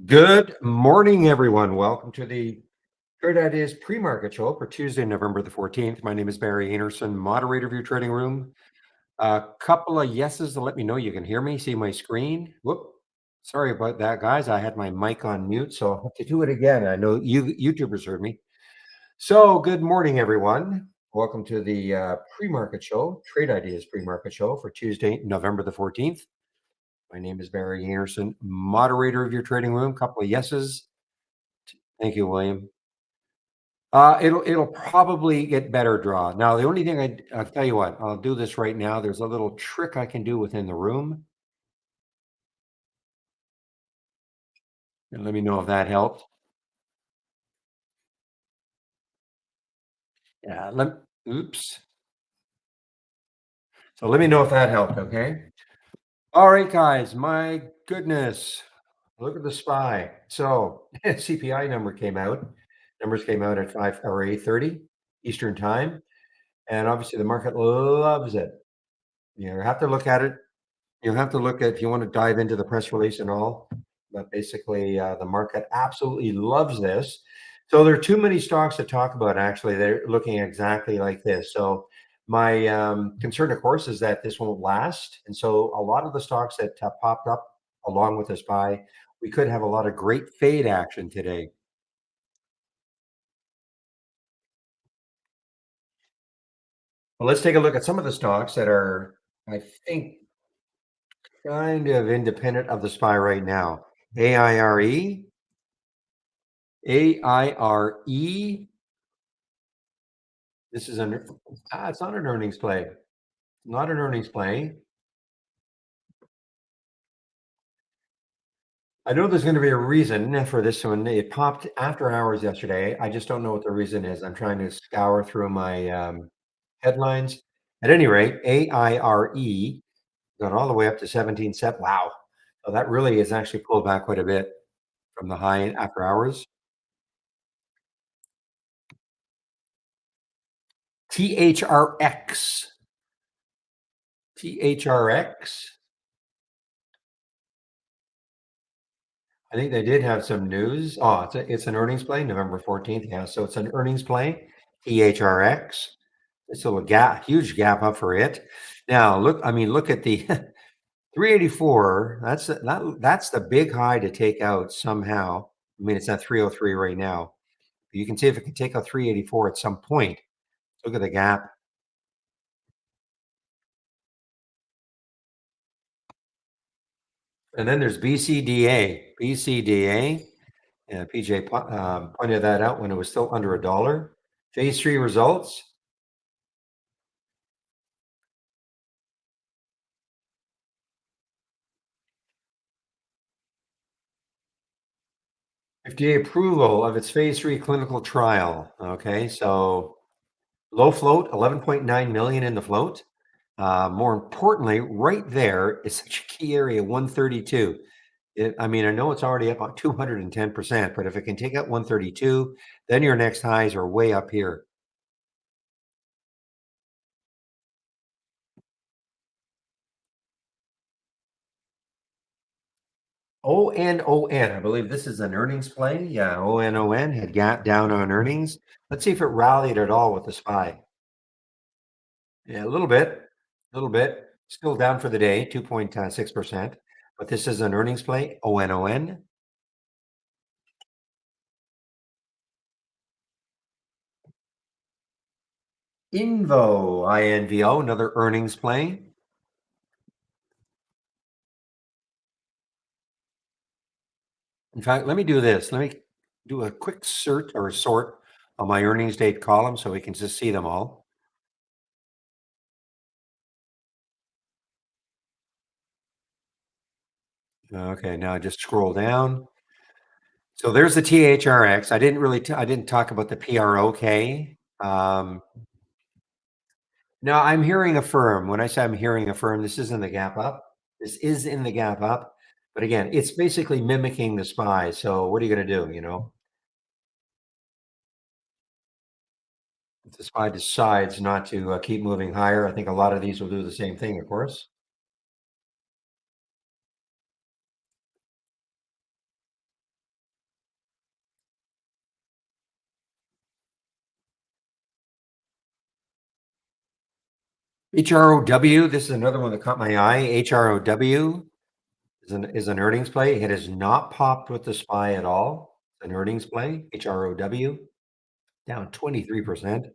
Good morning, everyone. Welcome to the Trade Ideas pre-market show for Tuesday, November the 14th. My name is Barry Anderson, moderator of your trading room. A couple of yeses to let me know you can hear me, see my screen. Whoop. Sorry about that, guys. I had my mic on mute, so I'll have to do it again. I know you YouTubers heard me. So, good morning, everyone. Welcome to the pre-market show, Trade Ideas pre-market show for Tuesday, November the 14th. My name is Barry Anderson, moderator of your trading room. Couple of yeses. Thank you, William. It'll probably get better draw. Now, the only thing I'll tell you what, I'll do this right now. There's a little trick I can do within the room, and let me know if that helped. Yeah, oops. So let me know if that helped, okay? All right, guys. My goodness. Look at the SPY. So CPI number came out. Numbers came out at 5 or 8:30 Eastern time. And obviously the market loves it. You have to look at it. You'll have to look at if you want to dive into the press release and all, but basically, the market absolutely loves this. So there are too many stocks to talk about. Actually, they're looking exactly like this. So my concern, of course, is that this won't last, and so a lot of the stocks that popped up along with this buy, we could have a lot of great fade action today. Well, let's take a look at some of the stocks that are, I think, kind of independent of the SPY right now. AIRE, AIRE. This is it's not an earnings play. Not an earnings play. I know there's going to be a reason for this one. It popped after hours yesterday. I just don't know what the reason is. I'm trying to scour through my headlines. At any rate, AIRE got all the way up to 17 cent. Wow. So that really is actually pulled back quite a bit from the high after hours. THRX. THRX. I think they did have some news. Oh, it's an earnings play, November 14th. Yeah, so it's an earnings play, THRX. It's a little gap, huge gap up for it. Now, look at the 384. That's the big high to take out somehow. I mean, it's at 303 right now. You can see if it can take out 384 at some point. Look at the gap. And then there's BCDA. BCDA. And PJ pointed that out when it was still under a dollar. Phase three results. FDA approval of its phase three clinical trial. Okay, so low float, 11.9 million in the float. More importantly, right there is such a key area, 132. I mean, I know it's already up on 210%, but if it can take out 132, then your next highs are way up here. ONON. I believe this is an earnings play. Yeah, ONON had got down on earnings. Let's see if it rallied at all with the SPY. Yeah, a little bit, a little bit. Still down for the day, 2.6%. But this is an earnings play, ONON. INVO, another earnings play. In fact, let me do this. Let me do a quick search or sort on my earnings date column so we can just see them all. Okay, now just scroll down. So there's the THRX. I didn't talk about the PROK. No, I'm hearing a firm. When I say I'm hearing a firm, this is in the gap up. This is in the gap up. But again, it's basically mimicking the SPY. So what are you going to do? If the SPY decides not to keep moving higher, I think a lot of these will do the same thing, of course. HROW, this is another one that caught my eye. HROW is an earnings play. It has not popped with the SPY at all. It's an earnings play, HROW, down 23%.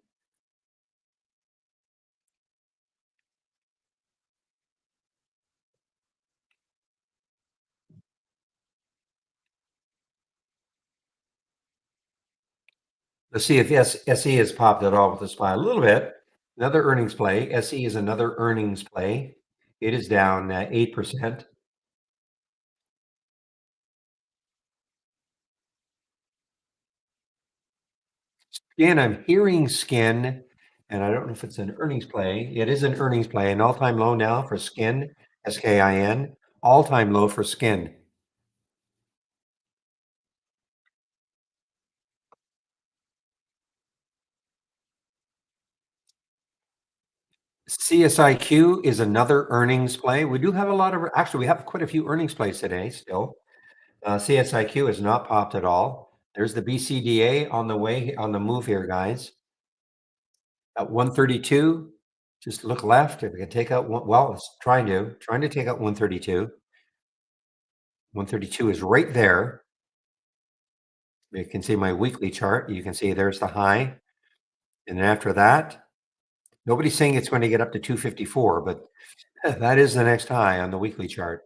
Let's see if SE has popped at all with the SPY a little bit. Another earnings play. SE is another earnings play. It is down 8%. Again, I'm hearing skin, and I don't know if it's an earnings play. It is an earnings play, an all-time low now for skin, SKIN, all-time low for skin. CSIQ is another earnings play. We do have a lot of, actually, we have quite a few earnings plays today still. CSIQ has not popped at all. There's the BCDA on the way, on the move here, guys. At 132, just look left. If we can take out one, well, it's trying to take out 132. 132 is right there. You can see my weekly chart. You can see there's the high. And then after that, nobody's saying it's going to get up to 254, but that is the next high on the weekly chart.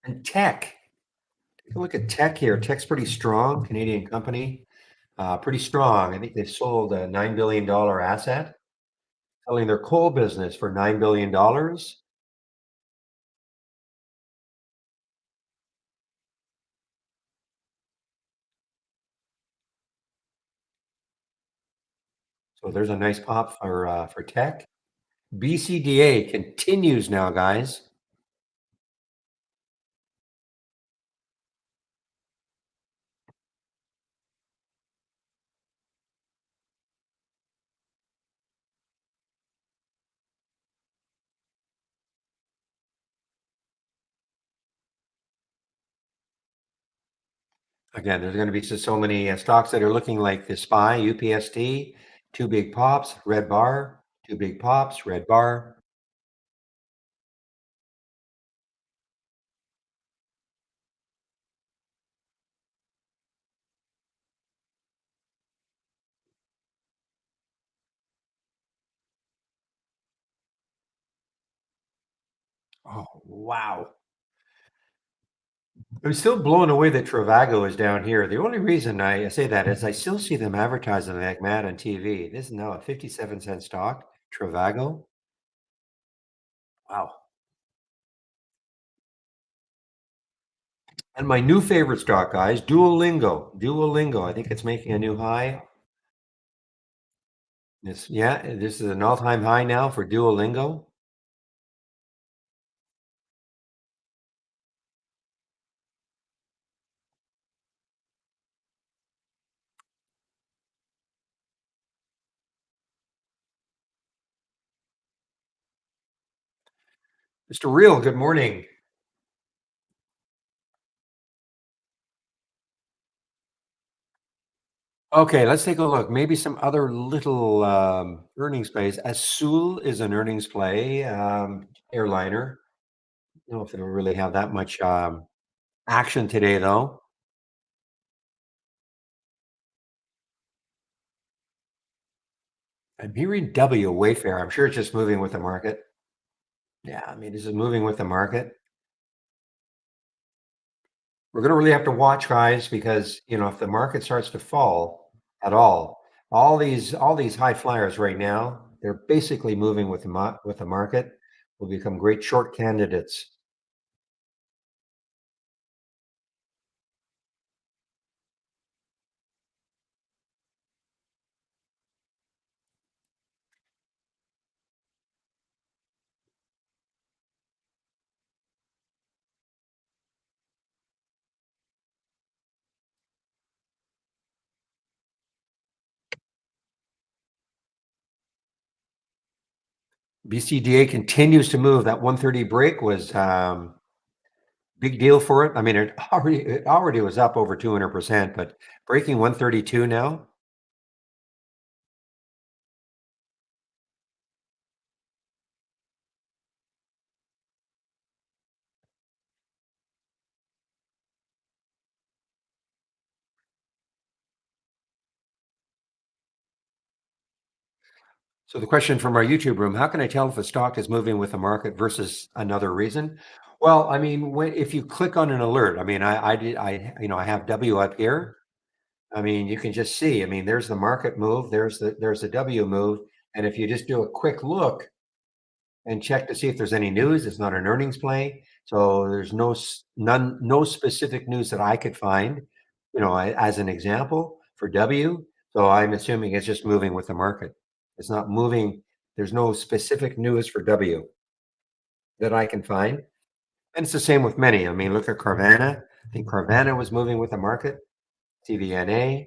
And tech, take a look at tech here. Tech's pretty strong, Canadian company, pretty strong. I think they've sold a $9 billion asset, selling their coal business for $9 billion. So there's a nice pop for tech. BCDA continues now, guys. Again, there's going to be so many stocks that are looking like the SPY, UPST, two big pops, red bar, two big pops, red bar. Oh, wow. I'm still blown away that Travago is down here. The only reason I say that is I still see them advertising like mad on TV. This is now a 57-cent stock, Travago. Wow. And my new favorite stock, guys, Duolingo. Duolingo. I think it's making a new high. This is an all-time high now for Duolingo. Mr. Real, good morning. Okay, let's take a look. Maybe some other little earnings plays. Azul is an earnings play, airliner. I don't know if it'll really have that much action today, though. I'm hearing W, Wayfair. I'm sure it's just moving with the market. Yeah, I mean, this is moving with the market. We're going to really have to watch, guys, because if the market starts to fall at all these high flyers right now, they're basically moving with the market. Will become great short candidates. BCDA continues to move. That 130 break was big deal for it. I mean, it already was up over 200%, but breaking 132 now. So the question from our YouTube room, how can I tell if a stock is moving with the market versus another reason? Well, I mean, if you click on an alert, I mean, I have W up here. I mean, you can just see, I mean, there's the market move, there's the W move. And if you just do a quick look and check to see if there's any news, it's not an earnings play. So there's no specific news that I could find, as an example for W. So I'm assuming it's just moving with the market. It's not moving. There's no specific news for W that I can find. And it's the same with many. I mean, look at Carvana. I think Carvana was moving with the market. TVNA.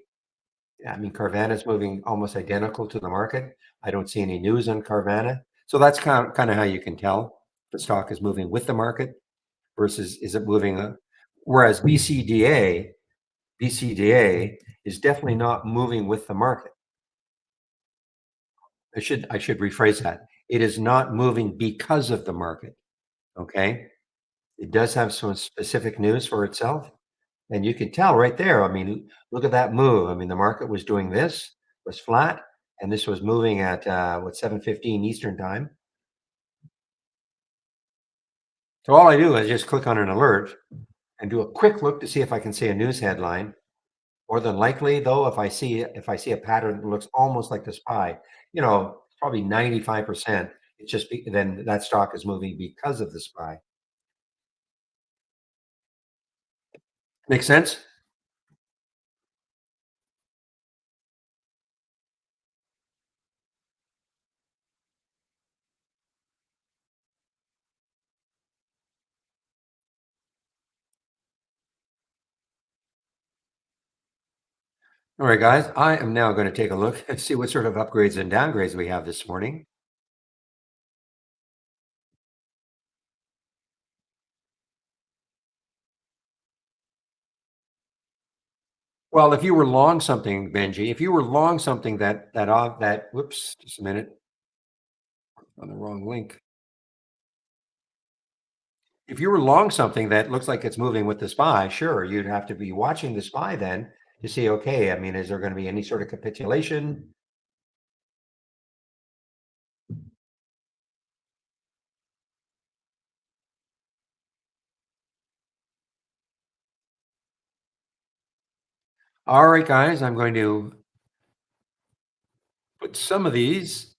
Yeah, I mean, Carvana is moving almost identical to the market. I don't see any news on Carvana. So that's kind of how you can tell the stock is moving with the market versus is it moving. Whereas BCDA is definitely not moving with the market. I should rephrase that. It is not moving because of the market. Okay. It does have some specific news for itself. And you can tell right there. I mean, look at that move. I mean, the market was doing this, was flat, and this was moving at 7:15 Eastern time. So all I do is just click on an alert and do a quick look to see if I can see a news headline. More than likely, though, if I see a pattern that looks almost like the SPY, probably 95%, then that stock is moving because of the SPY. Make sense? All right, guys, I am now going to take a look and see what sort of upgrades and downgrades we have this morning. Well, if you were long something, Benji, if you were long something whoops, just a minute, on the wrong link. If you were long something that looks like it's moving with the SPY, sure, you'd have to be watching the SPY then to see, okay, I mean, is there going to be any sort of capitulation? All right, guys, I'm going to put some of these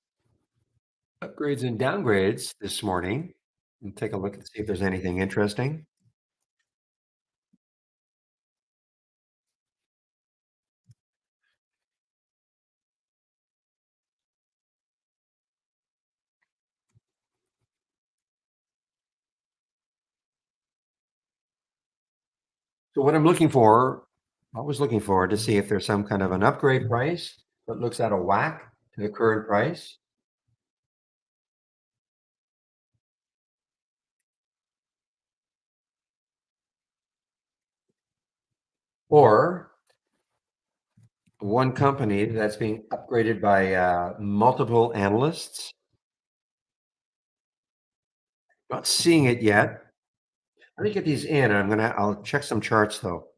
upgrades and downgrades this morning and take a look and see if there's anything interesting. So what I'm looking for, I was looking for to see if there's some kind of an upgrade price that looks at a whack to the current price, or one company that's being upgraded by multiple analysts. Not seeing it yet. Let me get these in. I'll check some charts though.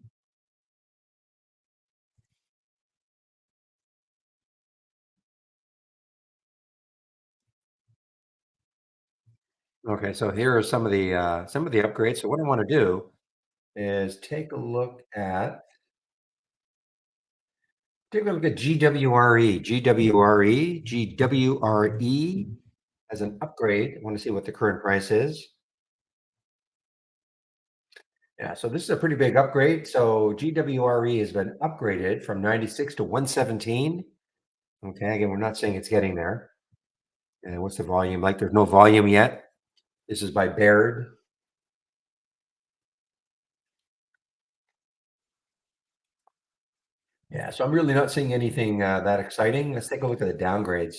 Okay, so here are some of the upgrades. So what I want to do is take a look at GWRE, GWRE as an upgrade. I want to see what the current price is. Yeah, so this is a pretty big upgrade. So GWRE has been upgraded from 96 to 117. Okay, again, we're not saying it's getting there. And what's the volume like? There's no volume yet. This is by Baird. Yeah, so I'm really not seeing anything that exciting. Let's take a look at the downgrades.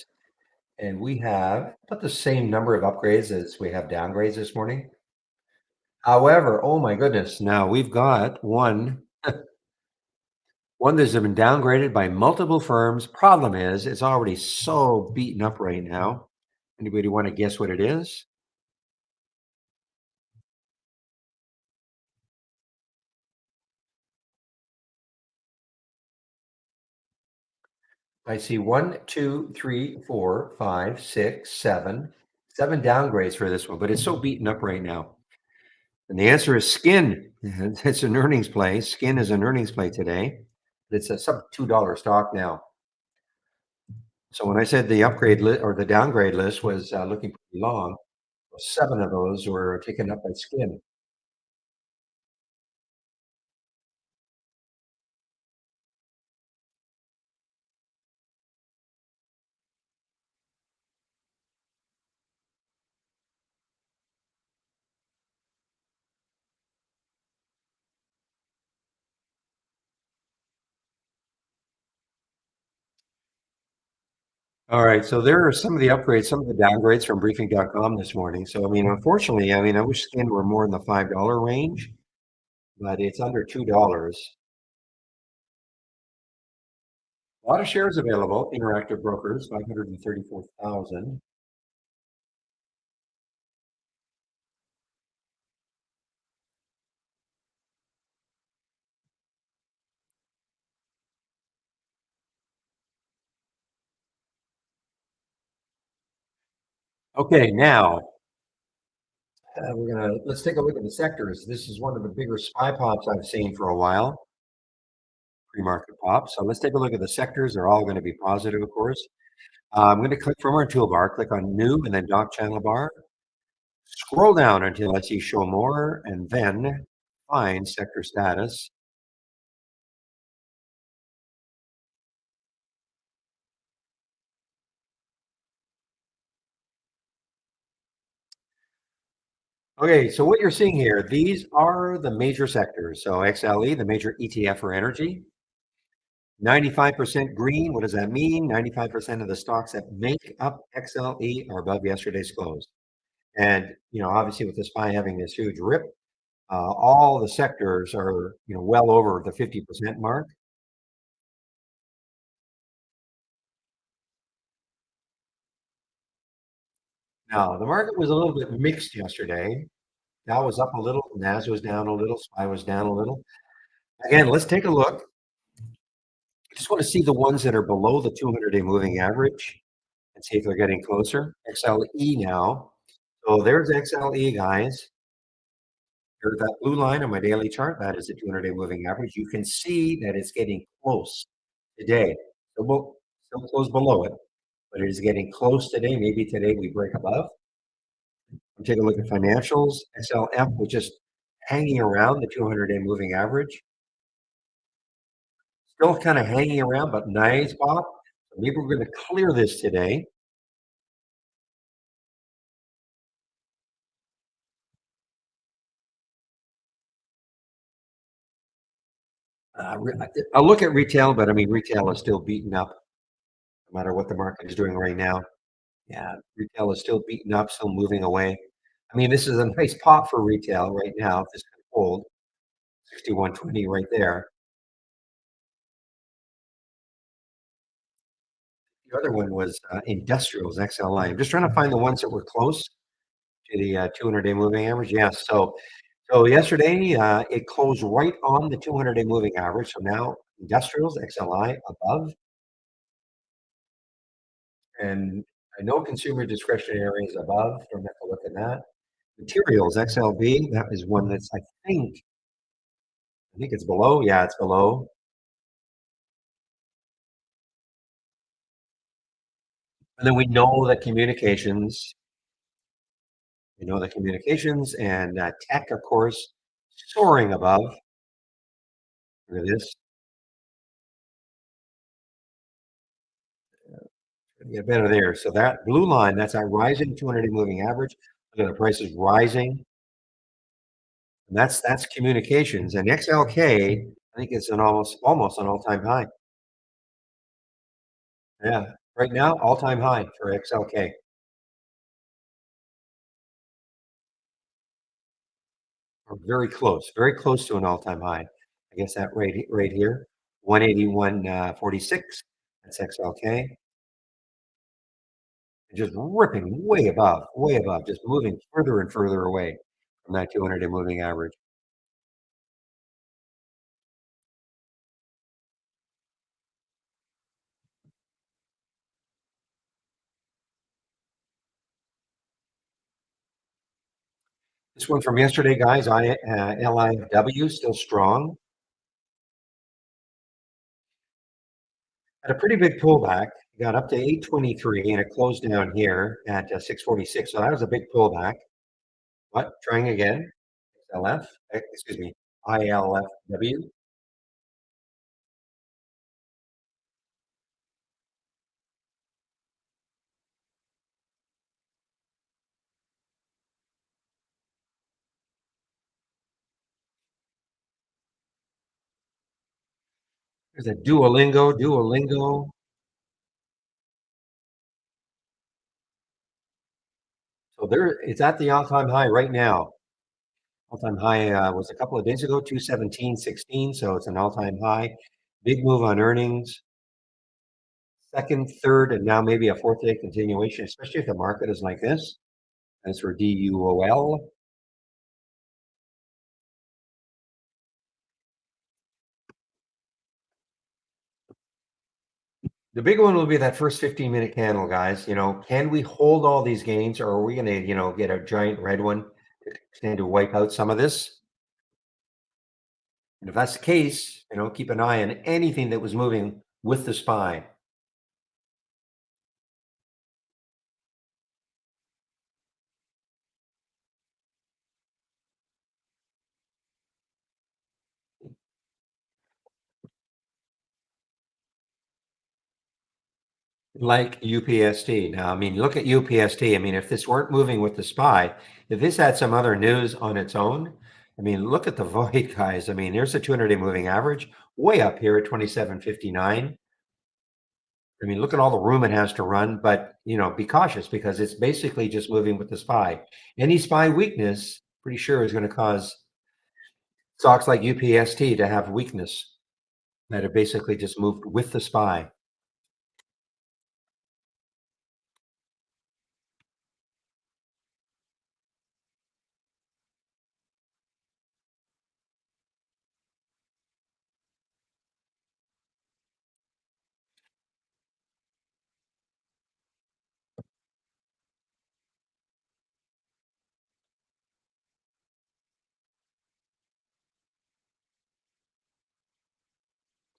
And we have about the same number of upgrades as we have downgrades this morning. However, oh my goodness, now we've got one that's been downgraded by multiple firms. Problem is, it's already so beaten up right now. Anybody want to guess what it is? I see one, two, three, four, five, six, seven downgrades for this one, but it's so beaten up right now. And the answer is Skin. It's an earnings play. Skin is an earnings play today. It's a sub $2 stock now. So when I said the upgrade list or the downgrade list was looking pretty long, seven of those were taken up by Skin. All right, so there are some of the upgrades, some of the downgrades from briefing.com this morning. So, I mean, unfortunately, I mean, I wish Skin were more in the $5 range, but it's under $2. A lot of shares available, Interactive Brokers, 534,000. Okay, now let's take a look at the sectors. This is one of the bigger SPY pops I've seen for a while, pre-market pops. So let's take a look at the sectors. They're all going to be positive, of course. I'm going to click from our toolbar, click on New, and then Dock Channel Bar. Scroll down until I see Show More, and then find Sector Status. Okay, so what you're seeing here, these are the major sectors. So XLE, the major ETF for energy, 95% green. What does that mean? 95% of the stocks that make up XLE are above yesterday's close. And, obviously with the SPY having this huge rip, all the sectors are, well over the 50% mark. Now, the market was a little bit mixed yesterday. Dow was up a little, Nas was down a little, SPY was down a little. Again, let's take a look. I just want to see the ones that are below the 200-day moving average and see if they're getting closer. XLE now. So there's XLE, guys. There's that blue line on my daily chart. That is the 200-day moving average. You can see that it's getting close today. Still close below it, but it is getting close today. Maybe today we break above. Take a look at financials. XLF was just hanging around the 200-day moving average. Still kind of hanging around, but nice pop. So maybe we're going to clear this today. I'll look at retail, but I mean, retail is still beaten up no matter what the market is doing right now. Yeah, retail is still beaten up, still moving away. I mean, this is a nice pop for retail right now. If this can hold 61.20 right there. The other one was industrials, XLI. I'm just trying to find the ones that were close to the 200-day moving average. Yeah, so yesterday it closed right on the 200-day moving average. So now industrials, XLI above, and I know consumer discretionary is above. Don't have to look at that. Materials, XLB, that is one that's I think it's below. Yeah, it's below. And then we know that communications and tech, of course, soaring above. Look at this. Get better there. So that blue line, that's our rising 200-day moving average. Look at the prices rising. And that's communications. And XLK, I think it's an almost an all-time high. Yeah. Right now, all-time high for XLK. Or very close to an all-time high. I guess that right here, 181, 46. That's XLK. Just ripping way above, just moving further and further away from that 200-day moving average. This one from yesterday, guys, LIW still strong. Had a pretty big pullback. Got up to 823 and it closed down here at 646. So that was a big pullback. What? Trying again. LF, excuse me, ILFW. There's a Duolingo. So there, it's at the all-time high right now. All-time high was a couple of days ago, 217.16. So it's an all-time high. Big move on earnings. Second, third, and now maybe a fourth day continuation, especially if the market is like this. As for DUOL, the big one will be that first 15-minute candle, guys. Can we hold all these gains, or are we going to, get a giant red one to tend to wipe out some of this? And if that's the case, keep an eye on anything that was moving with the SPY. Like UPST. Now, I mean, look at UPST. I mean, if this weren't moving with the SPY, if this had some other news on its own, I mean, look at the void, guys. I mean, there's the 200-day moving average way up here at 27.59. I mean, look at all the room it has to run, but be cautious because it's basically just moving with the SPY. Any SPY weakness, pretty sure, is going to cause stocks like UPST to have weakness that have basically just moved with the SPY.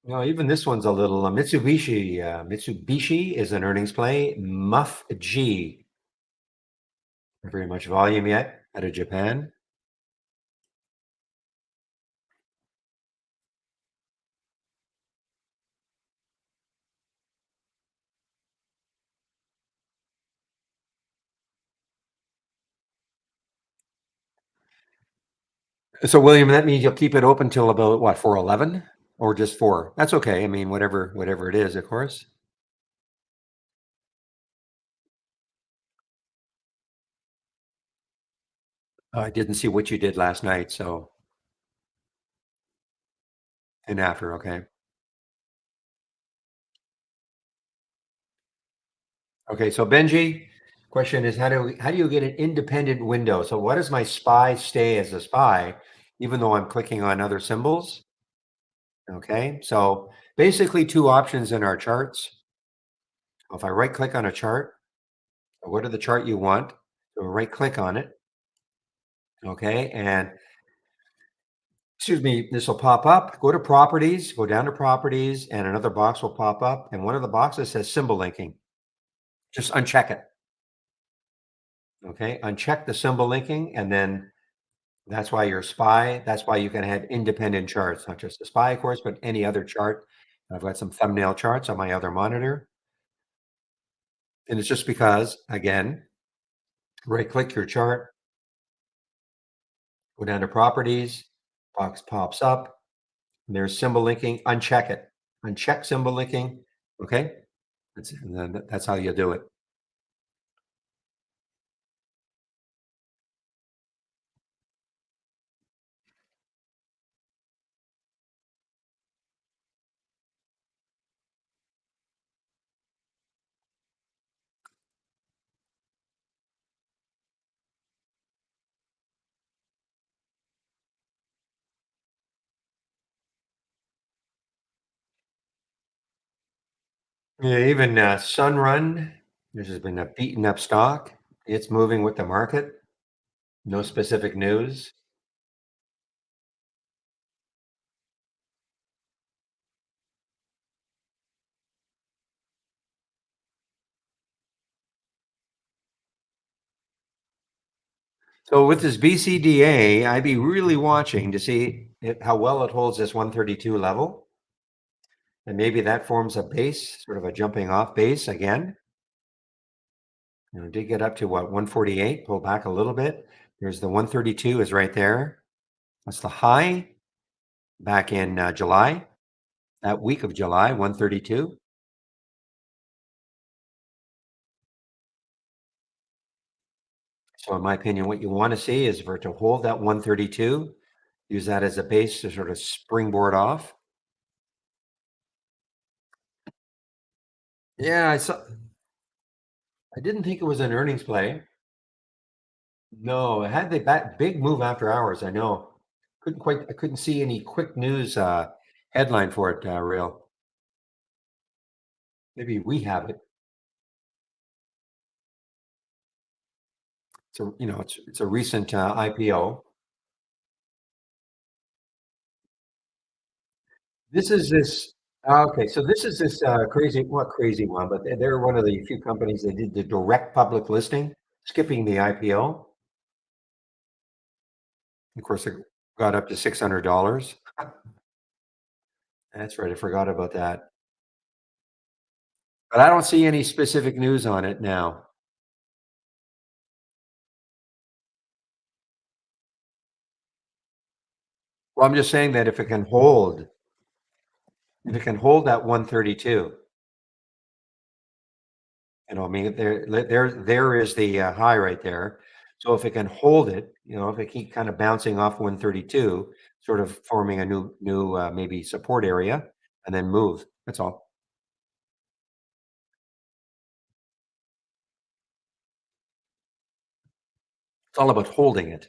Even this one's a little Mitsubishi. Mitsubishi is an earnings play. Muff G. Not very much volume yet out of Japan. So, William, that means you'll keep it open till about what, 411 or just four? That's okay. I mean, whatever it is, of course. I didn't see what you did last night, so and after, okay. Okay, so Benji, question is how do you get an independent window? So what does my SPY stay as a SPY, even though I'm clicking on other symbols? Okay, so basically two options in our charts. If I right click on a chart, go to the chart you want, so right click on it. Okay, and excuse me, this will pop up. Go to properties, go down to properties, and another box will pop up. And one of the boxes says symbol linking. Just uncheck it. Okay, uncheck the symbol linking, and then that's why your SPY, that's why you can have independent charts, not just the SPY, of course, but any other chart. I've got some thumbnail charts on my other monitor. And it's just because, again, right click your chart, go down to properties, box pops up, and there's symbol linking, uncheck it. Uncheck symbol linking, okay? That's how you do it. Yeah, even Sunrun, this has been a beaten up stock. It's moving with the market. No specific news. So with this BCDA, I'd be really watching to see how well it holds this 132 level. And maybe that forms a base, sort of a jumping off base again. Did get up to what, 148, pull back a little bit. There's the 132 is right there. That's the high back in July, that week of July, 132. So in my opinion, what you want to see is for it to hold that 132, use that as a base to sort of springboard off. Yeah, I didn't think it was an earnings play. No, it had the big move after hours. I know. I couldn't see any quick news headline for it, real. Maybe we have it. It's a recent IPO. Okay, so this is this crazy, what crazy one, but they're one of the few companies that did the direct public listing, skipping the IPO. Of course, it got up to $600. That's right, I forgot about that. But I don't see any specific news on it now. Well, I'm just saying that if it can hold that 132, I mean, there is the high right there. So if it can hold it, if it keep kind of bouncing off 132, sort of forming a new maybe support area, and then move. That's all. It's all about holding it.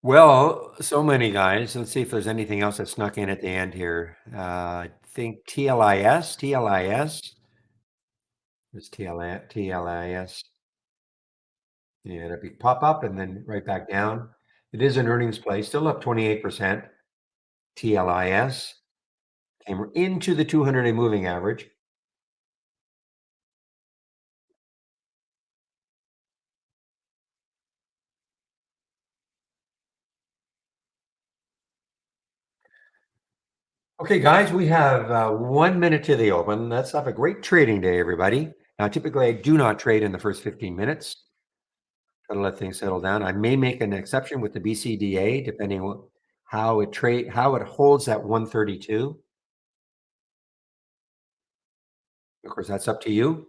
Well, so many guys. Let's see if there's anything else that snuck in at the end here. I think TLIS. It's TLIS. Yeah, it'd be pop up and then right back down. It is an earnings play, still up 28%. TLIS came into the 200-day moving average. Okay, guys, we have 1 minute to the open. Let's have a great trading day, everybody. Now, typically, I do not trade in the first 15 minutes. Got to let things settle down. I may make an exception with the BCDA, depending on how it holds that 132. Of course, that's up to you.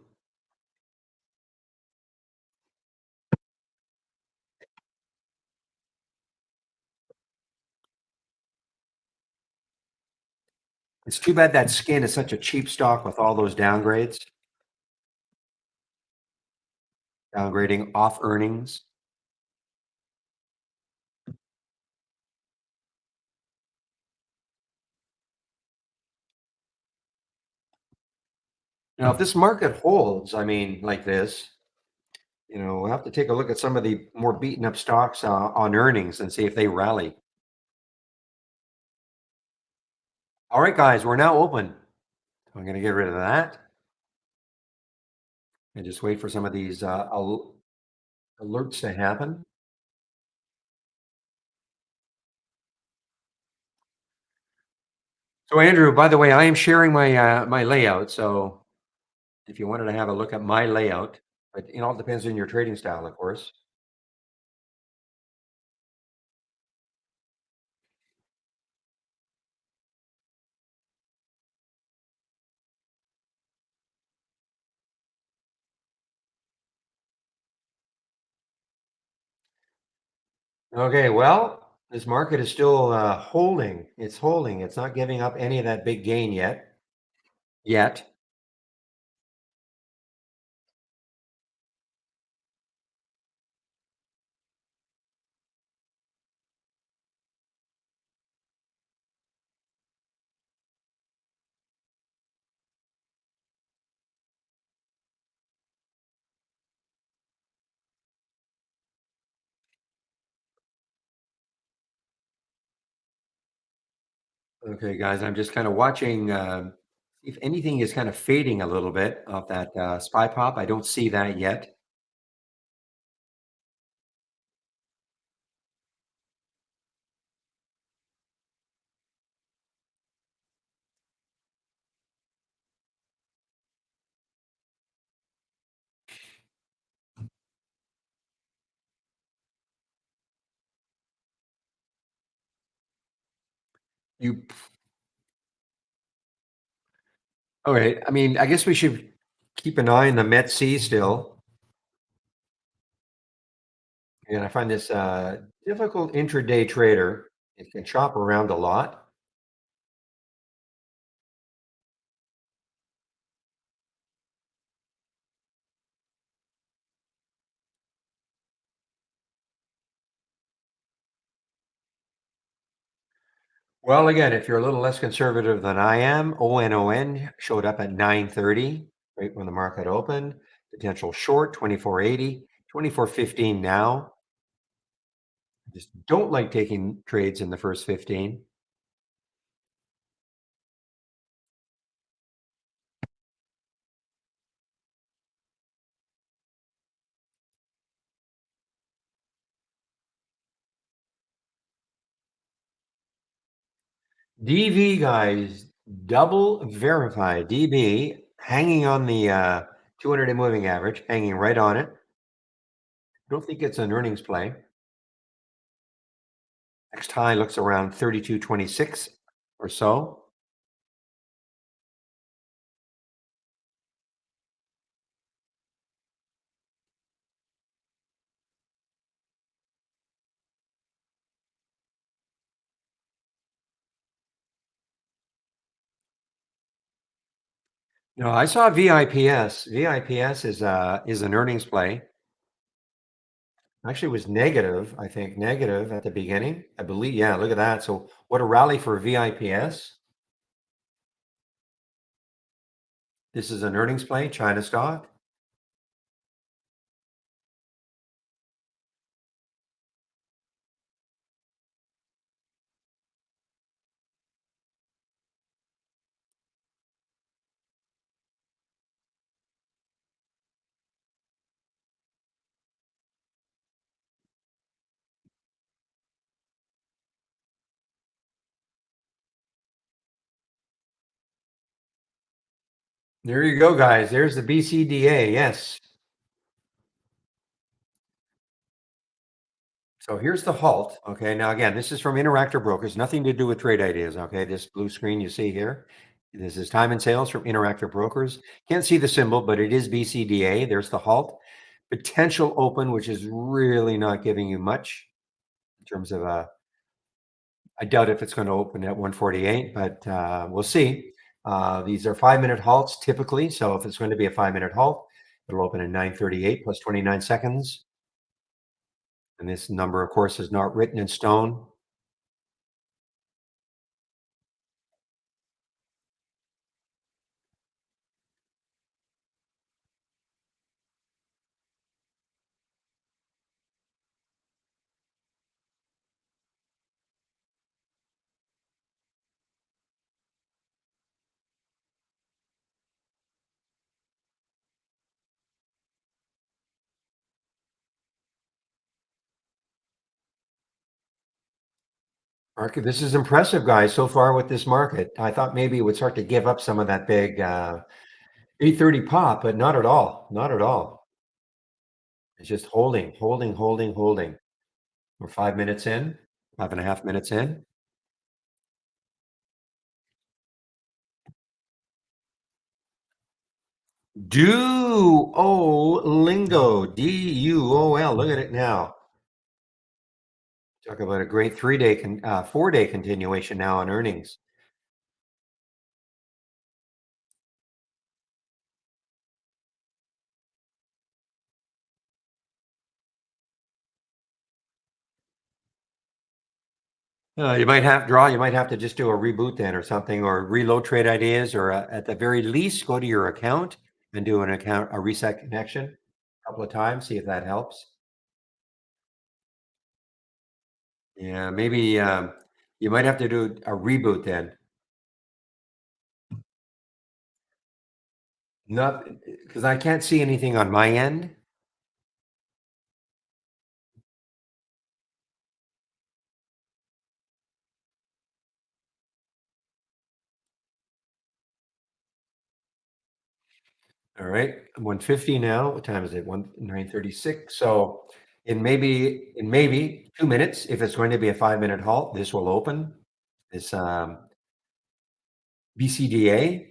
It's too bad that skin is such a cheap stock with all those downgrades, downgrading off earnings. Now, if this market holds, I mean, like this, we'll have to take a look at some of the more beaten up stocks on earnings and see if they rally. All right, guys, we're now open. I'm going to get rid of that and just wait for some of these alerts to happen. So Andrew, by the way, I am sharing my layout. So if you wanted to have a look at my layout, but it all depends on your trading style, of course. Okay, well, this market is still holding. It's holding. It's not giving up any of that big gain yet. Yet. Okay, guys, I'm just kind of watching if anything is kind of fading a little bit off that spy pop. I don't see that yet. You okay? I mean, I guess we should keep an eye on the Met C still. And I find this difficult intraday trader. It can chop around a lot. Well, again, if you're a little less conservative than I am, ONON showed up at 9:30, right when the market opened. Potential short 24.80, 24.15 now. Just don't like taking trades in the first 15. DV guys, double verify. DB hanging on the 200-day moving average, hanging right on it. Don't think it's an earnings play. Next high looks around 32.26 or so. No, I saw VIPS. VIPS is an earnings play. Actually, it was negative. I think negative at the beginning. I believe. Yeah, look at that. So what a rally for VIPS. This is an earnings play. China stock. There you go, guys. There's the BCDA. Yes. So here's the halt. Okay. Now, again, this is from Interactive Brokers, nothing to do with trade ideas. Okay. This blue screen you see here. This is time and sales from Interactive Brokers. Can't see the symbol, but it is BCDA. There's the halt. Potential open, which is really not giving you much in terms of I doubt if it's going to open at 148, but we'll see. These are 5-minute halts typically. So if it's going to be a 5-minute halt, it'll open at 9:38 plus 29 seconds. And this number, of course, is not written in stone. Market, this is impressive, guys, so far with this market. I thought maybe it would start to give up some of that big 830 pop, but not at all. Not at all. It's just holding, holding, holding, holding. We're 5 minutes in, 5.5 minutes in. Duolingo, Duol. Look at it now. Talk about a great 4-day continuation now on earnings. You might have to just do a reboot then or something, or reload trade ideas, or at the very least, go to your account and do a reset connection a couple of times, see if that helps. Yeah, maybe you might have to do a reboot then. Not because I can't see anything on my end. All right, I'm 150 now. What time is it? 9:36. So in maybe 2 minutes, if it's going to be a 5 minute halt, this will open. This BCDA.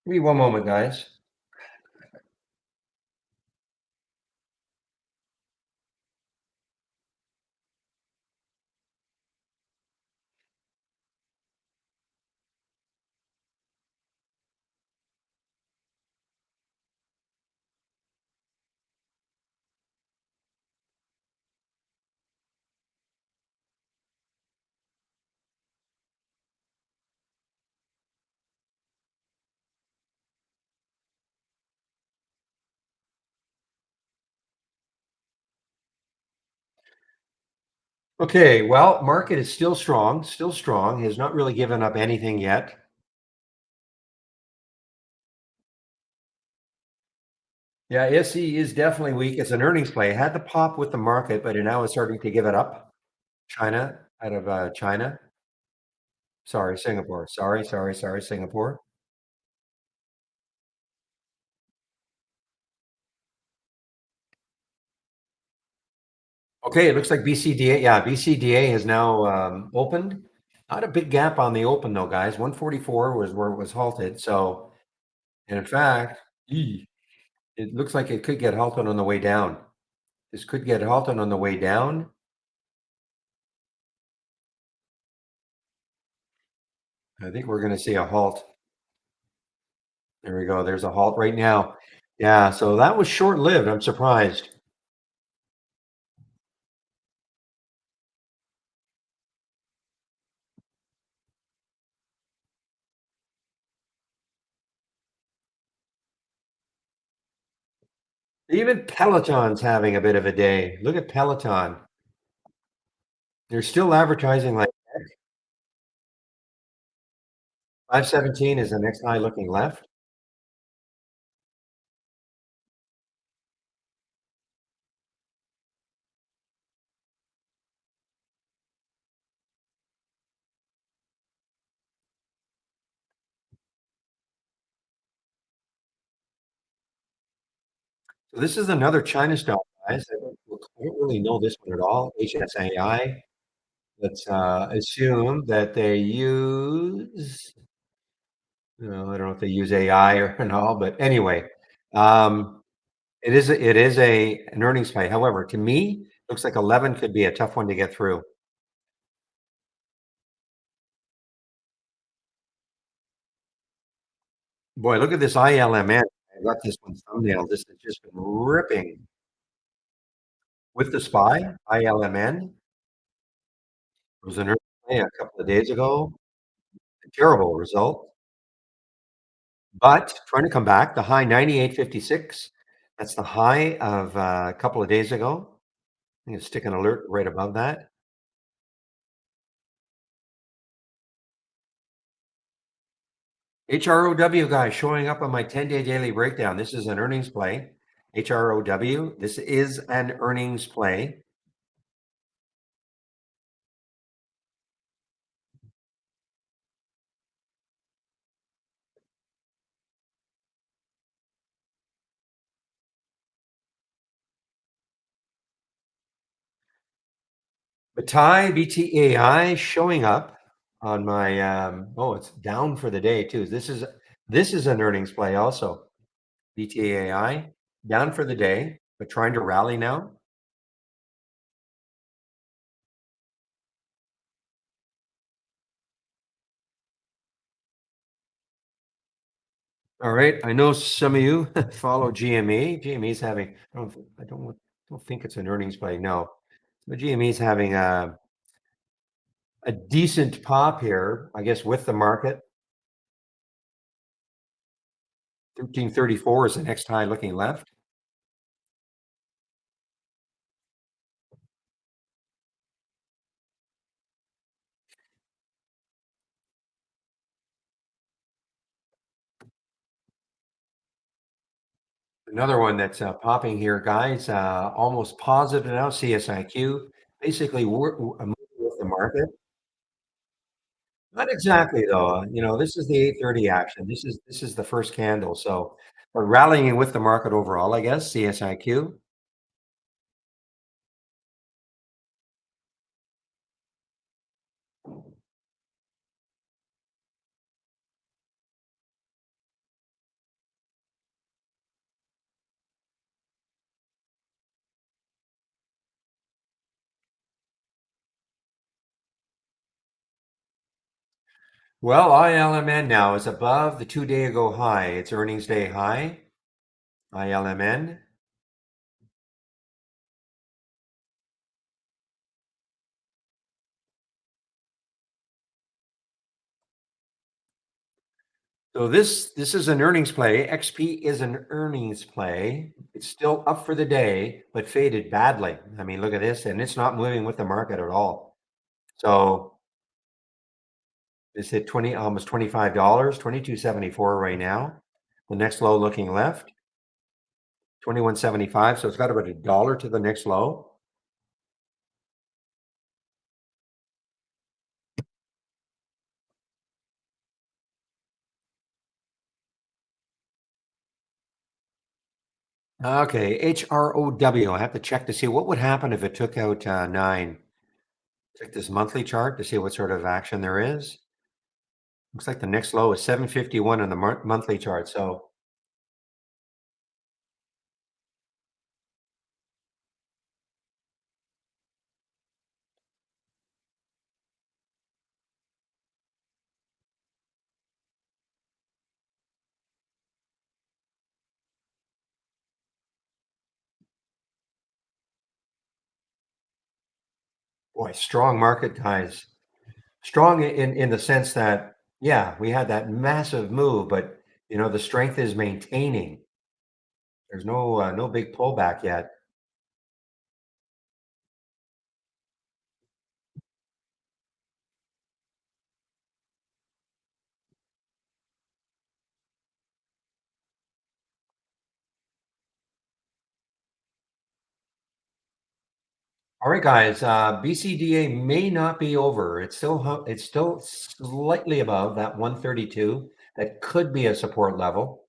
Give me one moment, guys. Okay, well, market is still strong, has not really given up anything yet. Yeah, SE is definitely weak. It's an earnings play. It had the pop with the market, but it now is starting to give it up. China, out of China. Sorry, Singapore. Sorry, Singapore. Okay, it looks like BCDA. Yeah, BCDA has now opened. Not a big gap on the open though, guys. 144 was where it was halted. So, and in fact, it looks like it could get halted on the way down. This could get halted on the way down. I think we're going to see a halt. There we go. There's a halt right now. Yeah, so that was short-lived. I'm surprised. Even Peloton's having a bit of a day. Look at Peloton. They're still advertising like 517 is the next high looking left. So this is another China stock, guys. I don't really know this one at all. HSAI. Let's assume that they use, I don't know if they use AI or and all, but anyway, um, it is an earnings play. However, to me, looks like 11 could be a tough one to get through. Boy, look at this ILMN. I got this one thumbnail. This has just been ripping with the SPY, ILMN. It was an early play a couple of days ago. A terrible result, but trying to come back. The high 98.56. That's the high of a couple of days ago. I'm gonna stick an alert right above that. HROW guys showing up on my 10-day daily breakdown. This is an earnings play. HROW. This is an earnings play. Batai BTAI showing up on my oh, it's down for the day too. This is an earnings play also. BTAI down for the day, but trying to rally now. All right. I know some of you follow GME. GME's having I don't think it's an earnings play. No. But GME's having a decent pop here, I guess, with the market. 1334 is the next high looking left. Another one that's popping here, guys. Almost positive now. CSIQ. Basically, we're moving with the market. Not exactly though. This is the 8:30 action. This is the first candle. So, but rallying with the market overall, I guess. CSIQ. Well, ILMN now is above the 2 day ago high. It's earnings day high. ILMN. So this is an earnings play. XP is an earnings play. It's still up for the day, but faded badly. I mean, look at this, and it's not moving with the market at all. So this hit 20, almost $25, 22.74 right now. The next low looking left, 21.75. So it's got about $1 to the next low. Okay, HROW. I have to check to see what would happen if it took out 9. Check this monthly chart to see what sort of action there is. Looks like the next low is 751 on the monthly chart. So boy, strong market, guys. Strong in the sense that, yeah, we had that massive move, but the strength is maintaining. There's no big pullback yet. All right, guys. BCDA may not be over. It's still slightly above that 132. That could be a support level.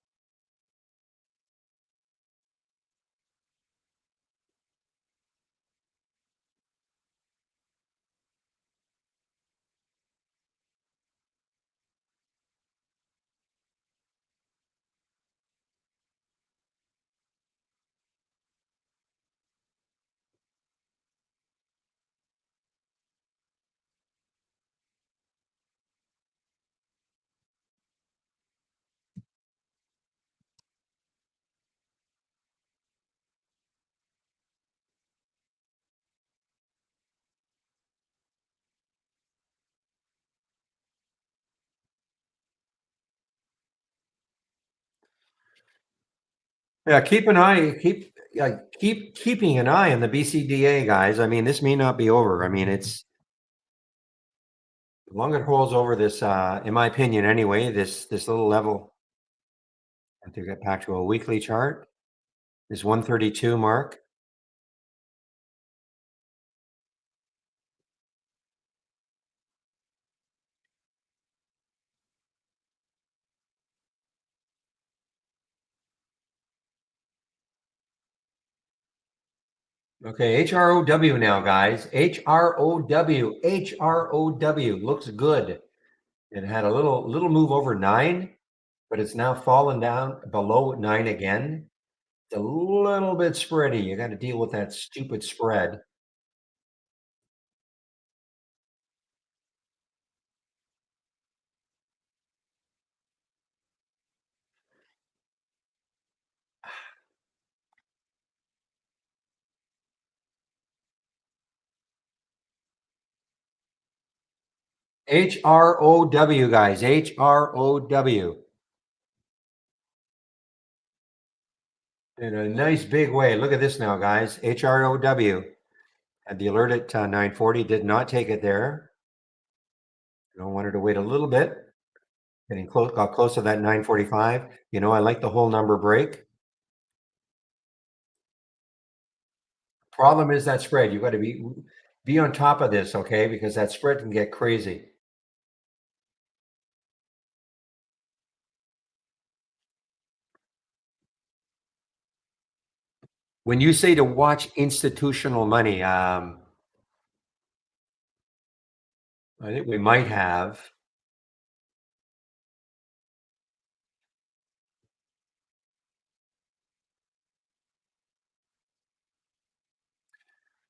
Yeah, keep an eye, keep keeping an eye on the BCDA, guys. I mean, this may not be over. I mean, it's as long as it holds over this, in my opinion, anyway. This little level. I have to get back to a weekly chart. This 132 mark. Okay, HROW now, guys. HROW looks good. It had a little move over 9, but it's now fallen down below 9 again. It's a little bit spready. You got to deal with that stupid spread. HROW, guys. HROW. In a nice big way. Look at this now, guys. HROW. Had the alert at 940. Did not take it there. I wanted to wait a little bit. Getting close, got close to that 945. I like the whole number break. Problem is that spread. You got to be on top of this, okay? Because that spread can get crazy. When you say to watch institutional money, I think we might have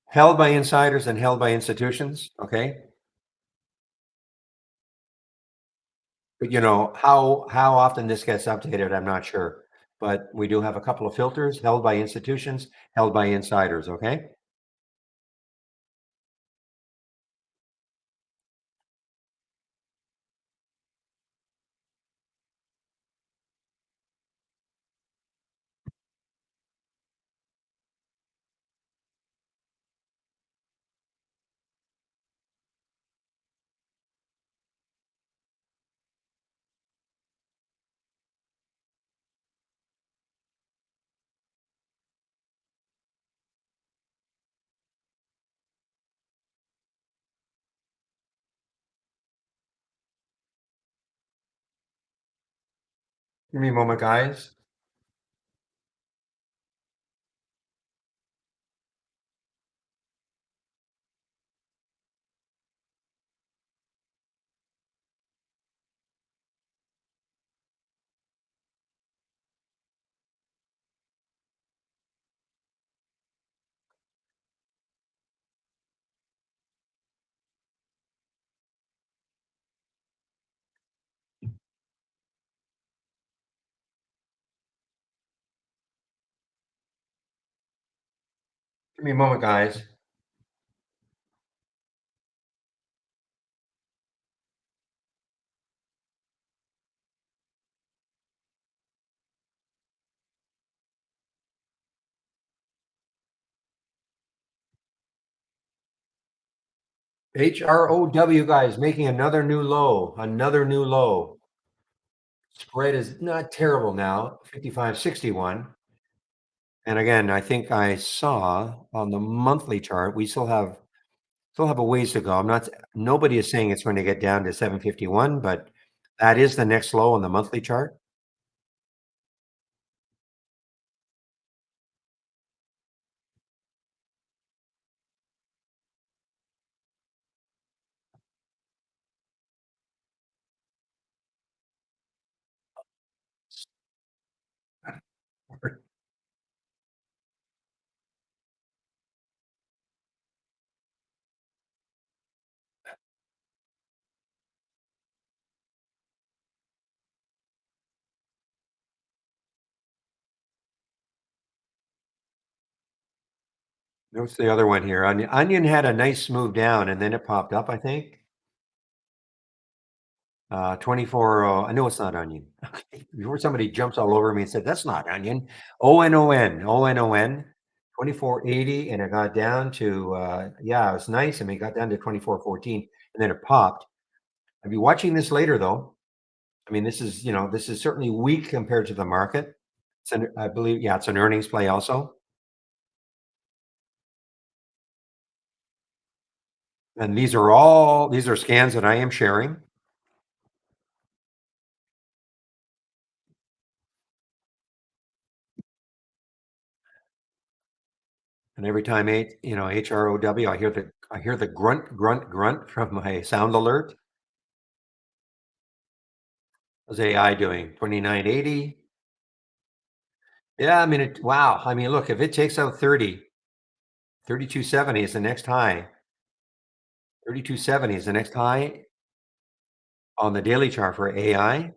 held by insiders and held by institutions, okay? But how often this gets updated, I'm not sure. But we do have a couple of filters held by institutions, held by insiders, okay? Give me a moment, guys. Give me a moment, guys. HROW, guys, making another new low, another new low. Spread is not terrible now, 55.61. And again, I think I saw on the monthly chart, we still have a ways to go. Nobody is saying it's going to get down to 751, but that is the next low on the monthly chart. What's the other one here? Onion had a nice move down and then it popped up, I think. 24. I know it's not onion. Okay. Before somebody jumps all over me and said, that's not onion. ONON. 24.80. And it got down to, yeah, it was nice. I mean, it got down to 24.14 and then it popped. I'll be watching this later though. I mean, this is certainly weak compared to the market. I believe, yeah, it's an earnings play also. And these are scans that I am sharing. And every time HROW, I hear the grunt from my sound alert. How's AI doing? 29.80. Yeah, I mean wow. I mean, look, if it takes out 32.70 is the next high. 32.70 is the next high on the daily chart for AI.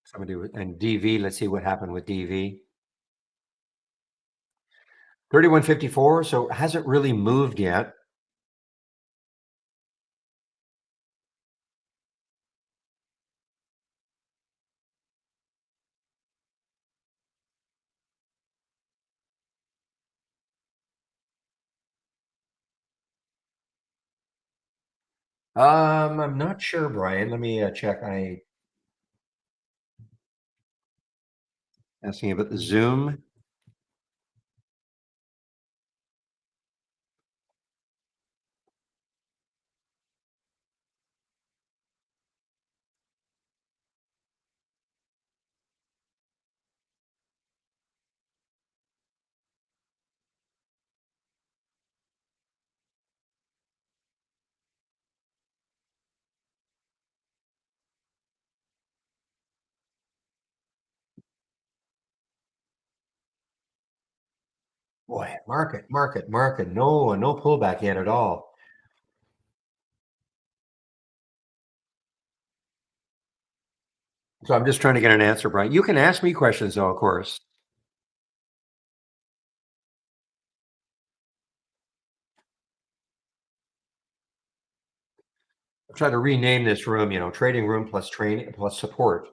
Somebody and DV, let's see what happened with DV. 31.54, so it hasn't really moved yet. I'm not sure, Brian. Let me check. I asking about the Zoom. Boy, market. No pullback yet at all. So I'm just trying to get an answer, Brian. You can ask me questions, though, of course. I'll try to rename this room, trading room plus training plus support.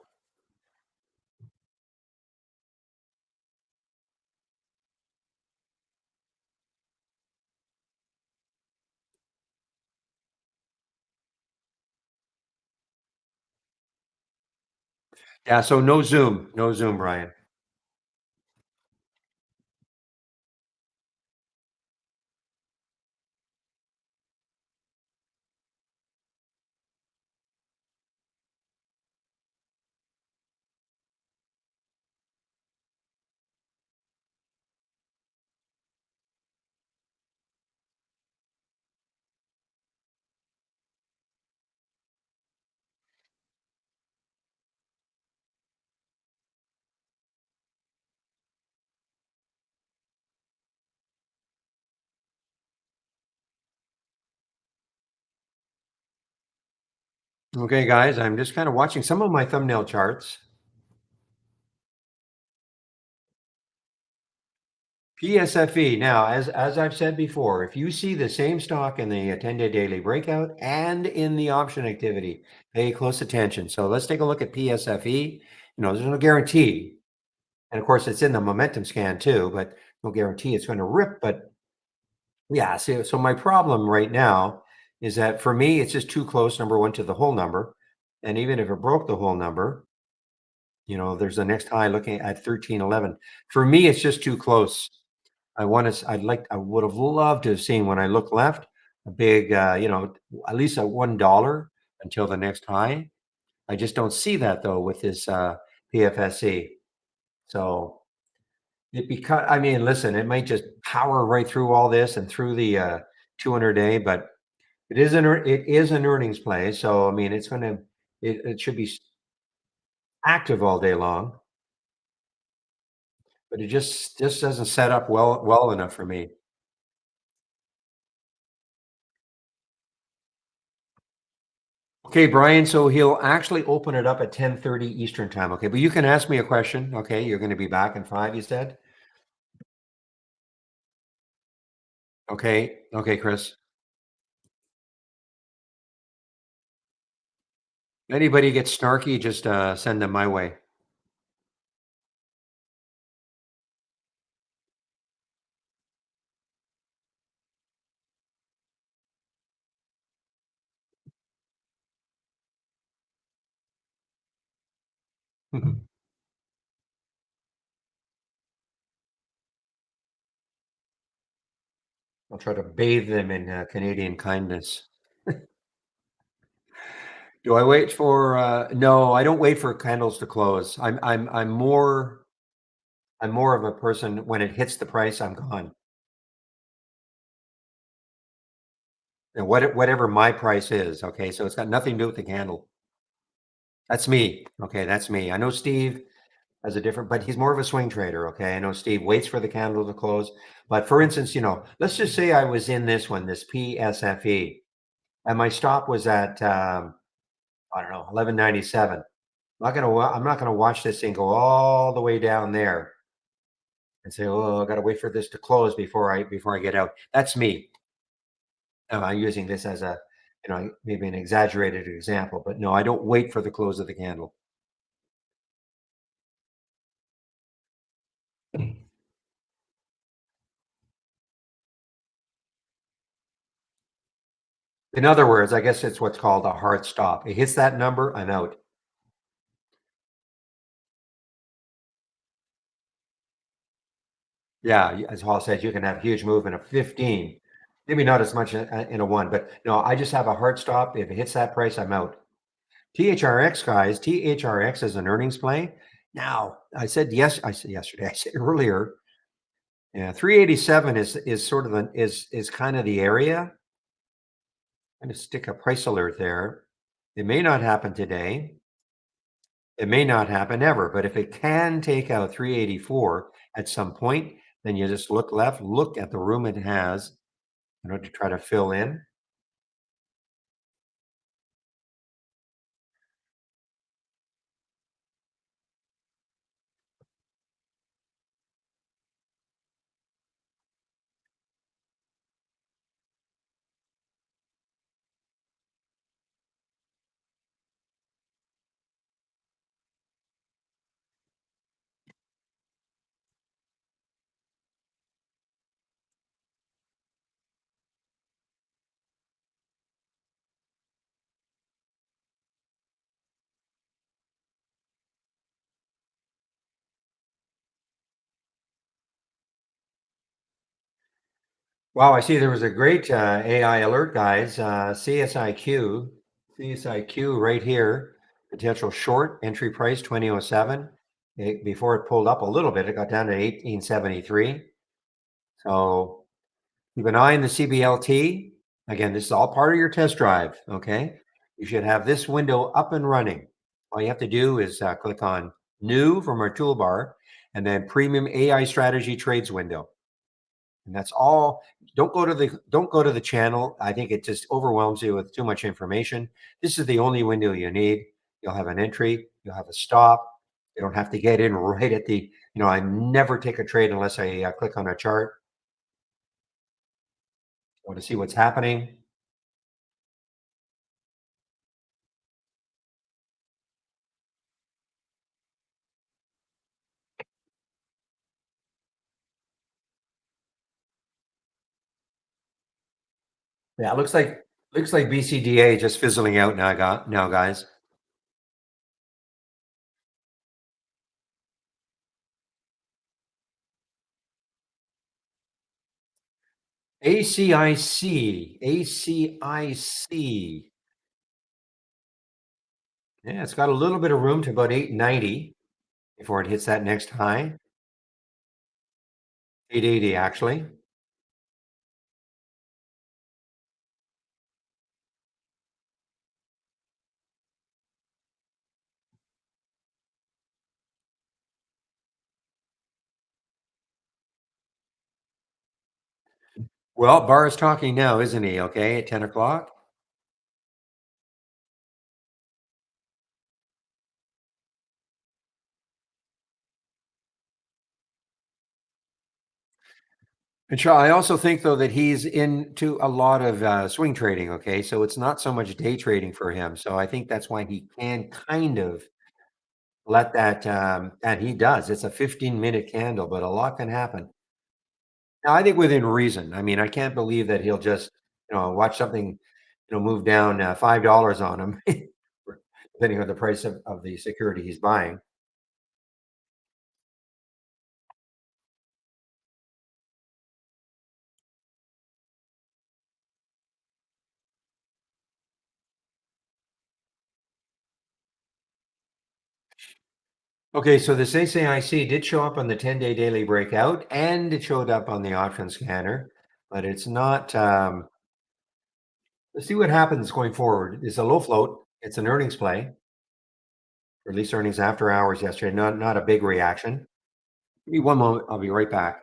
Yeah, so no Zoom, Brian. Okay, guys, I'm just kind of watching some of my thumbnail charts. PSFE. Now, as I've said before, if you see the same stock in the 10-day daily breakout and in the option activity, pay close attention. So let's take a look at PSFE. There's no guarantee. And of course, it's in the momentum scan too, but no guarantee it's going to rip. But yeah, so my problem right now is that for me, it's just too close, number one, to the whole number. And even if it broke the whole number, there's the next high looking at 13.11. For me, it's just too close. I would have loved to have seen when I look left, a big, at least a $1 until the next high. I just don't see that though with this PFSC. So I mean, listen, it might just power right through all this and through the 200-day, but it is an earnings play. So I mean, it should be active all day long, but it just doesn't set up well enough for me. Okay, Brian, so he'll actually open it up at 10:30 Eastern time. Okay, but you can ask me a question. Okay, you're going to be back in 5, you said? Okay. Okay, Chris. Anybody gets snarky, just send them my way. I'll try to bathe them in Canadian kindness. Do I wait for no, I don't wait for candles to close. I'm more of a person when it hits the price, I'm gone. And whatever my price is, okay? So it's got nothing to do with the candle. That's me. Okay, that's me. I know Steve has a different, but he's more of a swing trader. Okay. I know Steve waits for the candle to close. But for instance, let's just say I was in this one, this PSFE, and my stop was at I don't know, 1197. I'm not gonna watch this thing go all the way down there and say, "Oh, I got to wait for this to close before I get out." That's me. I'm using this as a, maybe an exaggerated example, but no, I don't wait for the close of the candle. In other words, I guess it's what's called a hard stop. It hits that number, I'm out. Yeah, as Hall said, you can have huge movement of 15, maybe not as much in a one, but no, I just have a hard stop. If it hits that price, I'm out. THRX, guys, THRX is an earnings play. Now, I said yesterday, I said earlier, yeah, 387 is sort of is kind of the area. I'm going to stick a price alert there. It may not happen today. It may not happen ever, but if it can take out 384 at some point, then you just look left, look at the room it has, to try to fill in. Wow, I see there was a great AI alert, guys. CSIQ right here, potential short entry price 2007. Before it pulled up a little bit, it got down to 1873. So keep an eye on the CBLT. Again, this is all part of your test drive. Okay, you should have this window up and running. All you have to do is click on New from our toolbar, and then Premium AI Strategy Trades window. And that's all. Don't go to the channel. I think it just overwhelms you with too much information. This is the only window you need. You'll have an entry, you'll have a stop. You don't have to get in right at the, I never take a trade unless I click on a chart. I want to see what's happening. Yeah, it looks like BCDA just fizzling out now, guys. ACIC. Yeah, it's got a little bit of room to about 890 before it hits that next high. 880 actually. Well, Barr is talking now, isn't he? Okay, at 10 o'clock. And sure, I also think though that he's into a lot of swing trading. Okay, so it's not so much day trading for him. So I think that's why he can kind of let that. And he does. It's a 15-minute candle, but a lot can happen. Now, I think within reason. I mean, I can't believe that he'll just watch something move down $5 on him, depending on the price of the security he's buying. Okay, so this ACIC did show up on the 10-day daily breakout, and it showed up on the option scanner, but it's not. Let's see what happens going forward. It's a low float. It's an earnings play, released earnings after hours yesterday. Not a big reaction. Give me one moment. I'll be right back.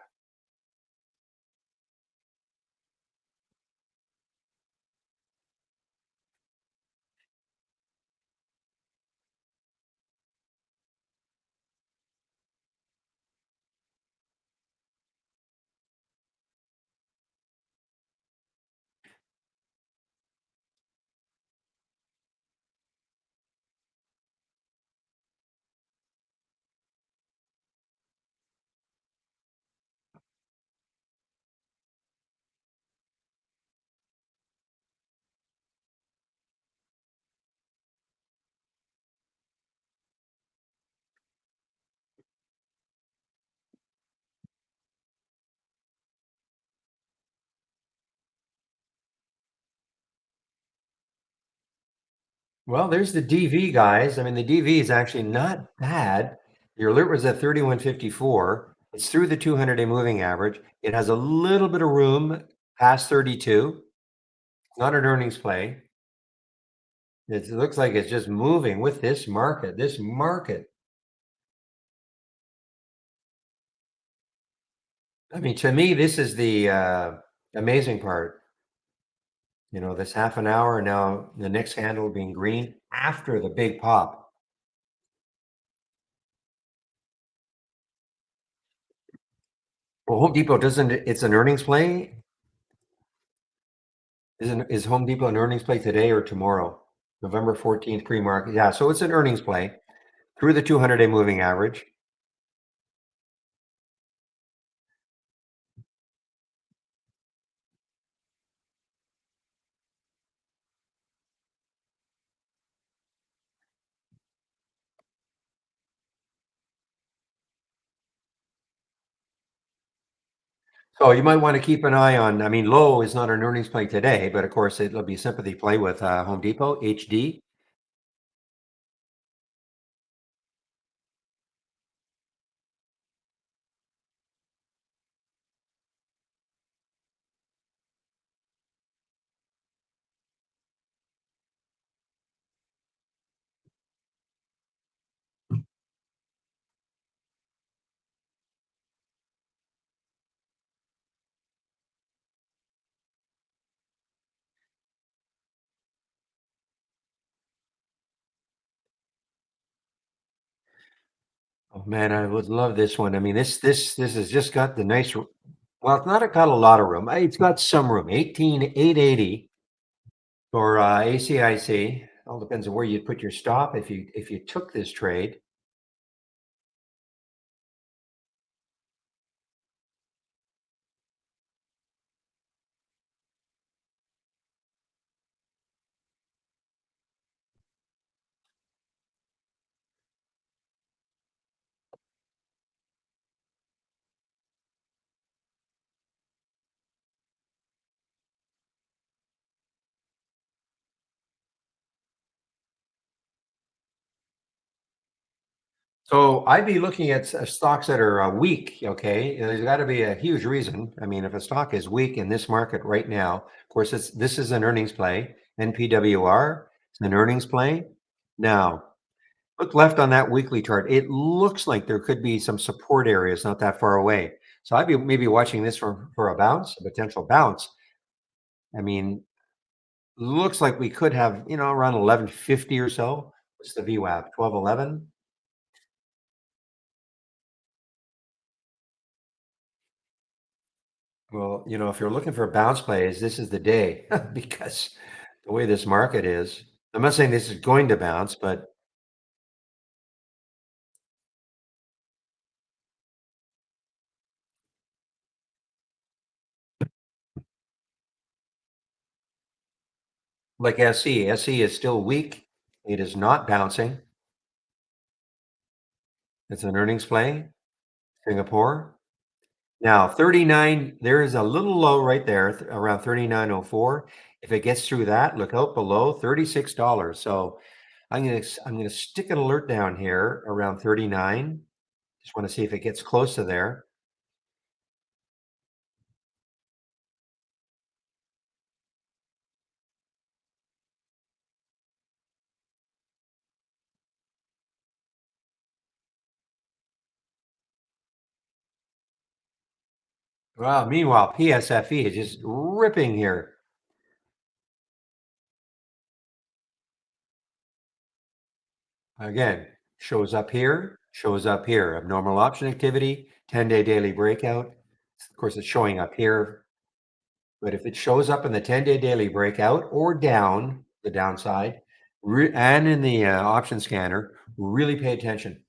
Well, there's the DV, guys. I mean, the DV is actually not bad. Your alert was at 31.54. It's through the 200-day moving average. It has a little bit of room past 32. It's not an earnings play. It looks like it's just moving with this market. This market. I mean, to me, this is the amazing part. This half an hour now, the next handle being green after the big pop. Well, Home Depot doesn't. It's an earnings play. Is Home Depot an earnings play today or tomorrow? November 14th pre-market. Yeah, so it's an earnings play through the 200-day moving average. So you might want to keep an eye on, I mean, low is not an earnings play today, but of course it'll be sympathy play with Home Depot, HD. Oh man, I would love this one. I mean, this has just got the nice, well, it's not got a lot of room. It's got some room. 18,880 for ACIC. All depends on where you put your stop if you took this trade. So I'd be looking at stocks that are weak. Okay, there's got to be a huge reason. I mean, if a stock is weak in this market right now, of course, this is an earnings play. NPWR, it's an earnings play. Now, look left on that weekly chart. It looks like there could be some support areas not that far away. So I'd be maybe watching this for a bounce, a potential bounce. I mean, looks like we could have around 1150 or so. What's the VWAP? 1211. Well, if you're looking for bounce plays, this is the day because the way this market is, I'm not saying this is going to bounce, but like SE is still weak. It is not bouncing. It's an earnings play, Singapore. Now, 39, there is a little low right there around 39.04. If it gets through that, look out below $36. So I'm gonna stick an alert down here around 39. Just want to see if it gets close to there. Well, meanwhile, PSFE is just ripping here. Again, shows up here. Abnormal option activity, 10-day daily breakout. Of course, it's showing up here. But if it shows up in the 10-day daily breakout or down the downside, and in the option scanner, really pay attention.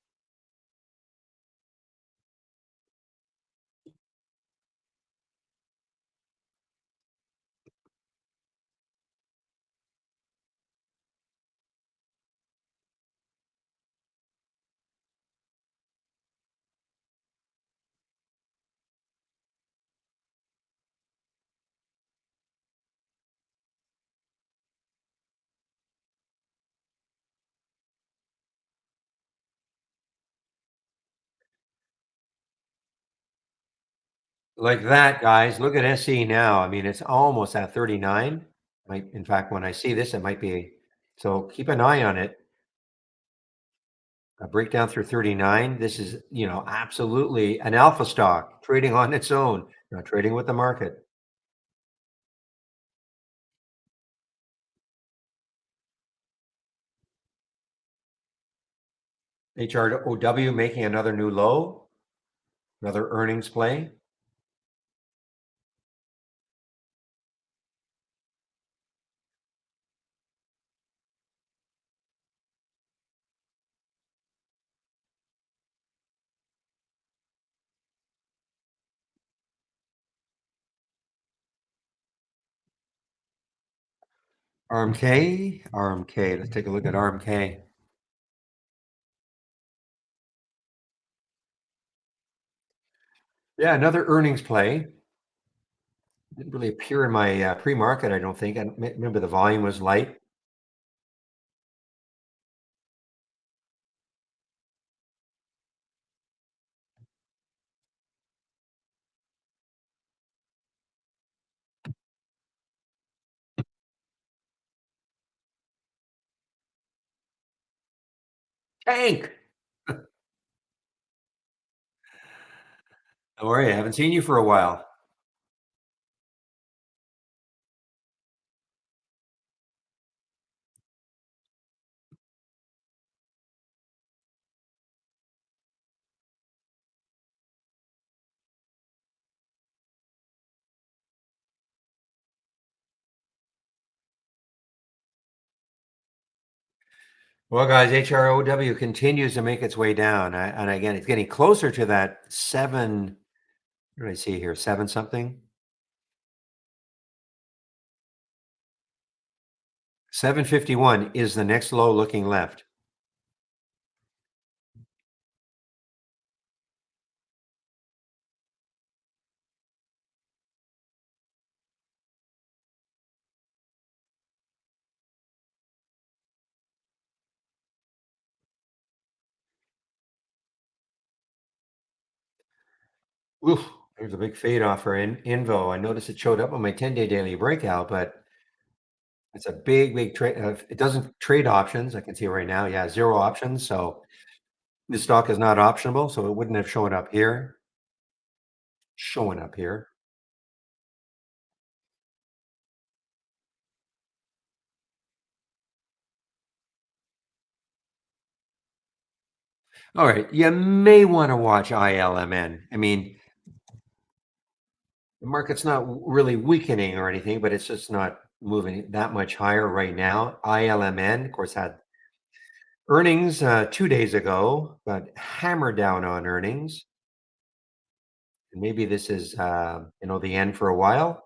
Like that, guys. Look at SE now. I mean, it's almost at 39. Might, in fact, when I see this, it might be. So keep an eye on it. A breakdown through 39. This is, absolutely an alpha stock trading on its own, not trading with the market. HROW making another new low, another earnings play. RMK. Let's take a look at RMK. Yeah, another earnings play. Didn't really appear in my pre-market, I don't think. I remember the volume was light. Tank! How are you? Haven't seen you for a while. Well, guys, HROW continues to make its way down. And again, it's getting closer to that seven. What did I see here? Seven something? 751 is the next low looking left. Oof, there's a big fade off for Invo. I noticed it showed up on my 10-day daily breakout, but it's a big, big trade. It doesn't trade options. I can see right now. Yeah, zero options. So this stock is not optionable. So it wouldn't have shown up here. Showing up here. All right. You may want to watch ILMN. I mean, The market's not really weakening or anything, but it's just not moving that much higher right now. ILMN, of course, had earnings 2 days ago, but hammered down on earnings. And maybe this is, the end for a while.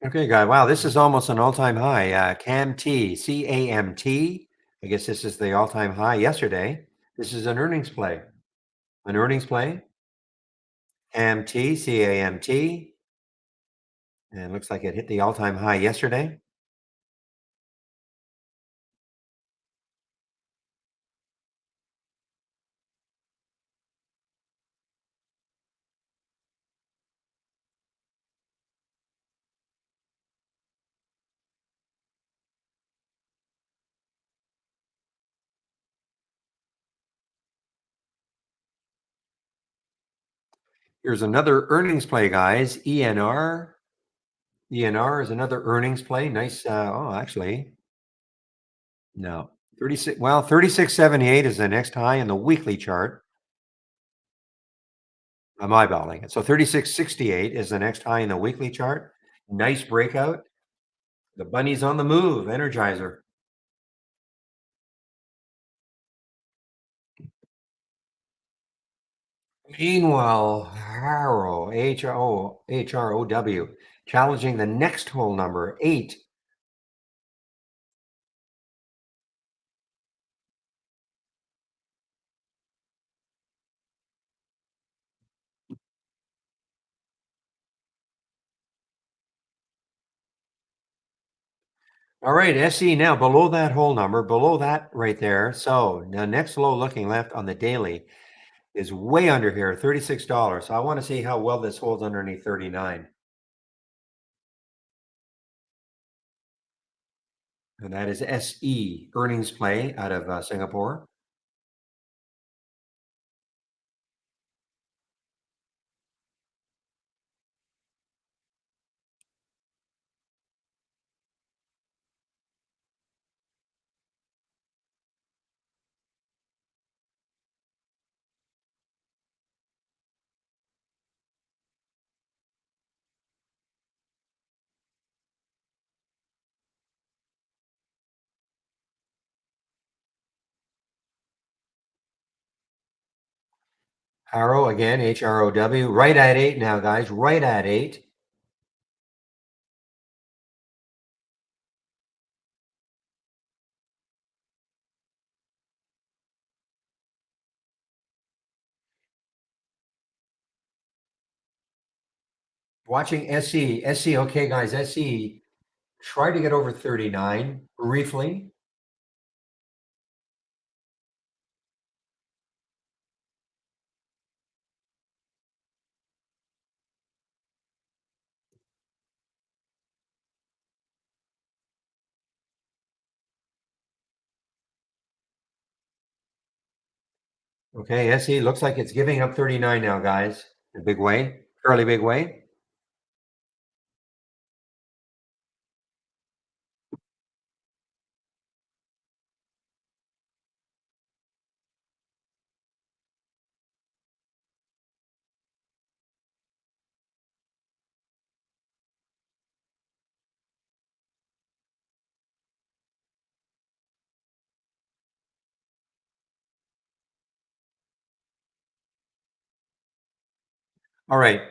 Okay, guy. Wow, this is almost an all-time high. CAMT, CAMT. I guess this is the all-time high yesterday. This is an earnings play. An earnings play. CAMT, CAMT. And it looks like it hit the all-time high yesterday. Here's another earnings play, guys. ENR. ENR is another earnings play. Nice. Actually, no. 36. Well, 36.78 is the next high in the weekly chart. I'm eyeballing it. So 36.68 is the next high in the weekly chart. Nice breakout. The bunny's on the move. Energizer. Meanwhile, HROW, challenging the next whole number, 8. All right, SE now below that whole number, below that right there. So the next low looking left on the daily is way under here, $36. So I want to see how well this holds underneath 39. And that is SE, earnings play out of Singapore. Harrow again, HROW, right at 8 now, guys, right at 8. Watching SE, SE, okay, guys, SE try to get over 39 briefly. Okay, SE looks like it's giving up 39 now, guys. A big way, fairly big way. All right,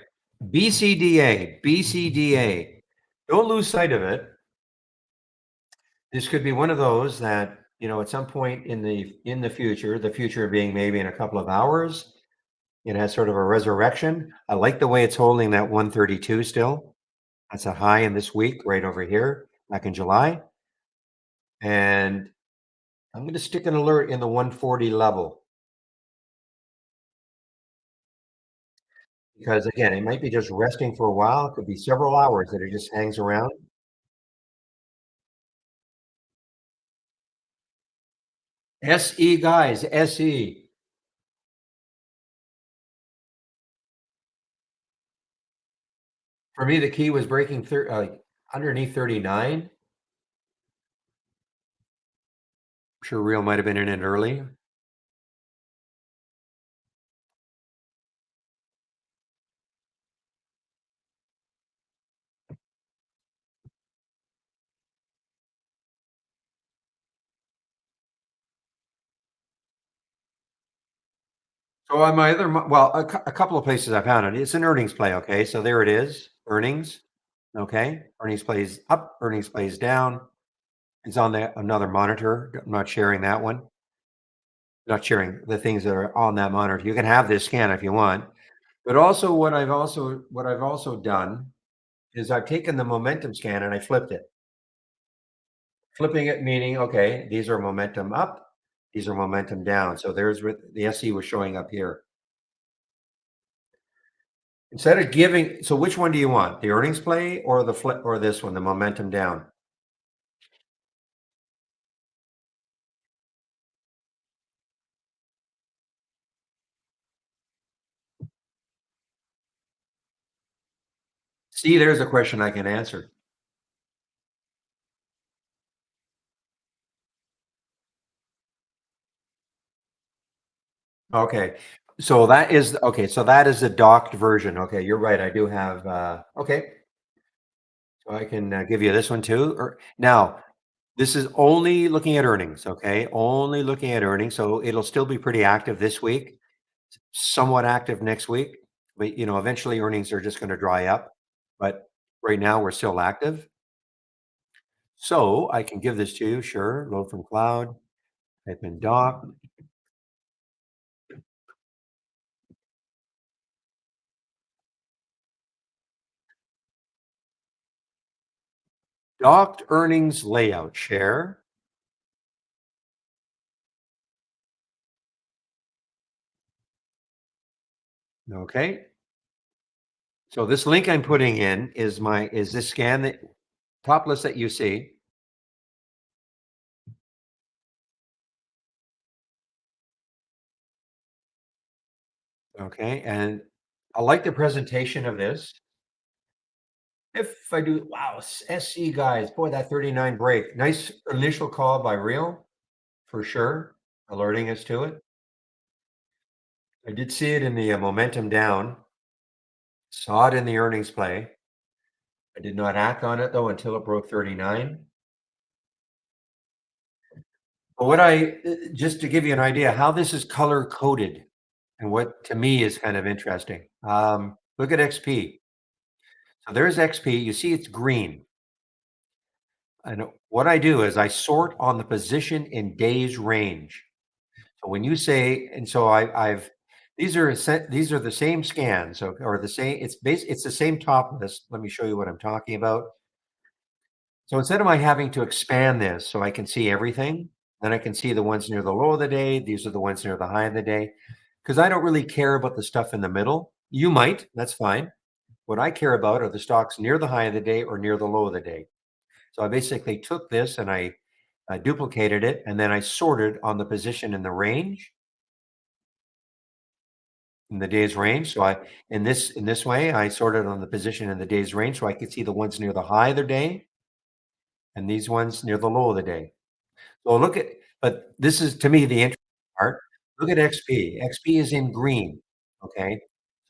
BCDA, BCDA. Don't lose sight of it. This could be one of those that, at some point in the future being maybe in a couple of hours, It has sort of a resurrection. I like the way it's holding that 132 still. That's a high in this week right over here back in July. And I'm going to stick an alert in the 140 level because, again, it might be just resting for a while. It could be several hours that it just hangs around. SE, guys, SE. For me, the key was breaking underneath 39. I'm sure Real might have been in it early. So on my other, well, a couple of places I found it. It's an earnings play. Okay, so there it is, earnings. Okay, earnings plays up, earnings plays down. It's on the another monitor. I'm not sharing that one. Not sharing the things that are on that monitor. You can have this scan if you want. But also what I've also done is I've taken the momentum scan and I flipped it. Flipping it meaning, okay, these are momentum up, these are momentum down. So there's where the SE was showing up here. Instead of giving, so which one do you want? The earnings play or the flip or this one, the momentum down? See, there's a question I can answer. Okay. So that is okay. So that is the docked version. Okay, you're right. I do have okay. So I can give you this one too. Now, this is only looking at earnings, okay? Only looking at earnings. So it'll still be pretty active this week, somewhat active next week. But eventually earnings are just going to dry up. But right now we're still active. So I can give this to you, sure. Load from cloud, type in doc. Docked earnings layout share. Okay. So this link I'm putting in is this scan that top list that you see. Okay. And I like the presentation of this. If I do, wow, SC guys, boy, that 39 break. Nice initial call by Real for sure, alerting us to it. I did see it in the momentum down, saw it in the earnings play. I did not act on it though until it broke 39. But just to give you an idea how this is color coded and what to me is kind of interesting. Look at XP. So there's XP. You see it's green. And what I do is I sort on the position in days range. So when you say, and so I've these are the same scans, or the same. It's the same top list. Let me show you what I'm talking about. So instead of my having to expand this so I can see everything, then I can see the ones near the low of the day. These are the ones near the high of the day, because I don't really care about the stuff in the middle. You might, that's fine. What I care about are the stocks near the high of the day or near the low of the day. So I basically took this and I duplicated it and then I sorted on the position in the range, in the day's range. So in this way, I sorted on the position in the day's range so I could see the ones near the high of the day and these ones near the low of the day. So but this is to me the interesting part. Look at XP. XP is in green. Okay.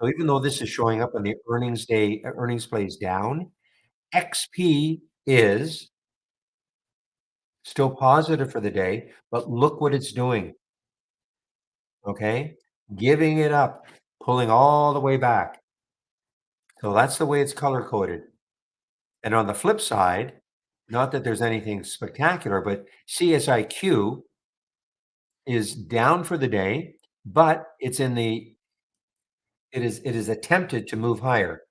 So even though this is showing up on the earnings plays down, XP is still positive for the day, but look what it's doing. Okay. Giving it up, pulling all the way back. So that's the way it's color coded. And on the flip side, not that there's anything spectacular, but CSIQ is down for the day, but it's in the it is attempted to move higher,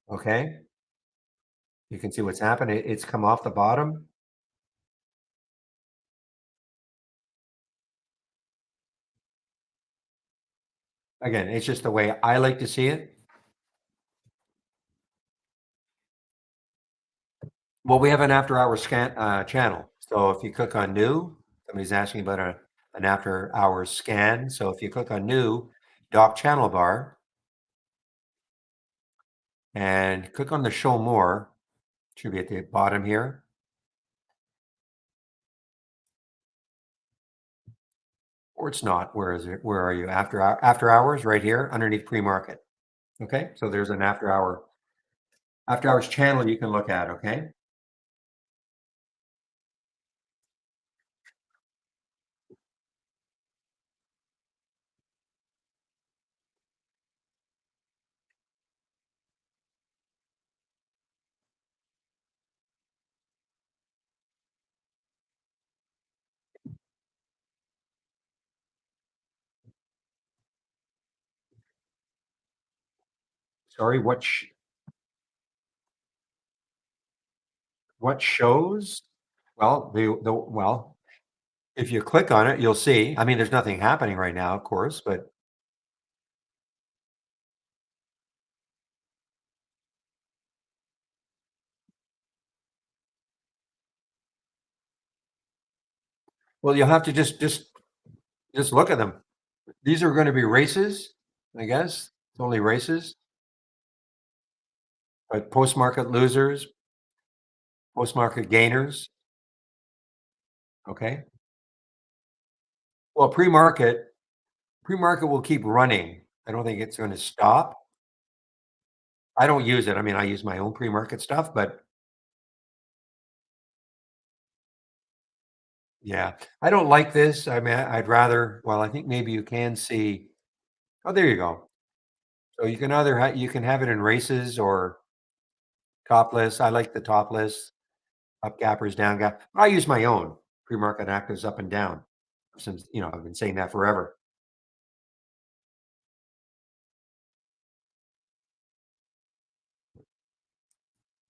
okay? You can see what's happened. It's come off the bottom. Again, it's just the way I like to see it. Well, we have an after hours channel. So if you click on new, somebody's asking about an after hours scan. So if you click on new, dock channel bar, and click on the show more, should be at the bottom here. Or it's not. Where is it? Where are you? After hours right here underneath pre-market. Okay. So there's an after hours channel you can look at. Okay. Sorry, what shows? Well, well, if you click on it, you'll see. I mean, there's nothing happening right now, of course, but well, you'll have to just look at them. These are going to be races, I guess. It's only races, but post-market losers, post-market gainers. Okay. Well, pre-market will keep running. I don't think it's going to stop. I don't use it. I mean, I use my own pre-market stuff, but yeah, I don't like this. I mean, I'd rather, well, I think maybe you can see, oh, there you go. So you can you can have it in races or topless. I like the topless, up gappers, down gap. I use my own pre-market actives up and down since, I've been saying that forever.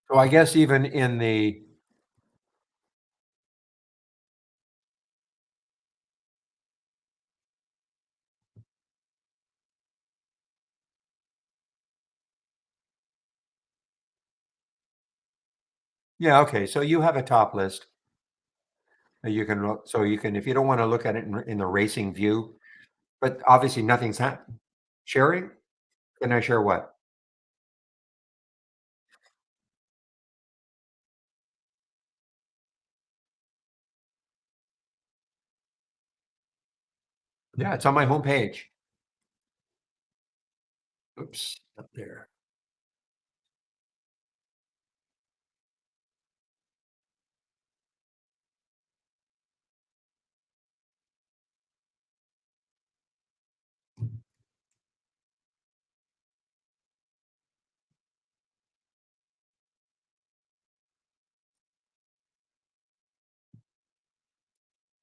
So I guess even in the, yeah, okay. So you have a top list that you can look, so you can, if you don't want to look at it in the racing view, but obviously nothing's happened. Sharing? Can I share what? Yeah, it's on my homepage. Oops, up there.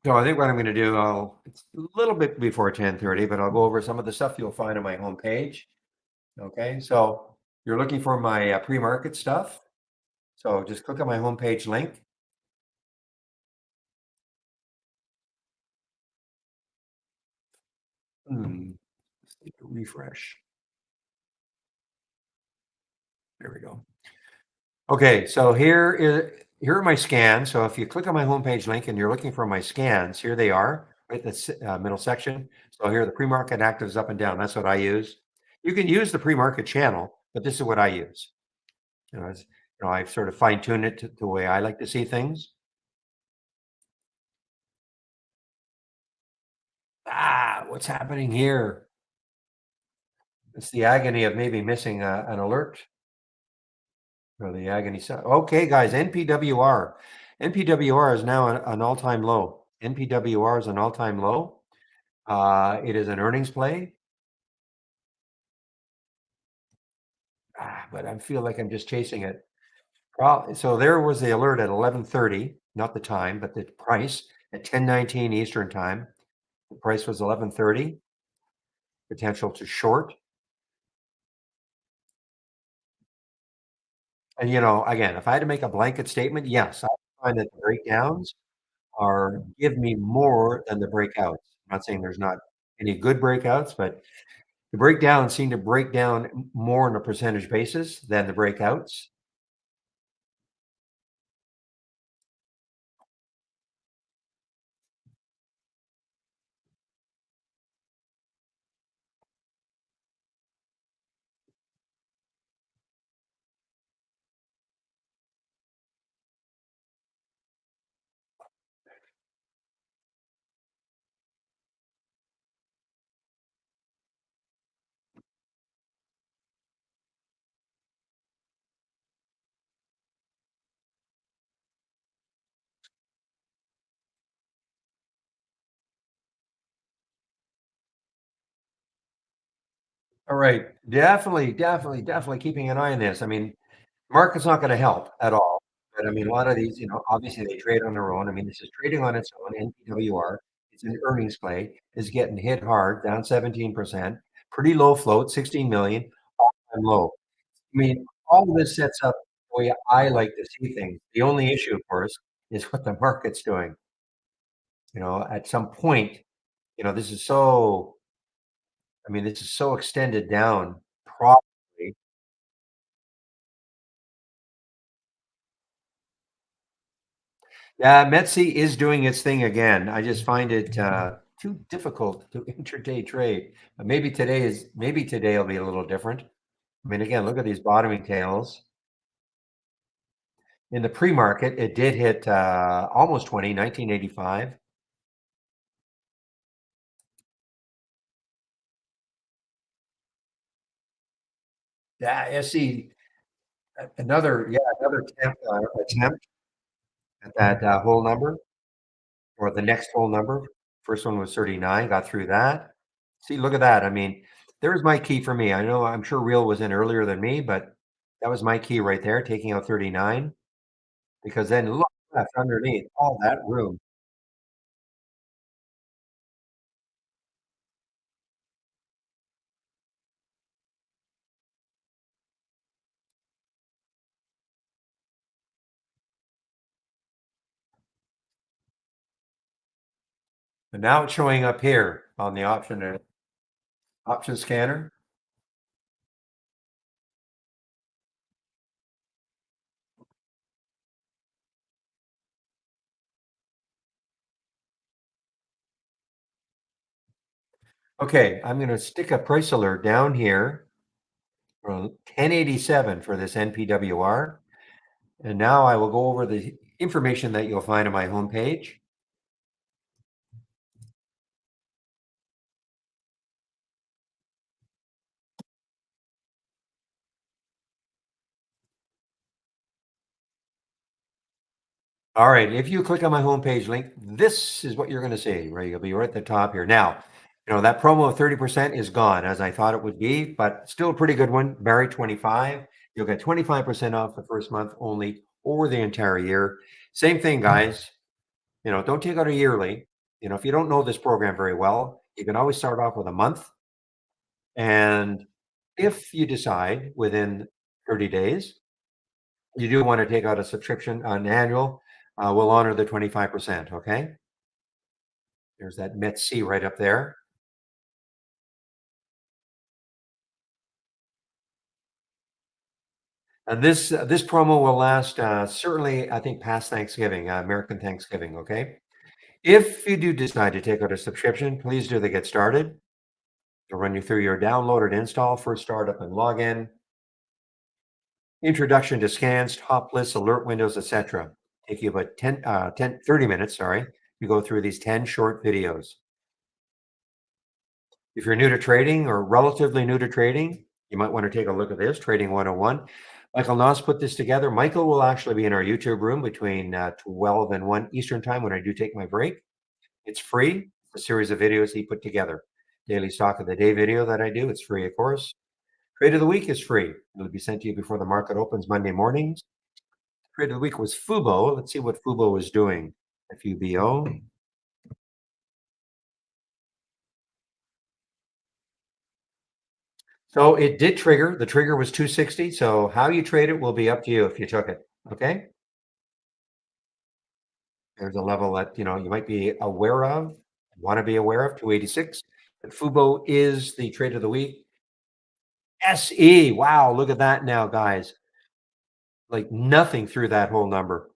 So I think what I'm going to do, it's a little bit before 10:30, but I'll go over some of the stuff you'll find on my homepage. Okay, so you're looking for my pre-market stuff. So just click on my homepage link. Let's take a refresh. There we go. Okay, so here are my scans. So if you click on my homepage link and you're looking for my scans, here they are, right in the middle section. So here are the pre-market actives up and down. That's what I use. You can use the pre-market channel, but this is what I use. I've sort of fine-tuned it to the way I like to see things. What's happening here? It's the agony of maybe missing an alert or the agony. Okay, guys, NPWR. NPWR is now an all-time low. NPWR is an all-time low. It is an earnings play. But I feel like I'm just chasing it. Well, so there was the alert at 11:30, not the time, but the price at 10:19 Eastern time. The price was 11:30. potential to short. And, again, if I had to make a blanket statement, yes, I find that the breakdowns give me more than the breakouts. I'm not saying there's not any good breakouts, but the breakdowns seem to break down more on a percentage basis than the breakouts. All right. Definitely keeping an eye on this. I mean, market's not gonna help at all. But I mean, a lot of these, obviously they trade on their own. I mean, this is trading on its own. NPWR, it's an earnings play, is getting hit hard, down 17%, pretty low float, 16 million, all-time low. I mean, all of this sets up the way I like to see things. The only issue, of course, is what the market's doing. At some point, this is so I mean, this is so extended down, probably. Yeah, Metsi is doing its thing again. I just find it too difficult to intraday trade. Maybe today will be a little different. I mean, again, look at these bottoming tails. In the pre-market, it did hit almost 20, 1985. Yeah, see another attempt at that whole number or the next whole number. First one was 39, got through that. See, look at that. I mean, there's my key for me. I know I'm sure Real was in earlier than me, but that was my key right there, taking out 39, because then look left underneath, all that room. And now it's showing up here on the option scanner. Okay, I'm going to stick a price alert down here for 1087 for this NPWR. And now I will go over the information that you'll find on my homepage. All right, if you click on my homepage link, this is what you're going to see, right? You'll be right at the top here. Now, that promo of 30% is gone as I thought it would be, but still a pretty good one. Barry 25. You'll get 25% off the first month only or the entire year. Same thing, guys. Don't take out a yearly. If you don't know this program very well, you can always start off with a month. And if you decide within 30 days you do want to take out a subscription, an annual, we'll honor the 25%. Okay. There's that Met C right up there. And this promo will last certainly, I think, past Thanksgiving, American Thanksgiving. Okay. If you do decide to take out a subscription, please do the get started. They'll run you through your download and install, first startup and login, introduction to scans, top lists, alert windows, etc. Take you about 30 minutes, sorry. You go through these 10 short videos. If you're new to trading or relatively new to trading, you might want to take a look at this, Trading 101. Michael Noss put this together. Michael will actually be in our YouTube room between 12 and 1 Eastern time when I do take my break. It's free. It's a series of videos he put together. Daily stock of the day video that I do, it's free, of course. Trade of the week is free. It'll be sent to you before the market opens Monday mornings. Trade of the week was Fubo. Let's see what Fubo is doing. FUBO. So it did trigger. The trigger was 260. So how you trade it will be up to you if you took it. Okay. There's a level that you might be aware of, want to be aware of, 286. But Fubo is the trade of the week. SE. Wow, look at that now, guys. Like nothing through that whole number.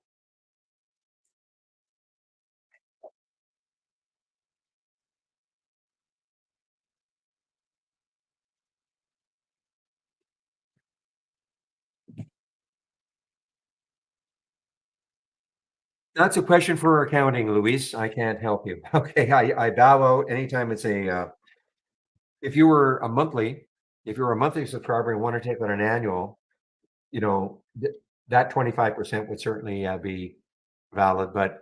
That's a question for accounting, Luis. I can't help you. Okay, I bow out anytime it's if you were a monthly, if you were a monthly subscriber and want to take on an annual, that 25% would certainly be valid. But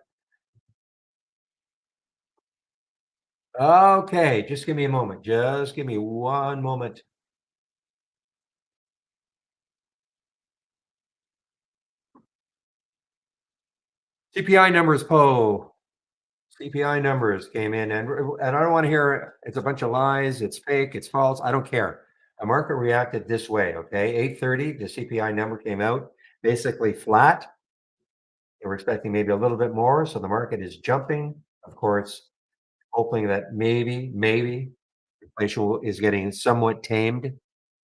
okay, just give me a moment. Just give me one moment. CPI numbers, CPI numbers came in, and I don't want to hear it's a bunch of lies, it's fake, it's false. I don't care. The market reacted this way. Okay, 8:30, the CPI number came out, basically flat. They were expecting maybe a little bit more, so the market is jumping. Of course, hoping that maybe inflation is getting somewhat tamed.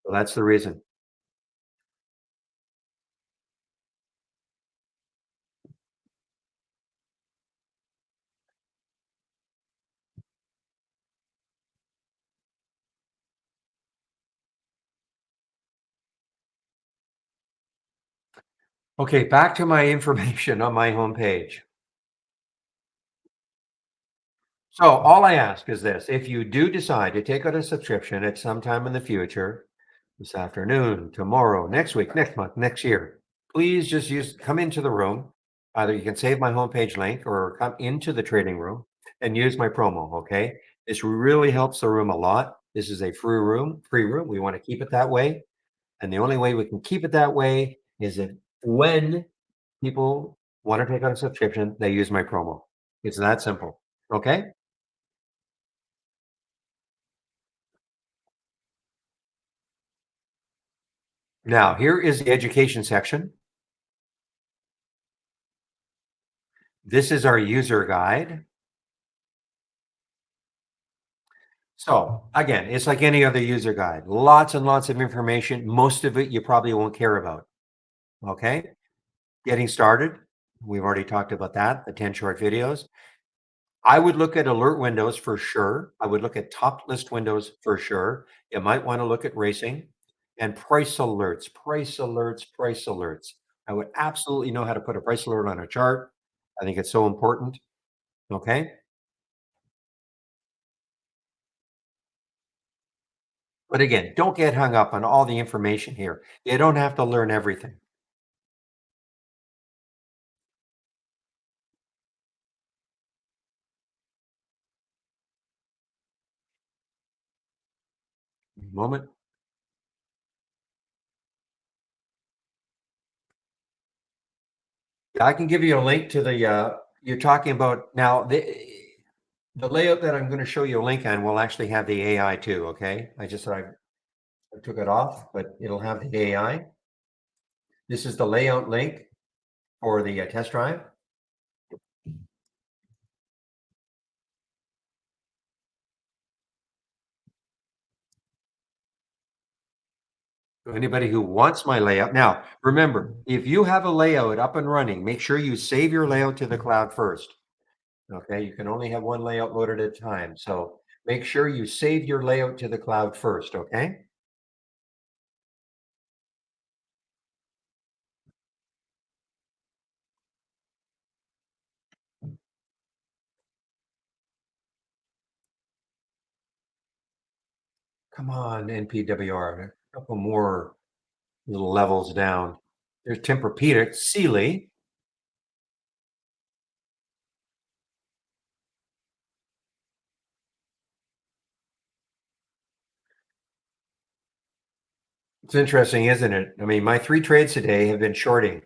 So that's the reason. Okay, back to my information on my homepage. So all I ask is this: if you do decide to take out a subscription at some time in the future, this afternoon, tomorrow, next week, next month, next year, please just come into the room. Either you can save my homepage link or come into the trading room and use my promo. Okay. This really helps the room a lot. This is a free room. We want to keep it that way. And the only way we can keep it that way is if when people want to take out a subscription, they use my promo. It's that simple. Okay. Now, here is the education section. This is our user guide. So again, it's like any other user guide, lots and lots of information. Most of it you probably won't care about. Okay. Getting started. We've already talked about that, the 10 short videos. I would look at alert windows for sure. I would look at top list windows for sure. You might want to look at racing and price alerts, price alerts, price alerts. I would absolutely know how to put a price alert on a chart. I think it's so important. Okay. But again, don't get hung up on all the information here. You don't have to learn everything. Moment. I can give you a link to the you're talking about now the layout that I'm going to show you a link on will actually have the AI too. Okay. I took it off, but it'll have the AI. This is the layout link for the test drive. So anybody who wants my layout. Now, remember, if you have a layout up and running, make sure you save your layout to the cloud first. Okay, you can only have one layout loaded at a time. So make sure you save your layout to the cloud first. Okay. Come on, NPWR. A couple more little levels down. There's Tempur-Pedic, Sealy. It's interesting, isn't it? I mean, my three trades today have been shorting.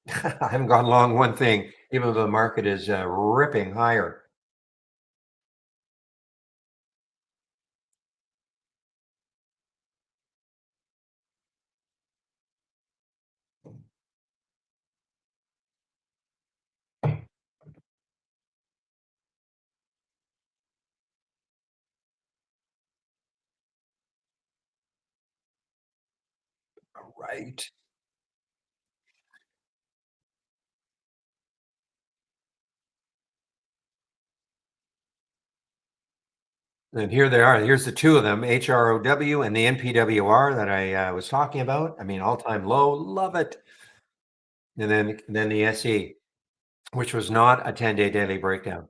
I haven't gone long one thing, even though the market is ripping higher. Right. And here they are. Here's the two of them, HROW and the NPWR that I was talking about. I mean, all-time low, love it. And then the SE, which was not a 10-day daily breakdown.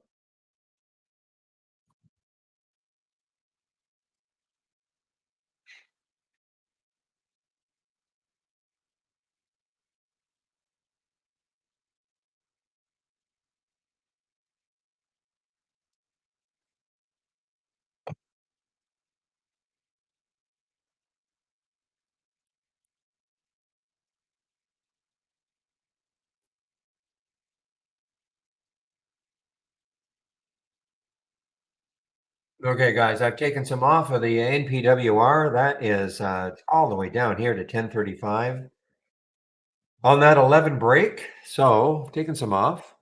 Okay, guys, I've taken some off of the NPWR. That is all the way down here to 1035 on that 11 break. So taking some off.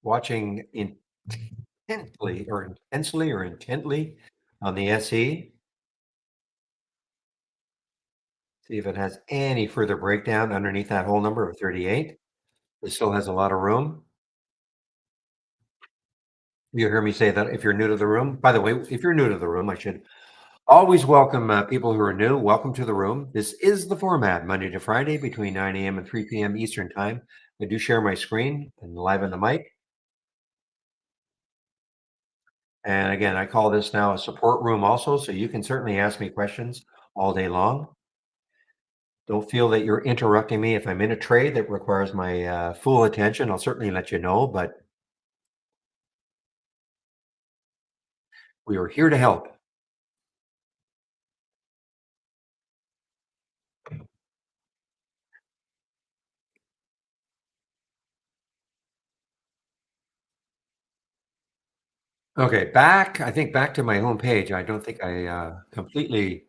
Watching intensely on the SE. See if it has any further breakdown underneath that whole number of 38. It still has a lot of room. You hear me say that if you're new to the room. By the way, if you're new to the room, I should always welcome people who are new. Welcome to the room. This is the format Monday to Friday between 9 a.m. and 3 p.m. Eastern Time. I do share my screen and live on the mic. And again, I call this now a support room also, so you can certainly ask me questions all day long. Don't feel that you're interrupting me. If I'm in a trade that requires my full attention, I'll certainly let you know, but we are here to help. Okay, I think back to my homepage. I don't think I completely.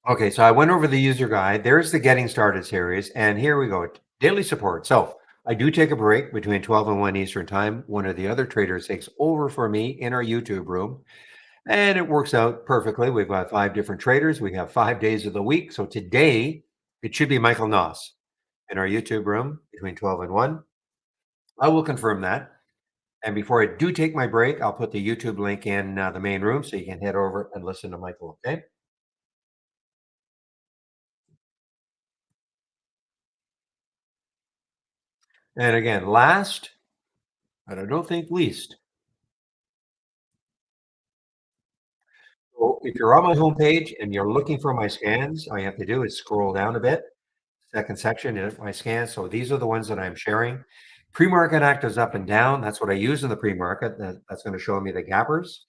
Okay, so I went over the user guide. There's the getting started series, and here we go. Daily support. So I do take a break between 12 and 1 Eastern time. One of the other traders takes over for me in our YouTube room, and it works out perfectly. We've got 5 different traders. We have 5 days of the week. So today it should be Michael Noss in our YouTube room between 12 and 1. I will confirm that. And before I do take my break, I'll put the YouTube link in the main room so you can head over and listen to Michael. Okay. And again, last, but I don't think least. So if you're on my homepage and you're looking for my scans, all you have to do is scroll down a bit. Second section is my scans. So these are the ones that I'm sharing. Pre-market actives up and down. That's what I use in the pre-market. That's going to show me the gappers.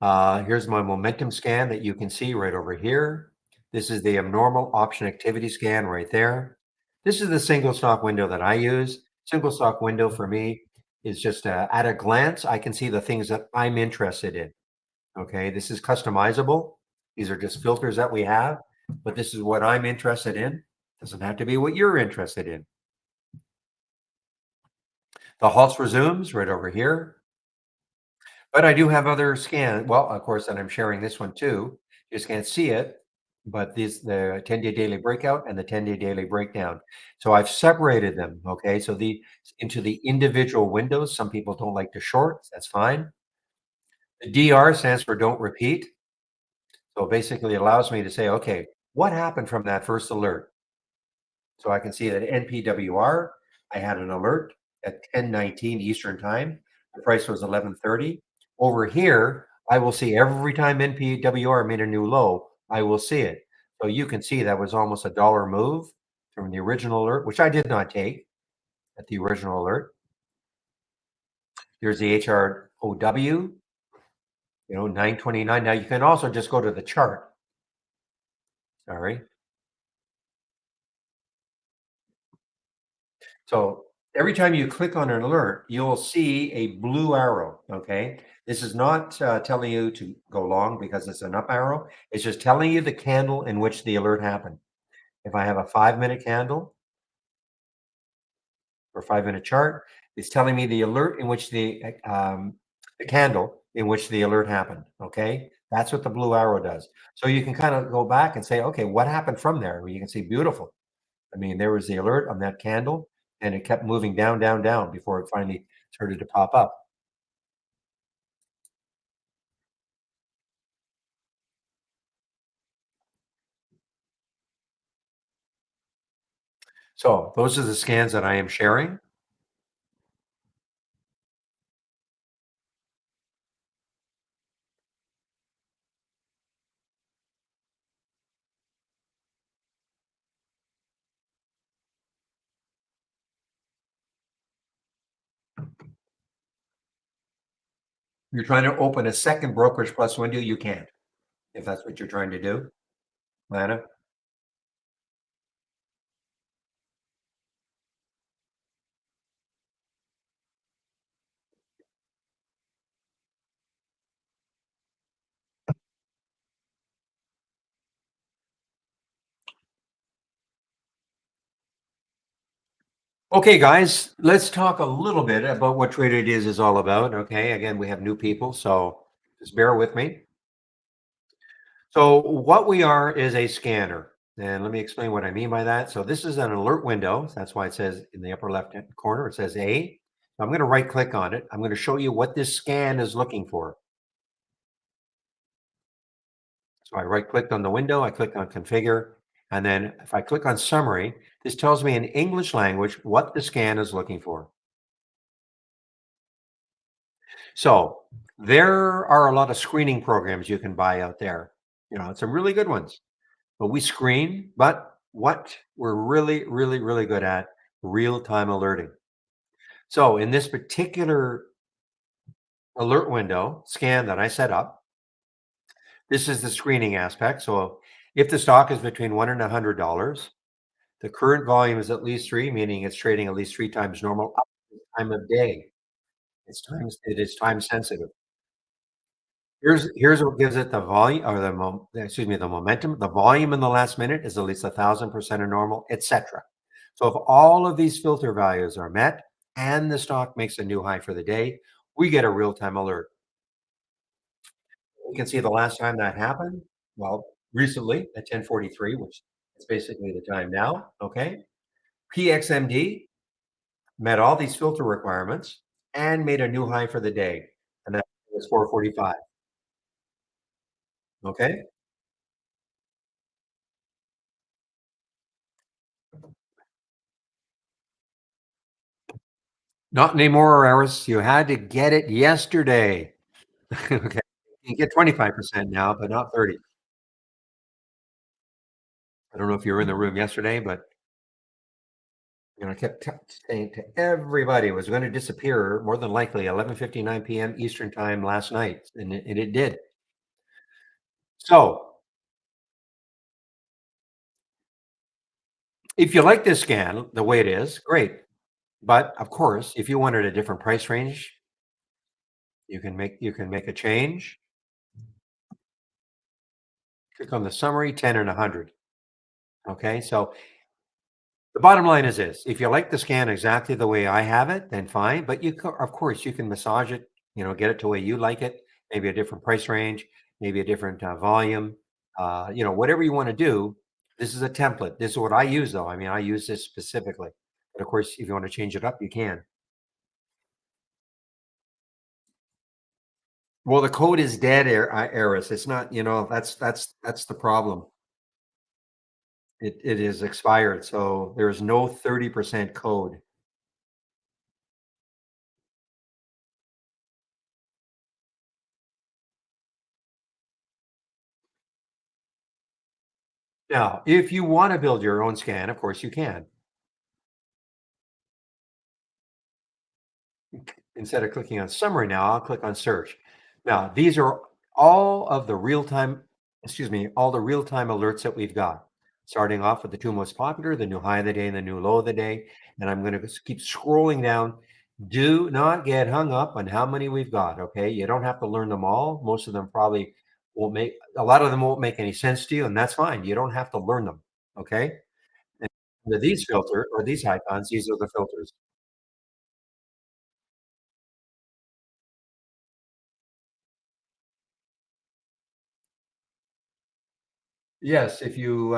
Here's my momentum scan that you can see right over here. This is the abnormal option activity scan right there. This is the single stock window that I use. Single stock window for me is just at a glance, I can see the things that I'm interested in. Okay, this is customizable. These are just filters that we have, but this is what I'm interested in. Doesn't have to be what you're interested in. The halts resumes right over here. But I do have other scan. Well, of course, and I'm sharing this one too. You just can't see it, but these the 10-day daily breakout and the 10-day daily breakdown. So I've separated them. Okay, so the into the individual windows. Some people don't like to short. That's fine. The DR stands for don't repeat. So basically, it allows me to say, okay, what happened from that first alert? So I can see that NPWR, I had an alert at 10:19 Eastern time. The price was 11:30. Over here, I will see every time NPWR made a new low, I will see it. So you can see that was almost a dollar move from the original alert, which I did not take at the original alert. Here's the HROW, 929. Now you can also just go to the chart. Sorry. So every time you click on an alert, you'll see a blue arrow. Okay. This is not telling you to go long because it's an up arrow. It's just telling you the candle in which the alert happened. If I have a 5 minute candle or 5 minute chart, it's telling me the alert in which the candle in which the alert happened. Okay. That's what the blue arrow does. So you can kind of go back and say, okay, what happened from there? Well, you can see beautiful. I mean, there was the alert on that candle, and it kept moving down, down, down before it finally started to pop up. So those are the scans that I am sharing. You're trying to open a second brokerage plus window, you can't, if that's what you're trying to do, Lana. Okay, guys, let's talk a little bit about what Trade Ideas is all about. Okay, again, we have new people, so just bear with me. So what we are is a scanner. And let me explain what I mean by that. So this is an alert window. That's why it says in the upper left hand corner, it says A. I'm going to right click on it. I'm going to show you what this scan is looking for. So I right clicked on the window, I click on configure, and then if I click on summary, this tells me in English language what the scan is looking for. So there are a lot of screening programs you can buy out there. You know, some really good ones. But we screen, but what we're really, really, really good at, real-time alerting. So in this particular alert window scan that I set up, this is the screening aspect. So if the stock is between $1 and $100, the current volume is at least three, meaning it's trading at least three times normal up to the time of day. It is time sensitive. Here's what gives it the volume or excuse me, the momentum. The volume in the last minute is at least 1,000% of normal, etc. So if all of these filter values are met and the stock makes a new high for the day, we get a real-time alert. We can see the last time that happened. Well, recently at 10:43, which is basically the time now. Okay. PXMD met all these filter requirements and made a new high for the day. And that was 4:45. Okay. Not anymore, Eris. You had to get it yesterday. Okay. You get 25% now, but not 30. I don't know if you were in the room yesterday, but I kept saying to everybody it was going to disappear more than likely 11:59 p.m. Eastern time last night, and it did. So if you like this scan the way it is, great. But of course, if you wanted a different price range, you can make a change. Click on the summary, 10 and 100. Okay, so the bottom line is this: if you like the scan exactly the way I have it, then fine. But of course, you can massage it. Get it to the way you like it. Maybe a different price range, maybe a different volume. Whatever you want to do. This is a template. This is what I use, though. I mean, I use this specifically. But of course, if you want to change it up, you can. Well, the code is dead, Eris. It's not. That's the problem. It is expired, so there's no 30% code. Now, if you want to build your own scan, of course you can. Instead of clicking on summary now, I'll click on search. Now, these are all of the real-time, excuse me, all the real-time alerts that we've got. starting off with the two most popular, the new high of the day and the new low of the day. And I'm going to keep scrolling down. Do not get hung up on how many we've got. Okay. You don't have to learn them all. Most of them probably won't make, a lot of them won't make any sense to you, and that's fine. You don't have to learn them. Okay. And these filter or these icons, these are the filters. Yes. If you,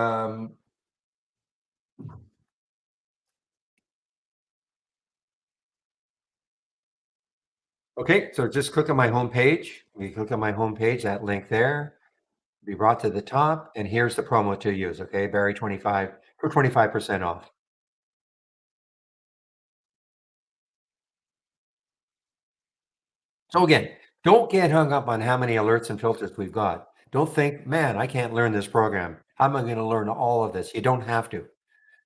okay. So just click on my home page. You click on my home page, that link there. Be brought to the top, and here's the promo to use, okay? Barry 25 for 25% off. So again, don't get hung up on how many alerts and filters we've got. Don't think, man, I can't learn this program. How am I going to learn all of this? You don't have to.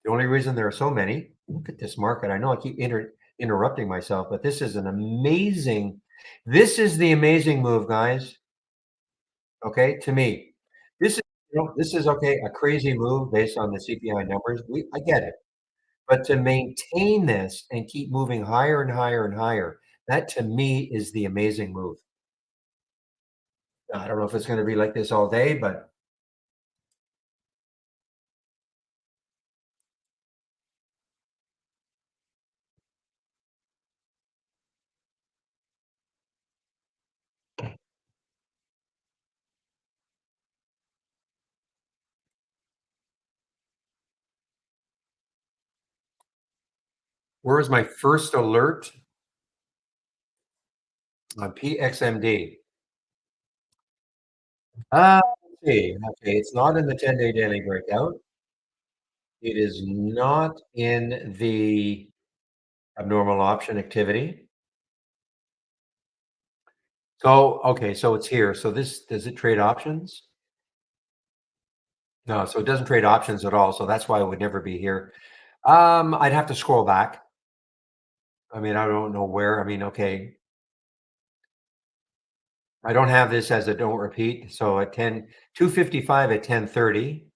The only reason there are so many, look at this market. I know I keep interrupting myself, but this is an amazing, this is the amazing move, guys. Okay, to me, this is, this is okay, a crazy move based on the CPI numbers. I get it. But to maintain this and keep moving higher and higher and higher, that to me is the amazing move. I don't know if it's gonna be like this all day, but where is my first alert on PXMD? Let's see. Okay, it's not in the 10-day daily breakout. It is not in the abnormal option activity. So, okay, so it's here. So this, does it trade options? No, so it doesn't trade options at all. So that's why it would never be here. I'd have to scroll back. I mean, I don't know where. I mean, okay, I don't have this as a don't repeat. So at 2:55 at 10:30.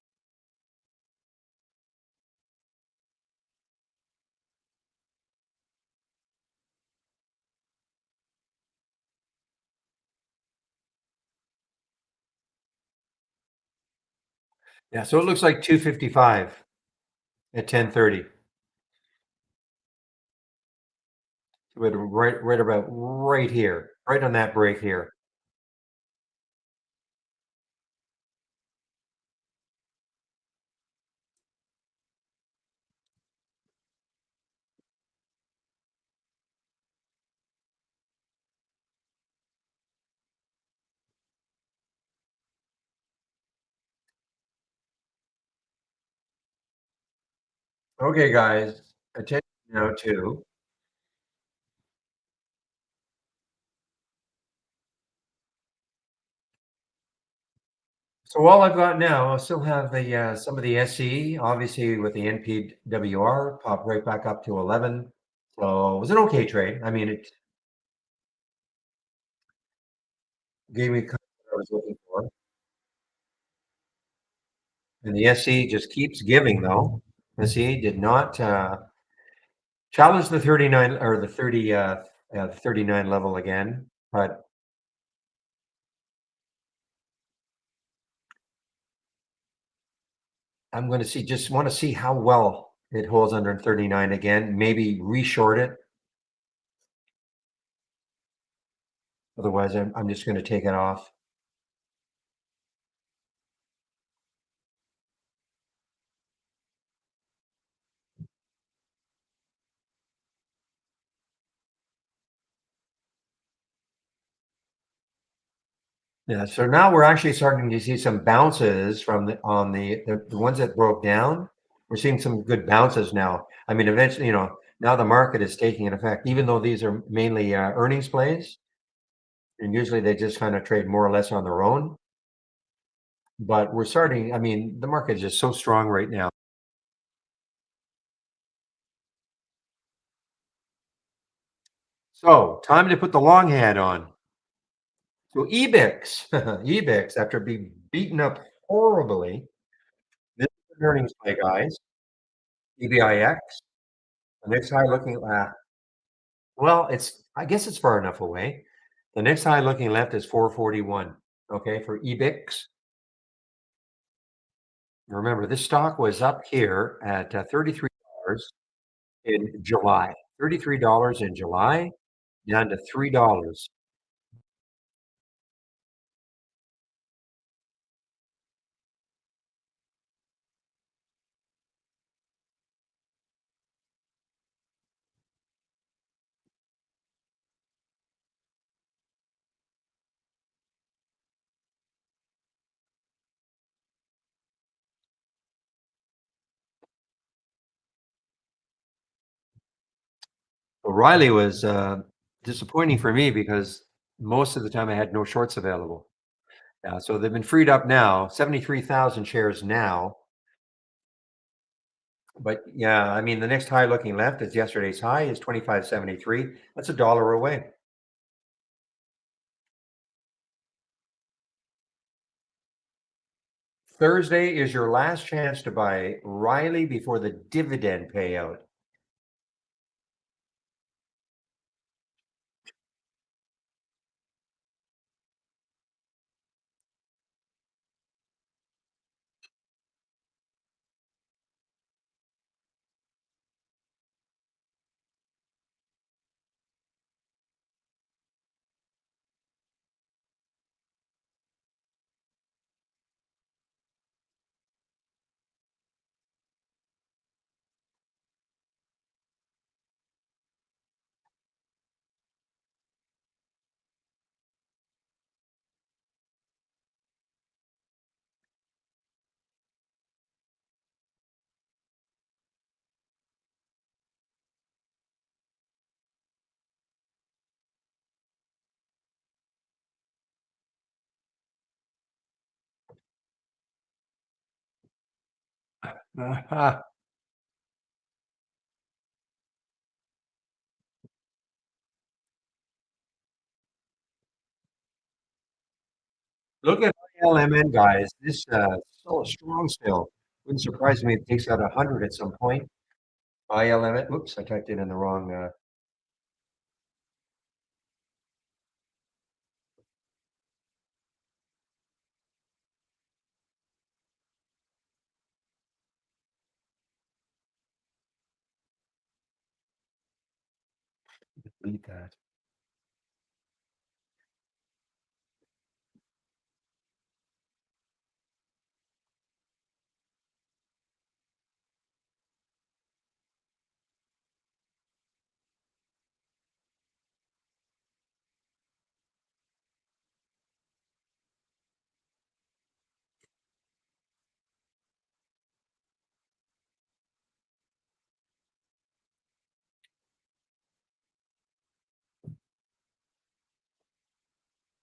Yeah, so it looks like 2:55 at 10:30. Right about right here, right on that break here. Okay, guys, attention now to. So all I've got now, I still have the some of the SE, obviously with the NPWR, popped right back up to 11. So it was an okay trade. I mean, it gave me kind of what I was looking for. And the SE just keeps giving though. SE did not challenge the 39 or the 30 39 level again, but I'm going to see, just want to see how well it holds under 39 again, maybe reshort it. Otherwise, I'm just going to take it off. Yeah, so now we're actually starting to see some bounces from the ones that broke down. We're seeing some good bounces now. I mean, eventually, now the market is taking an effect, even though these are mainly earnings plays, and usually they just kind of trade more or less on their own. But we're starting, I mean, the market is just so strong right now. So time to put the long hat on. So EBIX, EBIX, after being beaten up horribly, this is earnings play, guys. EBIX. The next high looking well, I guess it's far enough away. The next high looking left is 441. Okay, for EBIX. Remember, this stock was up here at $33 in July. $33 in July, down to $3. O'Reilly was disappointing for me because most of the time I had no shorts available. So they've been freed up now, 73,000 shares now. But yeah, I mean, the next high looking left is yesterday's high is 25.73. That's a dollar away. Thursday is your last chance to buy Riley before the dividend payout. Uh, Look at ILMN, guys. This so strong still. Wouldn't surprise me if it takes out 100 at some point. ILMN. Oops, I typed it in the wrong. Delete that.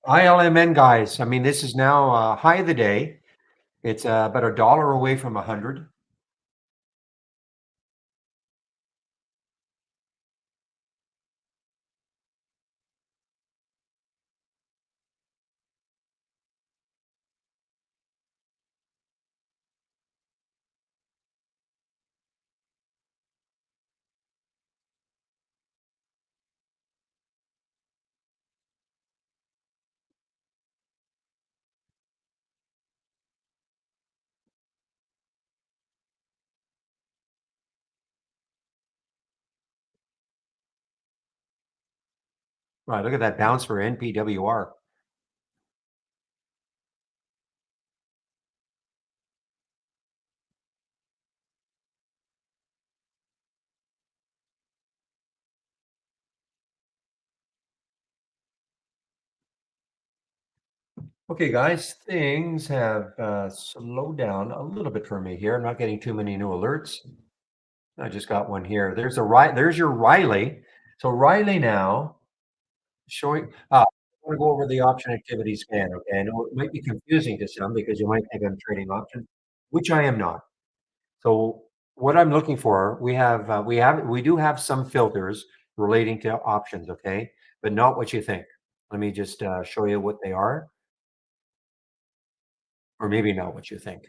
ILMN, guys. I mean, this is now high of the day. It's about a dollar away from 100. Right, look at that bounce for NPWR. Okay, guys, things have slowed down a little bit for me here. I'm not getting too many new alerts. I just got one here. There's your Riley. So Riley now showing. I want to go over the option activity scan. Okay, I know it might be confusing to some because you might think I'm trading options, which I am not. So what I'm looking for, we do have some filters relating to options. Okay, but not what you think. Let me just show you what they are, or maybe not what you think.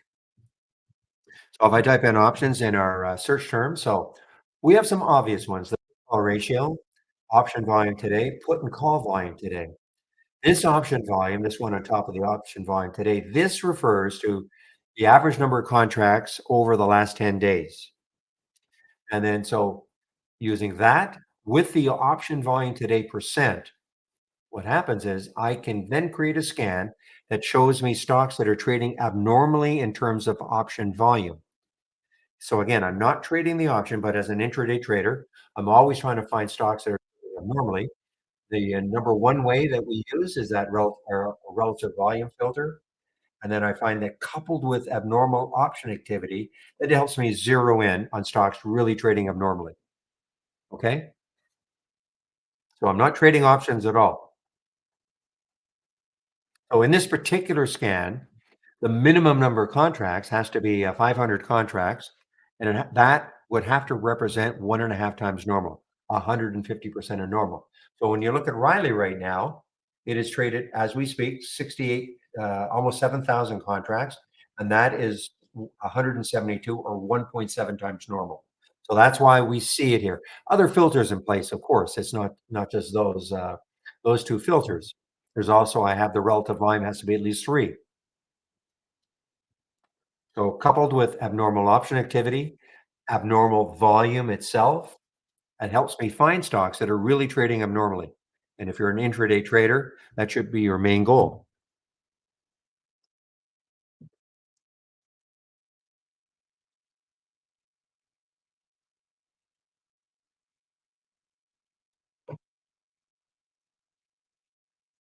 So if I type in options in our search term, so we have some obvious ones: the call ratio, option volume today, put and call volume today. This option volume, this one on top of the option volume today, this refers to the average number of contracts over the last 10 days. And then so using that with the option volume today percent, what happens is I can then create a scan that shows me stocks that are trading abnormally in terms of option volume. So again, I'm not trading the option, but as an intraday trader, I'm always trying to find stocks that are trading abnormally. The number one way that we use is that relative volume filter. And then I find that coupled with abnormal option activity, that helps me zero in on stocks really trading abnormally. Okay. So I'm not trading options at all. So in this particular scan, the minimum number of contracts has to be 500 contracts, and that would have to represent 1.5 times normal, 150% of normal. So when you look at Riley right now, it is traded as we speak, 68, almost 7,000 contracts, and that is 172 or 1.7 times normal. So that's why we see it here. Other filters in place, of course. It's not just those two filters. There's also I have the relative volume has to be at least 3. So coupled with abnormal option activity, abnormal volume itself, it helps me find stocks that are really trading abnormally. And if you're an intraday trader, that should be your main goal.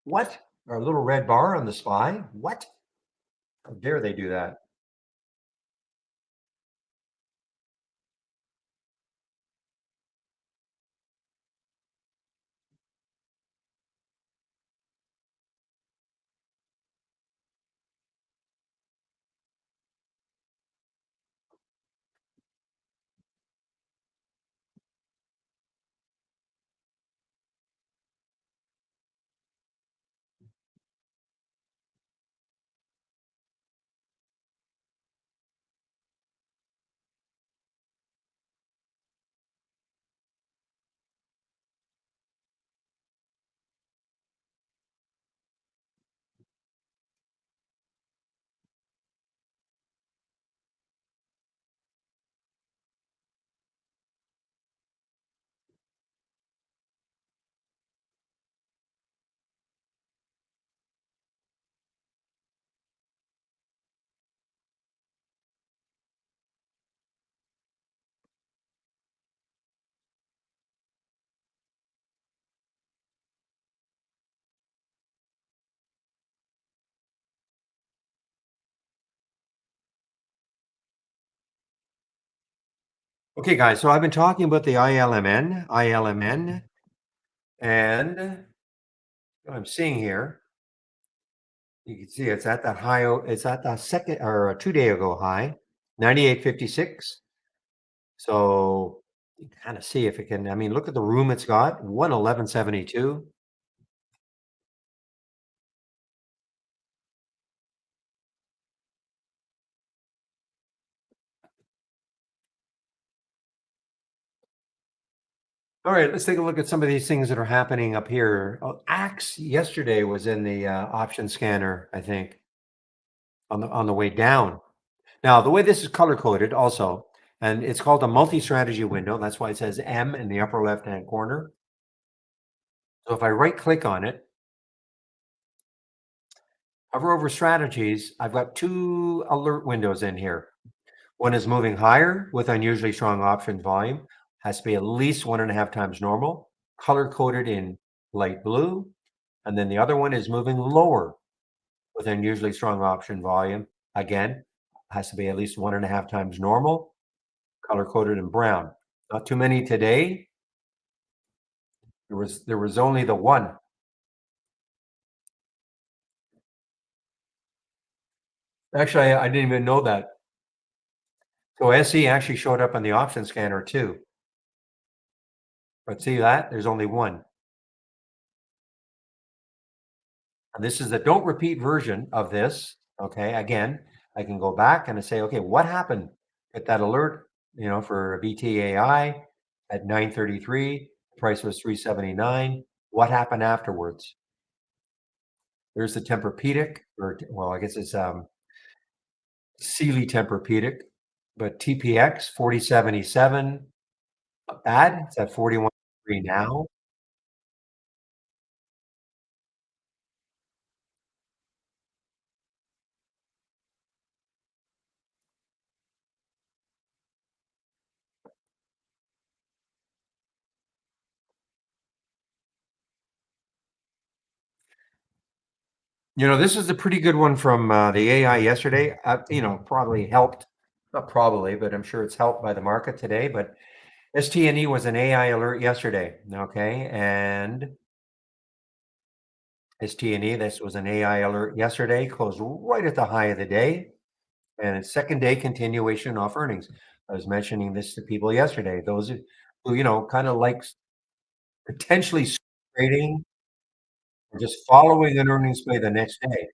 What? Our little red bar on the SPY? What? How dare they do that? Okay, guys, so I've been talking about the ILMN, and what I'm seeing here, you can see it's at that high, it's at the second or a 2 day ago high, 98.56. So you kind of see if it can, I mean, look at the room it's got, 111.72. All right, let's take a look at some of these things that are happening up here. Oh, Axe yesterday was in the option scanner, I think, on the way down. Now, the way this is color coded also, and it's called a multi-strategy window. That's why it says M in the upper left-hand corner. So if I right click on it, hover over strategies, I've got 2 alert windows in here. One is moving higher with unusually strong option volume, has to be at least 1.5 times normal, color coded in light blue. And then the other one is moving lower with unusually strong option volume. Again, has to be at least 1.5 times normal, color coded in brown. Not too many today. There was only the one. Actually, I didn't even know that. So SE actually showed up on the option scanner too. But see that? There's only one. And this is the don't repeat version of this. Okay, again, I can go back and I say, okay, what happened Get that alert, for VTAI at 9:33. Price was 379. What happened afterwards? There's the Tempur-Pedic, or well, I guess it's Sealy Tempur-Pedic, but TPX 4077. Not bad. It's at 41.3 now. This is a pretty good one from the AI yesterday. Probably helped, not probably, but I'm sure it's helped by the market today. But STNE was an AI alert yesterday. Okay. And STNE, this was an AI alert yesterday, closed right at the high of the day. And it's second day continuation off earnings. I was mentioning this to people yesterday. Those who, kind of likes potentially trading or just following an earnings play the next day.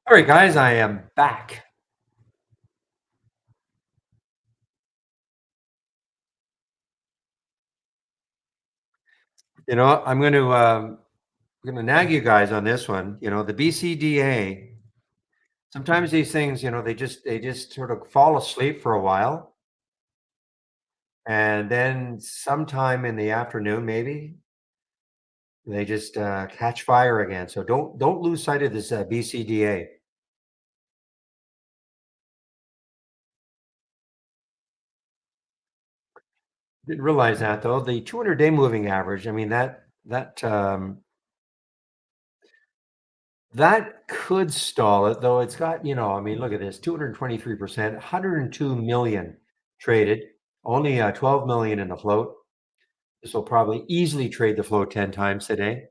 All right, guys, I am back. I'm going to nag you guys on this one. The BCDA. Sometimes these things, they just sort of fall asleep for a while, and then sometime in the afternoon, maybe they just catch fire again. So don't lose sight of this BCDA. Didn't realize that though. The 200-day moving average. I mean that could stall it, though it's got, I mean, look at this, 223%, 102 million traded, only 12 million in the float. This will probably easily trade the float 10 times today.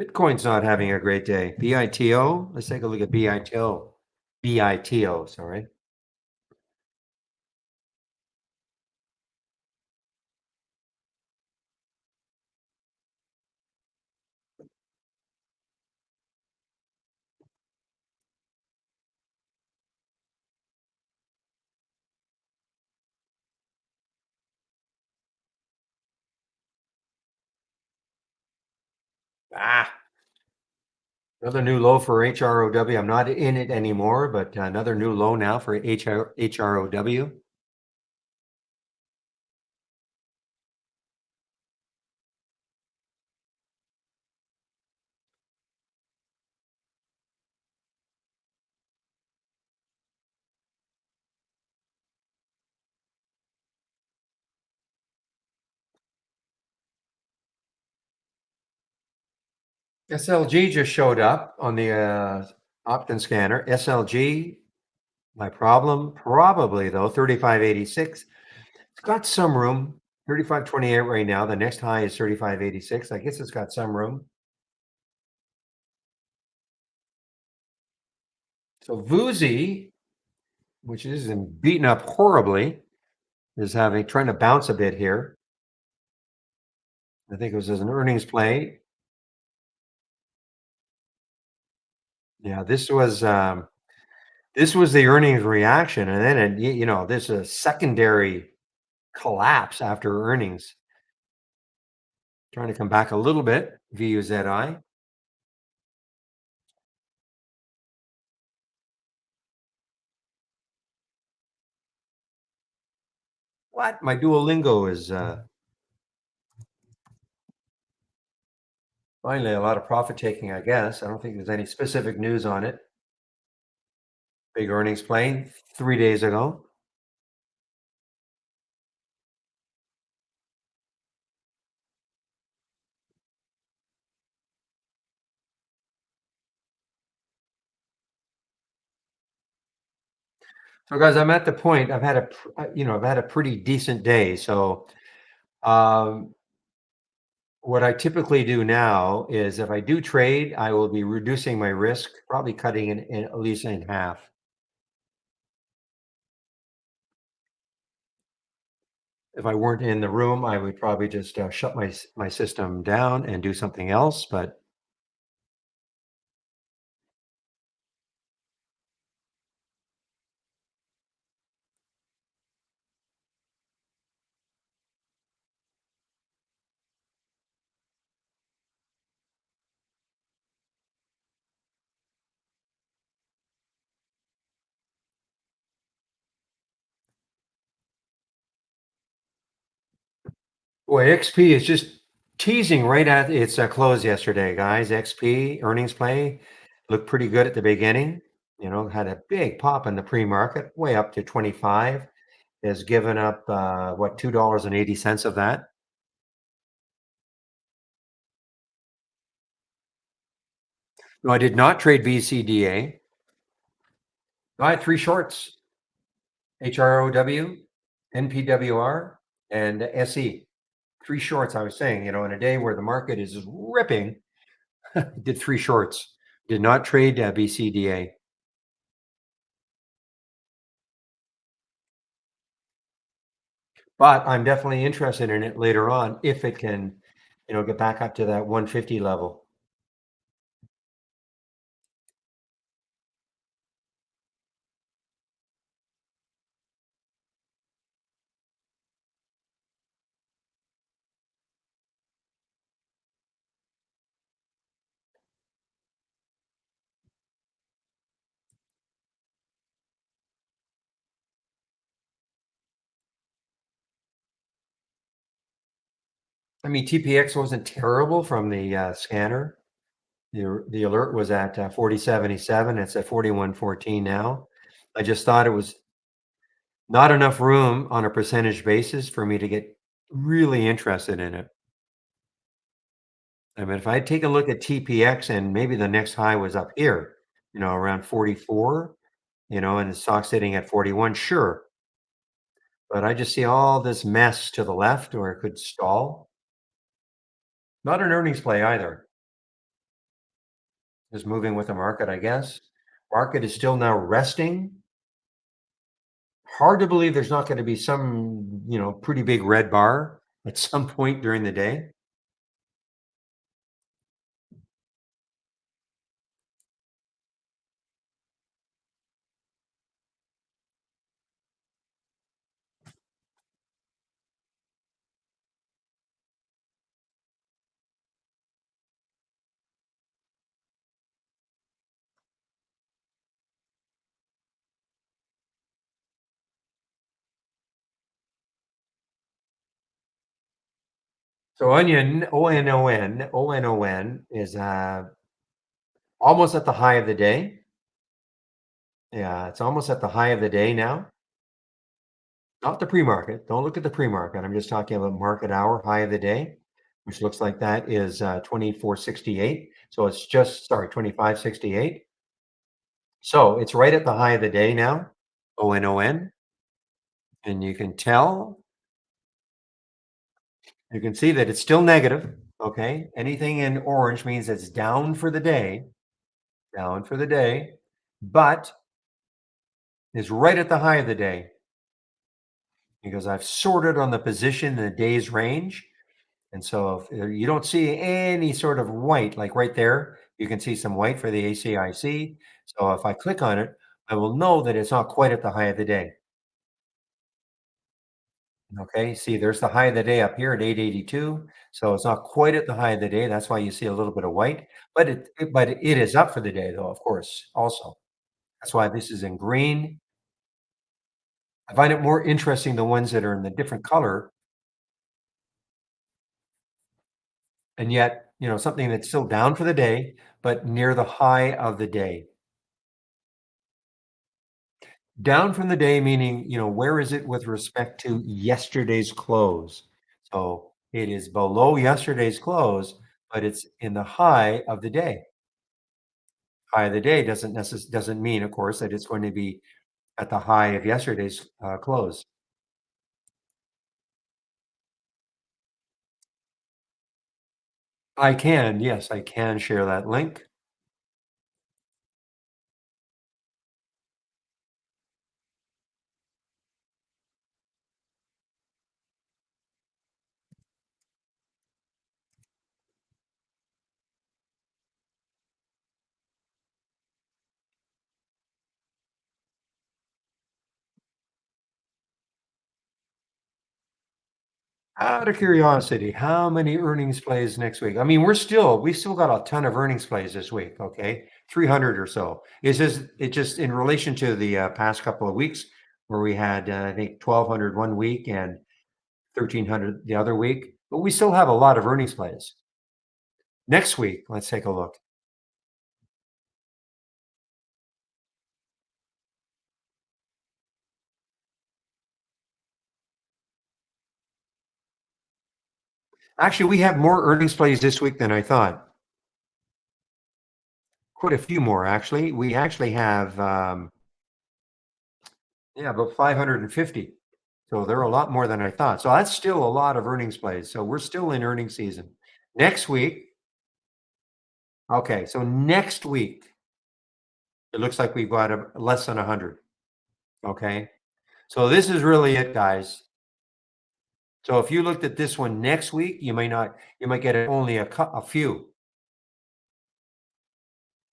Bitcoin's not having a great day. BITO, let's take a look at BITO. BITO, sorry. Ah, another new low for HROW. I'm not in it anymore, but another new low now for HROW. SLG just showed up on the Optin scanner. SLG, my problem, probably though, 35.86. It's got some room. 35.28 right now. The next high is 35.86. I guess it's got some room. So Vuzi, which is beaten up horribly, is having trying to bounce a bit here. I think it was as an earnings play. Yeah, this was the earnings reaction, and then this is a secondary collapse after earnings. Trying to come back a little bit, VUZI. What? My Duolingo is finally a lot of profit taking, I guess. I don't think there's any specific news on it. Big earnings play 3 days ago. So, guys, I'm at the point. I've had a pretty decent day. So, um, what I typically do now is, if I do trade, I will be reducing my risk, probably cutting it in at least in half. If I weren't in the room, I would probably just shut my system down and do something else. But boy, XP is just teasing right at its close yesterday, guys. XP earnings play looked pretty good at the beginning. Had a big pop in the pre-market, way up to 25. Has given up what, $2.80 of that. No, I did not trade BCDA. I had three shorts: HROW, NPWR, and SE. Three shorts. I was saying, in a day where the market is just ripping, did three shorts. Did not trade BCDA. But I'm definitely interested in it later on if it can, get back up to that 150 level. I mean, TPX wasn't terrible from the scanner. The alert was at 4077. It's at 4114 now. I just thought it was not enough room on a percentage basis for me to get really interested in it. I mean, if I take a look at TPX and maybe the next high was up here, around 44, and the stock sitting at 41, sure. But I just see all this mess to the left where it could stall. Not an earnings play either. Just moving with the market, I guess. Market is still now resting. Hard to believe there's not going to be some, pretty big red bar at some point during the day. So onion, ONON is almost at the high of the day. Yeah, it's almost at the high of the day now. Not the pre-market. Don't look at the pre-market. I'm just talking about market hour high of the day, which looks like that is 2468. So it's just, sorry, 2568. So it's right at the high of the day now, ONON. And you can see that it's still negative. Okay. Anything in orange means it's down for the day, but is right at the high of the day because I've sorted on the position in the day's range. And so if you don't see any sort of white, like right there, you can see some white for the ACIC. So if I click on it, I will know that it's not quite at the high of the day. Okay, see, there's the high of the day up here at 882. So it's not quite at the high of the day. That's why you see a little bit of white, but it is up for the day though, of course, also. That's why this is in green. I find it more interesting the ones that are in the different color, and yet, something that's still down for the day, but near the high of the day. Down from the day, meaning, where is it with respect to yesterday's close? So it is below yesterday's close, but it's in the high of the day. High of the day doesn't mean, of course, that it's going to be at the high of yesterday's close. I can, yes, I can share that link. Out of curiosity, how many earnings plays next week? I mean, we still got a ton of earnings plays this week, okay? 300 or so. It just in relation to the past couple of weeks where we had, I think, 1,200 one week and 1,300 the other week, but we still have a lot of earnings plays. Next week, let's take a look. Actually, we have more earnings plays this week than I thought. Quite a few more, actually. We actually have, yeah, about 550. So they're a lot more than I thought. So that's still a lot of earnings plays. So we're still in earnings season. Next week, okay, so next week, it looks like we've got less than 100. Okay. So this is really it, guys. So if you looked at this one next week, you might get only a few,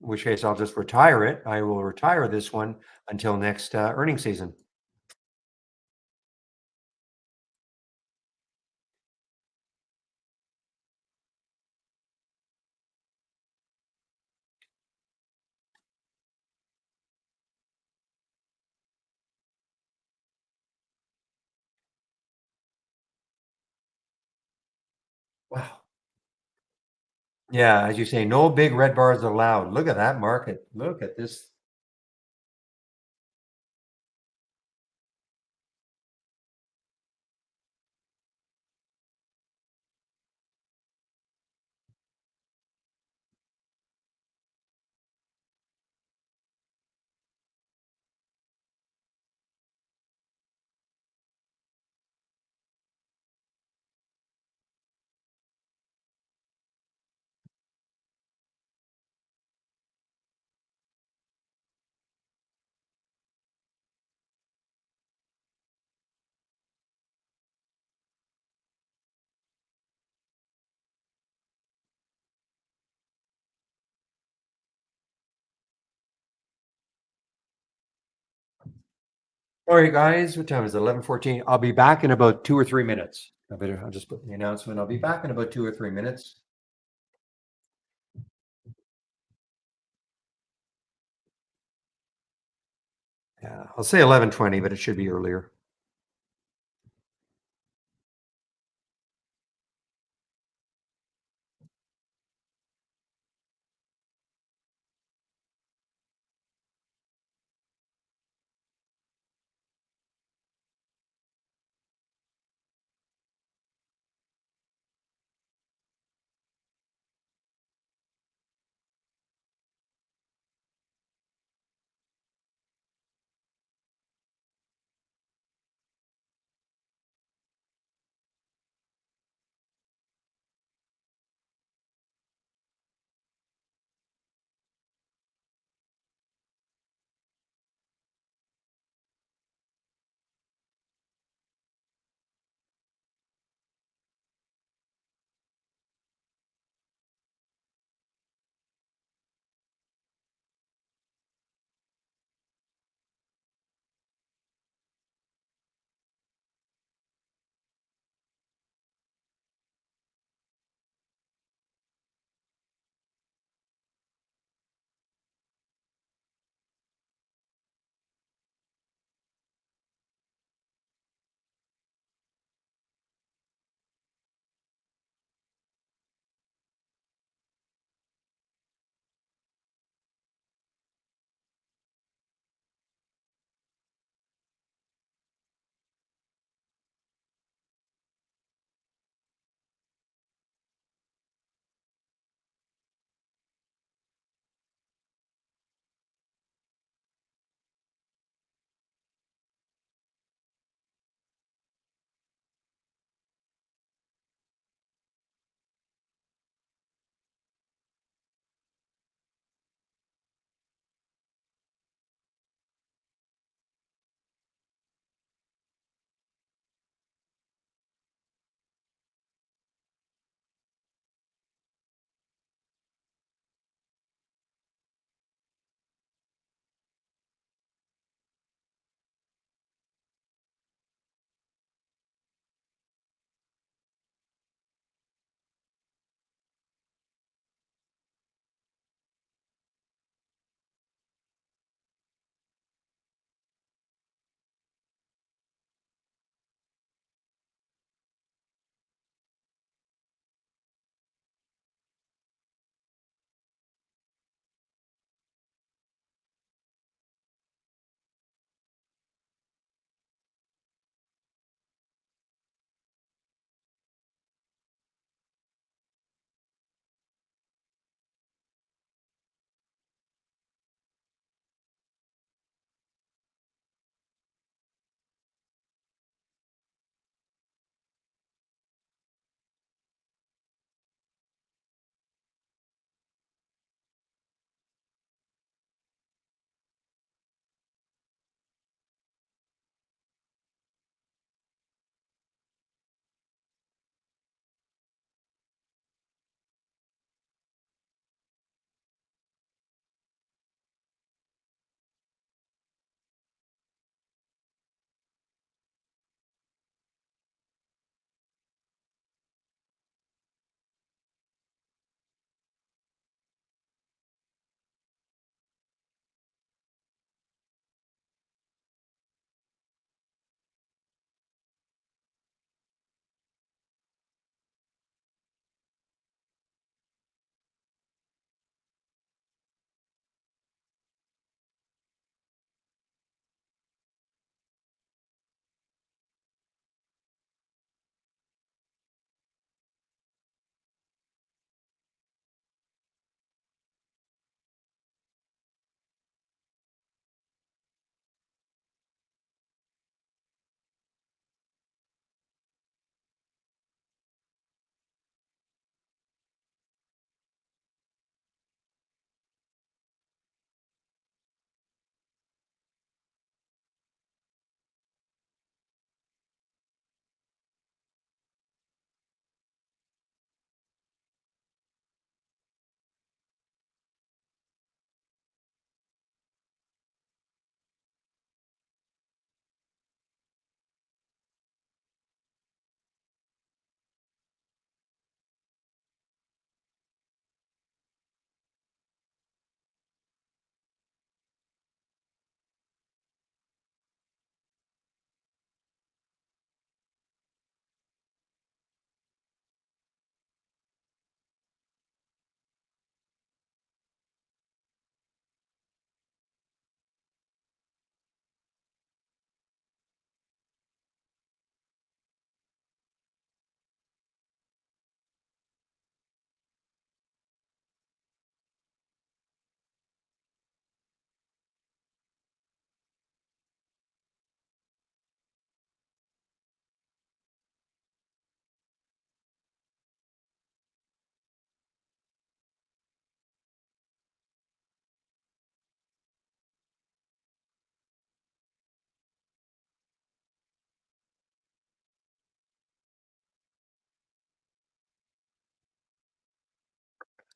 in which case I'll just retire it. I will retire this one until next earnings season. Wow. Yeah, as you say, no big red bars allowed. Look at that market. Look at this. All right, guys, what time is it? 11:14. I'll be back in about 2 or 3 minutes. I'll just put in the announcement. I'll be back in about 2 or 3 minutes. Yeah, I'll say 11:20, but it should be earlier.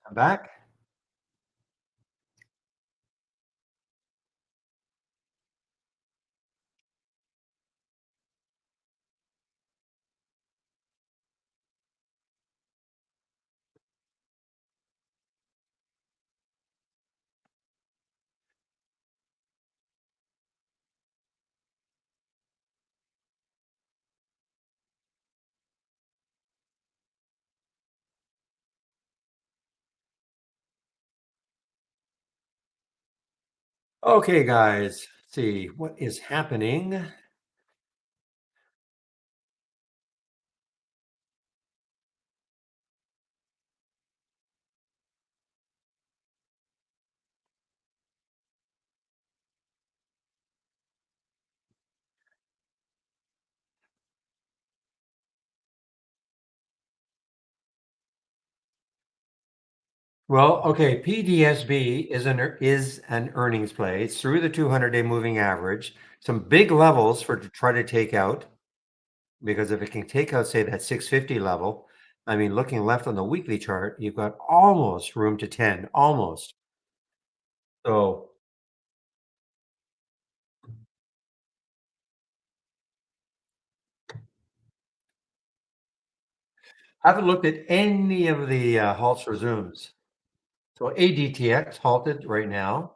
I'm back. Okay, guys. Let's see what is happening. Well, okay, PDSB is an earnings play. It's through the 200-day moving average. Some big levels for to try to take out because if it can take out, say, that 650 level, I mean, looking left on the weekly chart, you've got almost room to 10, almost. So I haven't looked at any of the halts or zooms. So ADTX halted right now.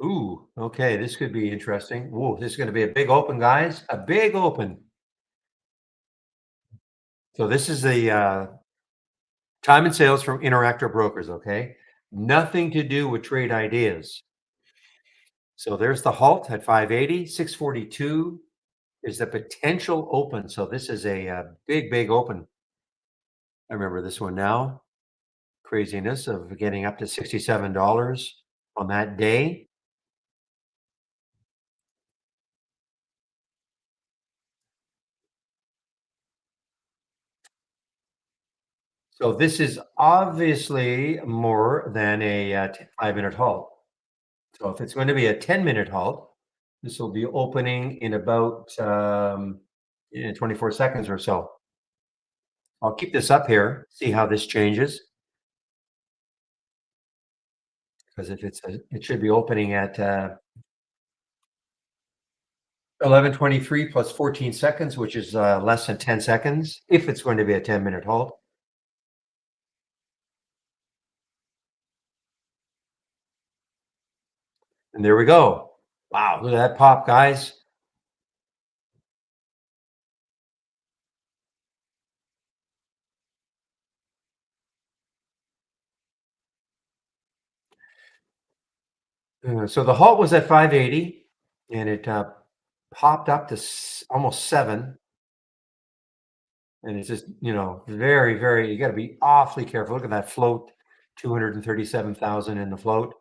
Ooh, okay, this could be interesting. Ooh, this is going to be a big open, guys. A big open. So this is the time and sales from Interactive Brokers, okay? Nothing to do with trade ideas. So there's the halt at 580, 642 is the potential open. So this is a, big, big open. I remember this one now. Craziness of getting up to $67 on that day. So this is obviously more than a 5-minute halt. So if it's going to be a 10-minute halt, this will be opening in about in 24 seconds or so. I'll keep this up here, see how this changes. Because if it should be opening at 11:23 plus 14 seconds, which is less than 10 seconds, if it's going to be a 10-minute halt. And there we go. Wow, look at that pop, guys. So the halt was at 580 and it popped up to almost 7. And it's just, very, very, you got to be awfully careful. Look at that float, 237,000 in the float.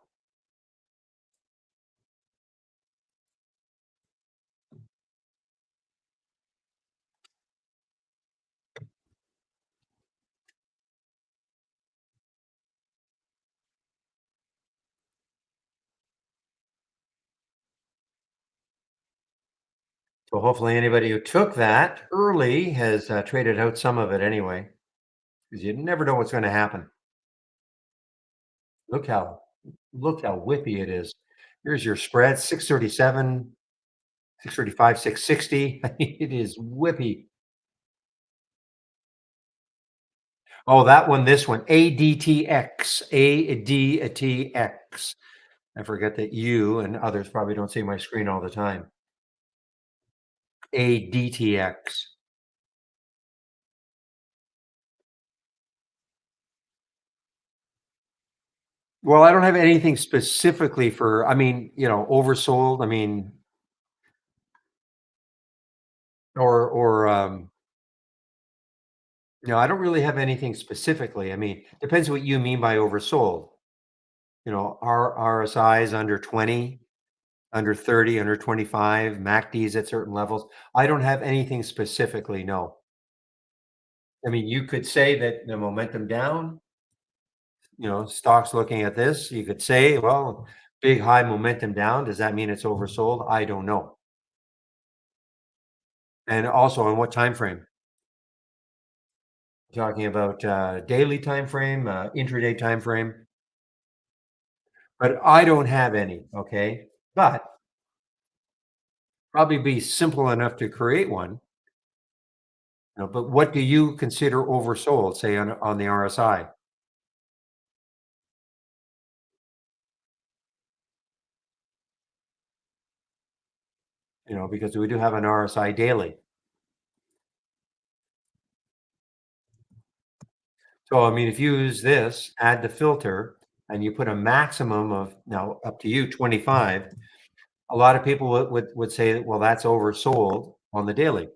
So hopefully anybody who took that early has traded out some of it anyway, because you never know what's going to happen. Look how look how whippy it is. Here's your spread, 637, 635, 660. It is whippy. Oh, that one, this one, ADTX, ADTX. I forget that you and others probably don't see my screen all the time. ADTX. Well, I don't have anything specifically for, I mean, oversold. I mean, or no, I don't really have anything specifically. I mean, depends what you mean by oversold. Our RSI's under 20, under 30, under 25, MACD's at certain levels. I don't have anything specifically, no. I mean, you could say that the momentum down, stocks looking at this, you could say, well, big high momentum down. Does that mean it's oversold? I don't know. And also on what time frame? Talking about daily time frame, intraday time frame, but I don't have any. Okay, but probably be simple enough to create one. But what do you consider oversold? Say on the RSI. Because we do have an RSI daily. So I mean, if you use this, add the filter, and you put a maximum of now up to you 25. A lot of people would say that, well, that's oversold on the daily.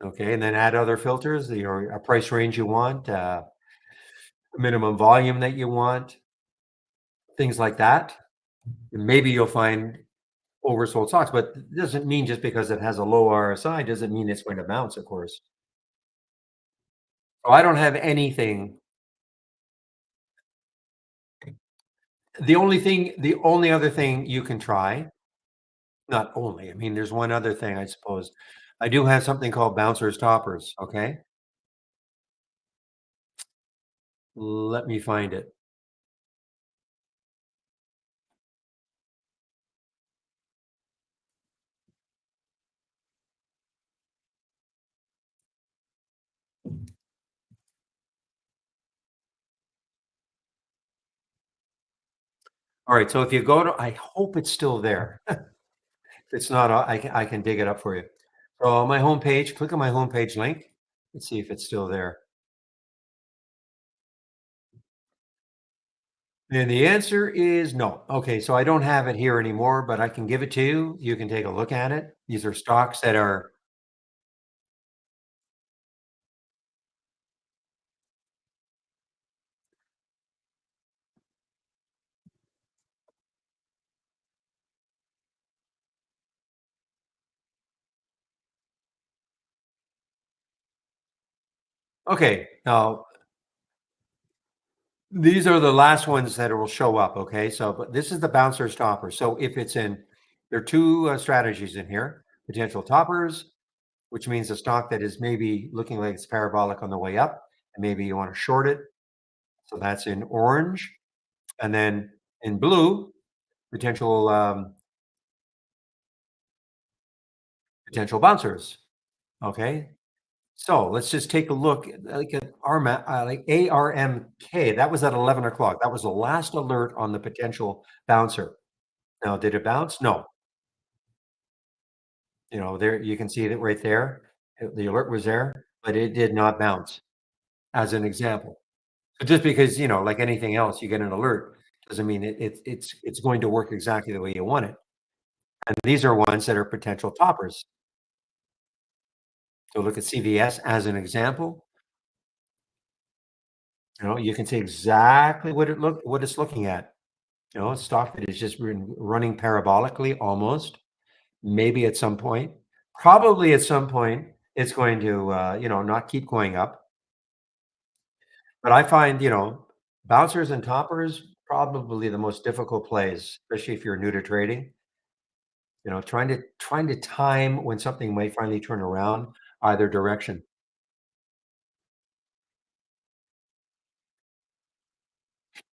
Okay, and then add other filters, a price range you want, minimum volume that you want, things like that. And maybe you'll find oversold stocks, but it doesn't mean just because it has a low RSI doesn't mean it's going to bounce, of course. So I don't have anything. The only other thing you can try, not only, I mean, there's one other thing, I suppose. I do have something called bouncers toppers. Okay, let me find it. All right, so if you go to, I hope it's still there. If it's not, I can dig it up for you. So on my homepage, click on my homepage link. Let's see if it's still there. And the answer is no. Okay, so I don't have it here anymore, but I can give it to you. You can take a look at it. These are stocks that are okay. Now, these are the last ones that will show up. Okay, so but this is the bouncer topper. So if it's in, there are two strategies in here: potential toppers, which means a stock that is maybe looking like it's parabolic on the way up, and maybe you want to short it. So that's in orange, and then in blue, potential potential bouncers. Okay, so let's just take a look like at like ARMK. That was at 11 o'clock. That was the last alert on the potential bouncer. Now, did it bounce? No. There you can see it right there. The alert was there, but it did not bounce. As an example, so just because like anything else, you get an alert doesn't mean it's going to work exactly the way you want it. And these are ones that are potential toppers. So look at CVS as an example. You can see exactly what it's looking at. A stock that is just running parabolically almost. Maybe at some point, probably at some point, it's going to not keep going up. But I find bouncers and toppers probably the most difficult plays, especially if you're new to trading. Trying to time when something might finally turn around either direction.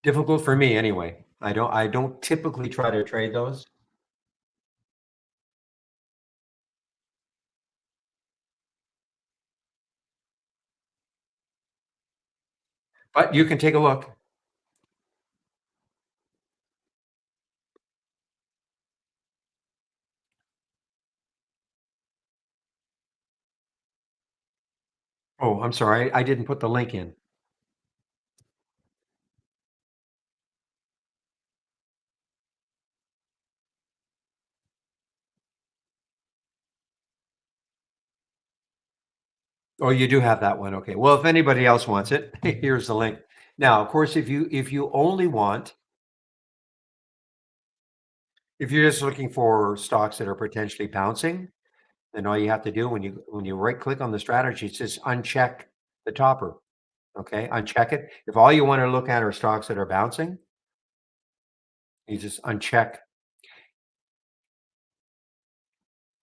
Difficult for me anyway. I don't typically try to trade those, but you can take a look. Oh, I'm sorry. I didn't put the link in. Oh, you do have that one. Okay. Well, if anybody else wants it, here's the link. Now, of course, if you only want, if you're just looking for stocks that are potentially bouncing, then all you have to do when you right click on the strategy, it says uncheck the topper. Okay, uncheck it. If all you want to look at are stocks that are bouncing, you just uncheck.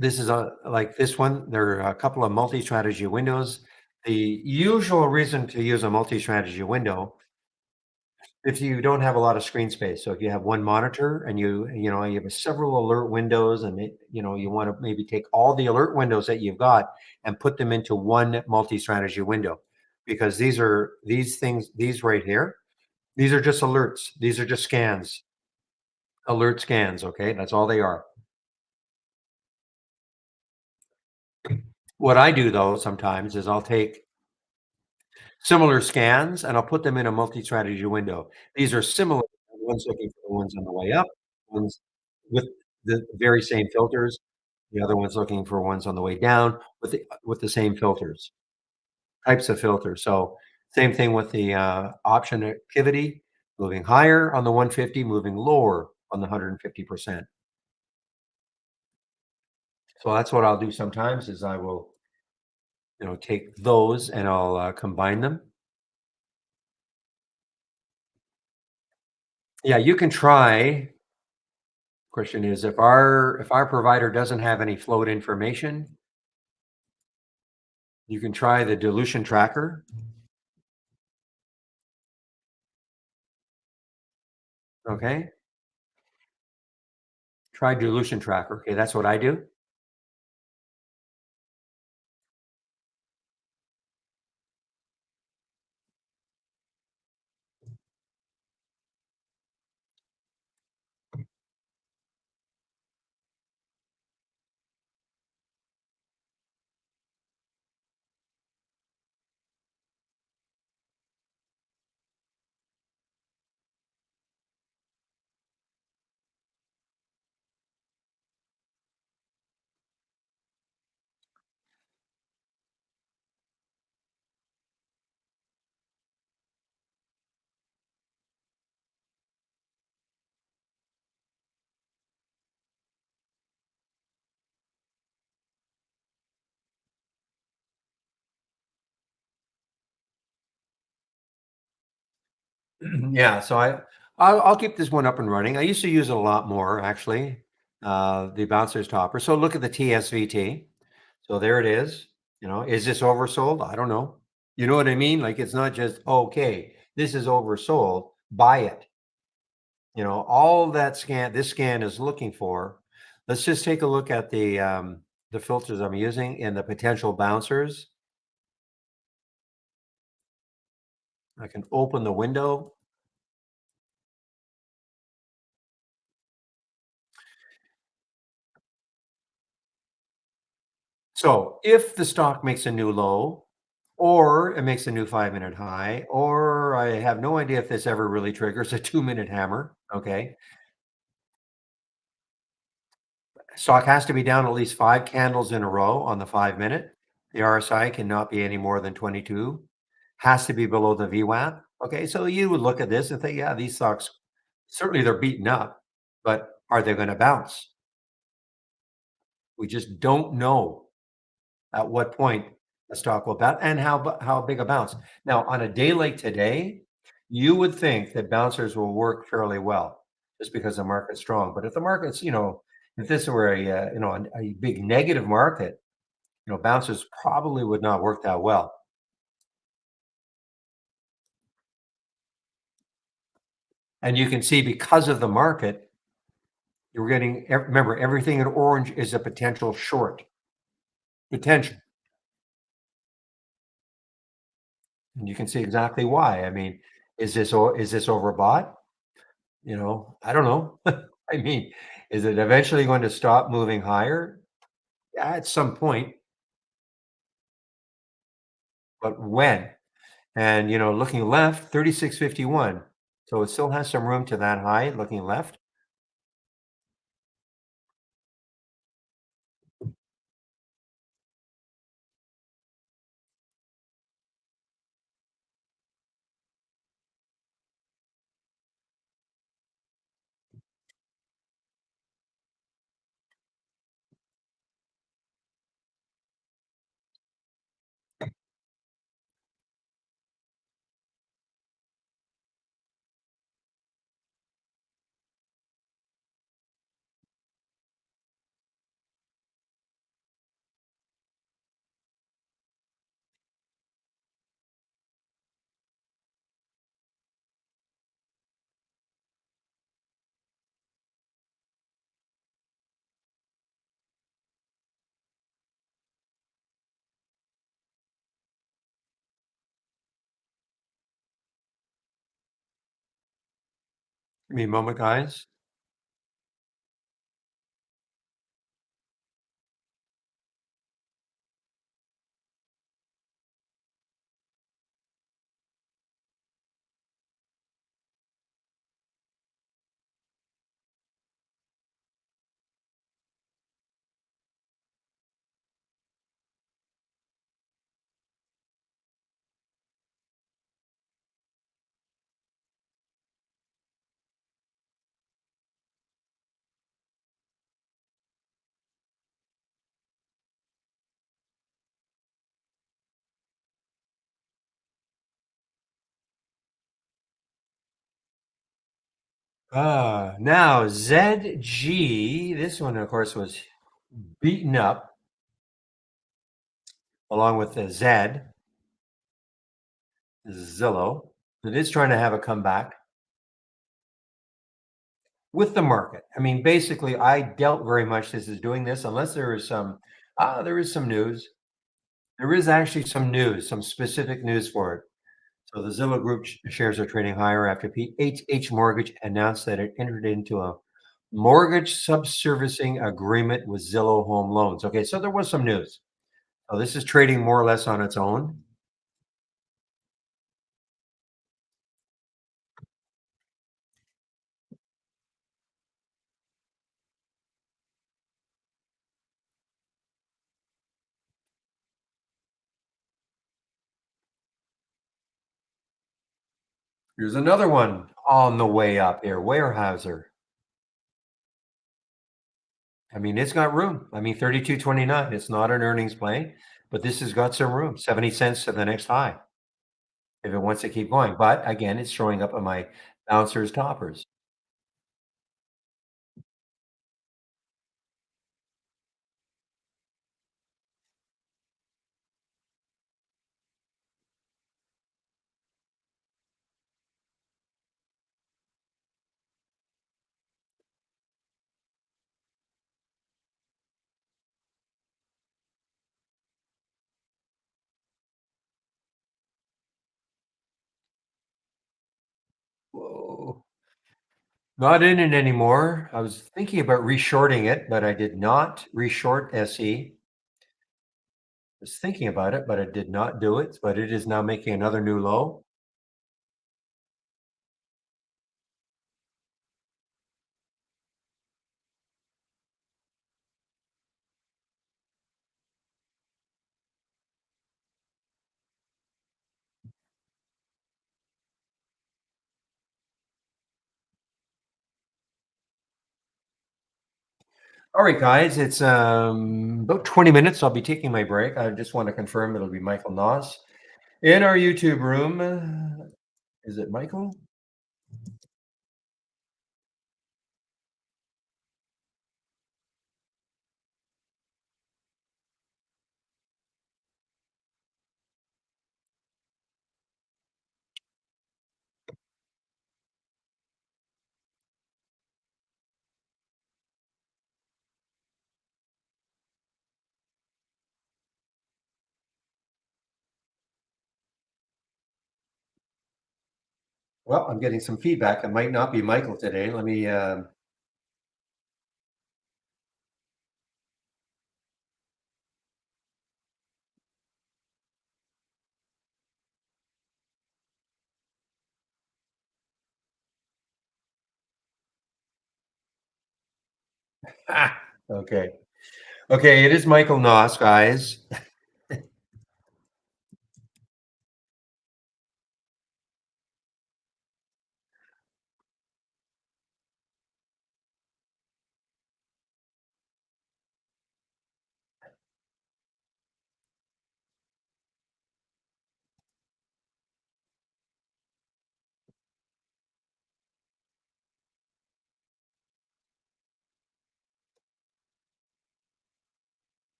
This is a like this one, there are a couple of multi-strategy windows. The usual reason to use a multi-strategy window, if you don't have a lot of screen space. So if you have one monitor and you have several alert windows and you want to maybe take all the alert windows that you've got and put them into one multi-strategy window. Because these things, these right here, these are just alerts. These are just scans, alert scans. Okay. That's all they are. What I do though sometimes is I'll take similar scans, and I'll put them in a multi-strategy window. These are similar, one's looking for the ones on the way up, one's with the very same filters, the other one's looking for ones on the way down with the same filters, types of filters. So, same thing with the, option activity, moving higher on the 150, moving lower on the 150%. So that's what I'll do sometimes is I will, take those and I'll, combine them. Yeah, you can try. Question is, if our provider doesn't have any float information, you can try the dilution tracker. Okay, try dilution tracker. Okay, that's what I do. Yeah, so I'll keep this one up and running. I used to use it a lot more actually. The bouncer's topper. So look at the TSVT. So there it is. Is this oversold? I don't know. You know what I mean? Like it's not just okay. This is oversold. Buy it. All that this scan is looking for. Let's just take a look at the filters I'm using and the potential bouncers. I can open the window. So if the stock makes a new low, or it makes a new 5-minute high, or I have no idea if this ever really triggers a 2-minute hammer. Okay. Stock has to be down at least 5 candles in a row on the 5-minute. The RSI cannot be any more than 22. Has to be below the VWAP. Okay, so you would look at this and think, yeah, these stocks certainly they're beaten up, but are they going to bounce? We just don't know at what point a stock will bounce and how big a bounce. Now, on a day like today, you would think that bouncers will work fairly well just because the market's strong. But if the market's, if this were a big negative market, bouncers probably would not work that well. And you can see because of the market, you're getting, remember, everything in orange is a potential short potential. And you can see exactly why. I mean, is this overbought? I don't know. I mean, is it eventually going to stop moving higher? Yeah, at some point, but when? And looking left, 36.51. So it still has some room to that high looking left. Give me a moment, guys. Now ZG, this one, of course, was beaten up along with the Zillow. It is trying to have a comeback with the market. I mean, basically, I doubt very much this is doing this unless there is some news. There is actually some news, some specific news for it. So the Zillow Group shares are trading higher after PHH Mortgage announced that it entered into a mortgage subservicing agreement with Zillow Home Loans. Okay, so there was some news. So this is trading more or less on its own. Here's another one on the way up here, Weyerhaeuser. I mean, it's got room. I mean, 32.29. It's not an earnings play, but this has got some room. 70 cents to the next high if it wants to keep going. But again, it's showing up on my bouncers toppers. Whoa. Not in it anymore. I was thinking about reshorting it, but I did not reshort SE. Was thinking about it, but I did not do it. But it is now making another new low. All right, guys, it's about 20 minutes. I'll be taking my break. I just want to confirm it'll be Michael Noss in our YouTube room. Is it Michael? Well, I'm getting some feedback. It might not be Michael today. Let me. Okay. Okay. It is Michael Noss, guys.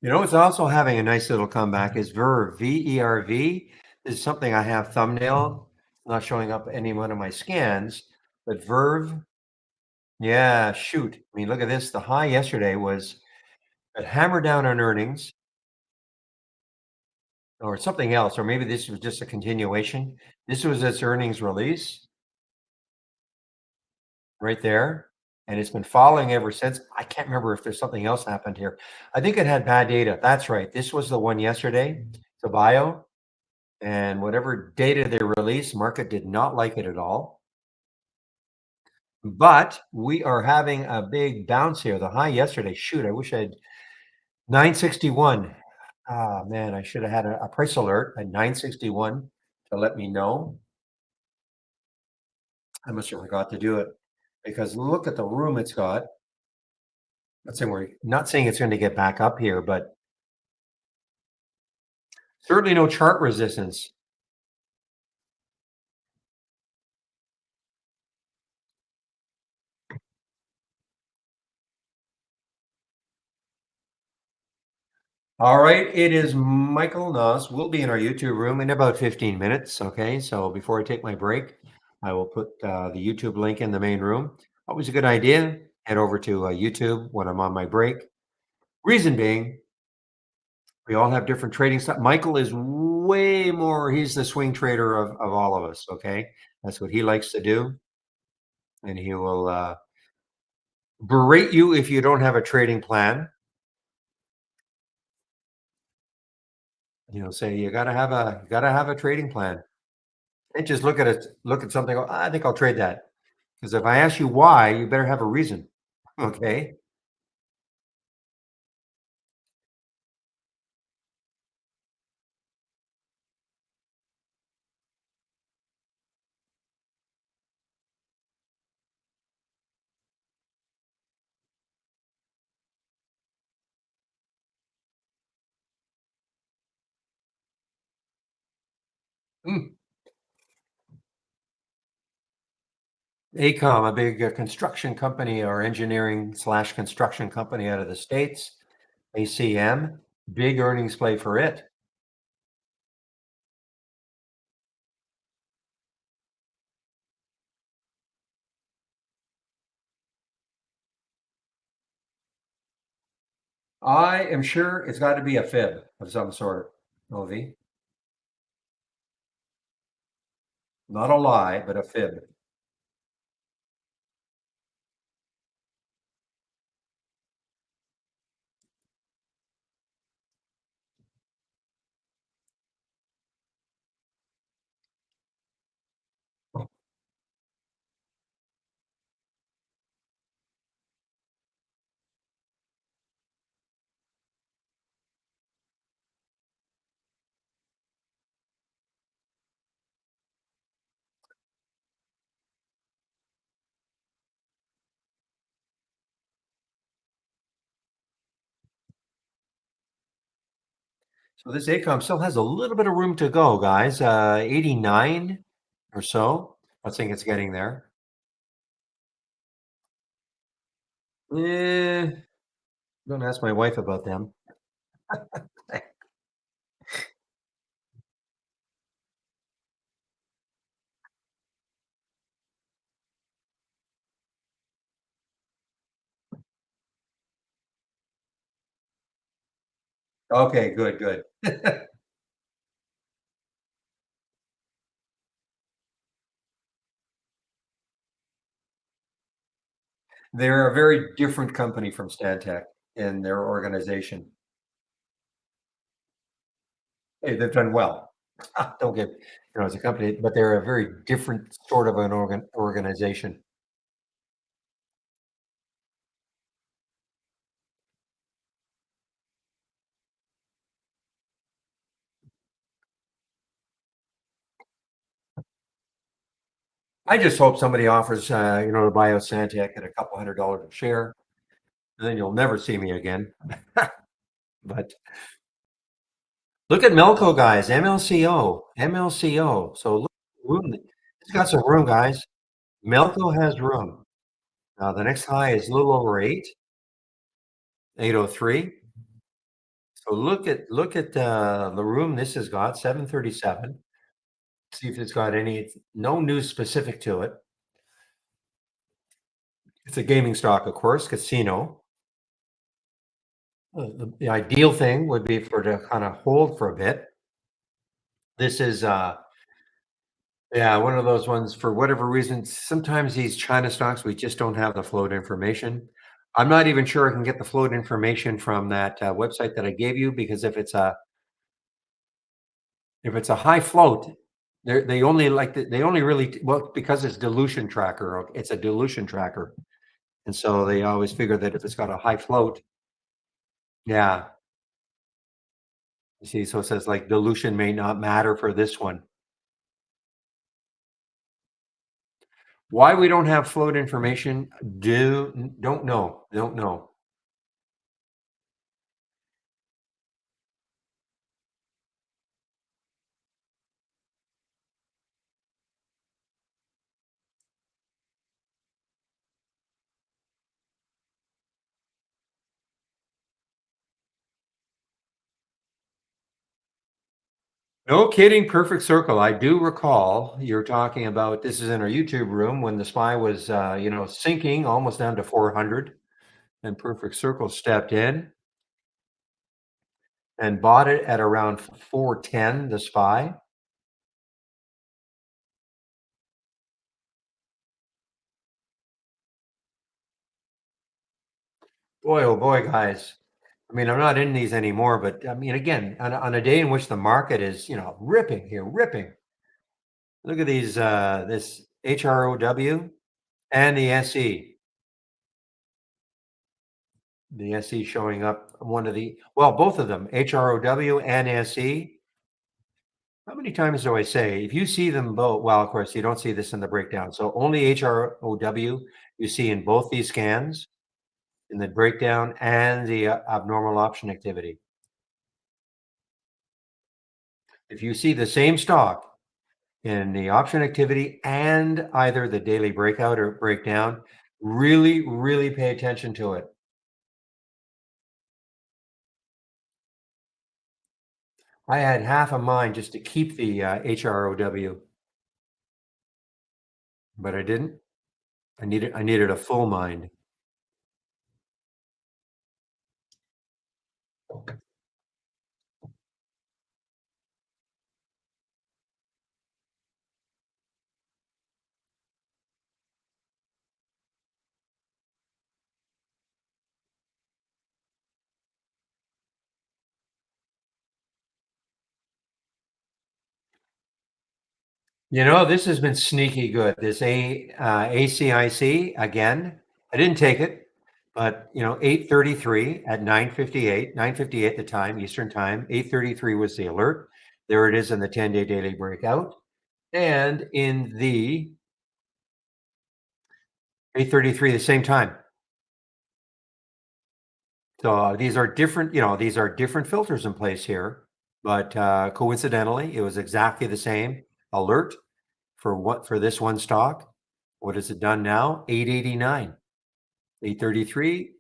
You know, it's also having a nice little comeback is Verve, VERV. This is something I have thumbnail, not showing up any one of my scans, but Verve, yeah, shoot. I mean, look at this. The high yesterday was a hammer down on earnings or something else, or maybe this was just a continuation. This was its earnings release right there. And it's been falling ever since. I can't remember if there's something else happened here. I think it had bad data. That's right. This was the one yesterday, the bio. And whatever data they released, market did not like it at all. But we are having a big bounce here. The high yesterday, shoot, I wish I had 961. Ah, man, I should have had a price alert at 961 to let me know. I must have forgot to do it because look at the room it's got. Not saying it's going to get back up here, but certainly no chart resistance. All right, it is Michael Noss. We'll be in our YouTube room in about 15 minutes. Okay, so before I take my break, I will put the YouTube link in the main room. Always a good idea. Head over to YouTube when I'm on my break. Reason being, we all have different trading stuff. Michael is way more, he's the swing trader of all of us. Okay, that's what he likes to do. And he will berate you if you don't have a trading plan. Say you gotta have a trading plan. And just look at something, go, I think I'll trade that. Because if I ask you why, you better have a reason. Okay. Mm. ACOM, a big construction company or engineering slash construction company out of the States. ACM, big earnings play for it. I am sure it's got to be a fib of some sort, OV. Not a lie, but a fib. So this ACOM still has a little bit of room to go, guys. 89 or so. I think it's getting there. Eh, don't ask my wife about them. Okay, good, good. They're a very different company from Stantec in their organization. Hey, they've done well. Don't get, as a company, but they're a very different sort of an organization. I just hope somebody offers, to buy out Stantec at a couple $100 a share, and then you'll never see me again. But look at Melco, guys, MLCO, MLCO. So look, room. It's got some room, guys. Melco has room. The next high is a little over 803. So look at the room this has got, 737. See if it's got any no news specific to it. It's a gaming stock, of course, casino. The ideal thing would be for to kinda hold for a bit. This is, yeah, one of those ones for whatever reason, sometimes these China stocks, we just don't have the float information. I'm not even sure I can get the float information from that, website that I gave you because if it's a high float, they only like they only really well, because it's dilution tracker, it's a dilution tracker, and so they always figure that if it's got a high float. Yeah, you see, so it says, like, dilution may not matter for this one. Why we don't have float information, don't know. No kidding, perfect circle. I do recall you're talking about this is in our YouTube room when the SPY was, sinking almost down to 400, and perfect circle stepped in and bought it at around 410, the SPY. Boy, oh boy, guys. I mean, I'm not in these anymore, but I mean, again, on a day in which the market is, ripping here, ripping. Look at these, this HROW and the SE. The SE showing up, well, both of them, HROW and SE. How many times do I say, if you see them both, well, of course, you don't see this in the breakdown. So only HROW you see in both these scans, in the breakdown and the abnormal option activity. If you see the same stock in the option activity and either the daily breakout or breakdown, really, really pay attention to it. I had half a mind just to keep the HROW, but I didn't. I needed a full mind. This has been sneaky good. This ACIC again. I didn't take it, but 8:33 at 9:58, 9:58 the time Eastern time. 8:33 was the alert. There it is in the 10-day daily breakout, and in the 8:33 the same time. So these are different filters in place here, but coincidentally, it was exactly the same alert for this one stock. What has it done now? 889, 833,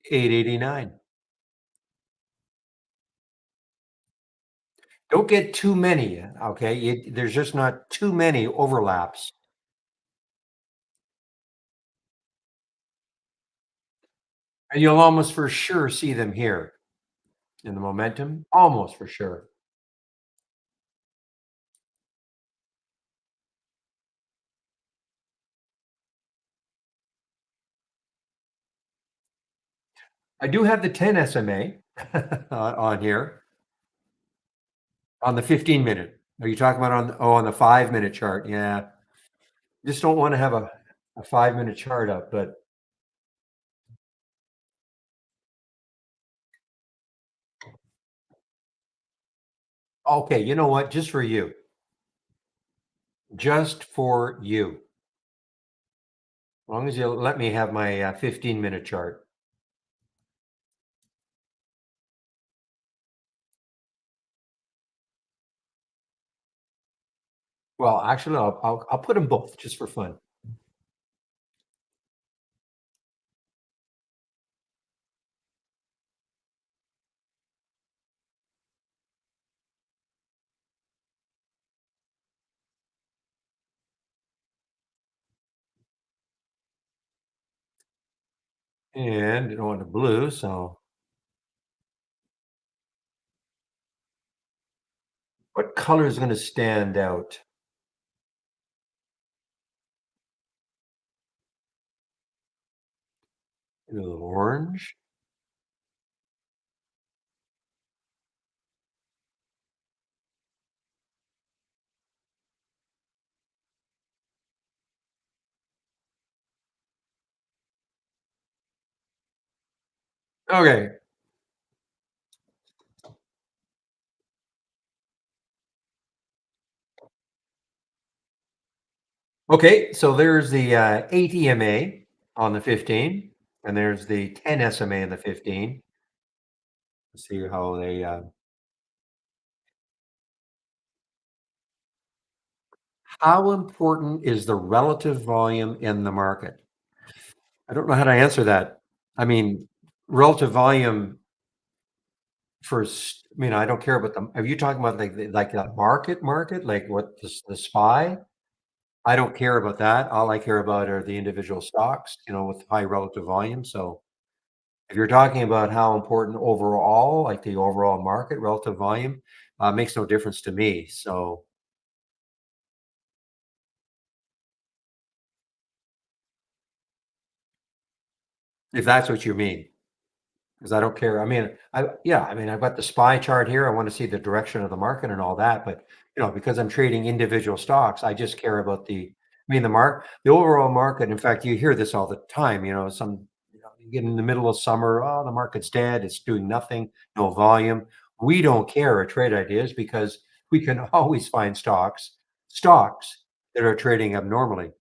889. Don't get too many. Okay, there's just not too many overlaps, and you'll almost for sure see them here in the momentum. Almost for sure. I do have the 10 SMA on here. On the 15-minute. Are you talking about on the 5-minute chart? Yeah. Just don't wanna have a 5-minute chart up, but okay, you know what? Just for you. Just for you. As long as you let me have my, 15-minute chart. Well, actually, I'll put them both just for fun. And I don't want the blue, so what color is gonna stand out? A little orange? Okay. Okay, so there's the, 8 EMA on the 15, and there's the 10 SMA on the 15. Let's see how they, how important is the relative volume in the market? I don't know how to answer that. I mean, relative volume I mean, I don't care about the are you talking about like the market, like what the SPY? I don't care about that. All I care about are the individual stocks, with high relative volume. So if you're talking about how important overall, like the overall market relative volume, makes no difference to me. So if that's what you mean. 'Cause I don't care. I mean, I mean, I've got the SPY chart here. I wanna see the direction of the market and all that, but, because I'm trading individual stocks, I just care about the overall market. In fact, you hear this all the time, you get in the middle of summer, "Oh, the market's dead. It's doing nothing, no volume." We don't care at Trade Ideas because we can always find stocks that are trading abnormally.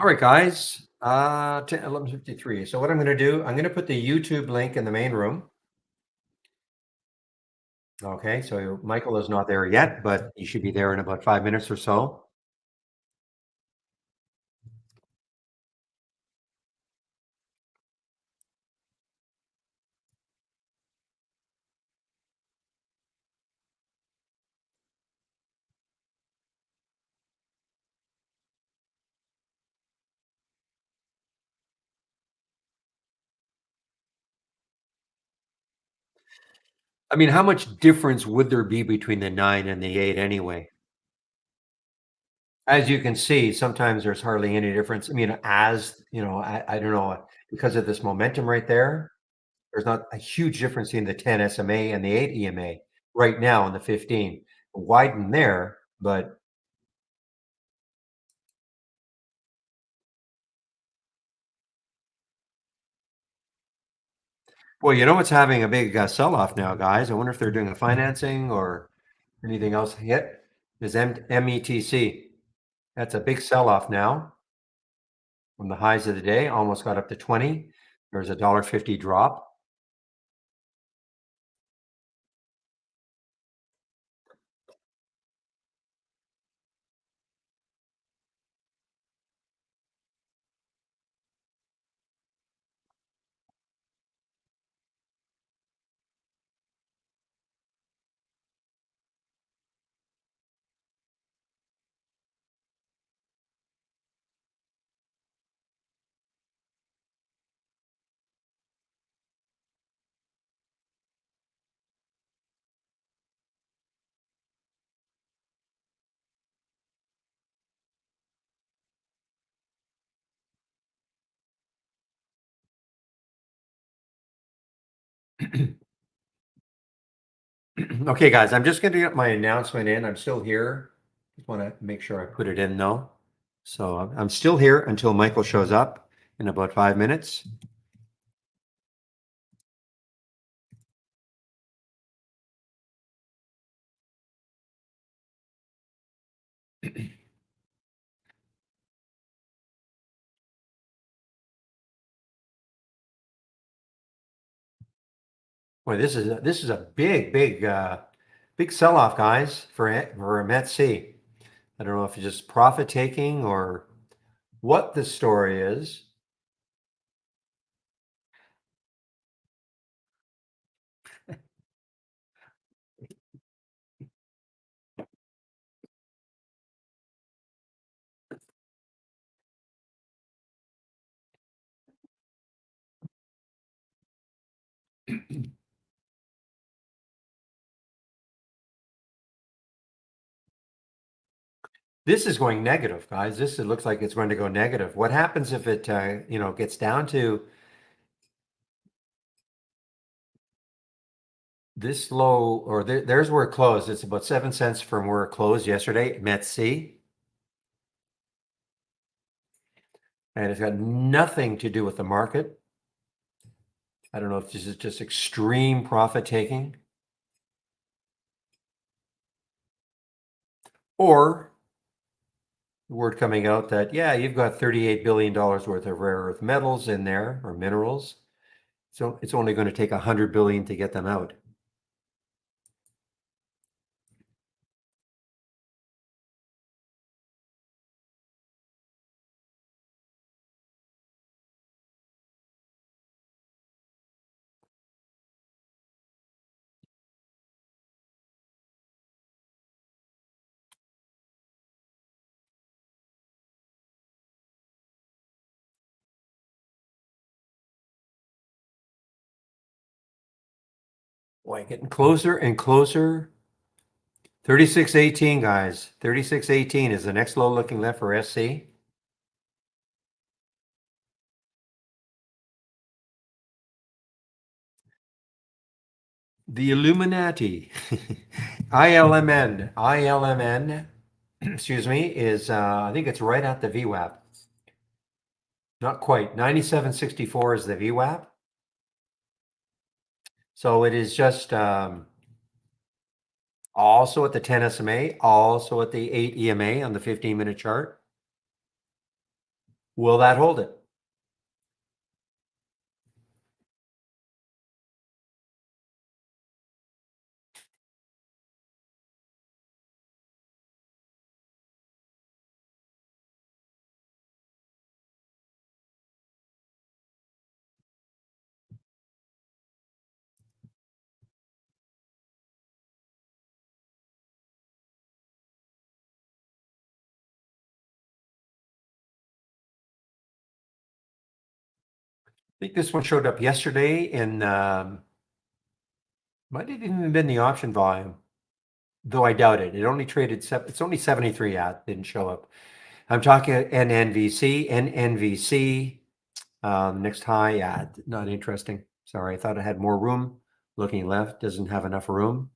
Alright, guys, 11:53. So what I'm gonna do, I'm gonna put the YouTube link in the main room. Okay, so Michael is not there yet, but he should be there in about 5 minutes or so. I mean, how much difference would there be between the 9 and the 8 anyway? As you can see, sometimes there's hardly any difference. I mean, I don't know, because of this momentum right there, there's not a huge difference in the 10 SMA and the 8 EMA right now in the 15. Widen there, but well, what's having a big, sell-off now, guys? I wonder if they're doing a financing or anything else hit is METC. That's a big sell-off now from the highs of the day, almost got up to 20. There's a $1.50 drop. Okay, guys, I'm just gonna get my announcement in. I'm still here. Just wanna make sure I put it in though. So I'm still here until Michael shows up in about 5 minutes. Boy, this is a big sell-off, guys, for METC. I don't know if it's just profit taking or what the story is. This is going negative, guys. It looks like it's going to go negative. What happens if it gets down to this low, or there's where it closed. It's about 7 cents from where it closed yesterday, METC. And it's got nothing to do with the market. I don't know if this is just extreme profit taking or the word coming out that, yeah, you've got $38 billion worth of rare earth metals in there, or minerals. So it's only going to take 100 billion to get them out. Boy, getting closer and closer. 36.18, guys. 36.18 is the next low looking left for SC. The Illuminati, ILMN, excuse me, is I think it's right at the VWAP. Not quite. 97.64 is the VWAP. So it is just also at the 10 SMA, also at the 8 EMA on the 15-minute chart. Will that hold it? I think this one showed up yesterday and might have even been the option volume, though I doubt it. It only traded, it's only 73 at, didn't show up. I'm talking NNVC. Next high, yeah, not interesting. Sorry, I thought I had more room. Looking left, doesn't have enough room.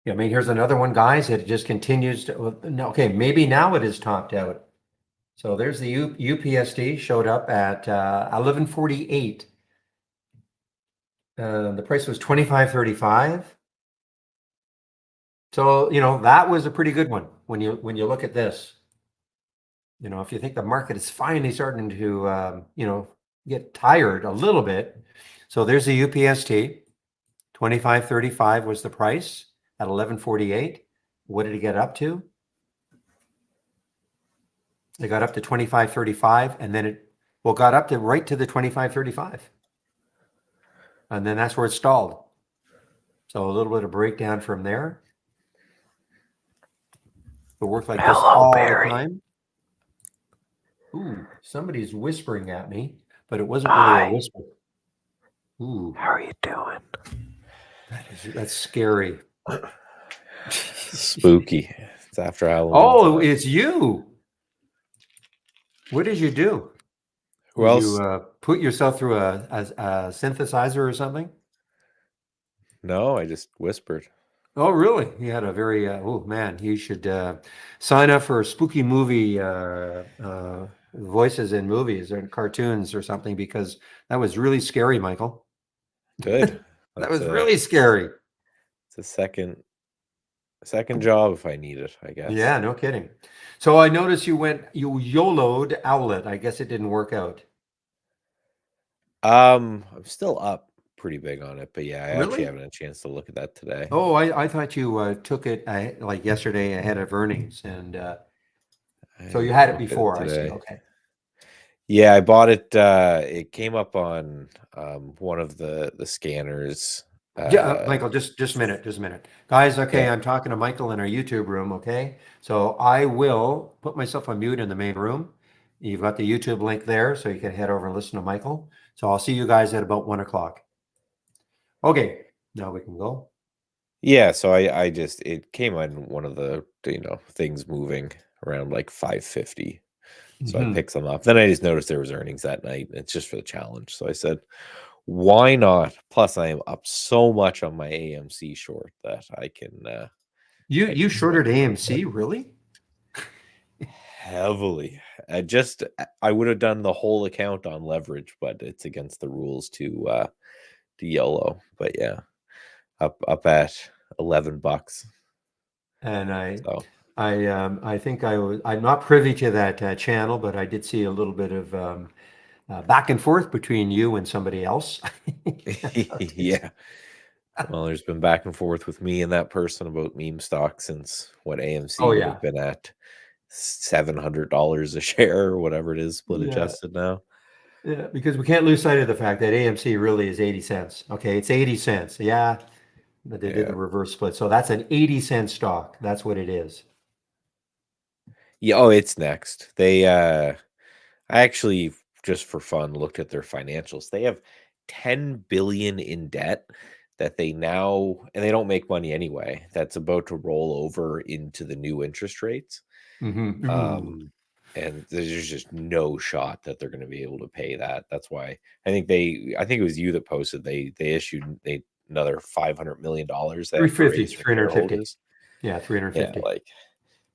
Yeah, I mean, here's another one, guys. It just continues to, no, okay, maybe now it is topped out. So there's the UPSD showed up at 1148. The price was 25.35. So, that was a pretty good one when you look at this. If you think the market is finally starting to, get tired a little bit. So there's the UPST. 25.35 was the price at 11.48. What did it get up to? It got up to 25.35 and then it got up to right to the 25.35. And then that's where it stalled. So a little bit of breakdown from there. It worked like this all the time. Ooh, somebody's whispering at me, but it wasn't really a whisper. Ooh. How are you doing? That's scary. Spooky. It's after Halloween. Oh, it's you. What did you do? Who else? You put yourself through a synthesizer or something? No, I just whispered. Oh, really? You had a very, oh man, you should sign up for a spooky movie voices in movies or cartoons or something, because that was really scary, Michael. Good. That That's was a really scary. it's a second job if I need it, I guess. Yeah, no kidding. So I noticed you YOLO'd Owlet. I guess it didn't work out. I'm still up pretty big on it, but yeah, I actually Really? haven't had a chance to look at that today. Oh, I thought you took it like yesterday ahead of earnings, and I so you haven't had it looked at it before. I see. today. Okay. Yeah, I bought it. It came up on one of the scanners. Yeah, Uh, Michael, just a minute, guys. yeah, Okay, I'm talking to Michael in our YouTube room. Okay, so I will put myself on mute in the main room. You've got the YouTube link there, so you can head over and listen to Michael. So I'll see you guys at about 1 o'clock. Okay, now we can go. yeah. So I just it came on one of the things moving around like 550. So I Hmm. picked them up. Then I just noticed there was earnings that night. And it's just for the challenge. So I said, why not? Plus, I am up so much on my AMC short that I You can swing shorted AMC, really? heavily. I would have done the whole account on leverage, but it's against the rules to YOLO. But yeah, up at $11. And So I think I'm not privy to that channel, but I did see a little bit of back and forth between you and somebody else. yeah. Well, there's been back and forth with me and that person about meme stock since what Oh AMC would yeah, have been at $700 a share or whatever it is, split yeah, adjusted now. yeah. Because we can't lose sight of the fact that AMC really is 80 cents. Okay, it's 80 cents. Yeah, but they did Yeah. the reverse split, so that's an 80-cent stock. That's what it is. Yeah. Oh, it's next. I actually, just for fun, looked at their financials. They have 10 billion in debt that they now, and they don't make money anyway. That's about to roll over into the new interest rates. Hmm. Ooh. Um, and there's just no shot that they're going to be able to pay that. That's why I think it was you that posted they issued another $500 million they have to 350, raise from 350. shareholders. Yeah, Yeah, 350. like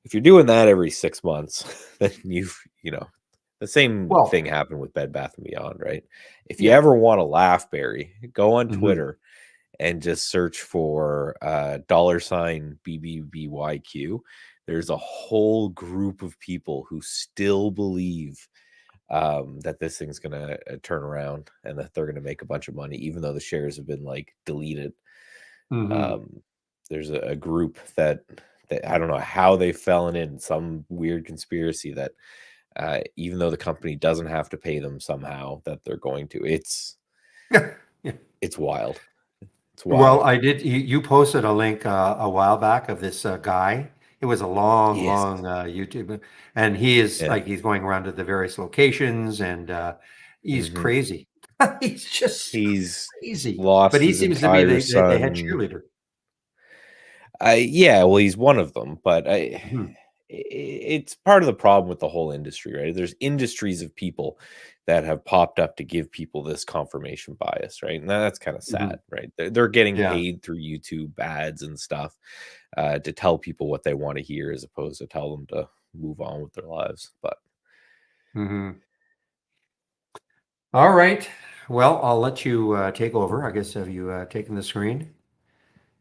if you're doing that every 6 months, then the same thing Well, happened with Bed Bath and Beyond, right? If you yeah. ever want to laugh, Barry, go on Hmm. Twitter and just search for $ BBBYQ. There's a whole group of people who still believe that this thing's going to turn around and that they're going to make a bunch of money, even though the shares have been like deleted. Hmm. Um, there's a group that I don't know how they fell in some weird conspiracy that even though the company doesn't have to pay them somehow, that they're going to. Yeah. It's wild. It's Well, wild. I did. You posted a link a while back of this guy. It was a long, Yes. long YouTube, and he is Yeah. like he's going around to the various locations, and he's Hmm. crazy. He's just He's crazy. But lost he his seems to be entire the head son. cheerleader. Yeah, well, he's one of them, but Mhm. it's part of the problem with the whole industry, right? There's industries of people that have popped up to give people this confirmation bias, right? And that's kind of Mhm. sad, right? They're getting Yeah. paid through YouTube ads and stuff to tell people what they want to hear, as opposed to tell them to move on with their lives. But Hmm. All right. Well, I'll let you take over. I guess have you taken the screen?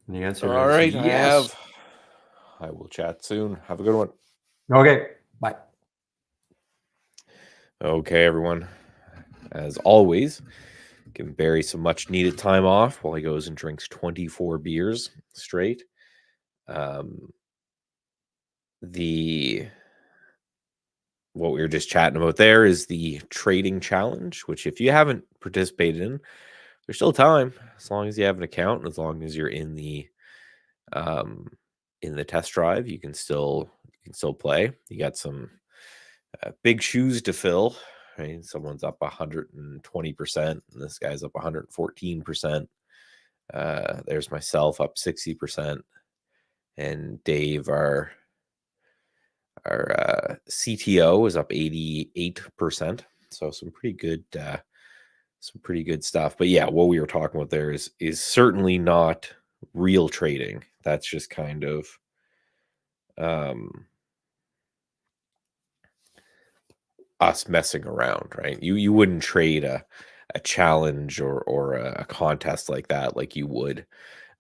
And the answer all is right, I yes. have. I will chat soon. Have a good one. Okay. Bye. Okay, everyone. As always, give Barry some much needed time off while he goes and drinks 24 beers straight. Um, the what we were just chatting about there is the trading challenge, which if you haven't participated in, there's still time as long as you have an account and as long as you're um in the test drive, you can still play. You got some big shoes to fill, right? Someone's up 120% and this guy's up 114%. There's myself up 60%, and Dave, our CTO, is up 88%. So some pretty good stuff. But yeah, what we were talking about there is certainly not real trading. That's just kind of um us messing around, right? You wouldn't trade a challenge or a contest like that like you would.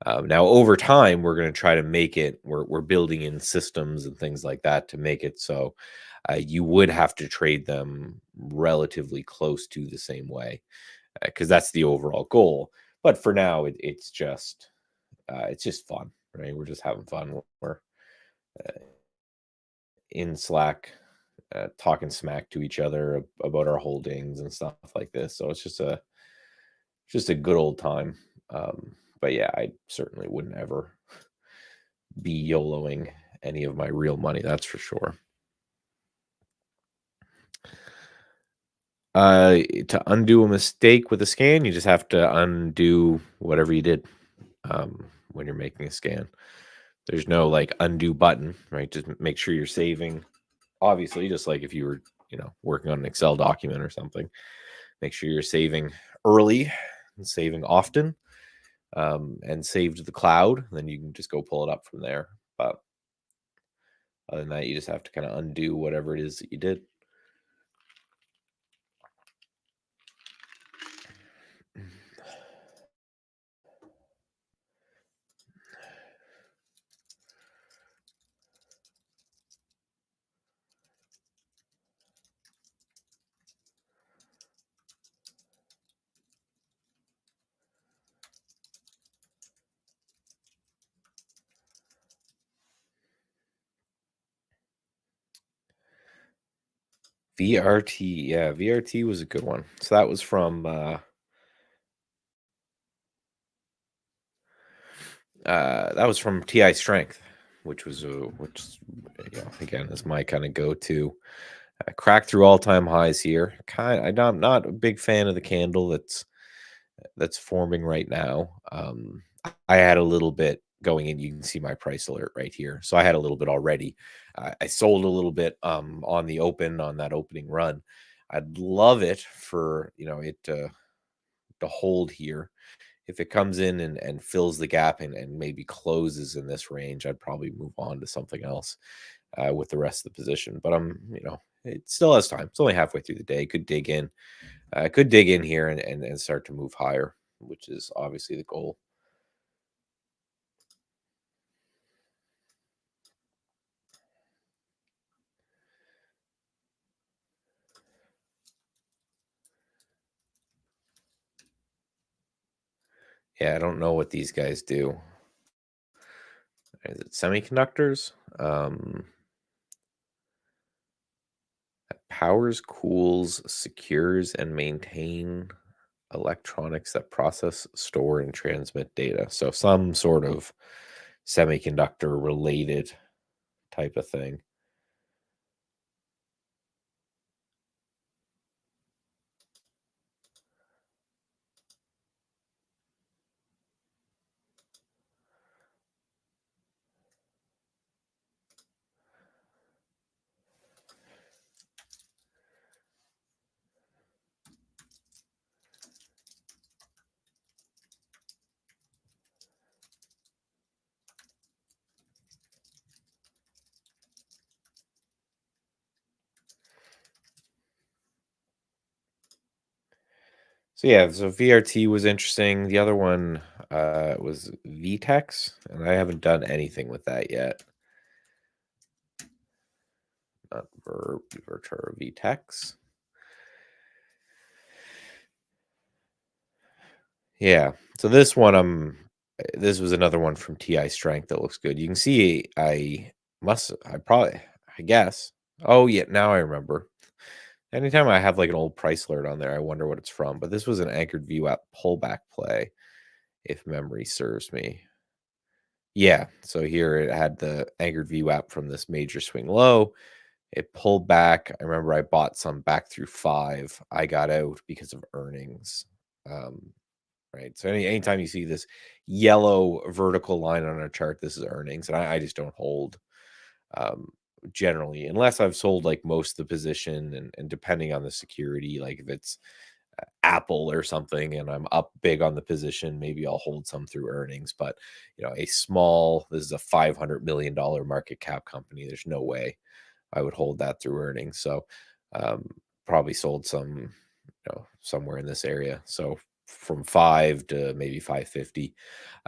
Now over time, we're going to try to make it. We're building in systems and things like that to make it so you would have to trade them relatively close to the same way, because that's the overall goal. But for now, it's just fun, right? We're just having fun. We're in Slack, talking smack to each other about our holdings and stuff like this. So it's just a good old time. But yeah, I certainly wouldn't ever be YOLOing any of my real money. That's for sure. To undo a mistake with a scan, you just have to undo whatever you did when you're making a scan. There's no like undo button, right? Just make sure you're saving. Obviously, just like if you were, working on an Excel document or something, make sure you're saving early and saving often, and save to the cloud. Then you can just go pull it up from there. But other than that, you just have to kind of undo whatever it is that you did. VRT, yeah, VRT was a good one. So that was from TI Strength, which again is my kind of go-to. Cracked through all-time highs here. I'm not a big fan of the candle that's forming right now. I had a little bit going in. You can see my price alert right here. So I had a little bit already. I sold a little bit on that opening run. I'd love it for it to hold here. If it comes in and fills the gap and maybe closes in this range, I'd probably move on to something else with the rest of the position. But it still has time. It's only halfway through the day. Could dig in. Could dig in here and start to move higher, which is obviously the goal. Yeah, I don't know what these guys do. Is it semiconductors? Powers, cools, secures, and maintain electronics that process, store, and transmit data. So some sort of semiconductor related type of thing. So yeah, so VRT was interesting. The other one was VTEX, and I haven't done anything with that yet. Not Verter VTEX. Yeah. So this was another one from TI Strength that looks good. You can see I guess. Oh yeah, now I remember. Anytime I have like an old price alert on there, I wonder what it's from. But this was an anchored view app pullback play, if memory serves me. Yeah. So here it had the anchored view app from this major swing low. It pulled back. I remember I bought some back through 5. I got out because of earnings. Right. So anytime you see this yellow vertical line on a chart, this is earnings. And I just don't hold generally, unless I've sold like most of the position and depending on the security, like if it's Apple or something and I'm up big on the position, maybe I'll hold some through earnings. But this is a $500 million market cap company. There's no way I would hold that through earnings. So probably sold some, somewhere in this area. So from 5 to maybe 550.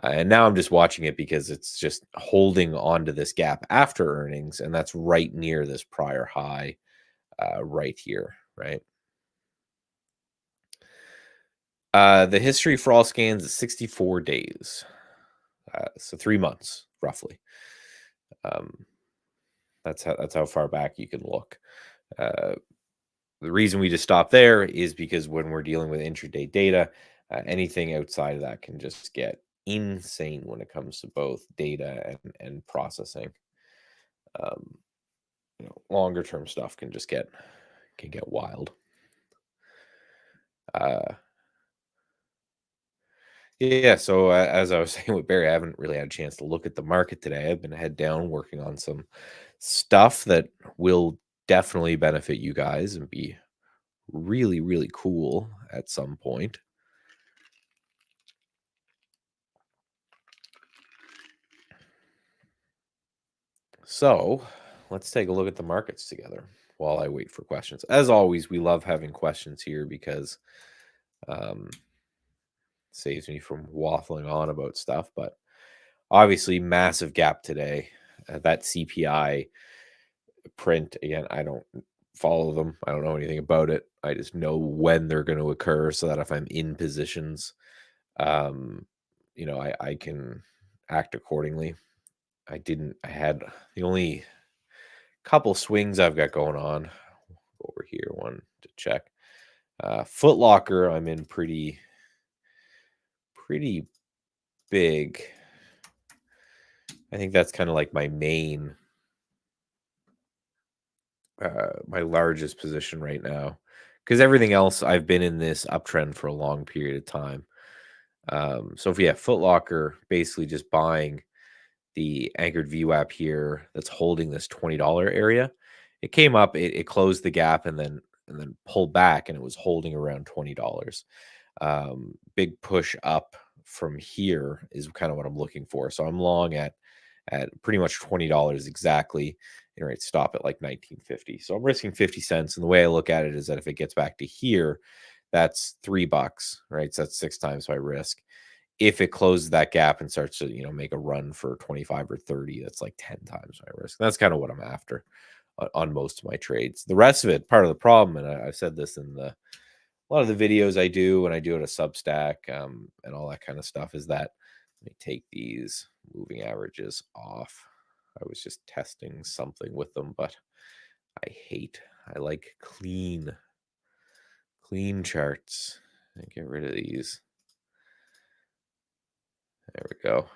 And now I'm just watching it because it's just holding on to this gap after earnings. And that's right near this prior high right here, right? The history for all scans is 64 days. So 3 months, roughly. That's how far back you can look. The reason we just stop there is because when we're dealing with intraday data, anything outside of that can just get insane when it comes to both data and processing. Longer term stuff can just get wild. Yeah, so as I was saying with Barry, I haven't really had a chance to look at the market today. I've been head down working on some stuff that will definitely benefit you guys and be really, really cool at some point. So let's take a look at the markets together while I wait for questions. As always, we love having questions here because saves me from waffling on about stuff. But obviously, massive gap today. That CPI print, again, I don't follow them. I don't know anything about it. I just know when they're going to occur so that if I'm in positions, I can act accordingly. I had the only couple swings I've got going on over here. One to check. Foot Locker, I'm in pretty big. I think that's kind of like my main, my largest position right now, because everything else I've been in this uptrend for a long period of time. So if we have Foot Locker, basically just buying the anchored VWAP here that's holding this $20 area. It came up, it closed the gap and then pulled back, and it was holding around $20. Big push up from here is kind of what I'm looking for. So I'm long at pretty much $20 exactly. Right, stop at like 1950. So I'm risking 50 cents. And the way I look at it is that if it gets back to here, that's $3, right? So that's 6 times my risk. If it closes that gap and starts to, make a run for 25 or 30, that's like 10 times my risk. That's kind of what I'm after on most of my trades. The rest of it, part of the problem, and I've said this in a lot of the videos I do when I do it a Substack and all that kind of stuff, is that let me take these moving averages off. I was just testing something with them, but I like clean charts. And get rid of these. There we go.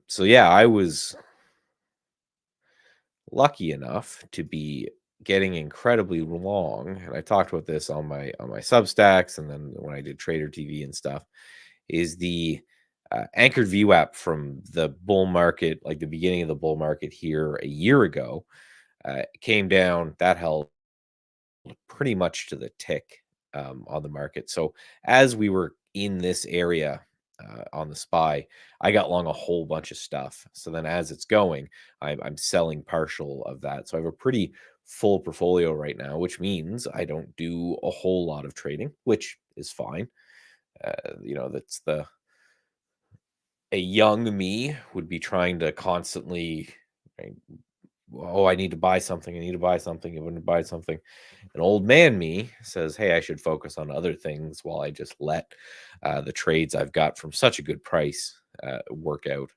So yeah, I was lucky enough to be getting incredibly long, and I talked about this on my Substacks, and then when I did Trader TV and stuff, is the anchored VWAP from the bull market, like the beginning of the bull market here a year ago, came down. That held pretty much to the tick on the market. So as we were in this area on the SPY, I got long a whole bunch of stuff. So then as it's going, I'm selling partial of that. So I have a pretty full portfolio right now, which means I don't do a whole lot of trading, which is fine. That's a young me would be trying to constantly, right, oh, I need to buy something. I need to buy something. I want to buy something. An old man me says, hey, I should focus on other things while I just let the trades I've got from such a good price work out.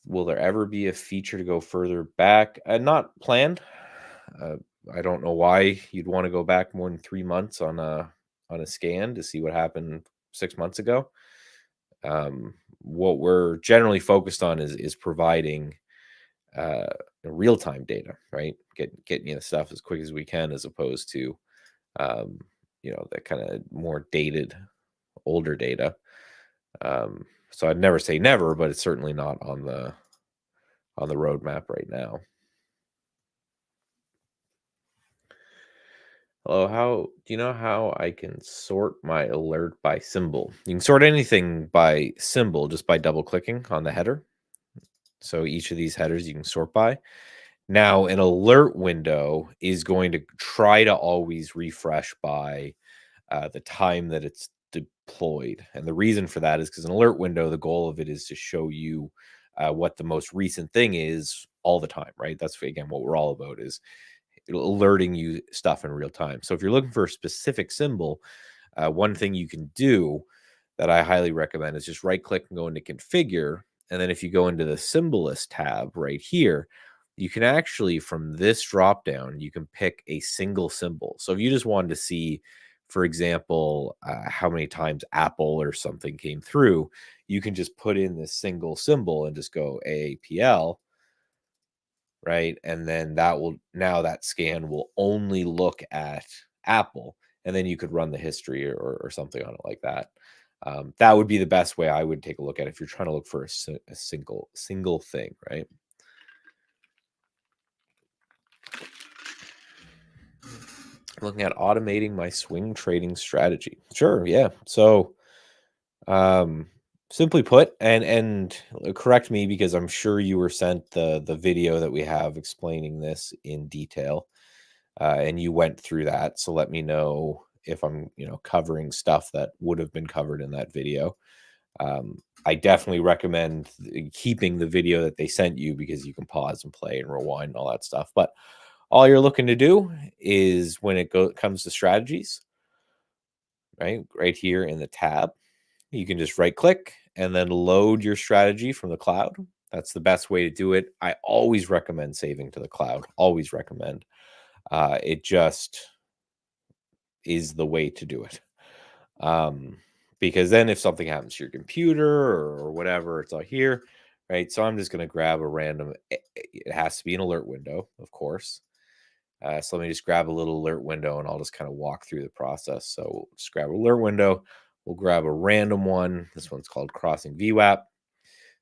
Will there ever be a feature to go further back? Not planned. I don't know why you'd want to go back more than 3 months on a scan to see what happened 6 months ago. What we're generally focused on is providing real-time data, right? Getting you the stuff as quick as we can, as opposed to that kind of more dated, older data. So I'd never say never, but it's certainly not on the roadmap right now. Hello, do you know how I can sort my alert by symbol? You can sort anything by symbol just by double clicking on the header. So each of these headers you can sort by. Now, an alert window is going to try to always refresh by the time that it's deployed. And the reason for that is because an alert window, the goal of it is to show you what the most recent thing is all the time, right? That's again what we're all about, is alerting you stuff in real time. So if you're looking for a specific symbol, one thing you can do that I highly recommend is just right click and go into configure. And then if you go into the symbol list tab right here, you can actually, from this drop down, you can pick a single symbol. So if you just wanted to see, for example, how many times Apple or something came through, you can just put in this single symbol and just go AAPL, right? And then that scan will only look at Apple, and then you could run the history or something on it like that. That would be the best way I would take a look at if you're trying to look for a single thing, right? Looking at automating my swing trading strategy. Sure, yeah. So, um, simply put, and correct me because I'm sure you were sent the video that we have explaining this in detail, and you went through that. So let me know if I'm covering stuff that would have been covered in that video. I definitely recommend keeping the video that they sent you because you can pause and play and rewind and all that stuff. But all you're looking to do is when it comes to strategies, right here in the tab, you can just right click and then load your strategy from the cloud. That's the best way to do it. I always recommend saving to the cloud. Always recommend. It just is the way to do it. Because then if something happens to your computer or whatever, it's all here, right? So I'm just going to grab a random, it has to be an alert window, of course. So let me just grab a little alert window and I'll just kind of walk through the process. So we'll just grab an alert window. We'll grab a random one. This one's called Crossing VWAP.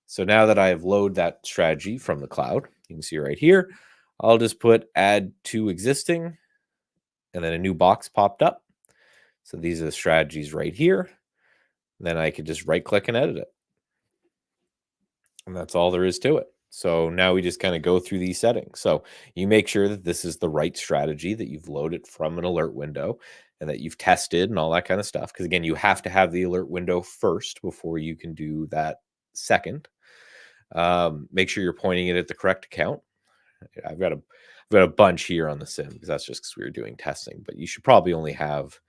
So now that I have loaded that strategy from the cloud, you can see right here, I'll just put add to existing, and then a new box popped up. So these are the strategies right here. Then I could just right click and edit it. And that's all there is to it. So now we just kind of go through these settings. So you make sure that this is the right strategy, that you've loaded from an alert window and that you've tested and all that kind of stuff. Because again, you have to have the alert window first before you can do that second. Make sure you're pointing it at the correct account. I've got a bunch here on the sim because that's just because we were doing testing, but you should probably only have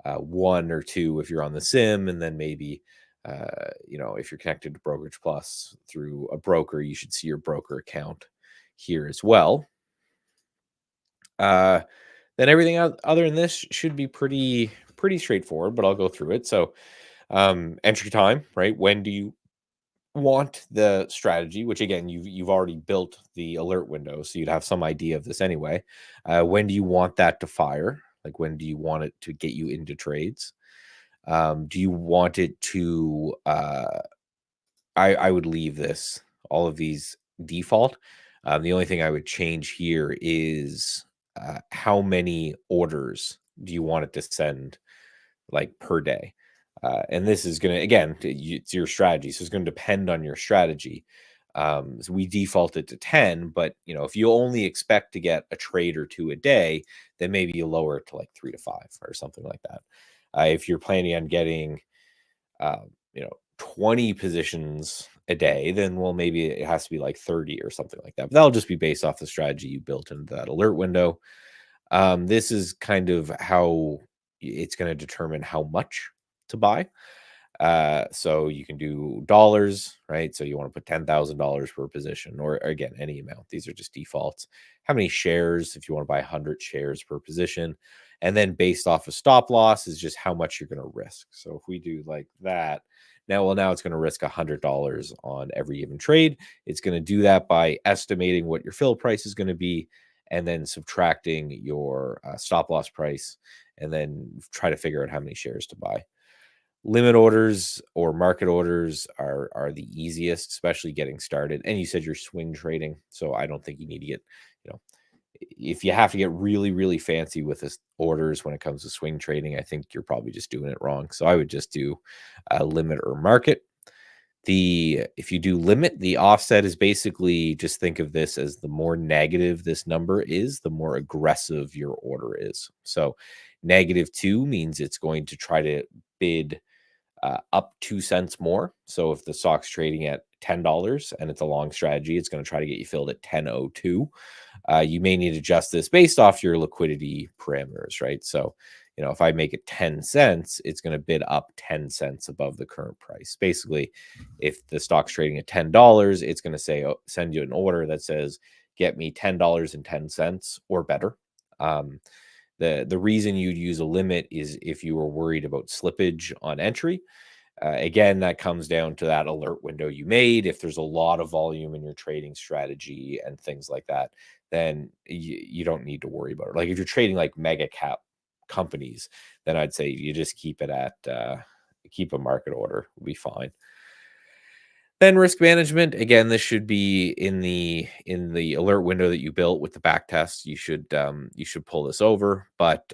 one or two if you're on the sim, and then maybe if you're connected to Brokerage Plus through a broker, you should see your broker account here as well. Then everything other than this should be pretty straightforward, but I'll go through it. So entry time, right? When do you want the strategy, which again you've already built the alert window, so you'd have some idea of this anyway. When do you want that to fire? Like, when do you want it to get you into trades? Do you want it to I would leave all of these default. The only thing I would change here is how many orders do you want it to send, like, per day. And this is going to, again, it's your strategy. So it's going to depend on your strategy. So we default it to 10, but if you only expect to get a trade or two a day, then maybe you lower it to like 3 to 5 or something like that. If you're planning on getting, 20 positions a day, then maybe it has to be like 30 or something like that. But that'll just be based off the strategy you built into that alert window. This is kind of how it's going to determine how much to buy. So you can do dollars, right? So you want to put $10,000 per position, or again, any amount. These are just defaults. How many shares, if you want to buy 100 shares per position. And then based off of stop loss is just how much you're going to risk. So if we do like that, now it's going to risk $100 on every given trade. It's going to do that by estimating what your fill price is going to be and then subtracting your stop loss price, and then try to figure out how many shares to buy. Limit orders or market orders are the easiest, especially getting started. And you said you're swing trading, so I don't think you need to get, if you have to get really, really fancy with this orders when it comes to swing trading, I think you're probably just doing it wrong. So I would just do a limit or market. If you do limit, the offset is basically, just think of this as the more negative this number is, the more aggressive your order is. So -2 means it's going to try to bid up 2 cents more. So if the stock's trading at $10 and it's a long strategy, it's going to try to get you filled at 10.02. You may need to adjust this based off your liquidity parameters, right? So, if I make it 10 cents, it's going to bid up 10 cents above the current price. Basically, if the stock's trading at $10, it's going to say, send you an order that says, get me $10.10 or better. The reason you'd use a limit is if you were worried about slippage on entry. Again, that comes down to that alert window you made. If there's a lot of volume in your trading strategy and things like that, then you don't need to worry about it. Like if you're trading like mega cap companies, then I'd say you just keep it at keep a market order, will be fine. Then risk management, again, this should be in the alert window that you built with the back test. You should pull this over. But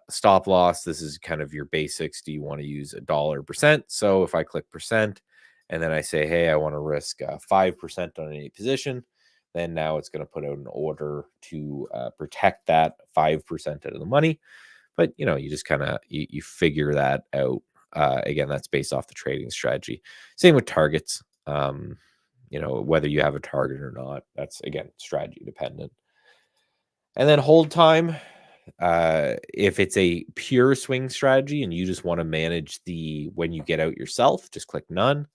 stop loss, this is kind of your basics. Do you want to use $1%? So if I click percent and then I say, hey, I want to risk 5% on any position, then now it's going to put out an order to protect that 5% out of the money. But you just kind of you figure that out. Again, that's based off the trading strategy. Same with targets. Whether you have a target or not, that's again strategy dependent. And then hold time. If it's a pure swing strategy and you just want to manage when you get out yourself, just click none.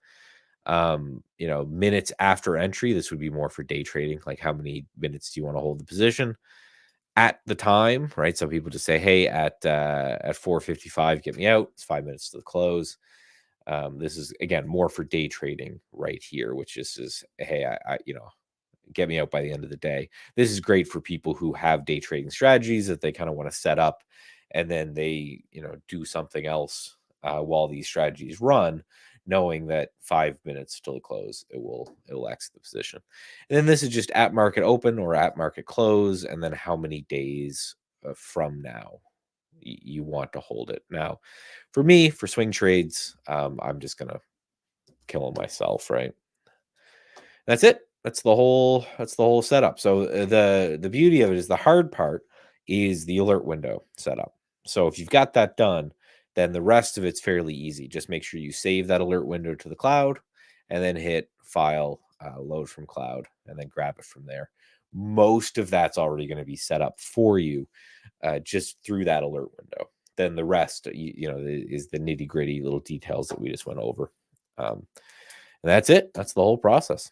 Minutes after entry, this would be more for day trading. Like how many minutes do you want to hold the position at the time, right? Some people just say, hey, at 4:55, get me out. It's 5 minutes to the close. This is again more for day trading right here, which is hey, I get me out by the end of the day. This is great for people who have day trading strategies that they kind of want to set up, and then they do something else while these strategies run, knowing that 5 minutes till the close it will exit the position. And then this is just at market open or at market close, and then how many days from now you want to hold it. Now, for me, for swing trades, I'm just gonna kill them myself, right? That's it. That's the whole setup. So the beauty of it is the hard part is the alert window setup. So if you've got that done, then the rest of it's fairly easy. Just make sure you save that alert window to the cloud and then hit file, load from cloud, and then grab it from there. Most of that's already going to be set up for you just through that alert window. Then the rest, is the nitty gritty little details that we just went over. And that's it. That's the whole process.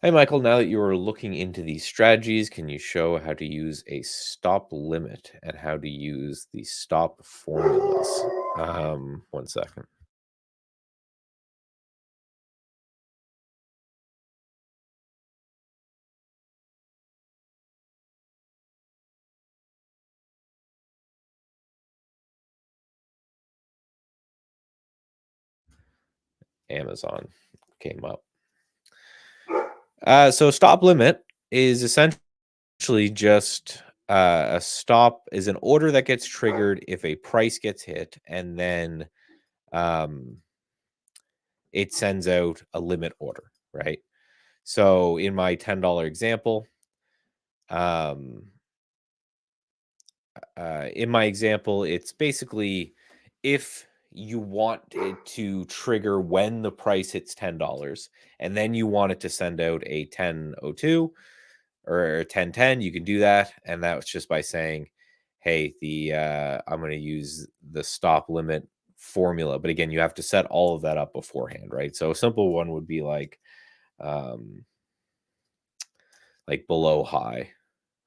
Hey, Michael, now that you are looking into these strategies, can you show how to use a stop limit and how to use the stop formulas? 1 second. Amazon came up. So stop limit is essentially just a stop is an order that gets triggered if a price gets hit, and then it sends out a limit order, right? So in my $10 example, it's basically if you want it to trigger when the price hits $10 and then you want it to send out a 10.02 or 10.10, you can do that. And that was just by saying, hey, I'm going to use the stop limit formula. But again, you have to set all of that up beforehand, right? So a simple one would be like below high,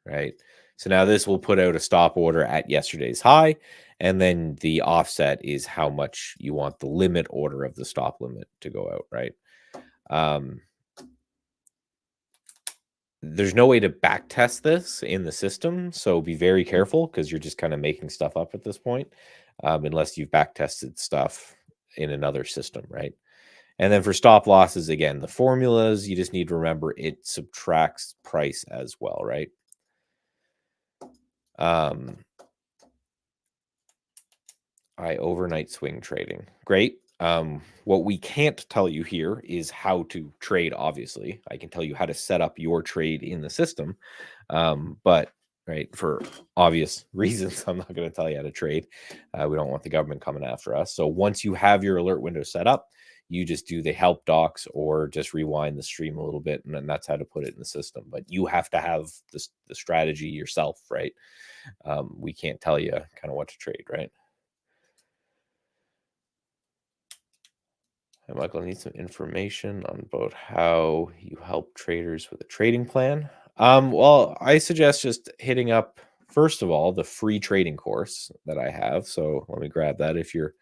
right? So now this will put out a stop order at yesterday's high, and then the offset is how much you want the limit order of the stop limit to go out, right? There's no way to back test this in the system, so be very careful because you're just kind of making stuff up at this point, unless you've back tested stuff in another system, right? And then for stop losses, again, the formulas, you just need to remember it subtracts price as well, right? I overnight swing trading. Great. What we can't tell you here is how to trade. Obviously, I can tell you how to set up your trade in the system, but right, for obvious reasons, I'm not going to tell you how to trade. We don't want the government coming after us. So once you have your alert window set up, you just do the help docs or just rewind the stream a little bit, and then that's how to put it in the system. But you have to have the strategy yourself, right? We can't tell you kind of what to trade, right? Hey, Michael, I need some information on about how you help traders with a trading plan. Well, I suggest just hitting up first of all the free trading course that I have. So let me grab that. If you're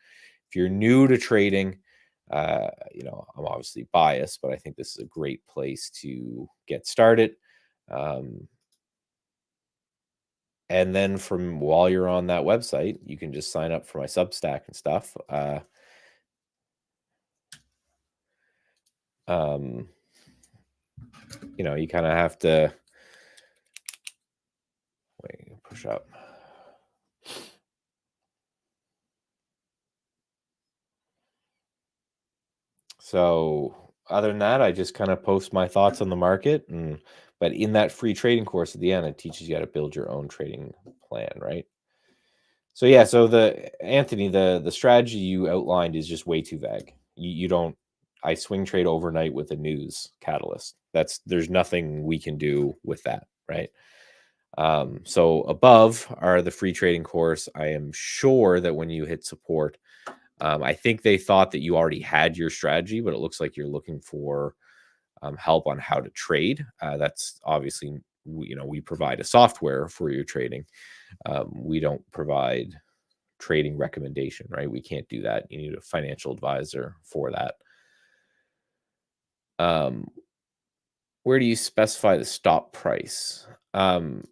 new to trading, I'm obviously biased, but I think this is a great place to get started. Um, and then from while you're on that website, you can just sign up for my Substack and stuff. Um, you kind of have to wait, push up. So other than that, I just kind of post my thoughts on the market, but in that free trading course at the end, it teaches you how to build your own trading plan, right? So yeah, so the strategy you outlined is just way too vague. You don't I swing trade overnight with a news catalyst. There's nothing we can do with that, right? So above are the free trading course. I am sure that when you hit support, I think they thought that you already had your strategy, but it looks like you're looking for help on how to trade. That's obviously, we provide a software for your trading. We don't provide trading recommendation, right? We can't do that. You need a financial advisor for that. Um, where do you specify the stop price? No,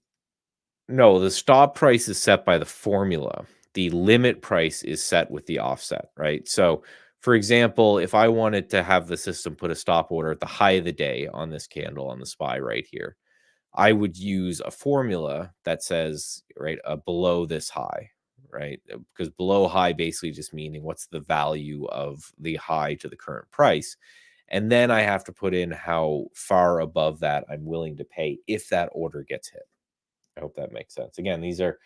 the stop price is set by the formula. The limit price is set with the offset, right? So, for example, if I wanted to have the system put a stop order at the high of the day on this candle on the SPY right here, I would use a formula that says, right, below this high, right? Because below high basically just meaning what's the value of the high to the current price. And then I have to put in how far above that I'm willing to pay if that order gets hit. I hope that makes sense. Again, these are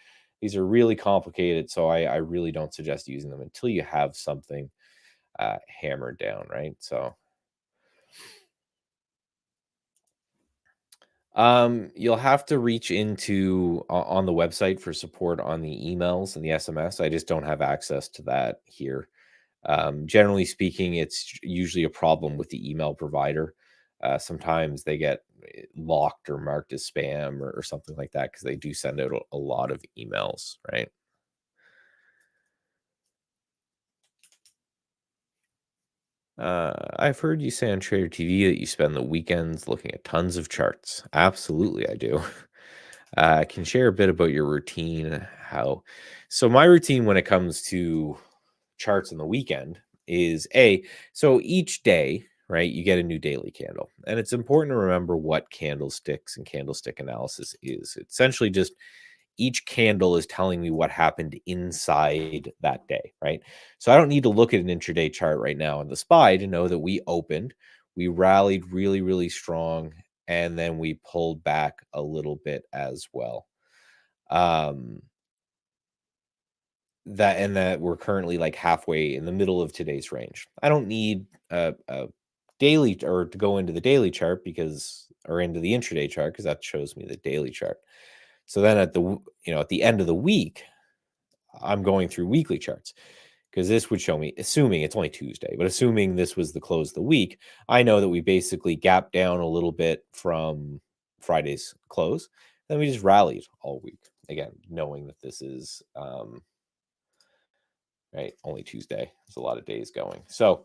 really complicated, so I really don't suggest using them until you have something hammered down, right? So you'll have to reach into on the website for support on the emails and the SMS. I just don't have access to that here. Generally speaking, it's usually a problem with the email provider. Sometimes they get locked or marked as spam or something like that because they do send out a lot of emails, right? I've heard you say on Trader TV that you spend the weekends looking at tons of charts. Absolutely, I do. I can share a bit about your routine. So my routine when it comes to charts on the weekend is so each day, right, you get a new daily candle. And it's important to remember what candlesticks and candlestick analysis is. It's essentially just each candle is telling me what happened inside that day, right? So I don't need to look at an intraday chart right now on the SPY to know that we opened, we rallied really, really strong, and then we pulled back a little bit as well. Um, that we're currently like halfway in the middle of today's range. I don't need a daily or to go into the daily chart or into the intraday chart because that shows me the daily chart. So then at the end of the week, I'm going through weekly charts because this would show me, assuming it's only Tuesday, but assuming this was the close of the week, I know that we basically gapped down a little bit from Friday's close. Then we just rallied all week. Again, knowing that this is right, only Tuesday. There's a lot of days going. So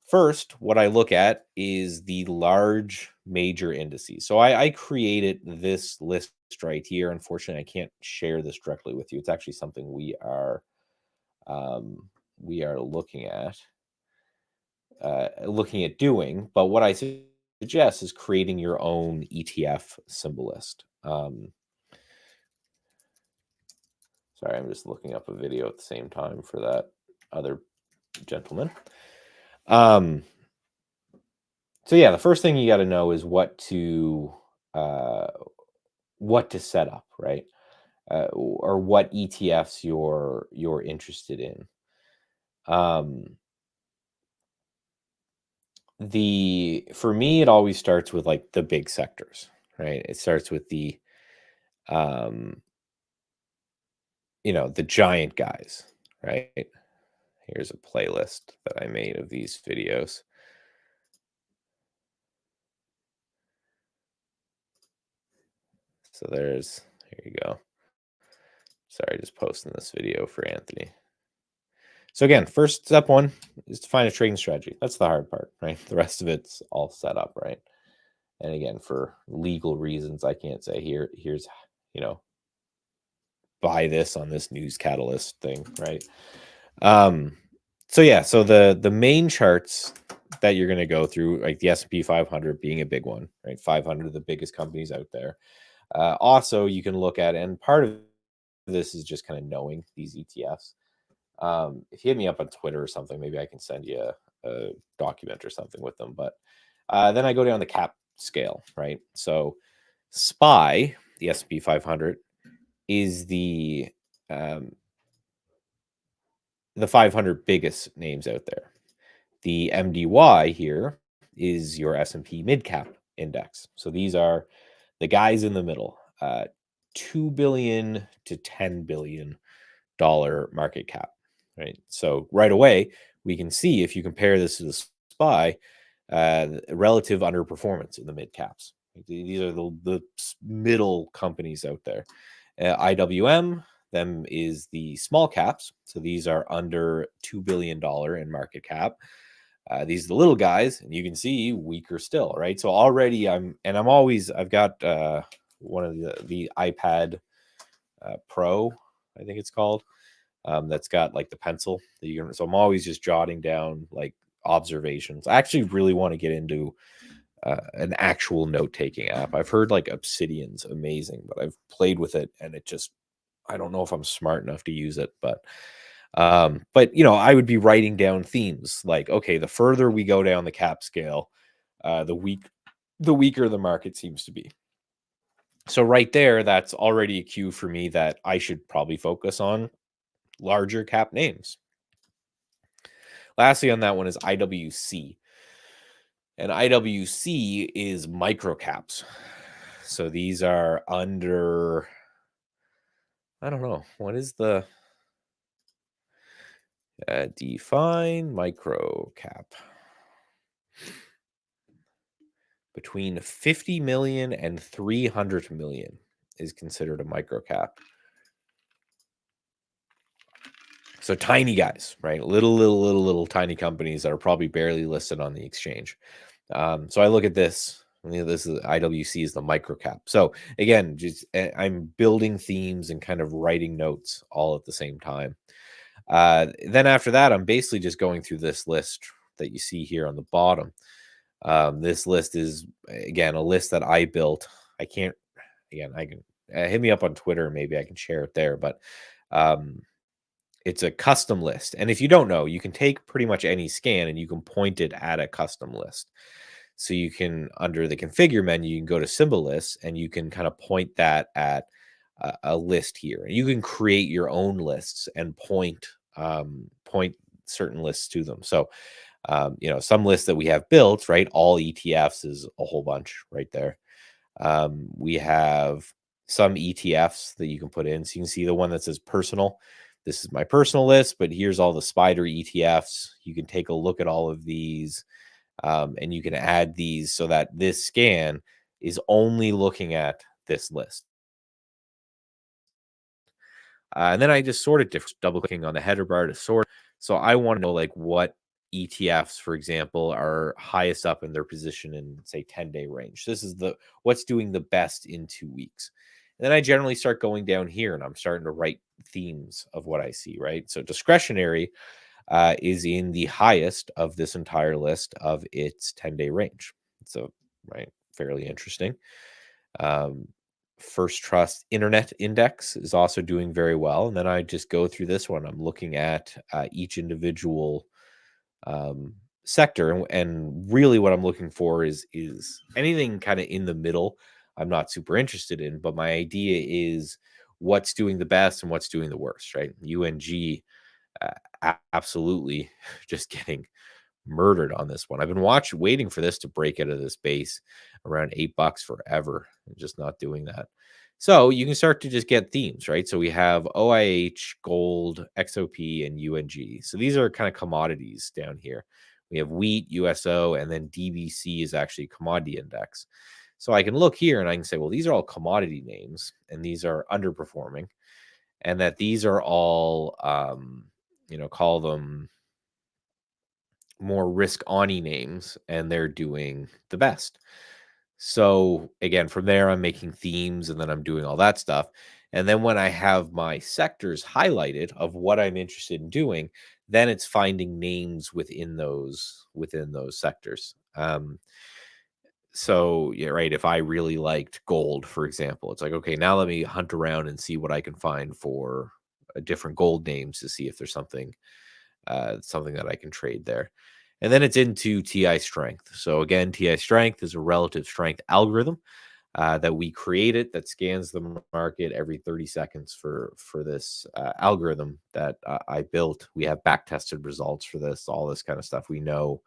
first, what I look at is the large major indices. So I created this list right here. Unfortunately, I can't share this directly with you. It's actually something we are looking at doing. But what I suggest is creating your own ETF symbol list. Sorry, I'm just looking up a video at the same time for that other gentleman. So yeah, the first thing you got to know is uh, what to set up, right? Or what ETFs you're interested in. The For me, it always starts with like the big sectors, right? It starts with um, the giant guys, right? Here's a playlist that I made of these videos. So here you go. Sorry, just posting this video for Anthony. So again, first step one is to find a trading strategy. That's the hard part, right? The rest of it's all set up, right? And again, for legal reasons, I can't say here's, buy this on this news catalyst thing, right? Um, so yeah, so the main charts that you're going to go through, like the S&P 500 being a big one, right? 500 of the biggest companies out there. Also, you can look at, and part of this is just kind of knowing these ETFs. If you hit me up on Twitter or something, maybe I can send you a document or something with them. But then I go down the cap scale, right? So SPY, the S&P 500, is the 500 biggest names out there. The MDY here is your S&P mid cap index. So these are the guys in the middle, $2 billion to $10 billion market cap, right? So right away, we can see if you compare this to the SPY, relative underperformance in the mid caps. These are the middle companies out there. IWM, them is the small caps. So these are under $2 billion in market cap. These are the little guys, and you can see weaker still, right? So already I've got one of the iPad Pro, I think it's called, that's got like the pencil that you can. So I'm always just jotting down like observations. I actually really want to get into an actual note taking app. I've heard like Obsidian's amazing, but I've played with it and I don't know if I'm smart enough to use it, but I would be writing down themes like, okay, the further we go down the cap scale, the weaker the market seems to be. So right there, that's already a cue for me that I should probably focus on larger cap names. Lastly on that one is IWC. And IWC is micro caps. So these are under, I don't know, what is the define micro cap? Between 50 million and 300 million is considered a micro cap. So tiny guys, right? Little tiny companies that are probably barely listed on the exchange. So I look at this. This is IWC is the micro cap. So again, I'm building themes and kind of writing notes all at the same time. Then after that, I'm basically just going through this list that you see here on the bottom. This list is again a list that I built. I can hit me up on Twitter. Maybe I can share it there. But it's a custom list. And if you don't know, you can take pretty much any scan and you can point it at a custom list. So you can, under the configure menu, you can go to symbol lists and you can kind of point that at a list here. And you can create your own lists and point certain lists to them. So, some lists that we have built, right? All ETFs is a whole bunch right there. We have some ETFs that you can put in. So you can see the one that says personal. This is my personal list, but here's all the spider ETFs. You can take a look at all of these, and you can add these so that this scan is only looking at this list. And then I just sorted different, double clicking on the header bar to sort. So I want to know like what ETFs, for example, are highest up in their position in say 10-day range. This is what's doing the best in 2 weeks. And then I generally start going down here and I'm starting to write themes of what I see, right? So discretionary is in the highest of this entire list of its 10-day range. So, right, fairly interesting. First Trust Internet Index is also doing very well. And then I just go through this one. I'm looking at each individual sector, and really what I'm looking for is anything kind of in the middle. I'm not super interested in, but my idea is what's doing the best and what's doing the worst, right? UNG, absolutely just getting murdered on this one. I've been waiting for this to break out of this base around $8 forever, and just not doing that. So you can start to just get themes, right? So we have OIH, gold, XOP, and UNG. So these are kind of commodities down here. We have wheat, USO, and then DBC is actually commodity index. So I can look here and I can say, well, these are all commodity names, and these are underperforming, and that these are all, call them more risk on names, and they're doing the best. So again, from there, I'm making themes and then I'm doing all that stuff. And then when I have my sectors highlighted of what I'm interested in doing, then it's finding names within those sectors. So yeah, right. If I really liked gold, for example, it's like, okay, now let me hunt around and see what I can find for different gold names to see if there's something that I can trade there. And then it's into TI strength. So again, TI strength is a relative strength algorithm that we created that scans the market every 30 seconds for this algorithm that I built. We have back tested results for this, all this kind of stuff. We know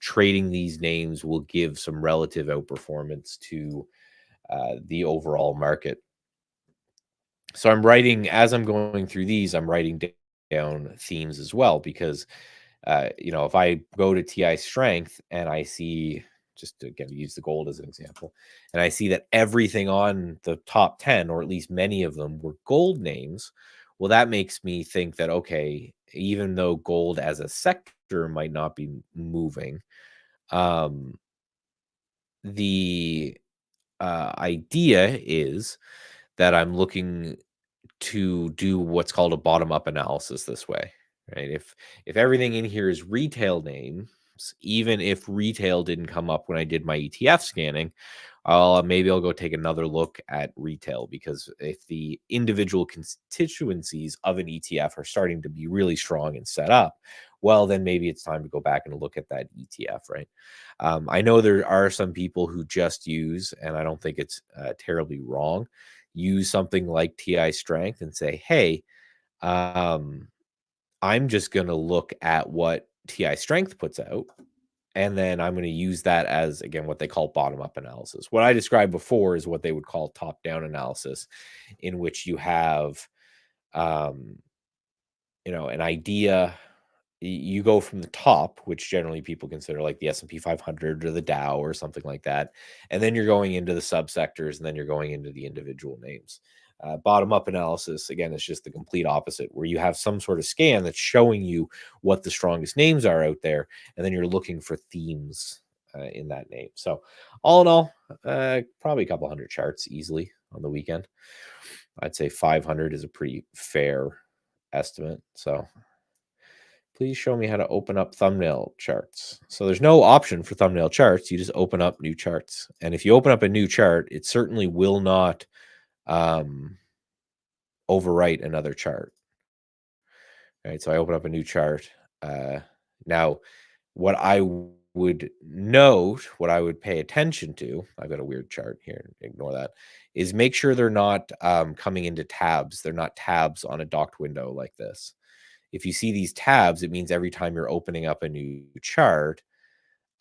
trading these names will give some relative outperformance to the overall market. So I'm writing, as I'm going through these, I'm writing down themes as well, because if I go to TI strength and I see, just to again use the gold as an example, and I see that everything on the top 10, or at least many of them, were gold names, well, that makes me think that, okay, even though gold as a sector might not be moving, um, the idea is that I'm looking to do what's called a bottom up analysis this way, right? If everything in here is retail names, even if retail didn't come up when I did my ETF scanning, maybe I'll go take another look at retail, because if the individual constituencies of an ETF are starting to be really strong and set up, well, then maybe it's time to go back and look at that ETF, right? I know there are some people who just use, and I don't think it's terribly wrong, use something like TI strength and say, hey, I'm just going to look at what TI strength puts out, and then I'm going to use that as, again, what they call bottom up analysis. What I described before is what they would call top down analysis, in which you have, an idea. You go from the top, which generally people consider like the S&P 500 or the Dow or something like that, and then you're going into the subsectors, and then you're going into the individual names. Bottom up analysis, again, is just the complete opposite, where you have some sort of scan that's showing you what the strongest names are out there, and then you're looking for themes in that name. So all in all, probably a couple hundred charts easily on the weekend. I'd say 500 is a pretty fair estimate. So please show me how to open up thumbnail charts. So there's no option for thumbnail charts. You just open up new charts. And if you open up a new chart, it certainly will not overwrite another chart. All right. So I open up a new chart. Now, what I would note, what I would pay attention to, I've got a weird chart here, ignore that, is make sure they're not coming into tabs. They're not tabs on a docked window like this. If you see these tabs, it means every time you're opening up a new chart,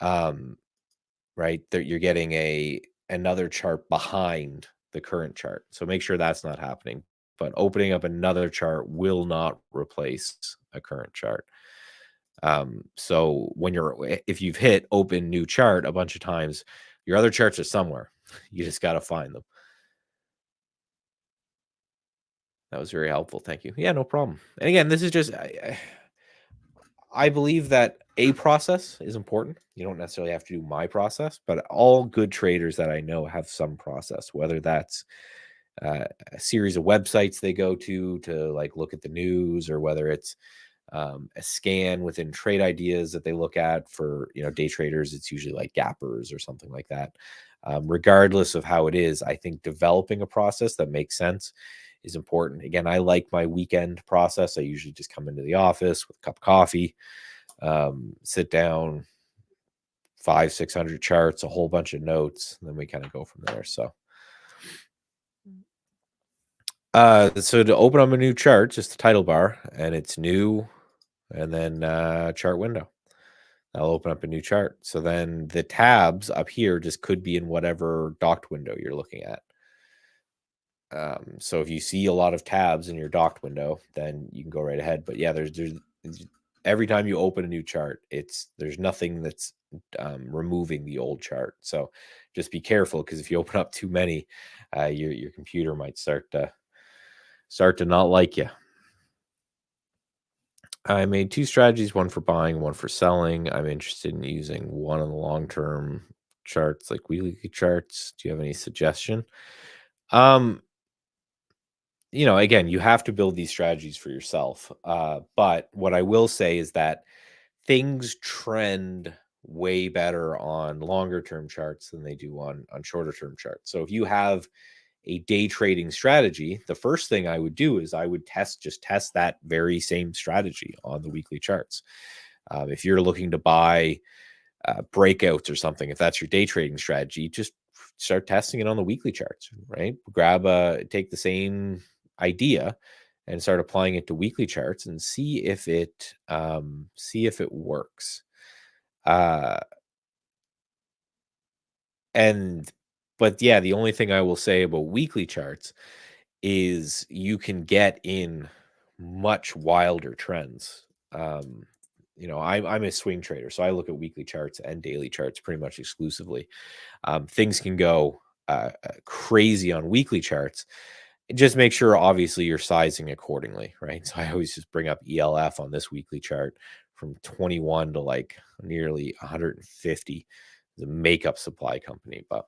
right, that you're getting another chart behind the current chart. So make sure that's not happening. But opening up another chart will not replace a current chart. So if you've hit open new chart a bunch of times, your other charts are somewhere. You just got to find them. That was very helpful. Thank you. Yeah, no problem. And again, this is just, I believe that a process is important. You don't necessarily have to do my process, but all good traders that I know have some process, whether that's a series of websites they go to like look at the news, or whether it's a scan within trade ideas that they look at. For day traders, it's usually like gappers or something like that. Regardless of how it is, I think developing a process that makes sense is important. Again, I like my weekend process. I usually just come into the office with a cup of coffee, sit down, 500-600 charts, a whole bunch of notes, and then we kind of go from there. So to open up a new chart, just the title bar, and it's new, and then chart window. I'll open up a new chart. So then the tabs up here just could be in whatever docked window you're looking at. So if you see a lot of tabs in your docked window, then you can go right ahead. But yeah, there's every time you open a new chart, there's nothing that's removing the old chart. So just be careful, because if you open up too many, your computer might start to not like you. I made 2 strategies, one for buying, one for selling. I'm interested in using one on the long-term charts, like weekly charts. Do you have any suggestion? Again, you have to build these strategies for yourself. But what I will say is that things trend way better on longer term charts than they do on shorter term charts. So if you have a day trading strategy, the first thing I would do is I would test that very same strategy on the weekly charts. If you're looking to buy breakouts or something, if that's your day trading strategy, just start testing it on the weekly charts, right? Take the same idea and start applying it to weekly charts and see if it works. But yeah, the only thing I will say about weekly charts is you can get in much wilder trends. I'm a swing trader, so I look at weekly charts and daily charts pretty much exclusively. Things can go crazy on weekly charts. Just make sure, obviously, you're sizing accordingly, right? So I always just bring up ELF on this weekly chart from 21 to like nearly 150. It's a makeup supply company, but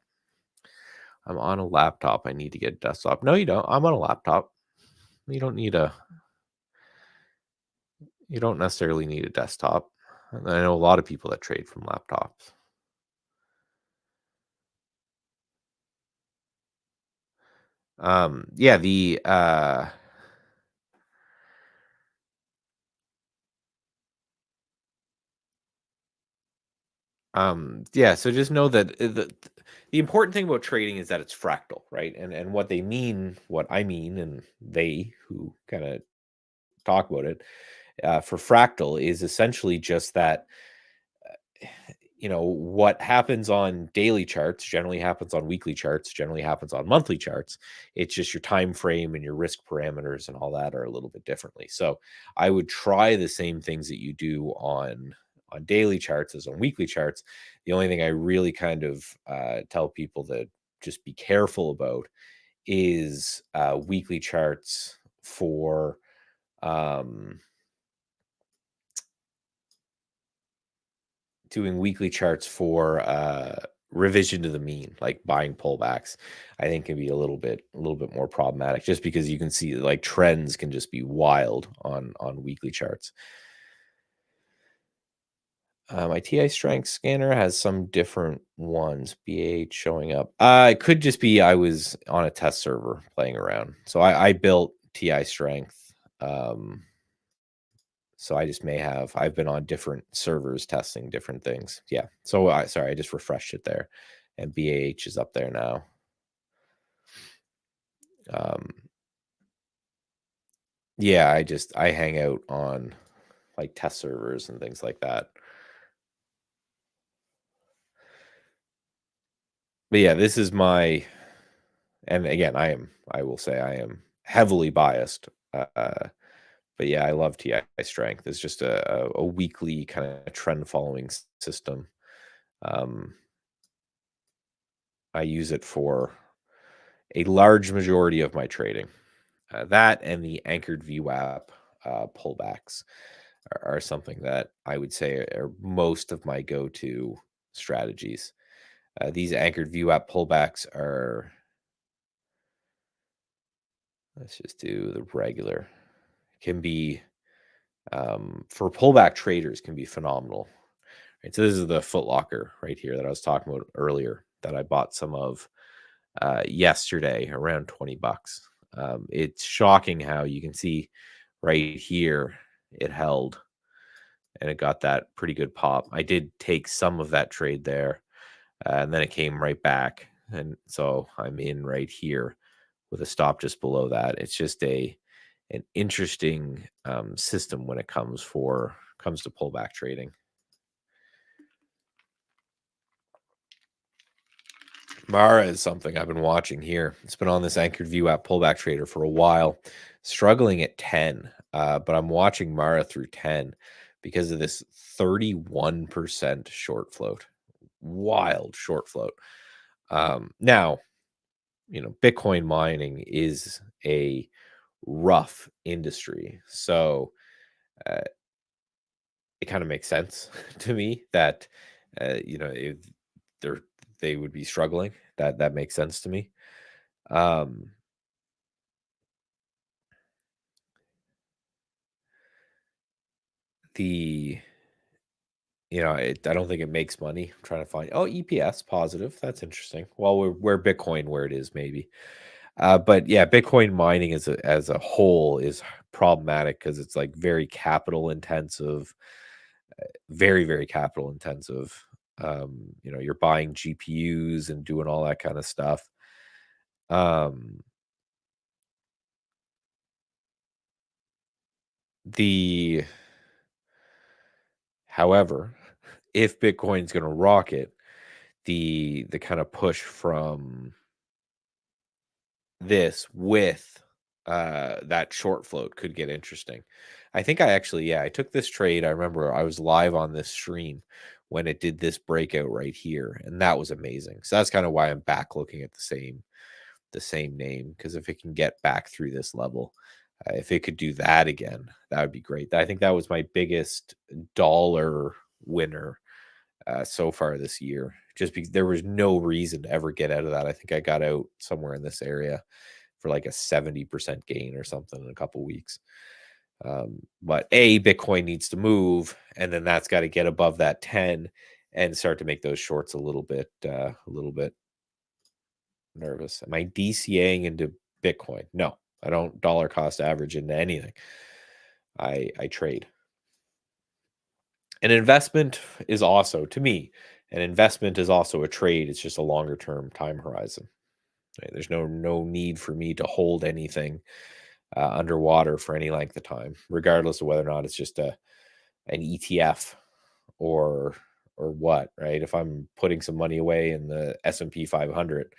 I'm on a laptop. I need to get a desktop. No, you don't. I'm on a laptop. You don't necessarily need a desktop. And I know a lot of people that trade from laptops. Yeah, so just know that the important thing about trading is that it's fractal, right? And what I mean, and they who kind of talk about it, for fractal is essentially just that what happens on daily charts generally happens on weekly charts, generally happens on monthly charts. It's just your time frame and your risk parameters and all that are a little bit differently. So I would try the same things that you do on daily charts as on weekly charts. The only thing I really kind of tell people to just be careful about is weekly charts for doing weekly charts for revision to the mean, like buying pullbacks. I think can be a little bit more problematic, just because you can see like trends can just be wild on weekly charts. My TI strength scanner has some different ones. BH showing up. It could just be I was on a test server playing around, so I built TI strength. So I just may have. I've been on different servers testing different things. Yeah. So I just refreshed it there, and BAH is up there now. Yeah, I hang out on like test servers and things like that. But yeah, this is my, and again, I will say I am heavily biased. But yeah, I love TI strength. It's just a weekly kind of trend following system. I use it for a large majority of my trading. That and the anchored VWAP pullbacks are something that I would say are most of my go-to strategies. These anchored VWAP pullbacks are, let's just do the regular, can be, for pullback traders, can be phenomenal. Right, so this is the Foot Locker right here that I was talking about earlier that I bought some of yesterday around $20. It's shocking how you can see right here it held, and it got that pretty good pop. I did take some of that trade there, and then it came right back, and so I'm in right here with a stop just below that. It's just an interesting system when it comes to pullback trading. Mara is something I've been watching here. It's been on this anchored view app pullback trader for a while, struggling at 10, but I'm watching Mara through 10 because of this 31% short float. Wild short float. Now, Bitcoin mining is a rough industry. So uh, it kind of makes sense to me that, if they're, they would be struggling. That makes sense to me. Um, the I don't think it makes money. I'm trying to find EPS positive. That's interesting. Well, where Bitcoin where it is maybe. But yeah, Bitcoin mining as a whole is problematic because it's like very capital intensive, very, very capital intensive. You're buying GPUs and doing all that kind of stuff. Um, the However, if Bitcoin's going to rocket, the kind of push from this with that short float could get interesting. I think I took this trade. I remember I was live on this stream when it did this breakout right here, and that was amazing. So that's kind of why I'm back looking at the same name, because if it can get back through this level, if it could do that again, that would be great. I think that was my biggest dollar winner so far this year, just because there was no reason to ever get out of that. I think I got out somewhere in this area for like a 70% gain or something in a couple weeks. But Bitcoin needs to move, and then that's got to get above that 10 and start to make those shorts a little bit nervous. Am I DCAing into Bitcoin? No, I don't dollar cost average into anything. I trade. An investment is also, to me, an investment is also a trade. It's just a longer term time horizon. Right? There's no need for me to hold anything underwater for any length of time, regardless of whether or not it's just an ETF or what. Right? If I'm putting some money away in the S&P 500,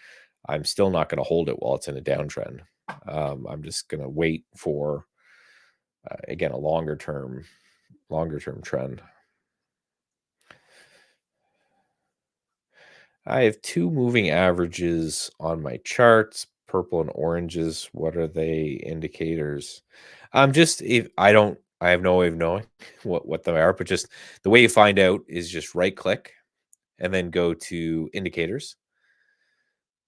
I'm still not going to hold it while it's in a downtrend. I'm just going to wait for again a longer term trend. I have two moving averages on my charts, purple and oranges. What are they indicators? Just if I have no way of knowing what they are, but just the way you find out is just right click and then go to indicators.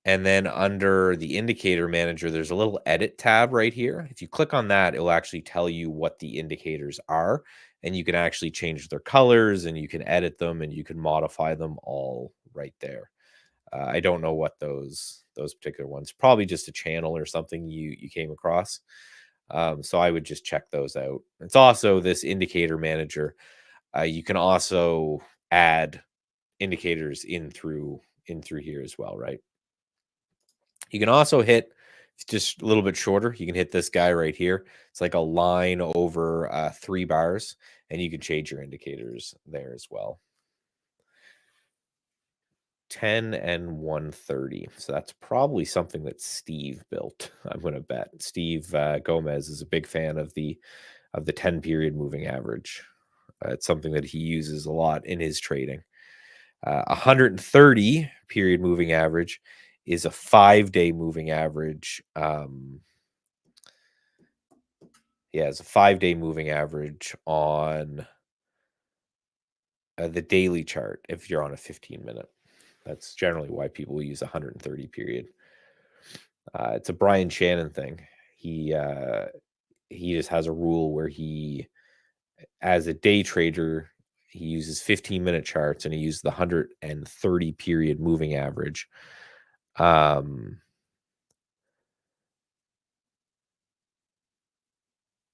And then under the indicator manager, there's a little edit tab right here. If you click on that, it will actually tell you what the indicators are, and you can actually change their colors and you can edit them and you can modify them all right there. I don't know what those particular ones. Probably just a channel or something you came across. So I would just check those out. It's also this indicator manager. You can also add indicators in through here as well, right? You can also hit just a little bit shorter. You can hit this guy right here. It's like a line over 3 bars, and you can change your indicators there as well. 10 and 130. So that's probably something that Steve built. I'm going to bet Steve Gomez is a big fan of the 10 period moving average. It's something that he uses a lot in his trading. 130 period moving average is a 5-day moving average. It's a 5-day moving average on the daily chart if you're on a 15-minute. That's generally why people use 130 period. It's a Brian Shannon thing. He just has a rule where he, as a day trader, he uses 15-minute charts and he uses the 130 period moving average.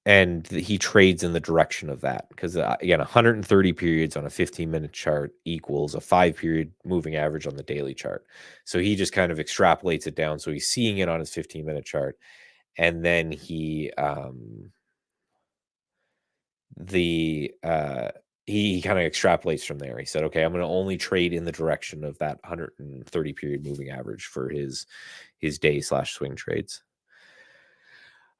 and he trades in the direction of that because again, 130 periods on a 15-minute chart equals a 5-period moving average on the daily chart. So he just kind of extrapolates it down. So he's seeing it on his 15-minute chart, and then he kind of extrapolates from there. He said, okay, I'm going to only trade in the direction of that 130 period moving average for his day/swing trades.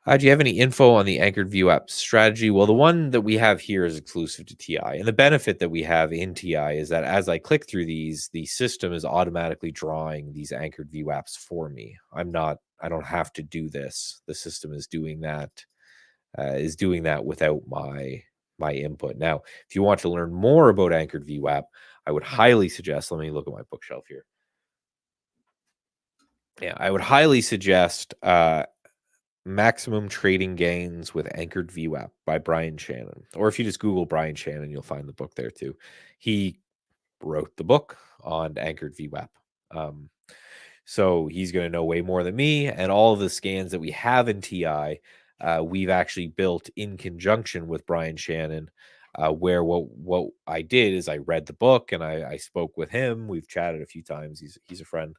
Do you have any info on the anchored view app strategy? Well, the one that we have here is exclusive to TI. And the benefit that we have in TI is that as I click through these, the system is automatically drawing these anchored view apps for me. I don't have to do this. The system is doing that without my input. Now, if you want to learn more about anchored view app, I would highly suggest, let me look at my bookshelf here. Yeah, I would highly suggest Maximum Trading Gains with Anchored View App by Brian Shannon. Or if you just Google Brian Shannon, you'll find the book there too. He wrote the book on Anchored View App. So he's going to know way more than me. And all of the scans that we have in TI, we've actually built in conjunction with Brian Shannon, where what I did is I read the book and I spoke with him. We've chatted a few times. He's a friend.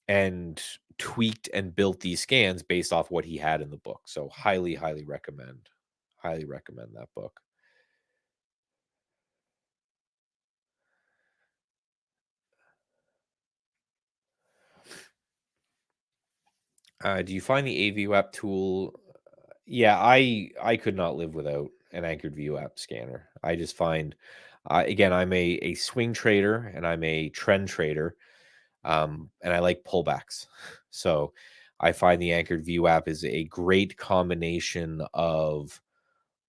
And tweaked and built these scans based off what he had in the book. So highly recommend that book. Do you find the AView app tool? Yeah, I could not live without an anchored view app scanner. I just find, again, I'm a swing trader and I'm a trend trader, and I like pullbacks. So I find the anchored view app is a great combination of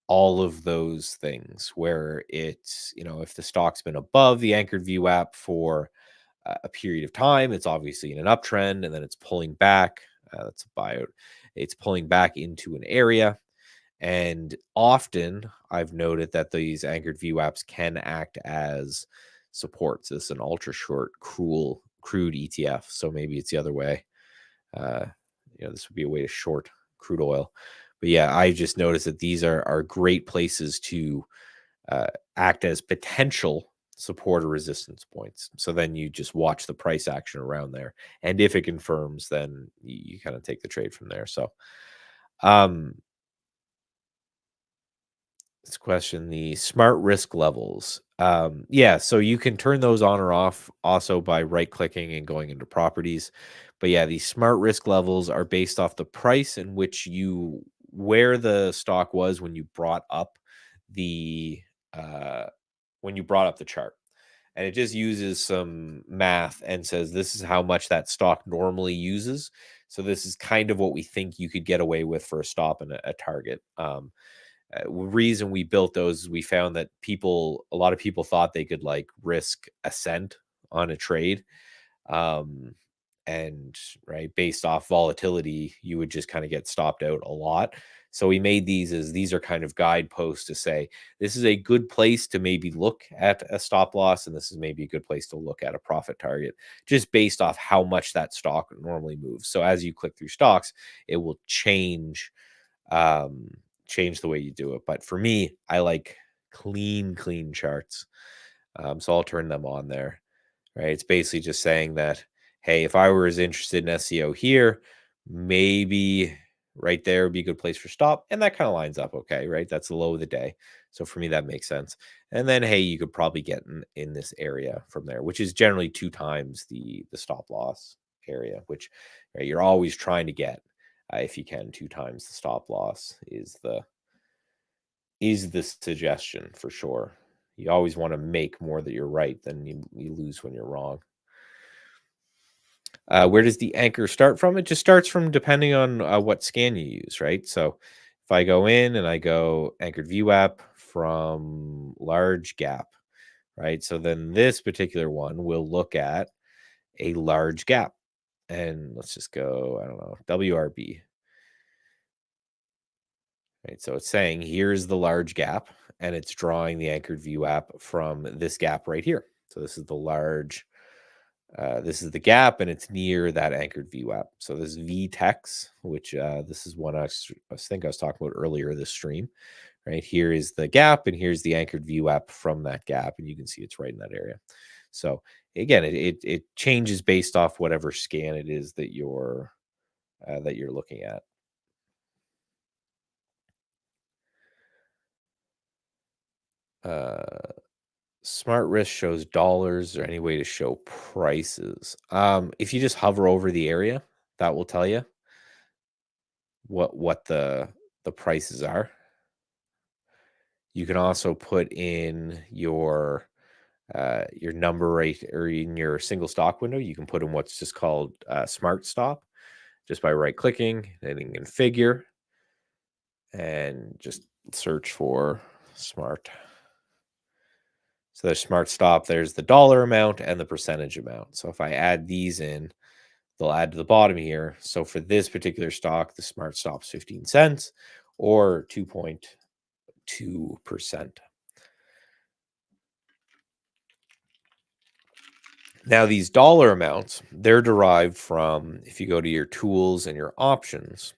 all of those things where it's, if the stock's been above the anchored view app for a period of time, it's obviously in an uptrend, and then it's pulling back. That's a buyout. It's pulling back into an area. And often I've noted that these anchored view apps can act as supports. This is an ultra short, crude ETF. So maybe it's the other way. Uh, this would be a way to short crude oil. But yeah, I just noticed that these are great places to act as potential support or resistance points. So then you just watch the price action around there. And if it confirms, then you kind of take the trade from there. So this question, the smart risk levels. Yeah, so you can turn those on or off also by right clicking and going into properties. But yeah, these smart risk levels are based off the price in which where the stock was when you brought up the chart. And it just uses some math and says this is how much that stock normally uses. So this is kind of what we think you could get away with for a stop and a target. Reason we built those is we found that a lot of people thought they could like risk a cent on a trade. And right, based off volatility, you would just kind of get stopped out a lot. So we made these are kind of guideposts to say this is a good place to maybe look at a stop loss, and this is maybe a good place to look at a profit target, just based off how much that stock normally moves. So as you click through stocks, it will change the way you do it. But for me, I like clean charts. So I'll turn them on there. Right. It's basically just saying that, hey, if I were as interested in SEO here, maybe right there would be a good place for stop. And that kind of lines up. Okay. Right. That's the low of the day. So for me, that makes sense. And then, hey, you could probably get in this area from there, which is generally 2 times the stop loss area, which right, you're always trying to get, if you can, 2 times the stop loss is the suggestion for sure. You always want to make more that you're right than you lose when you're wrong. Where does the anchor start from? It just starts from depending on what scan you use, right? So if I go in and I go anchored view app from large gap, right? So then this particular one will look at a large gap. And let's just go, I don't know, WRB. Right, so it's saying here's the large gap, and it's drawing the anchored view app from this gap right here. So this is the large This is the gap, and it's near that anchored VWAP. So this is VTEX, which this is one I think I was talking about earlier this stream. Right here is the gap, and here's the anchored VWAP from that gap, and you can see it's right in that area. So again, it changes based off whatever scan it is that you're looking at. Smart risk shows dollars or any way to show prices. If you just hover over the area, that will tell you what the prices are. You can also put in your number rate, or in your single stock window. You can put in what's just called smart stop, just by right clicking, hitting configure, and just search for smart. So there's smart stop, there's the dollar amount and the percentage amount. So if I add these in, they'll add to the bottom here. So for this particular stock, the smart stop's 15 cents or 2.2%. Now, these dollar amounts, they're derived from, if you go to your tools and your options,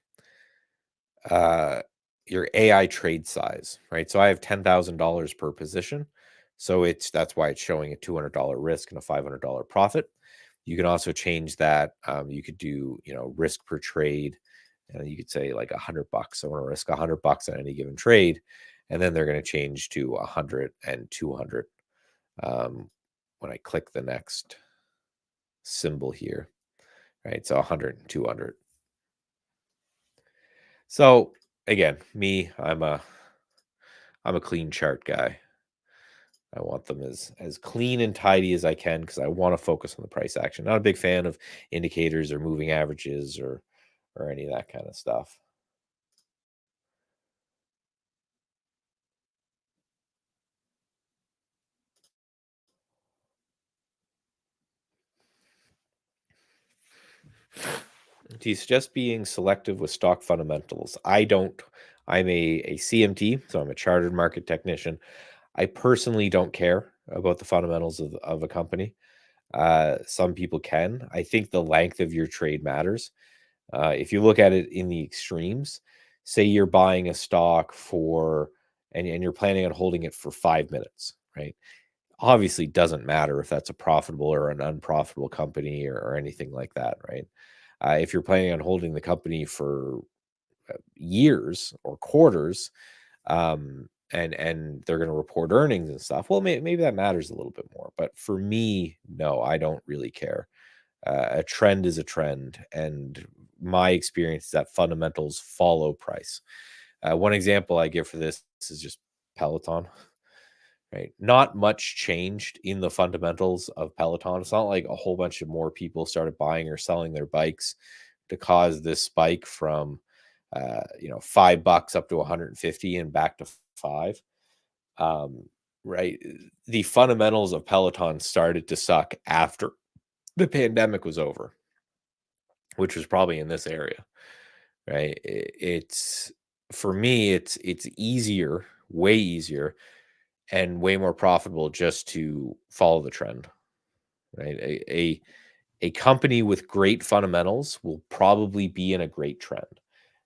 uh, your AI trade size, right? So I have $10,000 per position. So that's why it's showing a $200 risk and a $500 profit. You can also change that. You could do, risk per trade. And you could say like $100. I want to risk $100 on any given trade. And then they're going to change to 100 and 200 when I click the next symbol here, right? So 100 and 200. So again, I'm a clean chart guy. I want them as clean and tidy as I can because I want to focus on the price action. Not a big fan of indicators or moving averages or any of that kind of stuff. Do you suggest being selective with stock fundamentals? I don't. I'm a CMT, so I'm a chartered market technician. I personally don't care about the fundamentals of a company. Some people can. I think the length of your trade matters. If you look at it in the extremes, say you're buying a stock and you're planning on holding it for 5 minutes, right? Obviously, doesn't matter if that's a profitable or an unprofitable company or anything like that, right? If you're planning on holding the company for years or quarters, and they're going to report earnings and stuff, well, maybe that matters a little bit more. But for me, no, I don't really care. A trend is a trend, and my experience is that fundamentals follow price. One example I give for this is just Peloton, right? Not much changed in the fundamentals of Peloton. It's not like a whole bunch of more people started buying or selling their bikes to cause this spike from $5 up to 150 and back to 5. Right. The fundamentals of Peloton started to suck after the pandemic was over, which was probably in this area, right? It's for me, it's easier, way easier, and way more profitable just to follow the trend, right? A company with great fundamentals will probably be in a great trend,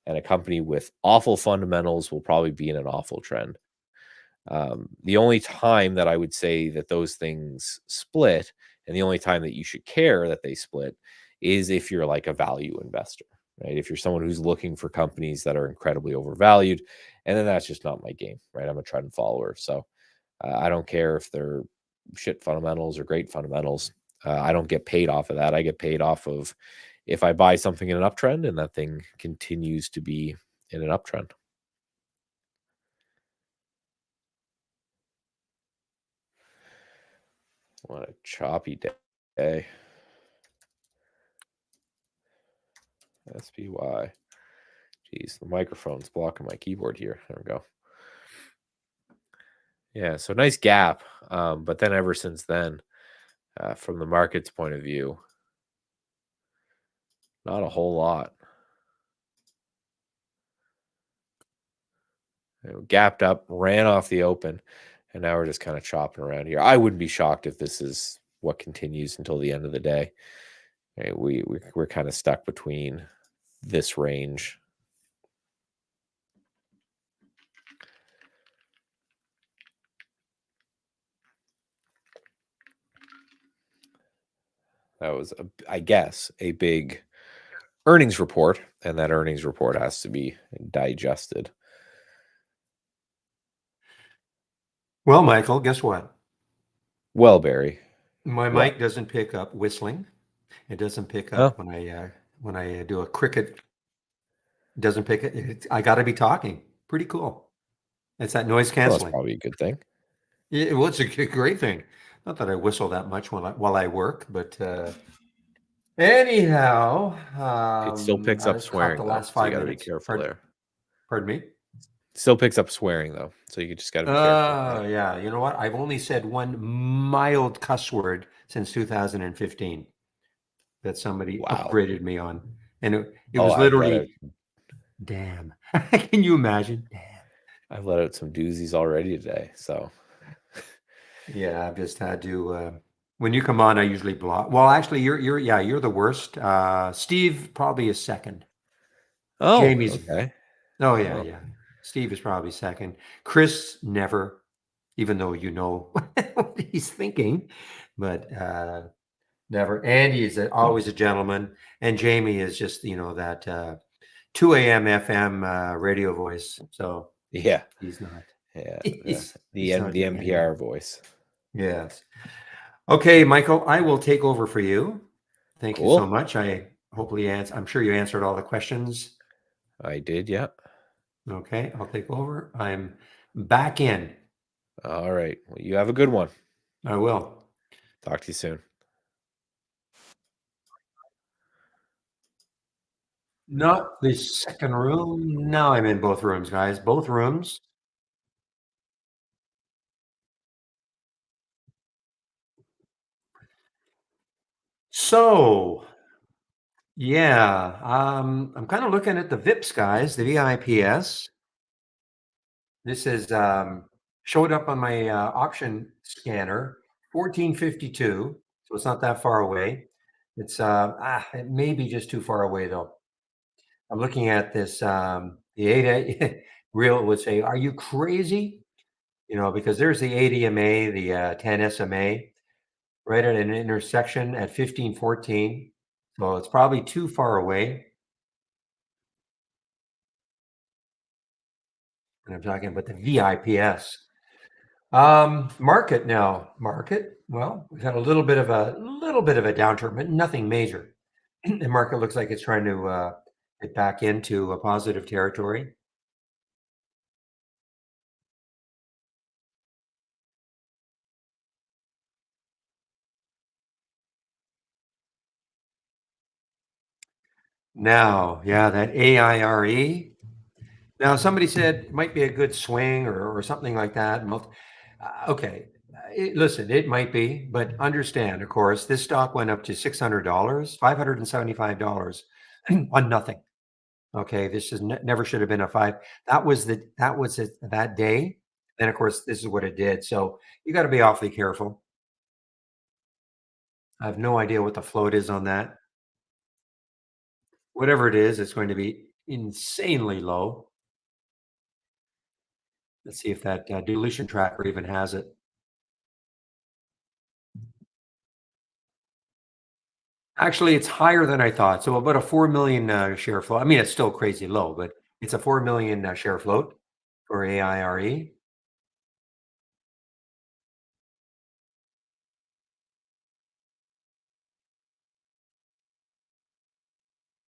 and a company with awful fundamentals will probably be in an awful trend. The only time that I would say that those things split, and the only time that you should care that they split, is if you're like a value investor, right? If you're someone who's looking for companies that are incredibly overvalued, and then that's just not my game, right? I'm a trend follower, so I don't care if they're shit fundamentals or great fundamentals. I don't get paid off of that. I get paid off of if I buy something in an uptrend and that thing continues to be in an uptrend. What a choppy day. SPY. Jeez, the microphone's blocking my keyboard here. There we go. Yeah, so nice gap. But then ever since then, from the market's point of view, not a whole lot. Gapped up, ran off the open, and now we're just kind of chopping around here. I wouldn't be shocked if this is what continues until the end of the day. Right? We're kind of stuck between this range. That was, I guess, a big earnings report, and that earnings report has to be digested. Well, Michael, guess what? Well, Barry, My what? mic doesn't pick up whistling. It doesn't pick Oh, up when I do a cricket. It doesn't pick it. I got to be talking. Pretty cool. It's that noise well, that's canceling. probably a good thing. Yeah, well, it's a great thing. Not that I whistle that much while I work, but anyhow, It still picks up I caught the swearing though, last so you 5 got to be minutes. careful there. Pardon me? Still picks up swearing though, so you just got to be careful with that. Yeah. You know what? I've only said one mild cuss word since 2015 that somebody Wow. upgraded me on, and it Oh, was I've let out literally damn. Can you imagine? Damn. I've let out some doozies already today. So Yeah, I've just had to. When you come on, I usually block. Well, actually, you're the worst. Steve probably is second. oh, Jamie's. okay. Oh yeah, Oh, yeah. Steve is probably second. Chris never, even though you know what he's thinking, but never. Andy is always a gentleman, and Jamie is just that 2 a.m. FM radio voice. So yeah. he's not. Yeah. He's not The doing any of NPR that. voice. Yes. Okay, Michael, I will take over for you. Thank you so Cool. much. I'm sure you answered all the questions. I did, yeah. Okay, I'll take over. I'm back in. All right. Well, you have a good one. I will. Talk to you soon. Not the second room. Now I'm in both rooms, guys. Both rooms. So, yeah, I'm kind of looking at the VIPs, guys, the VIPS. This is showed up on my option scanner, 1452. So it's not that far away. It may be just too far away though. I'm looking at this the 8 real would say, "Are you crazy?" Because there's the 8 EMA, the 10 SMA, right at an intersection at 1514. So it's probably too far away. And I'm talking about the VIPS. Market now. Market. Well, we've had a little bit of a downturn, but nothing major. The market looks like it's trying to get back into a positive territory. Now, yeah, that AIRE. Now, somebody said it might be a good swing or something like that. Okay, listen, it might be, but understand, of course, this stock went up to $600, $575 on nothing. Okay, this is never should have been a five. That was it that day. And of course, this is what it did. So you got to be awfully careful. I have no idea what the float is on that. Whatever it is, it's going to be insanely low. Let's see if that dilution tracker even has it. Actually, it's higher than I thought. So about a 4 million share float. I mean, it's still crazy low, but it's a 4 million share float for AIRE.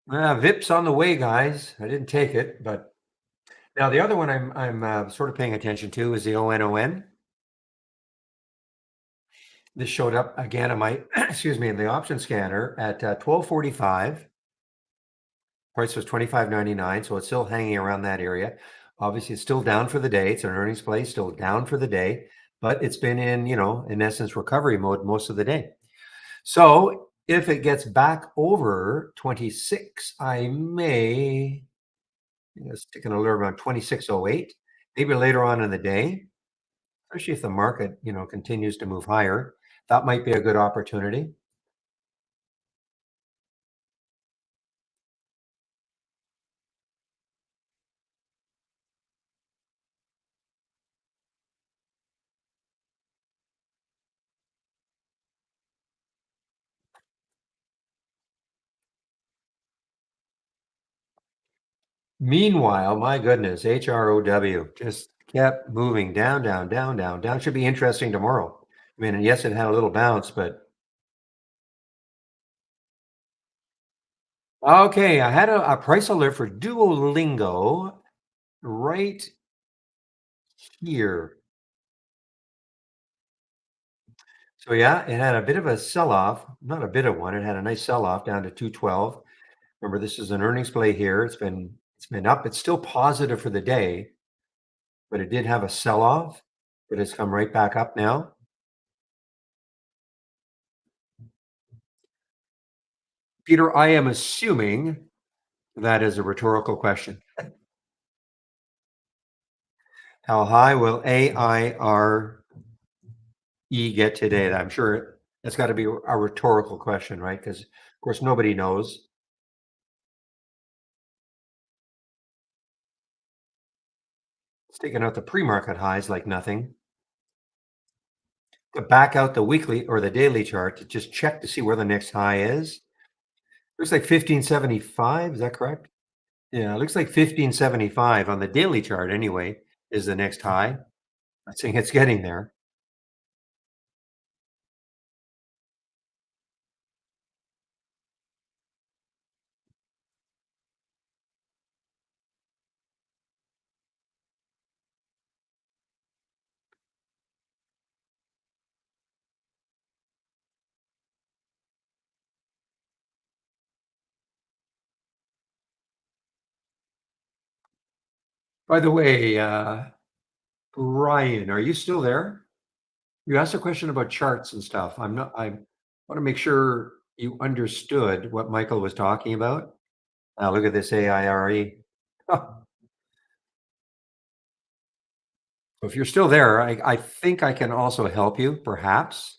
VIP's on the way, guys. I didn't take it, but now the other one I'm sort of paying attention to is the ONON. This showed up again on my excuse me in the option scanner at 1245. Price was 25.99, so it's still hanging around that area. Obviously, it's still down for the day. It's an earnings play, still down for the day, but it's been in essence, recovery mode most of the day. So if it gets back over 26, I may sticking a little around 26.08, maybe later on in the day, especially if the market continues to move higher. That might be a good opportunity. Meanwhile, my goodness, HROW just kept moving down, down, down, down, down. Should be interesting tomorrow. I mean, and yes, it had a little bounce, but okay, I had a price alert for Duolingo right here. So yeah, it had a bit of a sell-off, not a bit of one. It had a nice sell-off down to 212. Remember, this is an earnings play here. It's been up. It's still positive for the day, but it did have a sell-off, but it's come right back up now. Peter, I am assuming that is a rhetorical question. How high will AIRE get today? I'm sure that's got to be a rhetorical question, right? Because of course nobody knows. It's taking out the pre-market highs like nothing. To back out the weekly or the daily chart to just check to see where the next high is. Looks like 1575. Is that correct? Yeah, it looks like 1575 on the daily chart anyway is the next high. I think it's getting there. By the way, Brian, are you still there? You asked a question about charts and stuff. I want to make sure you understood what Michael was talking about. Look at this AIRE. If you're still there, I think I can also help you, perhaps.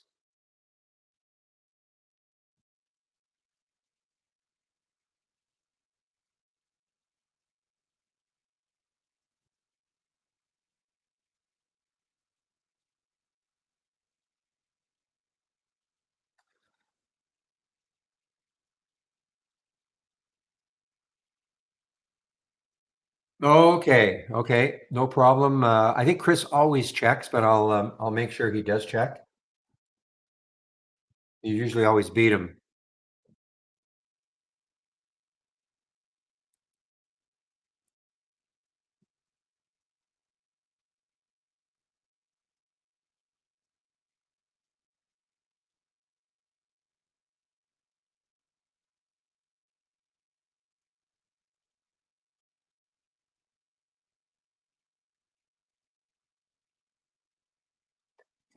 Okay, okay, no problem. I think Chris always checks, but I'll make sure he does check. You usually always beat him.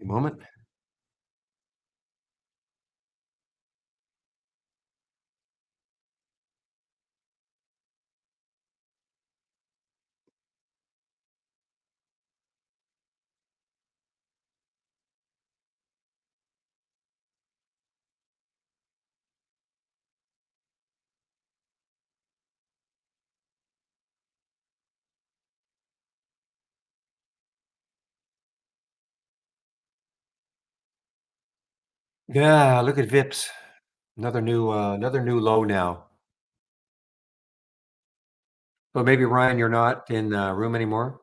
A moment. Yeah, look at Vips. Another new low now. But maybe Ryan, you're not in the room anymore.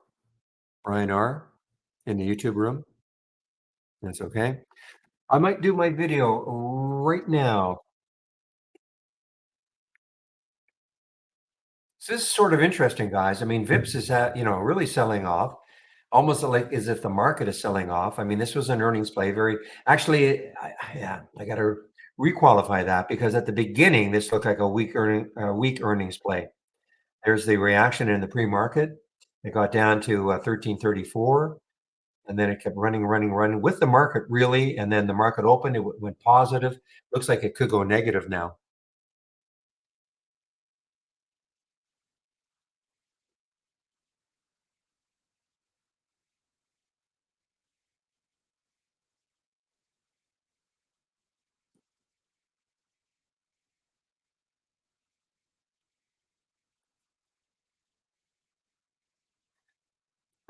Ryan R in the YouTube room. That's okay. I might do my video right now. So this is sort of interesting, guys. I mean, Vips is really selling off, almost like as if the market is selling off. I mean, this was an earnings play. Very actually, yeah, I got to requalify that because at the beginning this looked like a weak earnings play. There's the reaction in the pre-market. It got down to 1334, and then it kept running, running, running with the market really, and then the market opened. It went positive. Looks like it could go negative now.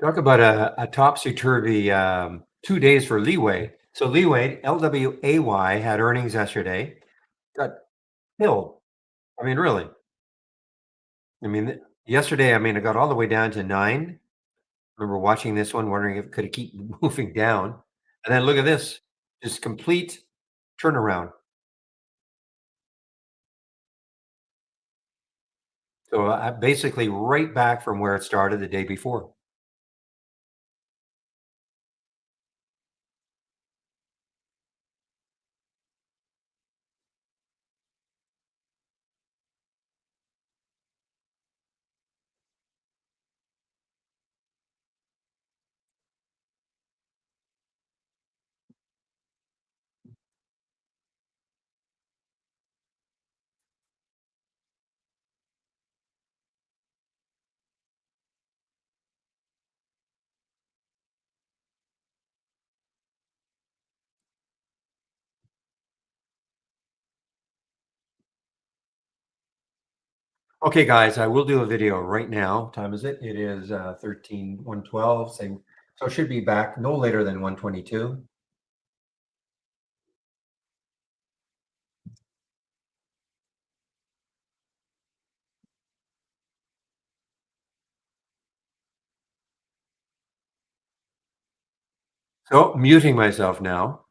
Talk about a topsy-turvy 2 days for Leeway. So Leeway, LWAY, had earnings yesterday. Got killed. I mean, really. I mean, yesterday, I mean, it got all the way down to 9. Remember watching this one, wondering if it could keep moving down. And then look at this, just complete turnaround. So basically right back from where it started the day before. Okay, guys, I will do a video right now. What time is it? It is 1:12. Same. So it should be back no later than 1:22. So muting myself now.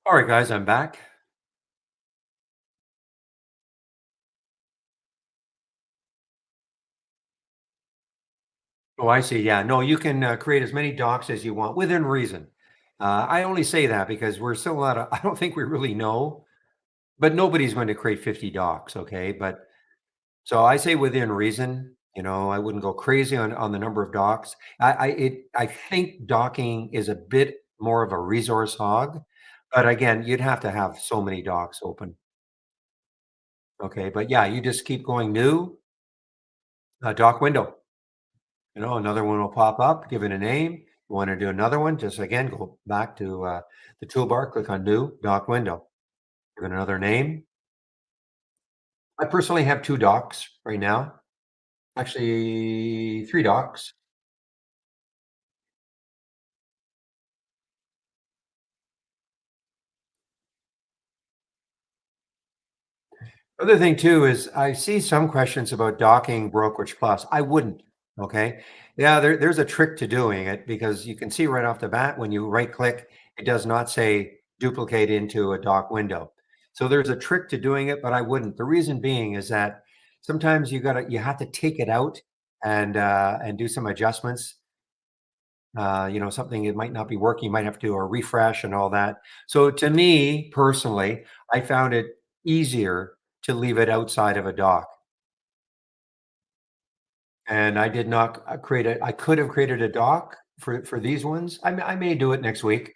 All right, guys, I'm back. Oh, I see. Yeah, no, you can create as many docs as you want within reason. I only say that because we're still not. I don't think we really know, but nobody's going to create 50 docs. Okay, but so I say within reason. I wouldn't go crazy on the number of docs. I think docking is a bit more of a resource hog, but again, you'd have to have so many docs open. Okay, but yeah, you just keep going new doc window. Another one will pop up, give it a name. You want to do another one, just again, go back to the toolbar, click on new doc window, give it another name. I personally have two docs right now, actually three docs. Other thing too is I see some questions about docking Brokerage Plus. I wouldn't. Okay. Yeah, there's a trick to doing it because you can see right off the bat when you right click, it does not say duplicate into a dock window. So there's a trick to doing it, but I wouldn't. The reason being is that sometimes you have to take it out and do some adjustments. Something it might not be working, you might have to do a refresh and all that. So to me personally, I found it easier to leave it outside of a dock. And I did not create it. I could have created a dock for these ones. I may do it next week.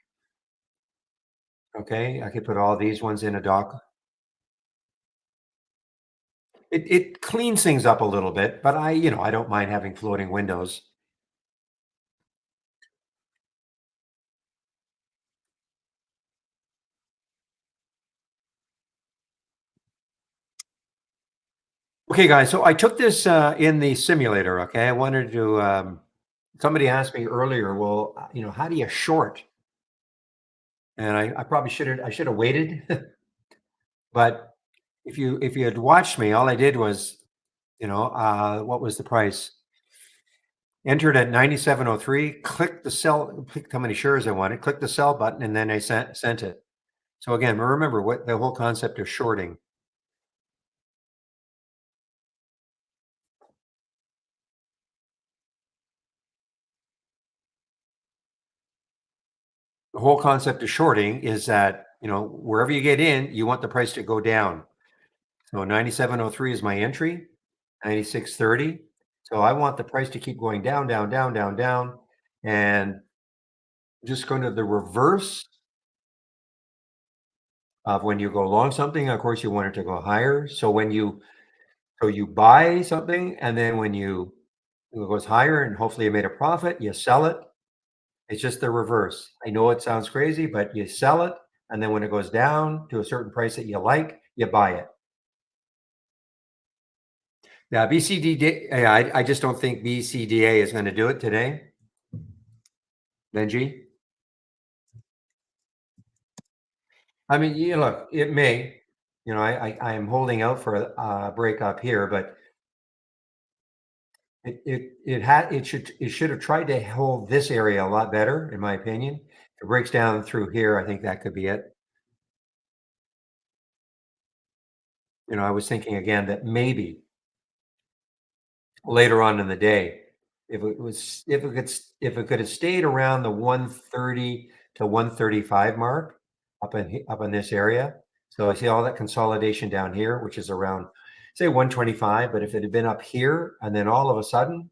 Okay, I could put all these ones in a dock. It cleans things up a little bit, but I don't mind having floating windows. Okay, guys. So I took this in the simulator. Okay, I wanted to. Somebody asked me earlier, well, how do you short? And I probably I should have waited. But if you had watched me, all I did was, what was the price? Entered at 97.03, click the sell, click how many shares I wanted, click the sell button, and then I sent it. So again, remember what the whole concept of shorting. The whole concept of shorting is that, wherever you get in, you want the price to go down. So 97.03 is my entry, 96.30. So I want the price to keep going down, down, down, down, down. And just going to the reverse of when you go long something, of course, you want it to go higher. So you buy something, and then when it goes higher and hopefully you made a profit, you sell it. It's just the reverse. I know it sounds crazy, but you sell it, and then when it goes down to a certain price that you like, you buy it. Yeah, BCD. Yeah, I just don't think BCDA is going to do it today. Benji. I mean, look, it may. I am holding out for a break up here, but it should have tried to hold this area a lot better, in my opinion. If it breaks down through here, I think that could be it. I was thinking again that maybe later on in the day, if it could have stayed around the 130 to 135 mark up in this area. So I see all that consolidation down here, which is around say 125. But if it had been up here and then all of a sudden,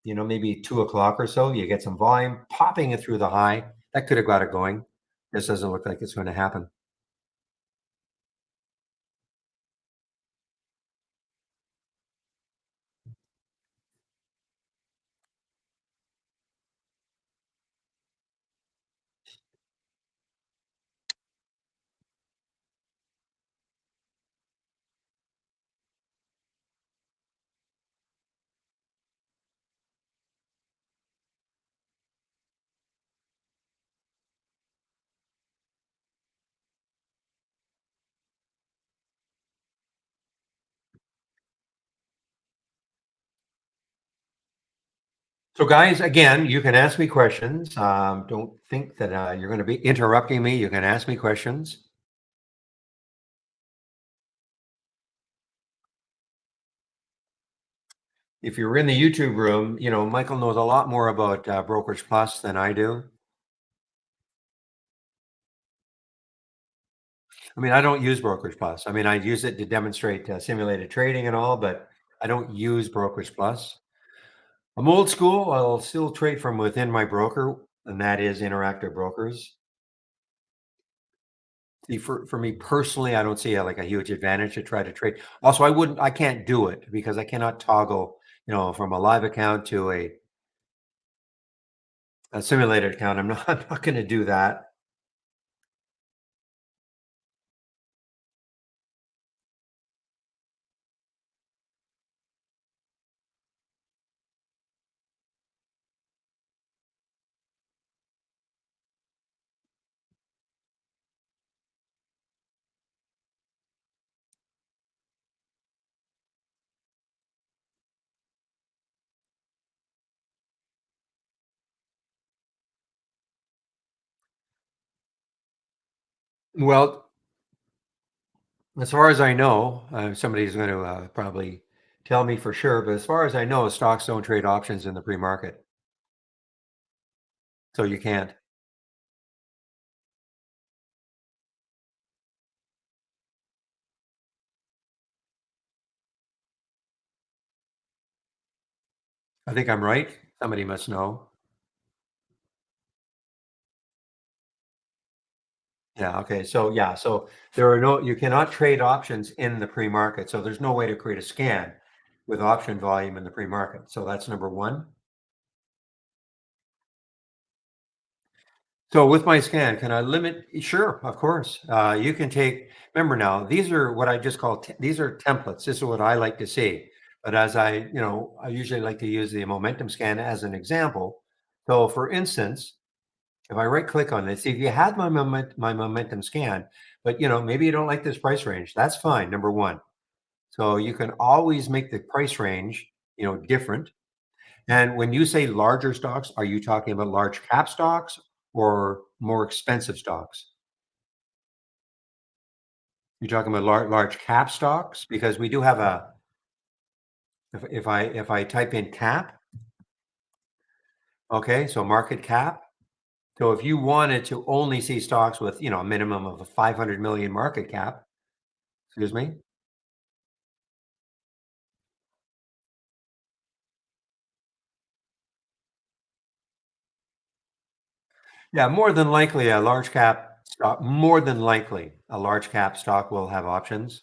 maybe 2 o'clock or so, you get some volume popping it through the high, that could have got it going. This doesn't look like it's going to happen. So, guys, again, you can ask me questions. Don't think that you're going to be interrupting me. You can ask me questions. If you're in the YouTube room, Michael knows a lot more about Brokerage Plus than I do. I mean, I don't use Brokerage Plus. I mean, I use it to demonstrate simulated trading and all, but I don't use Brokerage Plus. I'm old school. I'll still trade from within my broker, and that is Interactive Brokers. See, for me personally, I don't see like a huge advantage to try to trade. Also, I can't do it because I cannot toggle, from a live account to a simulated account. I'm not going to do that. Well, as far as I know, somebody's going to probably tell me for sure, but as far as I know, stocks don't trade options in the pre-market, so you can't. I think I'm right. Somebody must know. Yeah. Okay. So yeah. So you cannot trade options in the pre-market. So there's no way to create a scan with option volume in the pre-market. So that's number one. So with my scan, can I limit? Sure, of course. You can take. Remember now, these are what I just call. These are templates. This is what I like to see. But as I usually like to use the momentum scan as an example. So for instance, if I right click on this, see if you had my momentum scan, but maybe you don't like this price range. That's fine. Number one. So you can always make the price range, different. And when you say larger stocks, are you talking about large cap stocks or more expensive stocks? You're talking about large cap stocks because we do have a. If I type in cap, okay, so market cap. So if you wanted to only see stocks with a minimum of a 500 million market cap, excuse me. Yeah, more than likely a large cap stock will have options.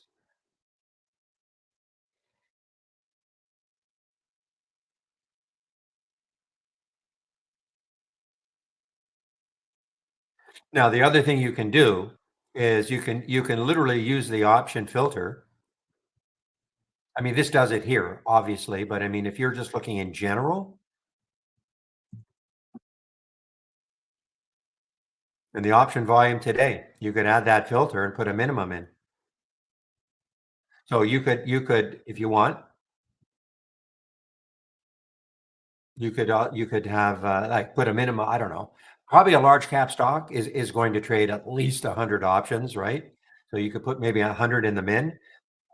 Now, the other thing you can do is you can literally use the option filter. I mean, this does it here, obviously, but I mean, if you're just looking in general in the option volume today, you could add that filter and put a minimum in. So you could, if you want, you could have like put a minimum. I don't know. Probably a large cap stock is going to trade at least 100 options, right? So you could put maybe 100 in the min.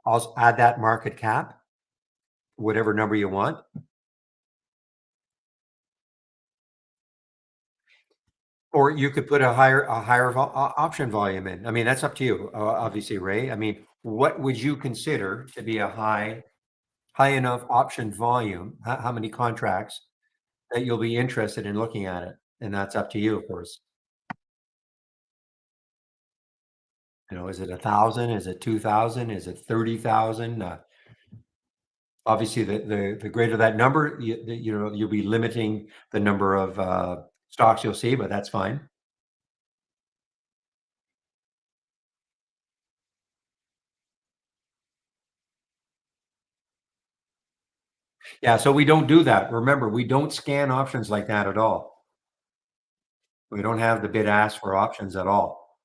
Also add that market cap, whatever number you want. Or you could put a higher option volume in. I mean, that's up to you, obviously, Ray. I mean, what would you consider to be a high enough option volume? How many contracts that you'll be interested in looking at it? And that's up to you, of course. Is it 1,000? Is it 2,000? Is it 30,000? Obviously, the greater that number, you'll be limiting the number of stocks you'll see, but that's fine. Yeah, so we don't do that. Remember, we don't scan options like that at all. We don't have the bid ask for options at all.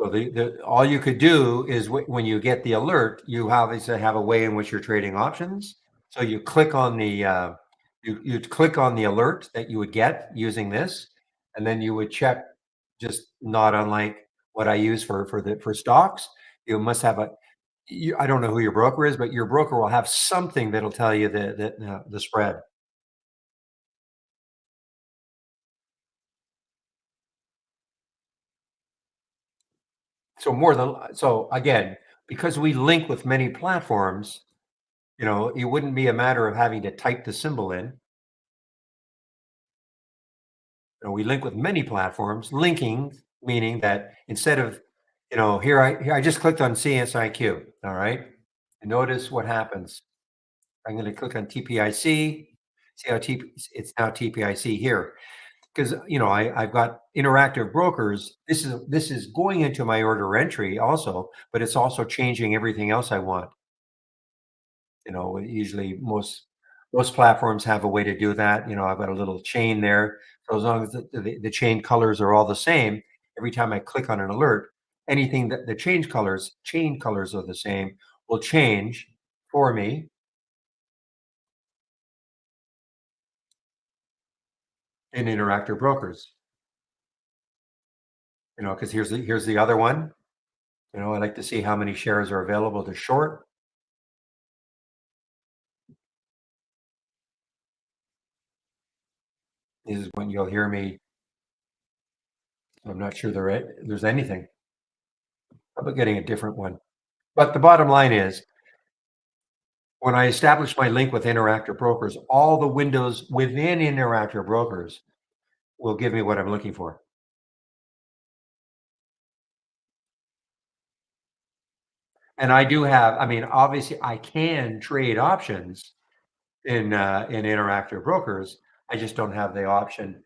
So the all you could do is when you get the alert, you obviously have a way in which you're trading options. So you click on the you'd click on the alert that you would get using this, and then you would check, just not unlike what I use for stocks. You must have a I don't know who your broker is, but your broker will have something that'll tell you the spread. So more than so again, because we link with many platforms, it wouldn't be a matter of having to type the symbol in. We link with many platforms. Linking meaning that instead of, here I just clicked on CSIQ. All right, and notice what happens. I'm going to click on TPIC. See how it's now TPIC here, because I've got interactive brokers. This is going into my order entry also, but it's also changing everything else I want. Usually most platforms have a way to do that. I've got a little chain there. So as long as the chain colors are all the same, every time I click on an alert, anything that the chain colors are the same, will change for me in interactive brokers. Because here's the other one. I like to see how many shares are available to short. This is when you'll hear me. I'm not sure there's anything. How about getting a different one? But the bottom line is, when I establish my link with Interactive Brokers, all the windows within Interactive Brokers will give me what I'm looking for. And I do have, I mean, obviously, I can trade options in Interactive Brokers. I just don't have the option.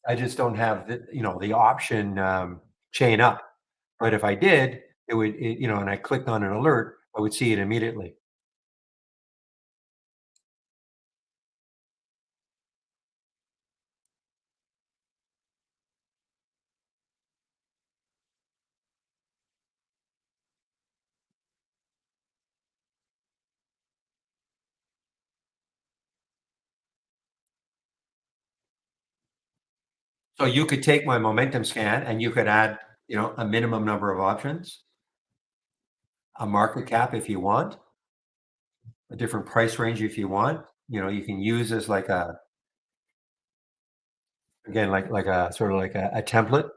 I just don't have the option chain up. But if I did, and I clicked on an alert, I would see it immediately. So you could take my momentum scan and you could add, a minimum number of options, a market cap if you want, a different price range if you want. You can use this like like a sort of like a template.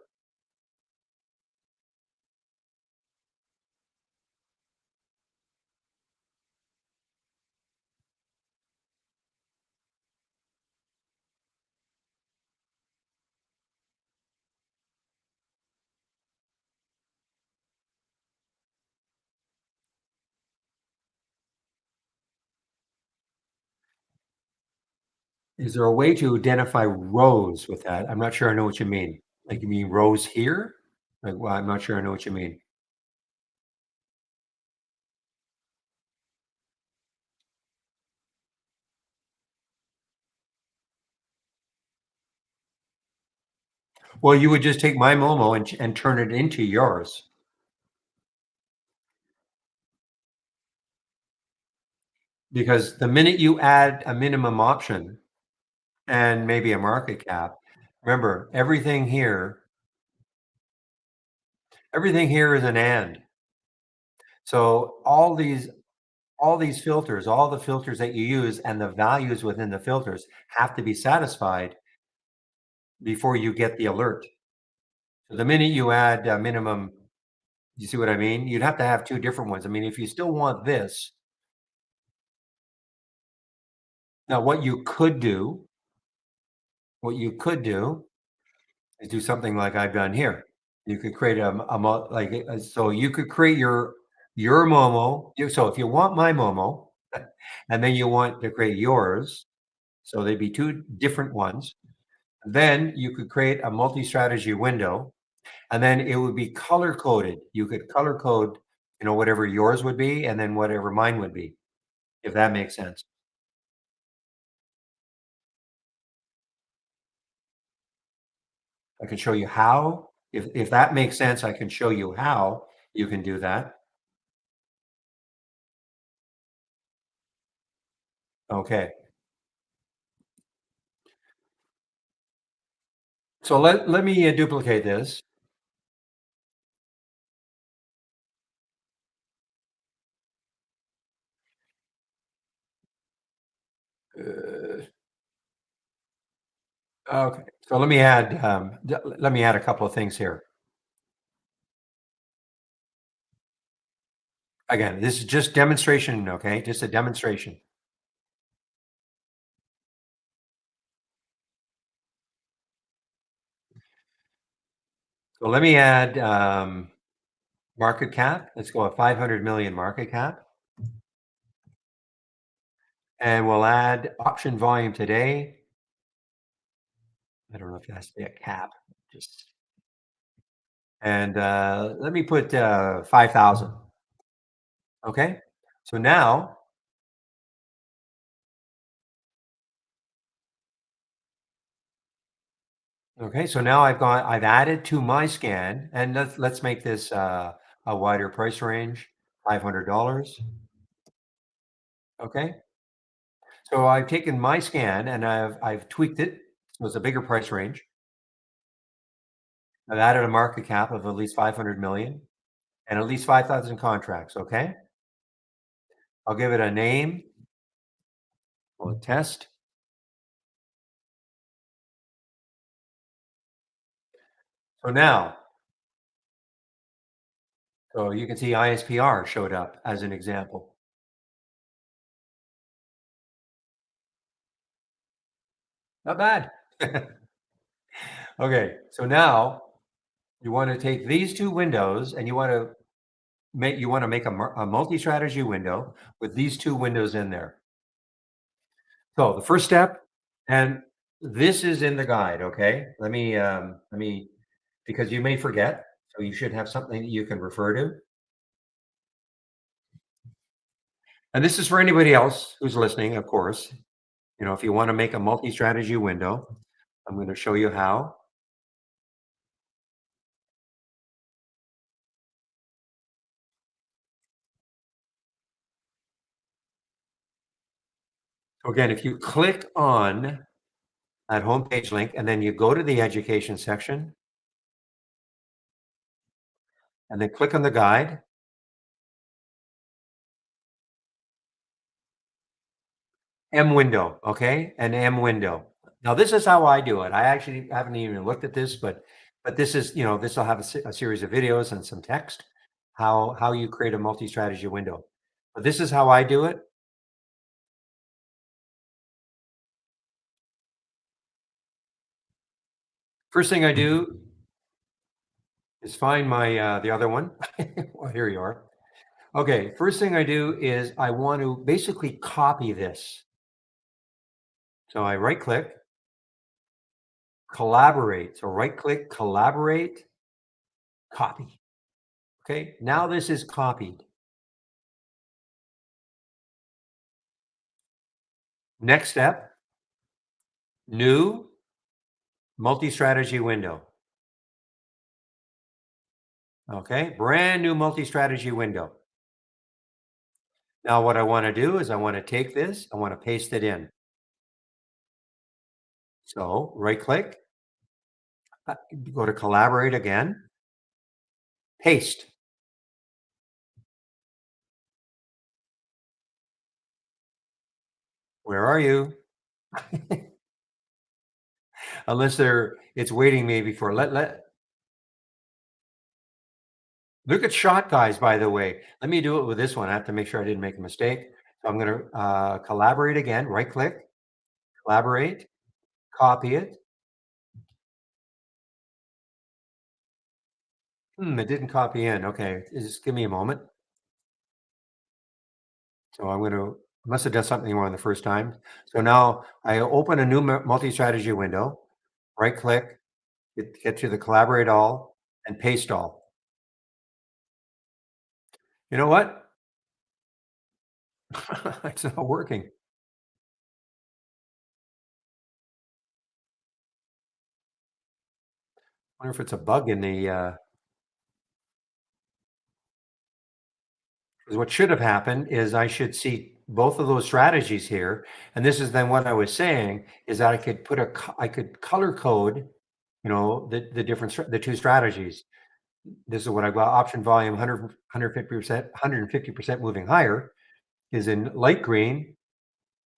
Is there a way to identify rows with that? I'm not sure I know what you mean. Like, you mean rows here? Like, well, I'm not sure I know what you mean. Well, you would just take my Momo and turn it into yours, because the minute you add a minimum option and maybe a market cap, remember everything here is an and. So all these filters, all the filters that you use and the values within the filters have to be satisfied before you get the alert. So the minute you add a minimum, you see what I mean? You'd have to have two different ones. I mean, if you still want this, now what you could do is do something like I've done here. You could create so you could create your Momo. So if you want my Momo, and then you want to create yours, so they'd be two different ones. Then you could create a multi-strategy window, and then it would be color coded. You could color code, whatever yours would be, and then whatever mine would be, if that makes sense. I can show you how. If that makes sense, I can show you how you can do that. Okay. So let me duplicate this. Uh, okay. So let me add a couple of things here. Again, this is just demonstration, okay? Just a demonstration. So let me add market cap. Let's go at 500 million market cap. And we'll add option volume today. I don't know if it has to be a cap. Just and let me put 5,000. Okay. So now, okay. So now I've added to my scan, and let's make this a wider price range, $500. Okay. So I've taken my scan and I've tweaked it. So it's a bigger price range. I've added a market cap of at least 500 million and at least 5,000 contracts. Okay. I'll give it a name. We'll test. So now, so you can see ISPR showed up as an example. Not bad. Okay. So now you want to take these two windows and you want to make a multi-strategy window with these two windows in there. So the first step, and this is in the guide, okay? Let me because you may forget, so you should have something that you can refer to. And this is for anybody else who's listening, of course. You know, if you want to make a multi-strategy window, I'm going to show you how. So again, if you click on that homepage link and then you go to the education section and then click on the guide, M window, okay? An M window. Now this is how I do it. I actually haven't even looked at this, but this is, you know, this will have a series of videos and some text, how you create a multi-strategy window. But this is how I do it. First thing I do is find my the other one. Well, here you are. Okay, first thing I do is I want to basically copy this. So I right click, collaborate. So right click, collaborate, copy. Okay, now this is copied. Next step, new multi-strategy window. Okay, brand new multi-strategy window. Now what I want to do is I want to take this, I want to paste it in. So right click, go to collaborate again, paste. Where are you? Unless it's waiting maybe for look at shot guys, by the way. Let me do it with this one. I have to make sure I didn't make a mistake. So I'm going to collaborate again, right click, collaborate, copy it. It didn't copy in. Okay, just give me a moment. So I'm going to must have done something wrong the first time. So now I open a new multi-strategy window, right click, get to the collaborate all and paste all. You know what? It's not working. wonder if it's a bug in the, 'cause what should have happened is I should see both of those strategies here, and this is then what I was saying, is that I could put I could color code, the different the 2 strategies. This is what I got, option volume 150%, 150% moving higher is in light green,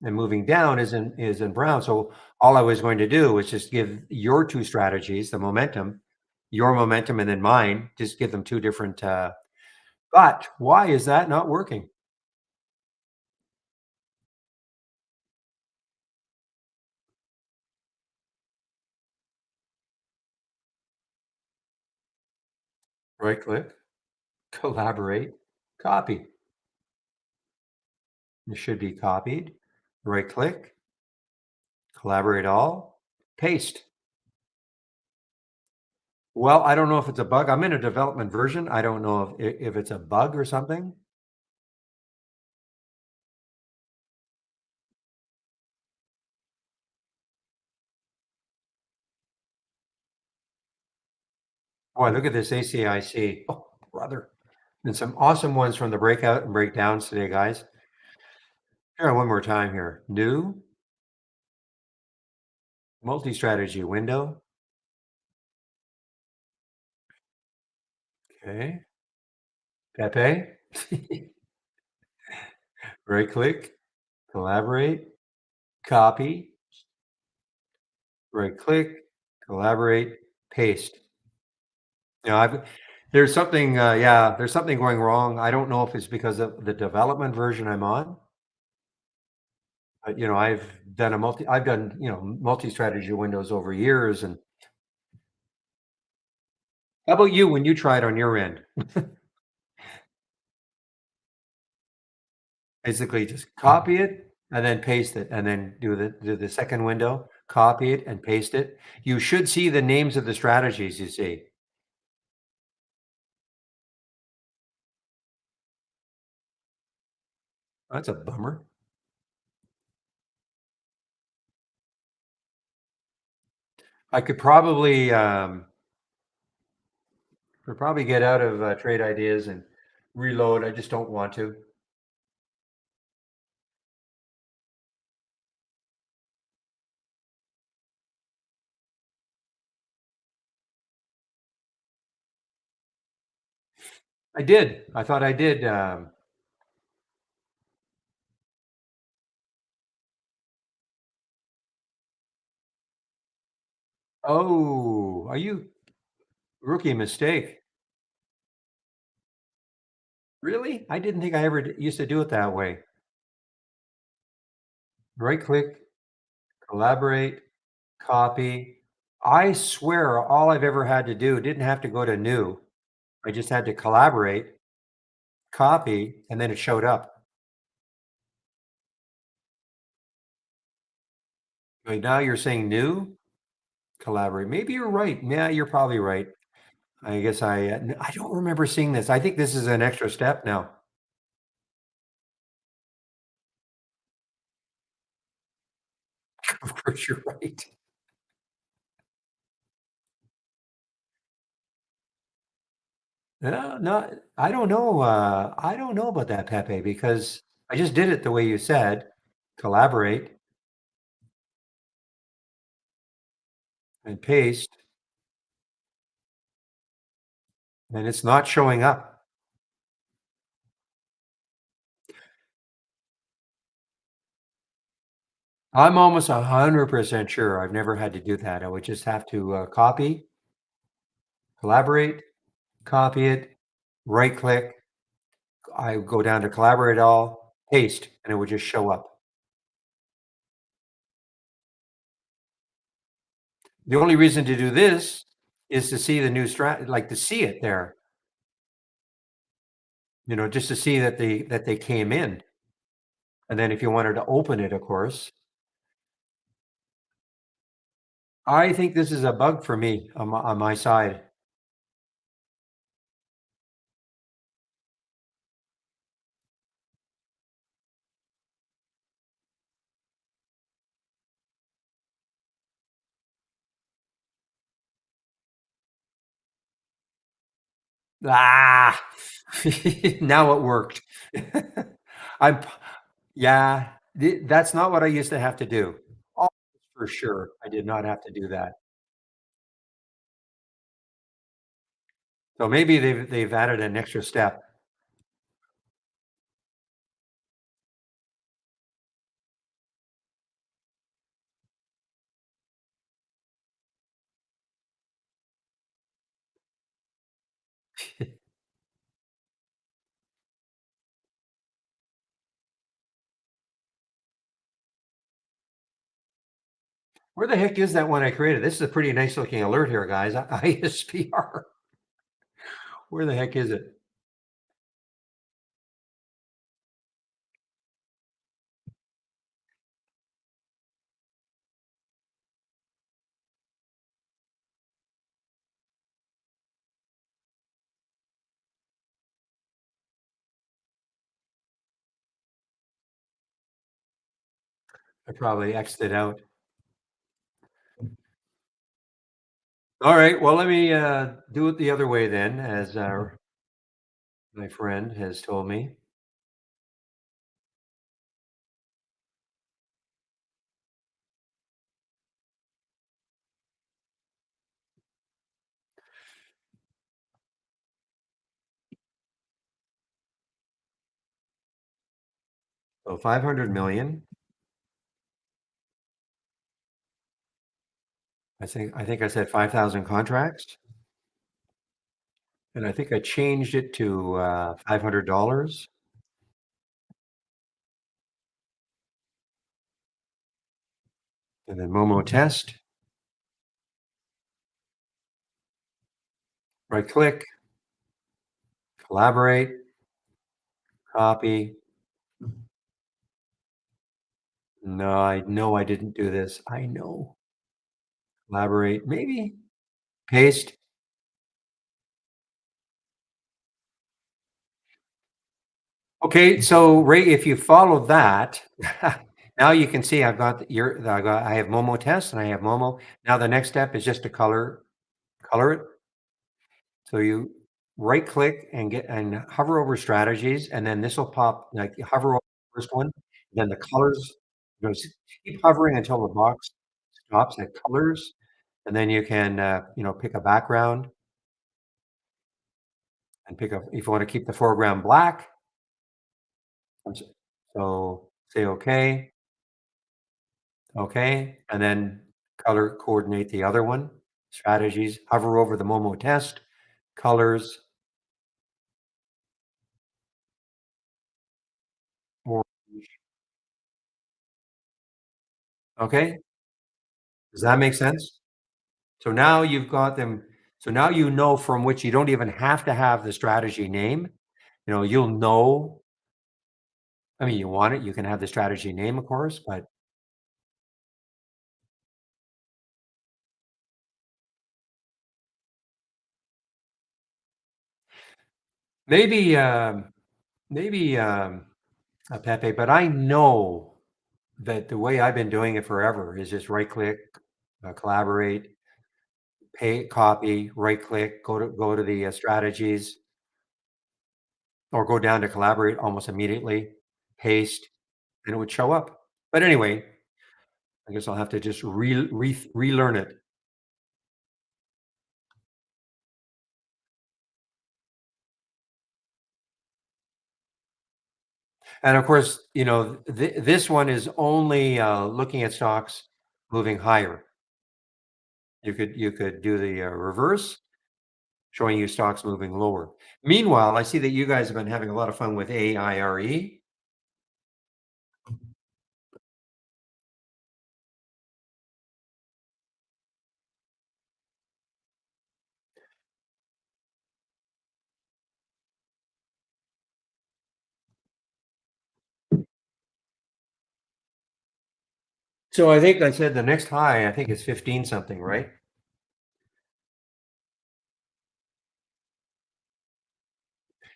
and moving down is in brown. So all I was going to do was just give your 2 strategies, the momentum, your momentum, and then mine, just give them 2 different, but why is that not working? Right click, collaborate, copy. It should be copied. Right click, collaborate all, paste. Well, I don't know if it's a bug. I'm in a development version. I don't know if it's a bug or something. Boy, look at this ACIC. Oh, brother. And some awesome ones from the breakout and breakdowns today, guys. Here, one more time here. New multi-strategy window. Okay. Pepe. Right click, collaborate, copy, right click, collaborate, paste. I've there's something, yeah, there's something going wrong. I don't know if it's because of the development version I'm on, but, I've done, multi-strategy windows over years. And how about you when you try it on your end? Basically, just copy it and then paste it, and then do the second window, copy it and paste it. You should see the names of the strategies you see. That's a bummer. I could probably get out of, trade ideas and reload. I just don't want to. I did. I thought I did. Oh, are you rookie mistake? Really? I didn't think I ever used to do it that way. Right click, collaborate, copy. I swear all I've ever had to do didn't have to go to new. I just had to collaborate, copy, and then it showed up. Like now you're saying new, collaborate. Maybe you're right. Yeah, you're probably right. I guess I don't remember seeing this. I think this is an extra step now. Of course, you're right. No, no, I don't know about that, Pepe, because I just did it the way you said, collaborate and paste, and it's not showing up. I'm almost 100% sure I've never had to do that. I would just have to, copy, collaborate, copy it, right click. I would go down to collaborate all, paste, and it would just show up. The only reason to do this is to see the new like to see it there, just to see that they came in. And then if you wanted to open it, of course, I think this is a bug for me on my side. Ah, now it worked. I'm p yeah, that's not what I used to have to do. Oh, for sure, I did not have to do that. So maybe they've added an extra step. Where the heck is that one I created? This is a pretty nice looking alert here, guys. ISPR. Where the heck is it? I probably X'd it out. All right, well, let me, do it the other way then, as, my friend has told me. So 500,000,000. I think I said 5,000 contracts, and I think I changed it to, $500, and then Momo test, right click, collaborate, copy. No, I know I didn't do this. I know. Collaborate, maybe. Paste. Okay, so Ray, if you follow that, now you can see I have Momo test and I have Momo. Now the next step is just to color it. So you right click and get and hover over strategies, and then this will pop like you hover over the first one, then the colors goes keep hovering until the box stops at colors, and then you can pick a background and pick up if you want to keep the foreground black. So say okay, okay, and then color coordinate the other one. Strategies, hover over the Momo test, colors, orange. Okay, does that make sense? So now you've got them. So now you know from which you don't even have to have the strategy name. You'll know. I mean, you want it, you can have the strategy name, of course, but maybe, maybe, Pepe, but I know that the way I've been doing it forever is just right click, collaborate, pay, copy, right click, go to the strategies, or go down to collaborate almost immediately, paste, and it would show up. But anyway, I guess I'll have to just relearn it. And of course, this one is only looking at stocks moving higher. You could do the reverse, showing you stocks moving lower. Meanwhile, I see that you guys have been having a lot of fun with AIRE. So I think I said the next high, I think it's 15 something, right?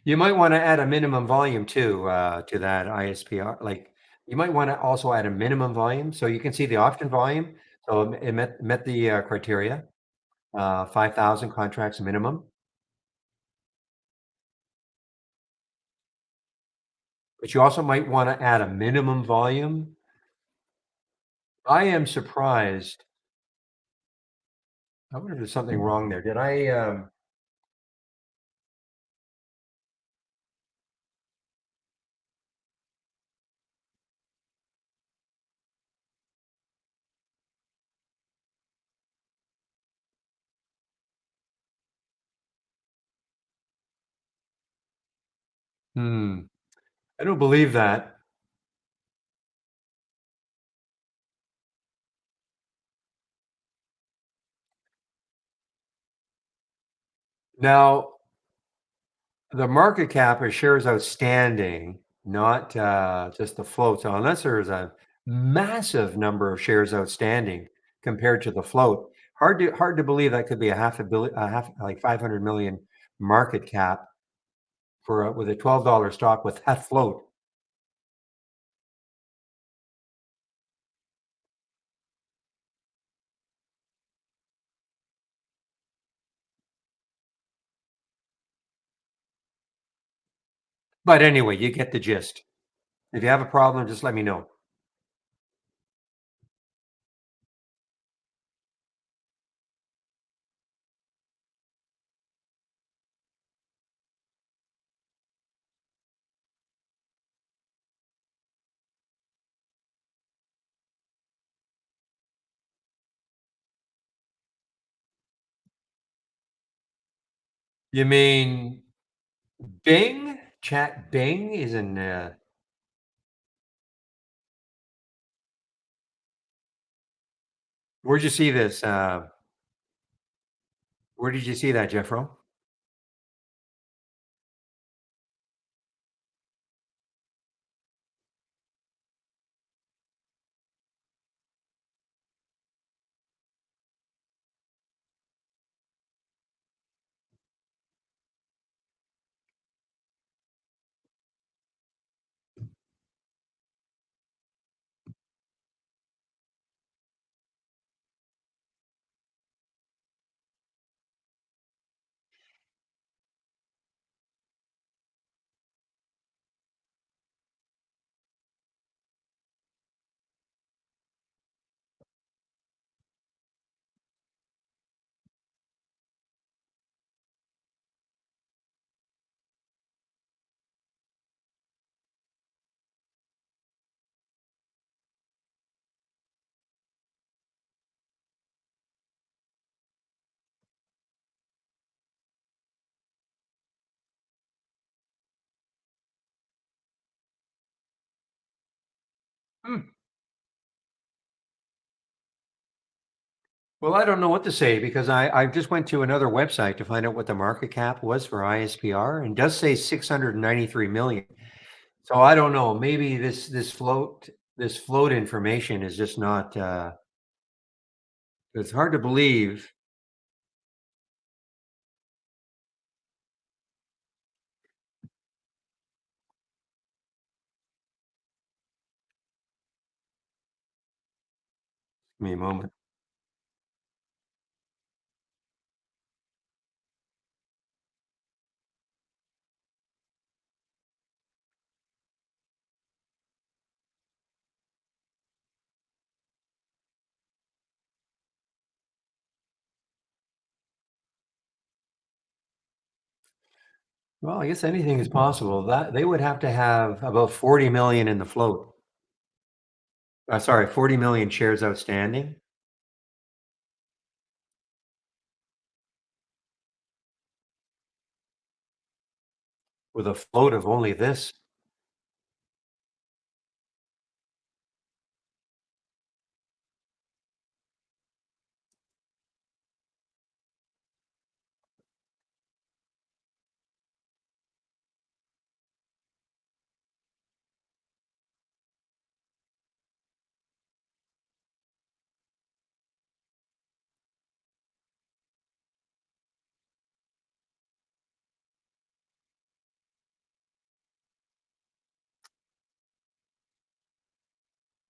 You might want to add a minimum volume too to that ISPR. Like you might want to also add a minimum volume, so you can see the option volume. So it met the criteria, 5,000 contracts minimum. but you also might wanna add a minimum volume. I am surprised. I wonder if there's something wrong there. Did I, hmm, I don't believe that. Now, the market cap is shares outstanding, not, just the float. So unless there's a massive number of shares outstanding compared to the float, hard to believe that could be a half like 500,000,000 market cap for a with a $12 stock with that float. But anyway, you get the gist. If you have a problem, just let me know. You mean Bing? Chat Bing is in, where'd you see this? Where did you see that, Jeffro? Hmm. Well, I don't know what to say because I just went to another website to find out what the market cap was for ISPR and it does say 693,000,000. So I don't know. Maybe this float information is just not it's hard to believe. Give me a moment. Well, I guess anything is possible. That they would have to have about 40,000,000 in the float. Sorry, 40,000,000 shares outstanding with a float of only this.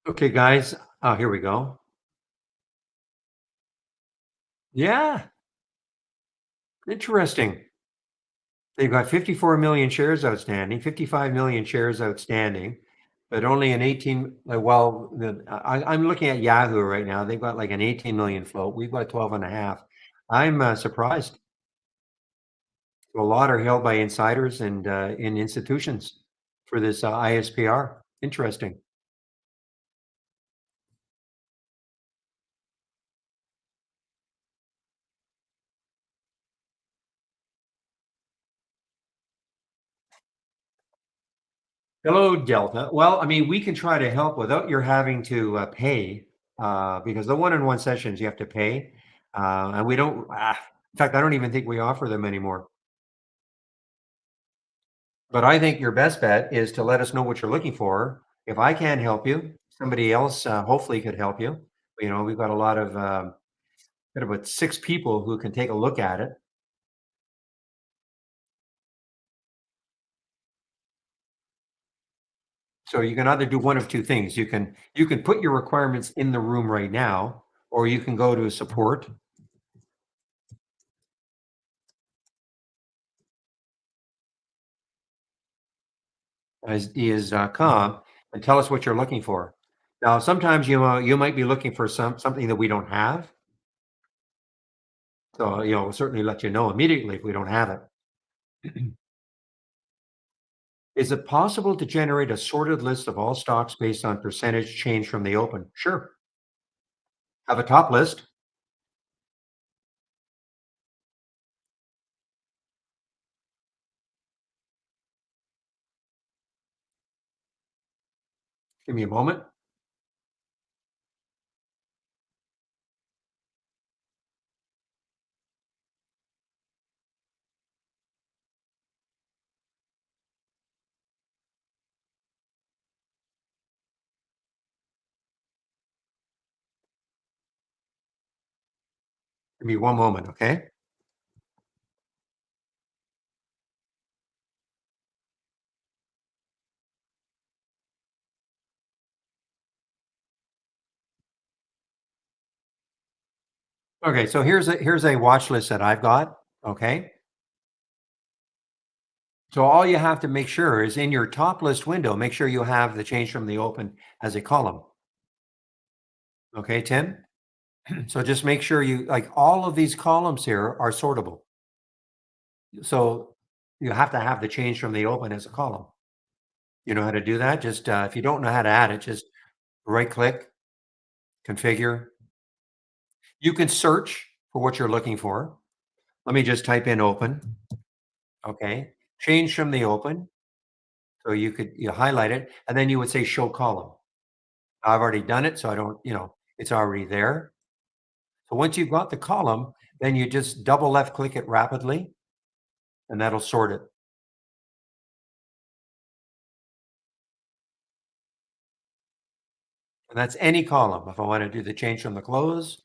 Okay, guys. Here we go. Yeah, interesting. They've got 54 million shares outstanding, 55 million shares outstanding, but only an 18. Well, I'm looking at Yahoo right now. They've got like an 18 million float. We've got 12 and a half. I'm surprised. A lot are held by insiders and in institutions for this ISPR. Interesting. Hello, Delta. Well, I mean, we can try to help without your having to pay, because the one-on-one sessions you have to pay, and we don't. In fact, I don't even think we offer them anymore. But I think your best bet is to let us know what you're looking for. If I can't help you, somebody else hopefully could help you. We've got a lot of got about 6 people who can take a look at it. So you can either do one of two things. You can put your requirements in the room right now, or you can go to support is.com and tell us what you're looking for. Now, sometimes you might be looking for something that we don't have. So we'll certainly let you know immediately if we don't have it. Is it possible to generate a sorted list of all stocks based on percentage change from the open? Sure. Have a top list. Give me a moment. Give me one moment, okay? Okay, so here's a watch list that I've got. Okay. So all you have to make sure is in your top list window, make sure you have the change from the open as a column. Okay, Tim? So just make sure you like all of these columns here are sortable. So you have to have the change from the open as a column. You know how to do that? Just if you don't know how to add it, just right click, configure. You can search for what you're looking for. Let me just type in open. Okay. Change from the open. So you highlight it and then you would say show column. I've already done it, so I don't, it's already there. So once you've got the column, then you just double left click it rapidly and that'll sort it. And that's any column. If I want to do the change from the close,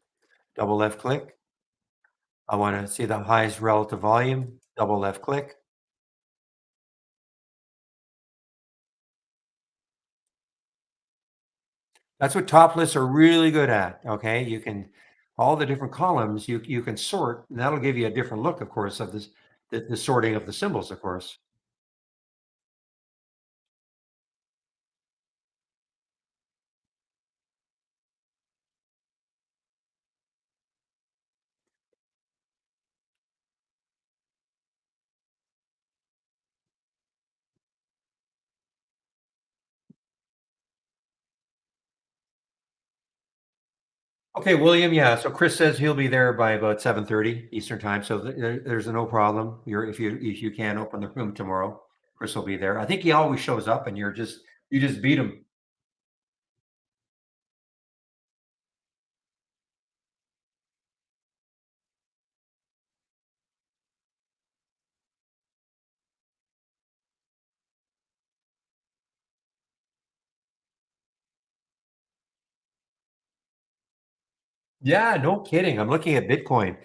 double left click. I want to see the highest relative volume, double left click. That's what top lists are really good at. Okay. You can, all the different columns you can sort, and that'll give you a different look, of course, of this, the sorting of the symbols, of course. Okay, William. Yeah. So Chris says he'll be there by about 7:30 Eastern time. So there's no problem. If you can open the room tomorrow, Chris will be there. I think he always shows up, and you just beat him. Yeah, no kidding. I'm looking at Bitcoin.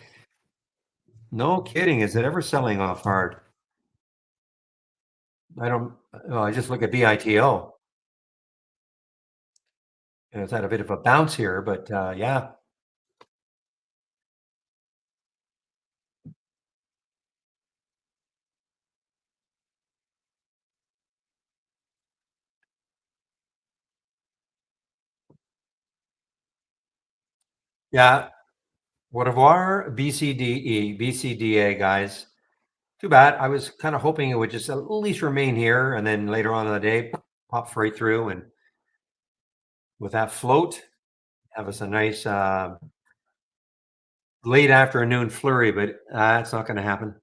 No kidding. Is it ever selling off hard? I don't. Well, I just look at BITO, and it's had a bit of a bounce here, but yeah. Yeah. Au revoir, BCDE, BCDA, guys. Too bad. I was kind of hoping it would just at least remain here and then later on in the day pop right through and with that float, have us a nice late afternoon flurry, but it's not going to happen.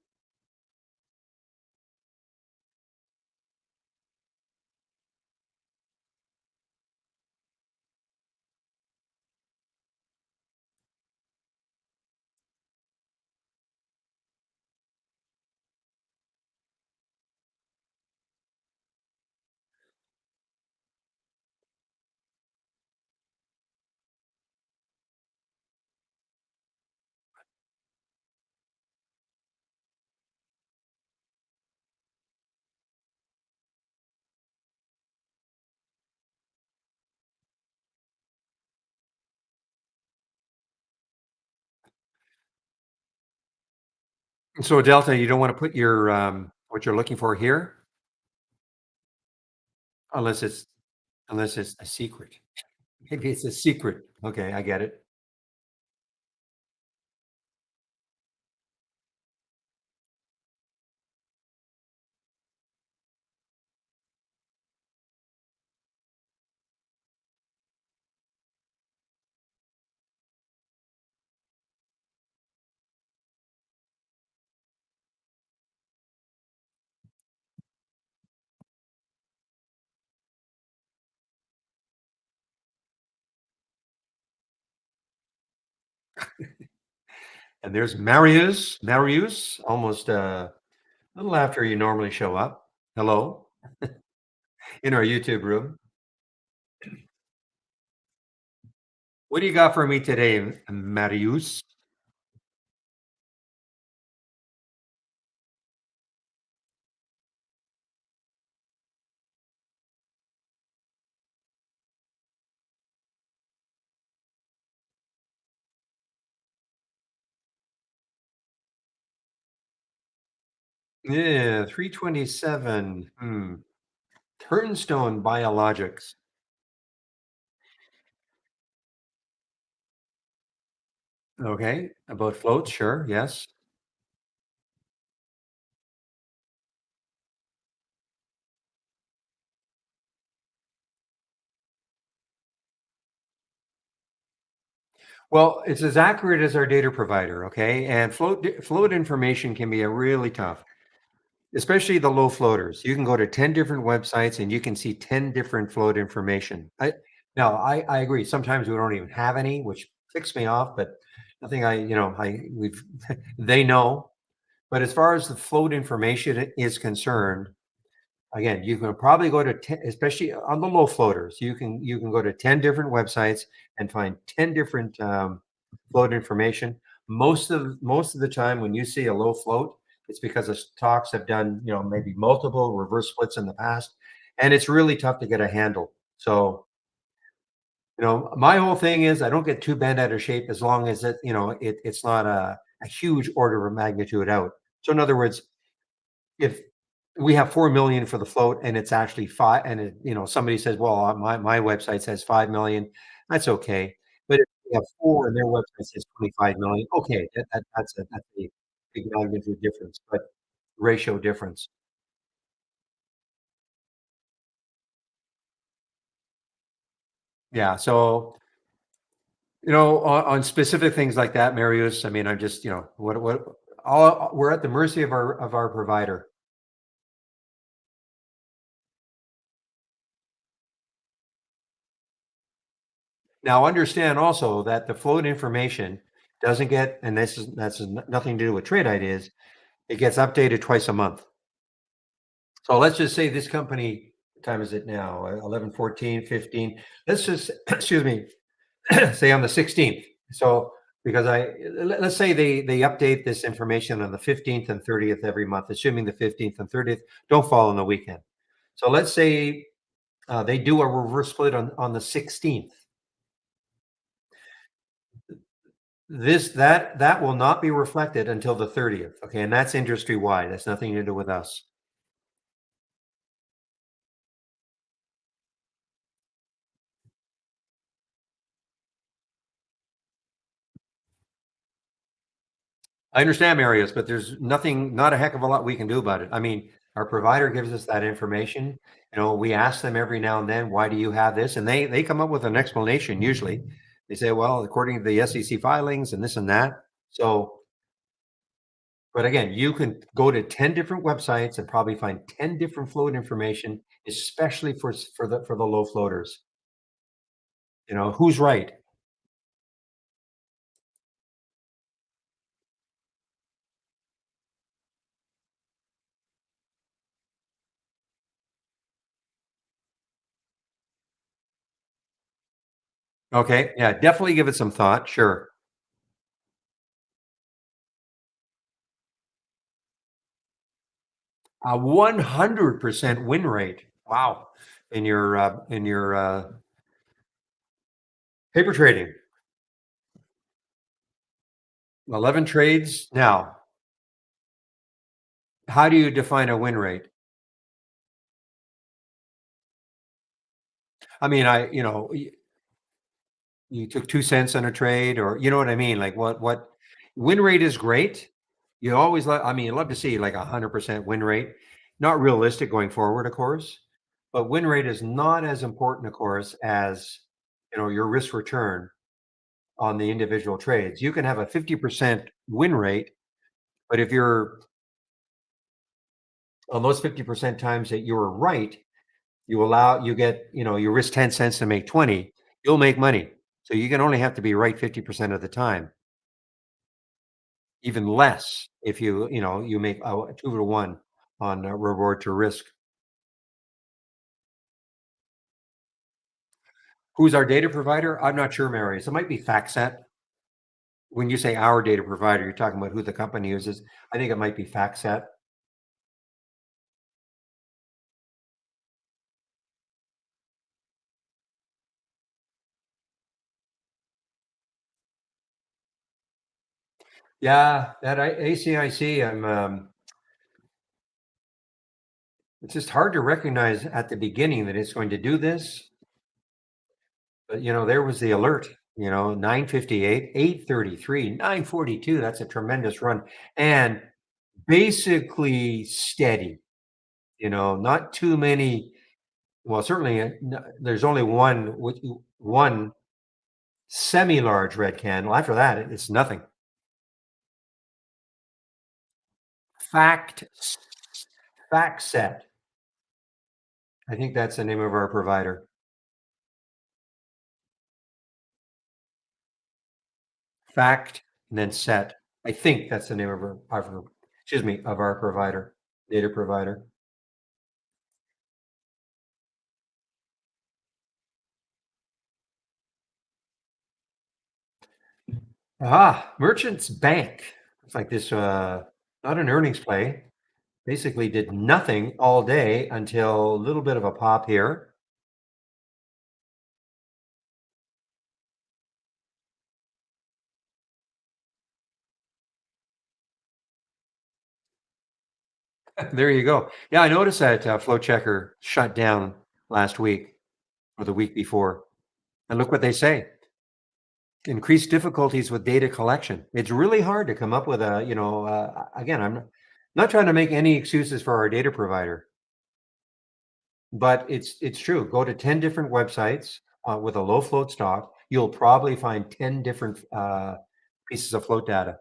So Delta, you don't want to put your what you're looking for here unless it's a secret. Maybe it's a secret. Okay, I get it. And there's Marius, almost a little after you normally show up. Hello, in our YouTube room. What do you got for me today, Marius? Yeah, 327. Turnstone Biologics. Okay, about floats, sure, yes. Well, it's as accurate as our data provider, okay? And float information can be a really tough, especially the low floaters. You can go to 10 different websites and you can see 10 different float information. I agree. Sometimes we don't even have any, which ticks me off, but nothing we've they know. But as far as the float information is concerned, again, you can probably go to 10, especially on the low floaters. You can go to 10 different websites and find 10 different float information. Most of the time, when you see a low float, it's because the stocks have done maybe multiple reverse splits in the past, and it's really tough to get a handle. So my whole thing is I don't get too bent out of shape as long as it's not a huge order of magnitude out. So in other words, if we have 4 million for the float and it's actually five, and somebody says, well, my website says 5 million, that's okay. But if we have four and their website says 25 million, okay, that's a big magnitude difference, but ratio difference. Yeah. So on specific things like that, Marius, I mean, I'm just what all we're at the mercy of our provider. Now, understand also that the float information doesn't get, and that's nothing to do with trade ideas. It gets updated twice a month. So let's just say this company, what time is it now? 11, 14, 15. Let's just, excuse me, say on the 16th. So because let's say they update this information on the 15th and 30th every month, assuming the 15th and 30th don't fall on the weekend. So let's say they do a reverse split on the 16th. That will not be reflected until the 30th. Okay, and that's industry wide. That's nothing to do with us. I understand, Marius, but there's nothing, not a heck of a lot we can do about it. I mean, our provider gives us that information. We ask them every now and then, why do you have this? And they come up with an explanation usually. They say, well, according to the SEC filings and this and that. So, but again, you can go to 10 different websites and probably find 10 different float information, especially for the low floaters. Who's right? Okay, yeah, definitely give it some thought. Sure. A 100% win rate. Wow. In your paper trading, 11 trades. Now, how do you define a win rate? I mean, you took 2 cents on a trade, or you know what I mean? Like what win rate is great. You always I mean, you love to see like 100% win rate. Not realistic going forward, of course, but win rate is not as important, of course, as your risk return on the individual trades. You can have a 50% win rate, but if you're on those 50% times that you were right, you risk 10 cents to make 20, you'll make money. So you can only have to be right 50% of the time, even less if you make 2 to 1 on reward to risk. Who's our data provider? I'm not sure, Marius. It might be FactSet. When you say our data provider, you're talking about who the company uses. I think it might be FactSet. Yeah, that ACIC, it's just hard to recognize at the beginning that it's going to do this. But there was the alert, 9:58, 8:33, 9:42. That's a tremendous run. And basically steady, not too many. Well, certainly there's only one semi-large red candle. After that, it's nothing. Fact fact set. I think that's the name of our provider. Fact and then set. I think that's the name of our provider, data provider. Merchants Bank. It's like this, not an earnings play. Basically did nothing all day until a little bit of a pop here. There you go. Yeah, I noticed that Flow Checker shut down last week or the week before. And look what they say. Increased difficulties with data collection. It's really hard to come up with again, I'm not trying to make any excuses for our data provider, but it's true. Go to 10 different websites with a low float stock. You'll probably find 10 different pieces of float data.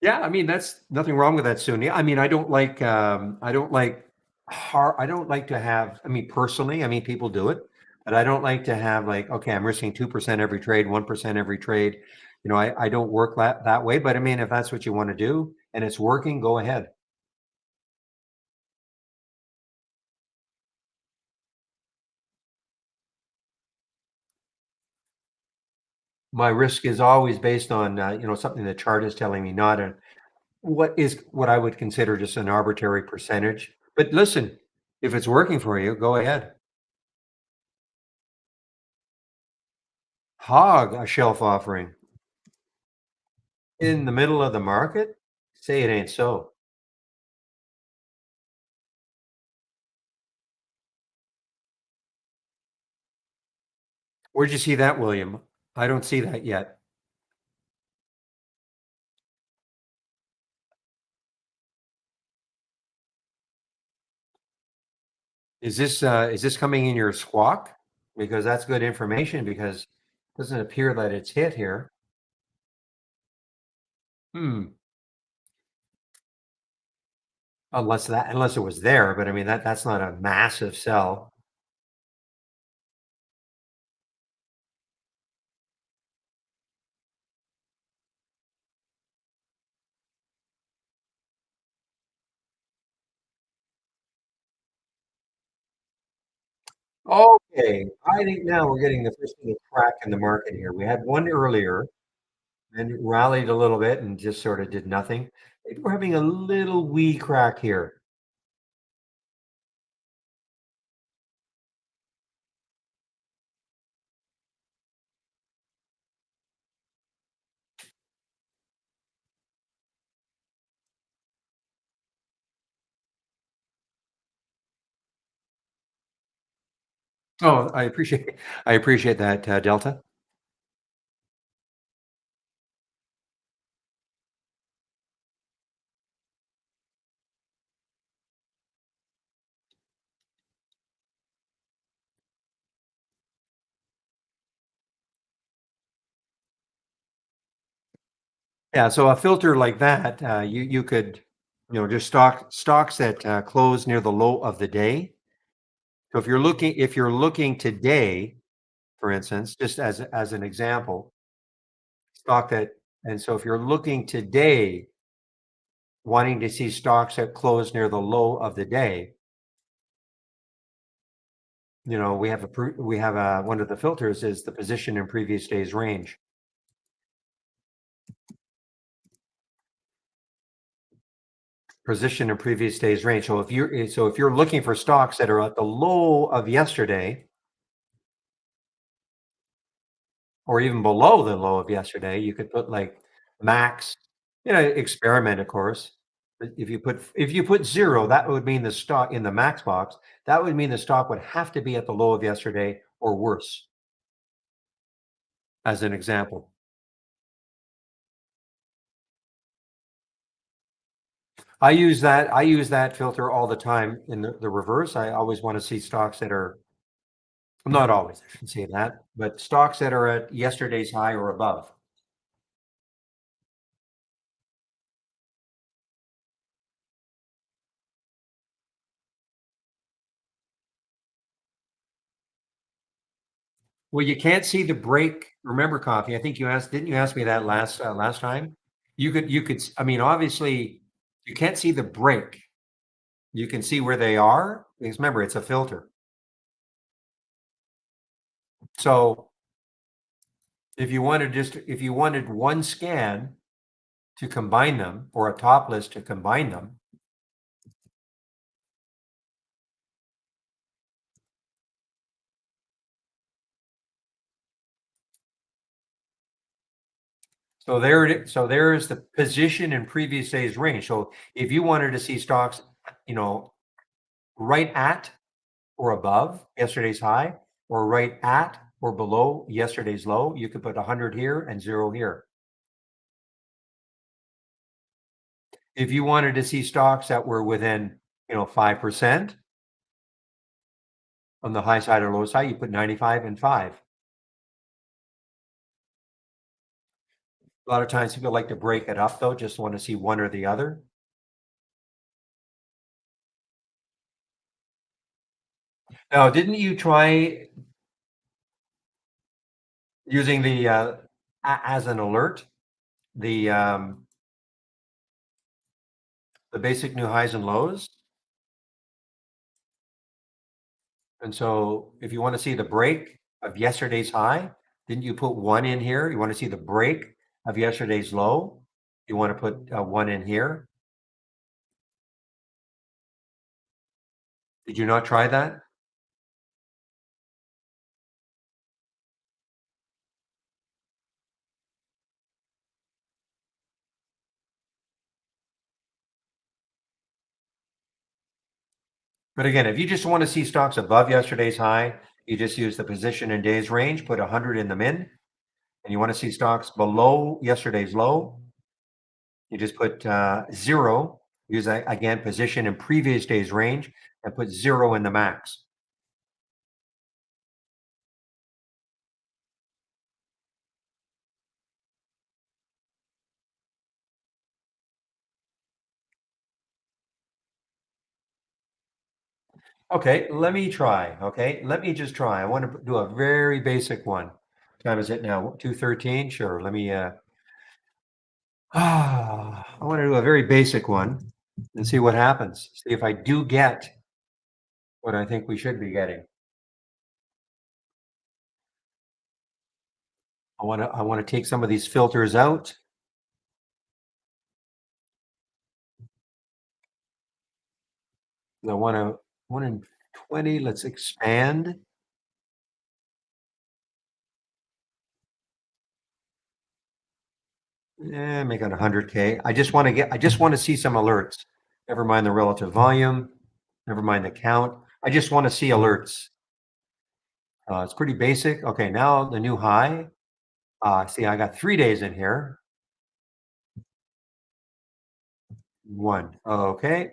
Yeah, I mean, that's nothing wrong with that, Sonia. I mean, I don't like to have, I mean, personally, I mean, people do it, but I don't like to have like, okay, I'm risking 2% every trade, 1% every trade. I don't work that way, but I mean, if that's what you want to do and it's working, go ahead. My risk is always based on, something the chart is telling me, not what I would consider just an arbitrary percentage. But listen, if it's working for you, go ahead. Hog a shelf offering in the middle of the market? Say it ain't so. Where'd you see that, William? I don't see that yet. Is this coming in your squawk? Because that's good information because it doesn't appear that it's hit here. Hmm. Unless it was there, but I mean that's not a massive sell. Okay, I think now we're getting the first little crack in the market here. We had one earlier, and it rallied a little bit and just sort of did nothing. Maybe we're having a little wee crack here. Oh, I appreciate that, Delta. Yeah, so a filter like that, you could, just stocks that close near the low of the day. So if you're looking today, for instance, just as an example, stock that, and so if you're looking today, wanting to see stocks that close near the low of the day, we have one of the filters is the position in previous day's range. Position in previous day's range. So if you're looking for stocks that are at the low of yesterday or even below the low of yesterday, you could put like max, experiment, of course. But if you put 0, that would mean the stock in the max box, that would mean the stock would have to be at the low of yesterday or worse, as an example. I use that filter all the time in the reverse. I always want to see stocks that are not always, I shouldn't say that, but stocks that are at yesterday's high or above. Well, you can't see the break. Remember, coffee. I think didn't you ask me that last time? I mean, obviously, you can't see the break. You can see where they are because remember, it's a filter. So if you wanted one scan to combine them or a top list to combine them, so there is the position in previous day's range. So if you wanted to see stocks, you know, right at or above yesterday's high, or right at or below yesterday's low, you could put 100 here and 0 here. If you wanted to see stocks that were within, 5% on the high side or low side, you put 95 and 5. A lot of times people like to break it up though, just want to see one or the other. Now, didn't you try using as an alert, the, the basic new highs and lows? And so if you want to see the break of yesterday's high, didn't you put 1 in here? You want to see the break of yesterday's low? You want to put 1 in here? Did you not try that? But again, if you just want to see stocks above yesterday's high, you just use the position in days range, put 100 in the min, and you want to see stocks below yesterday's low, you just put 0, use again position in previous day's range, and put 0 in the max. Okay, let me try. Okay, let me just try. I want to do a very basic one. What time is it now? 2:13. Sure. Let me. I want to do a very basic one and see what happens. See if I do get what I think we should be getting. I want to take some of these filters out. I want to 1 in 20. Let's expand. Make it 100K. I just want to see some alerts. Never mind the relative volume. Never mind the count. I just want to see alerts. It's pretty basic. Okay, now the new high. See, I got 3 days in here. One. Okay.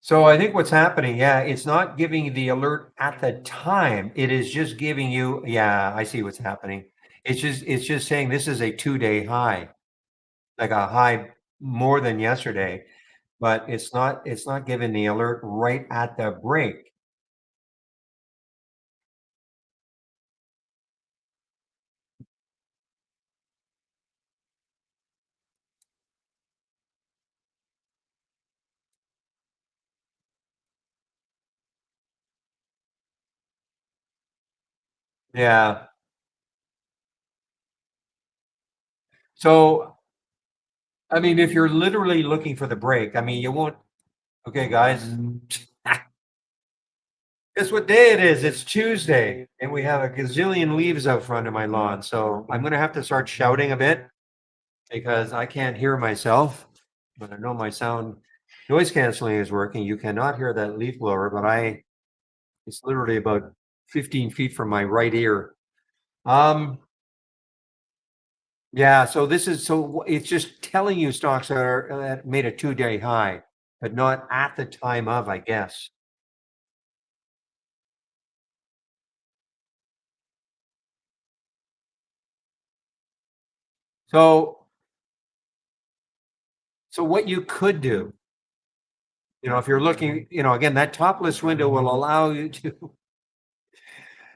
So I think what's happening, yeah, it's not giving the alert at the time. It is just giving you, yeah, I see what's happening. It's just saying this is a 2-day high, like a high more than yesterday, but it's not giving the alert right at the break. Yeah. So I mean, if you're literally looking for the break, I mean, you won't. Okay, guys, guess what day it is? It's Tuesday, and we have a gazillion leaves out front of my lawn. So I'm gonna have to start shouting a bit because I can't hear myself. But I know my sound noise canceling is working. You cannot hear that leaf blower, but it's literally about 15 feet from my right ear. Um, yeah, so it's just telling you stocks are that made a 2-day high, but not at the time of, I guess. So so what you could do, if you're looking, again, that topless window will allow you to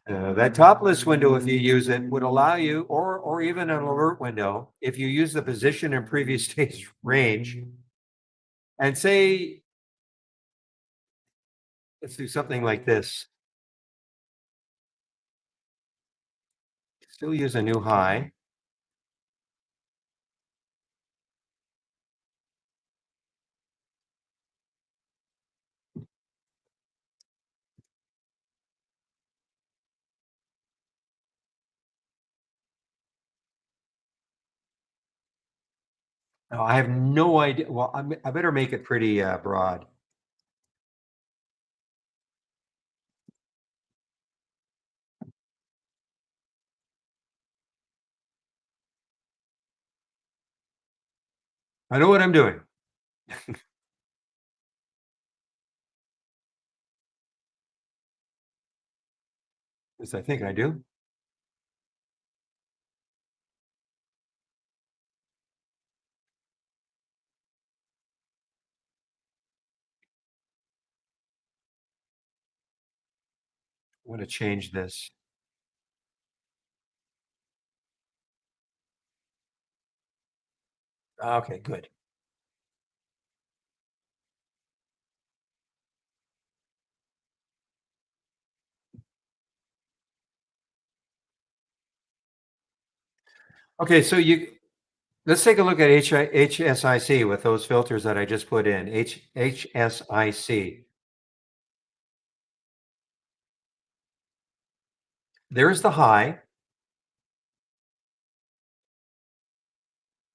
that topless window, if you use it, would allow you, or even an alert window, if you use the position in previous stage range, and say, let's do something like this. Still use a new high. Now, I have no idea. Well, I better make it pretty broad. I know what I'm doing. Yes, I think I do. I want to change this. Okay, good. Okay, so let's take a look at HSIC with those filters that I just put in. HSIC. There's the high.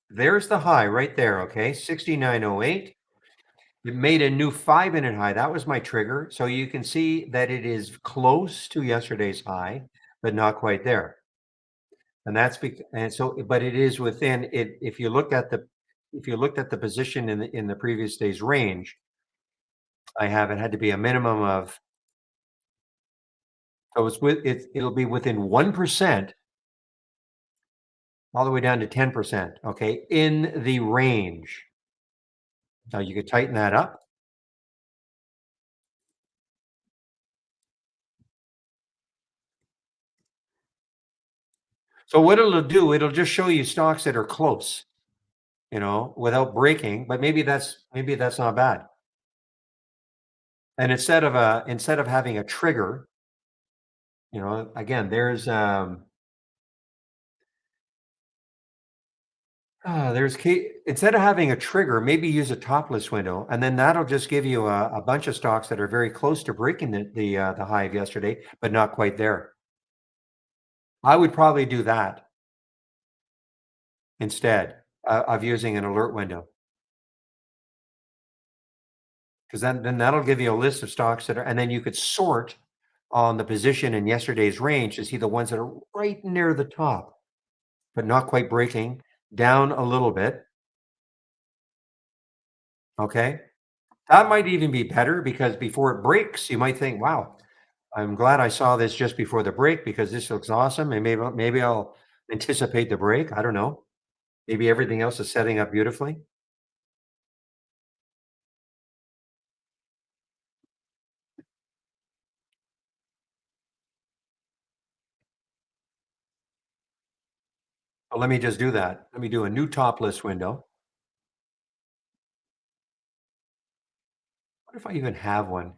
There's the high right there, okay? 6908. It made a new 5-minute high. That was my trigger. So you can see that it is close to yesterday's high, but not quite there. And that's because, and so, but it is within it. If you looked at the position in the previous day's range, I have it had to be a minimum of, so it's it'll be within 1% all the way down to 10%. Okay. In the range. Now you could tighten that up. So what it'll do, it'll just show you stocks that are close, without breaking, but maybe that's not bad. And instead of having a trigger, again, instead of having a trigger, maybe use a topless window, and then that'll just give you a bunch of stocks that are very close to breaking the high of yesterday, but not quite there. I would probably do that instead of using an alert window, because then that'll give you a list of stocks that are, and then you could sort on the position in yesterday's range to see the ones that are right near the top, but not quite breaking down a little bit. Okay. That might even be better because before it breaks, you might think, wow, I'm glad I saw this just before the break because this looks awesome. And maybe I'll anticipate the break. I don't know. Maybe everything else is setting up beautifully. But let me just do that. Let me do a new top list window. What if I even have one?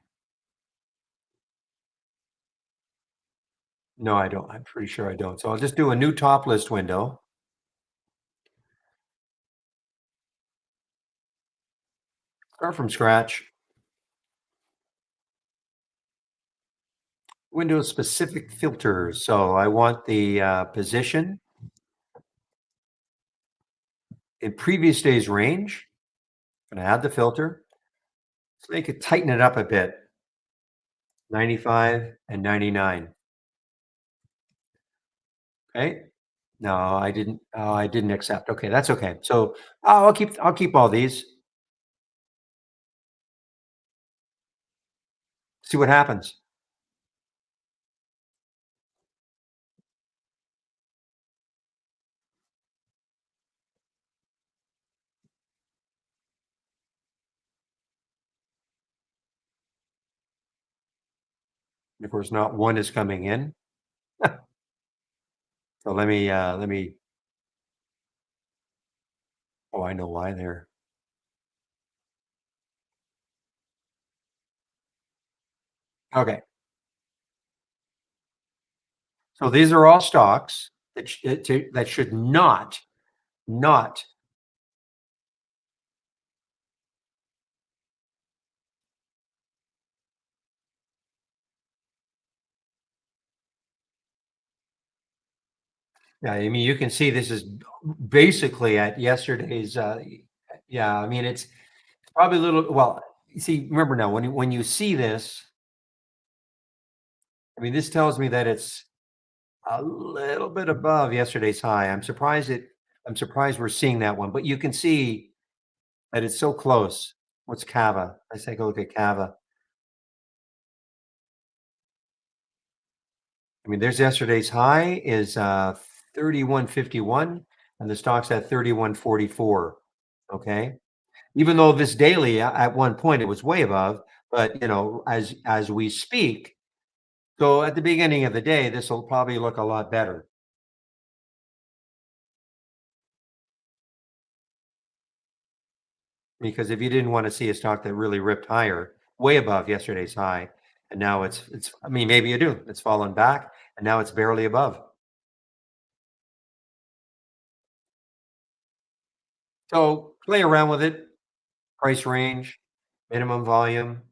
No, I don't. I'm pretty sure I don't. So I'll just do a new top list window. Start from scratch. Windows specific filters. So I want the position in previous day's range. I'm going to add the filter. So they could tighten it up a bit. 95 and 99. Okay. No, I didn't. Oh, I didn't accept. Okay, that's okay. So I'll keep all these. See what happens. Of course, not one is coming in. So let me. Oh, I know why there. Okay. So these are all stocks that should not. Yeah, I mean, you can see this is basically at yesterday's. Yeah, I mean, it's probably a little. Well, you see, remember now when you see this, I mean, this tells me that it's a little bit above yesterday's high. I'm surprised we're seeing that one, but you can see that it's so close. What's Kava? Let's take a look at Kava. I mean, there's yesterday's high is 31.51 and the stock's at 31.44. Okay. Even though this daily at one point it was way above, but as we speak, so at the beginning of the day, this will probably look a lot better. Because if you didn't want to see a stock that really ripped higher, way above yesterday's high, and now it's I mean, maybe you do. It's fallen back and now it's barely above. So play around with it, price range, minimum volume.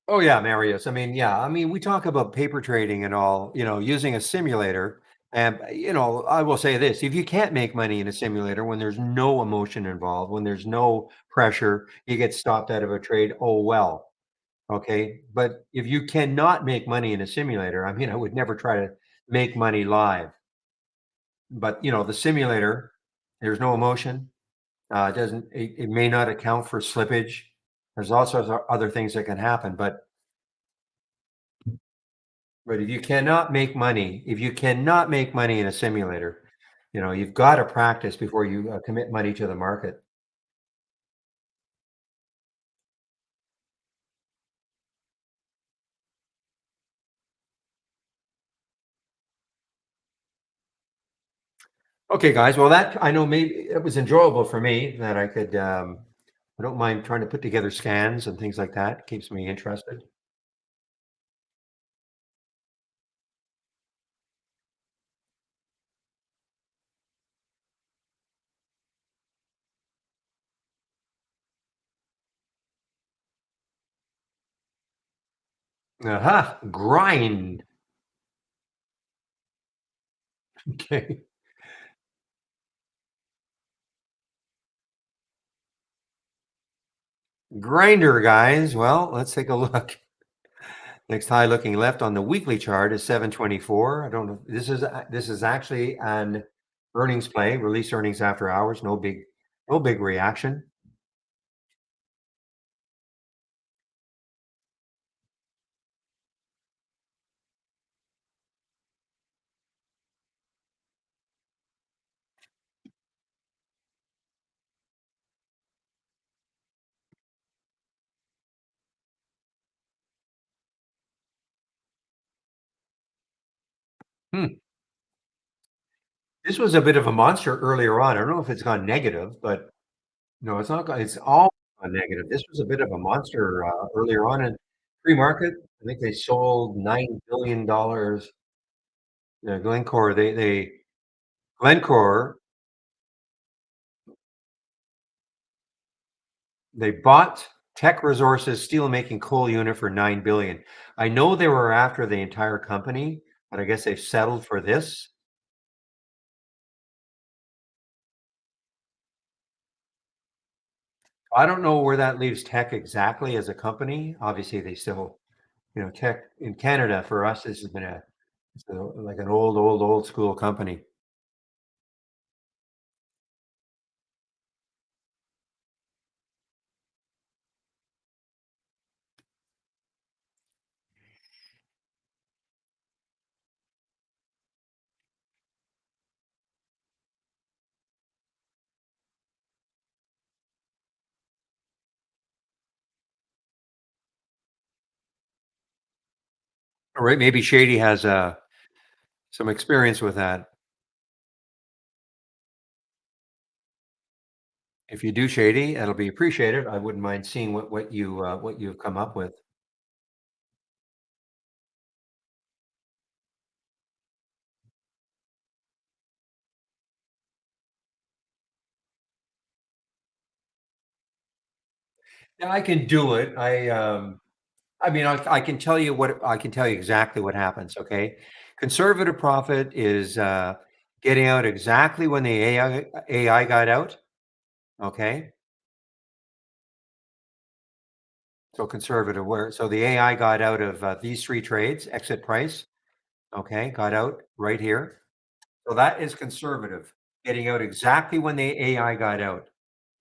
Oh yeah, Marius. I mean, yeah. I mean, we talk about paper trading and all, using a simulator. And I will say this: if you can't make money in a simulator when there's no emotion involved, when there's no pressure, you get stopped out of a trade. Oh well, okay. But if you cannot make money in a simulator, I mean, I would never try to make money live. But the simulator, there's no emotion. It may not account for slippage. There's all sorts of other things that can happen, but if you cannot make money in a simulator, you've got to practice before you commit money to the market. Okay, guys. Well, that I know maybe it was enjoyable for me that I could. I don't mind trying to put together scans and things like that. Keeps me interested. Aha, grind. Okay, grinder, guys. Well, let's take a look. Next high looking left on the weekly chart is 724. I don't know. This is actually an earnings play, release earnings after hours. No big reaction. Hmm. This was a bit of a monster earlier on. I don't know if it's gone negative, but no, it's not. It's all gone negative. This was a bit of a monster earlier on in pre-market. I think they sold $9 billion. Glencore, they bought Tech Resources steel-making coal unit for 9 billion. I know they were after the entire company, but I guess they've settled for this. I don't know where that leaves Tech exactly as a company. Obviously, they still, Tech in Canada for us, this has been like an old school company. All right, maybe Shady has some experience with that. If you do, Shady, that'll be appreciated. I wouldn't mind seeing what you've come up with. Yeah, I can do it. I mean, I can tell you exactly what happens. Okay, conservative profit is getting out exactly when the AI got out. Okay, so conservative where so the AI got out of these three trades. Exit price. Okay, got out right here. So that is conservative, getting out exactly when the AI got out.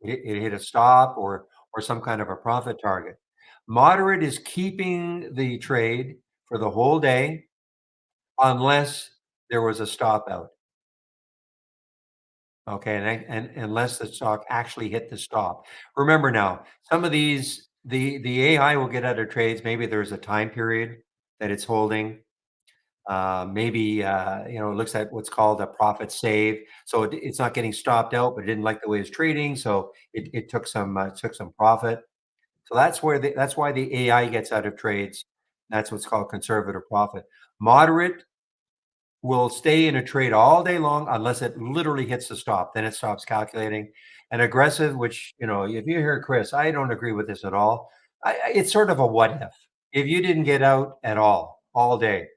It hit a stop or some kind of a profit target. Moderate is keeping the trade for the whole day unless there was a stop out. Okay, and unless the stock actually hit the stop. Remember now, some of these the AI will get out of trades. Maybe there's a time period that it's holding. Maybe it looks at what's called a profit save. So it's not getting stopped out, but it didn't like the way it's trading, so it took some profit. So that's why the AI gets out of trades. That's what's called conservative profit. Moderate will stay in a trade all day long unless it literally hits the stop. Then it stops calculating. And aggressive, which, if you hear Chris, I don't agree with this at all. It's sort of a what if. If you didn't get out at all day,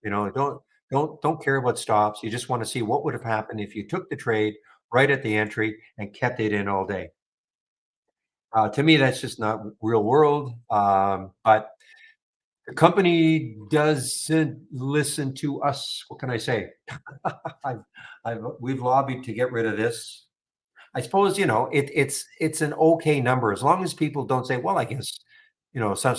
don't care about stops. You just want to see what would have happened if you took the trade right at the entry and kept it in all day. To me, that's just not real world. But the company doesn't listen to us. What can I say? I've, we've lobbied to get rid of this. I suppose it's an okay number as long as people don't say, well, I guess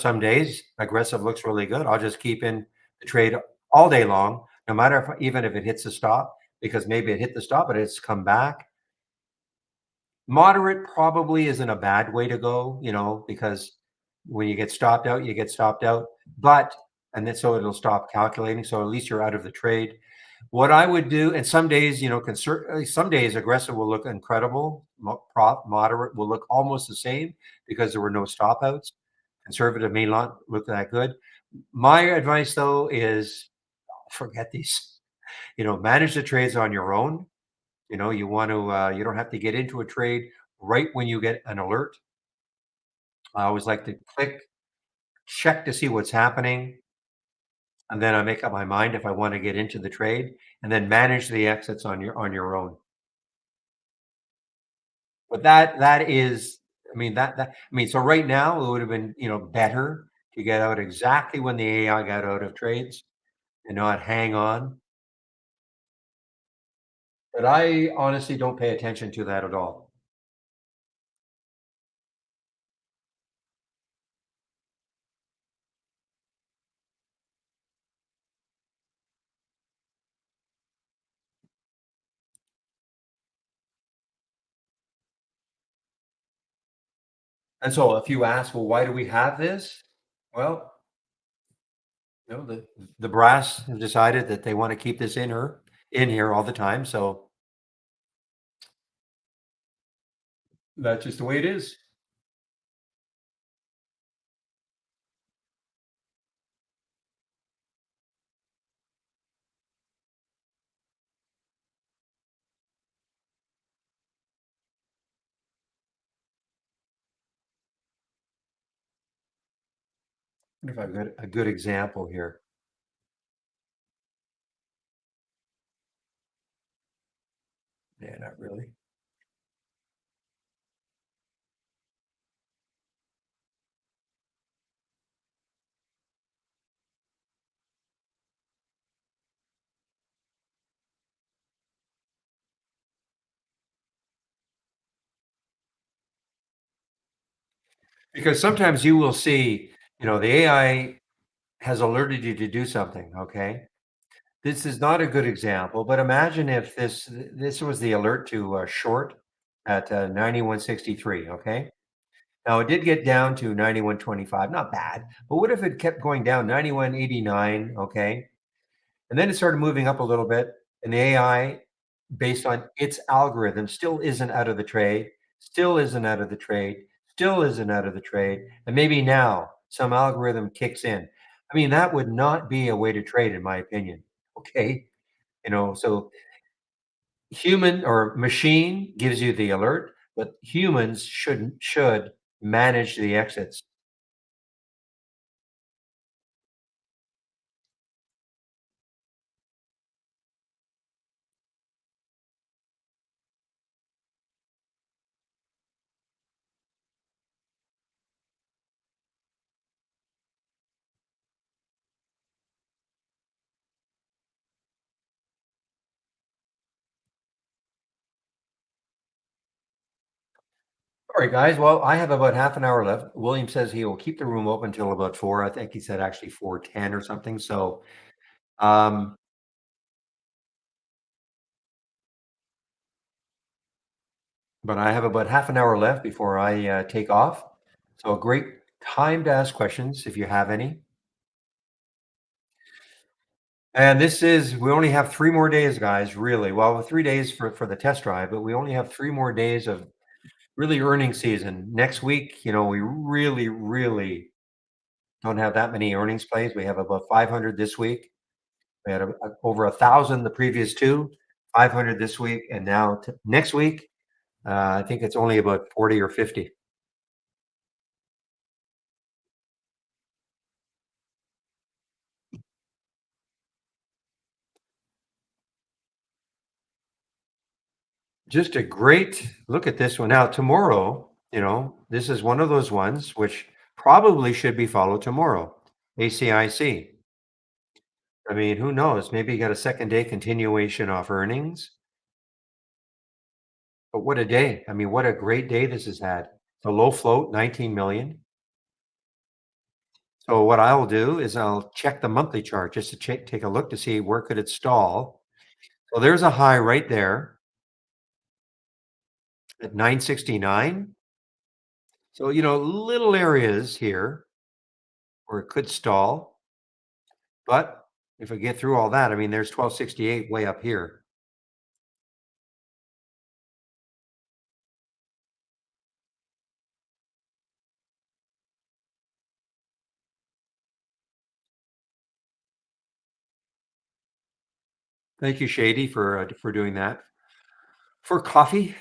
some days aggressive looks really good. I'll just keep in the trade all day long, no matter even if it hits the stop, because maybe it hit the stop, but it's come back. Moderate probably isn't a bad way to go, because when you get stopped out, you get stopped out. But and then so it'll stop calculating. So at least you're out of the trade. What I would do, and some days, some days aggressive will look incredible. Moderate will look almost the same because there were no stop outs. Conservative may not look that good. My advice though is forget these. Manage the trades on your own. You don't have to get into a trade right when you get an alert. I always like to check to see what's happening, and then I make up my mind if I want to get into the trade, and then manage the exits on your own. But that is, I mean, so right now it would have been, better to get out exactly when the AI got out of trades and not hang on. But I honestly don't pay attention to that at all. And so if you ask, well, why do we have this? Well, the brass have decided that they want to keep this in here all the time. So that's just the way it is. What if I've got a good example here? Yeah, not really. Because sometimes you will see, the AI has alerted you to do something. Okay. This is not a good example, but imagine if this was the alert to short at 91.63. Okay. Now it did get down to 91.25, not bad. But what if it kept going down 91.89? Okay. And then it started moving up a little bit, and the AI, based on its algorithm, still isn't out of the trade, still isn't out of the trade, still isn't out of the trade. And maybe now some algorithm kicks in. I mean, that would not be a way to trade, in my opinion. Okay. So human or machine gives you the alert, but humans should manage the exits. All right, guys. Well, I have about half an hour left. William says he will keep the room open until about 4. I think he said actually 4:10 or something. So, um, but I have about half an hour left before I take off. So, a great time to ask questions if you have any. And this is, we only have 3 more days, guys, really. Well, 3 days for the test drive, but we only have 3 more days of really earning season. Next week, we really, really don't have that many earnings plays. We have about 500 this week. We had over 1,000 the previous 2, 500 this week, and now next week, I think it's only about 40 or 50. Just a great look at this one. Now, tomorrow, this is one of those ones which probably should be followed tomorrow. ACIC. I mean, who knows? Maybe you got a second day continuation off earnings. But what a day. I mean, what a great day this has had. The low float, 19 million. So what I'll do is I'll check the monthly chart just to take a look to see where could it stall. So there's a high right there at 969. So, little areas here where it could stall. But if I get through all that, I mean, there's 1268 way up here. Thank you, Shady, for doing that. For coffee,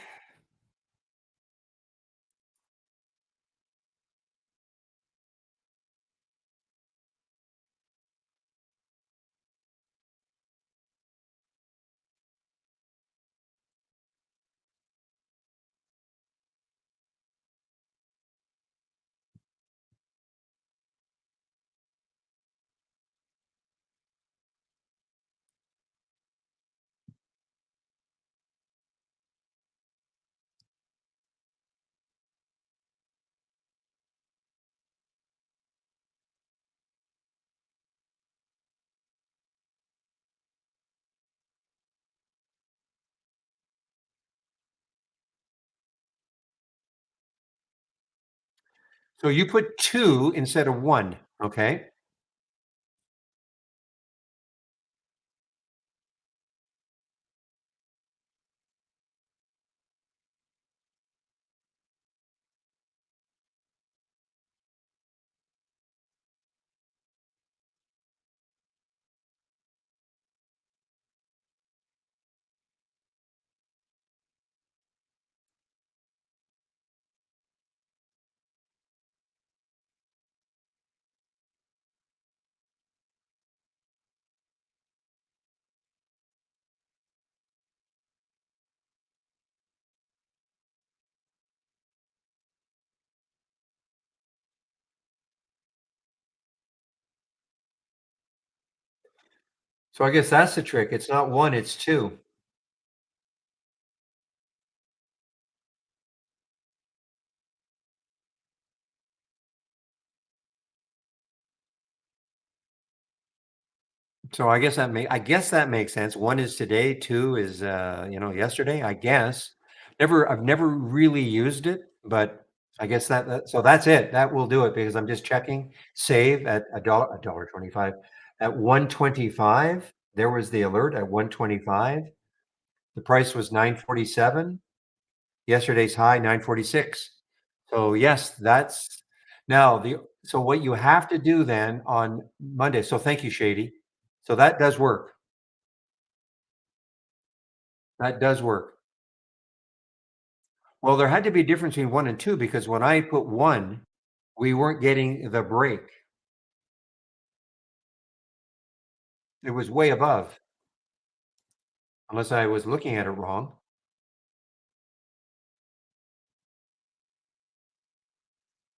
so you put 2 instead of 1, okay? So I guess that's the trick. It's not 1, it's 2. So I guess that makes sense. 1 is today, 2 is, yesterday, I guess. I've never really used it, but I guess so that's it. That will do it because I'm just checking save at a dollar 25. At 125, there was the alert at 125. The price was 947. Yesterday's high, 946. So yes, that's now so what you have to do then on Monday. So thank you, Shady. So that does work. That does work. Well, there had to be a difference between 1 and 2 because when I put 1, we weren't getting the break. It was way above, unless I was looking at it wrong.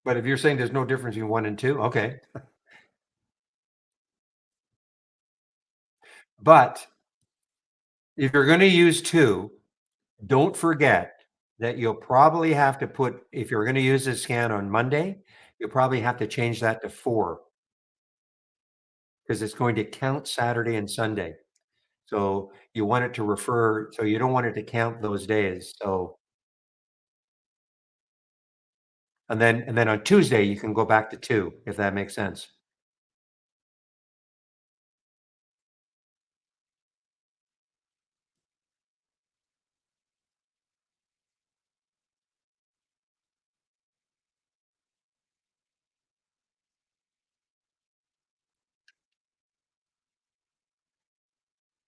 But if you're saying there's no difference between 1 and 2, okay. But if you're gonna use 2, don't forget that you'll probably have to put if you're gonna use this scan on Monday, you'll probably have to change that to 4 because it's going to count Saturday and Sunday. So you want it to refer so you don't want it to count those days. So and then on Tuesday, you can go back to 2, if that makes sense.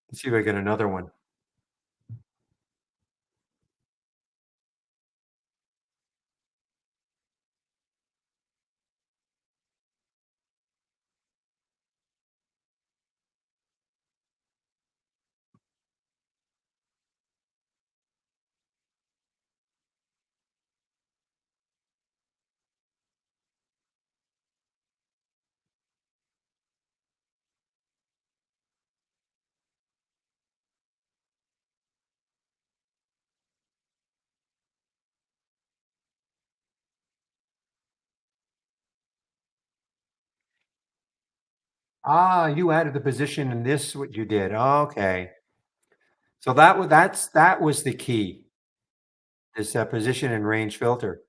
Let's see if I get another one. Ah, you added the position in this what you did. Okay. So that was the key, is that position and range filter.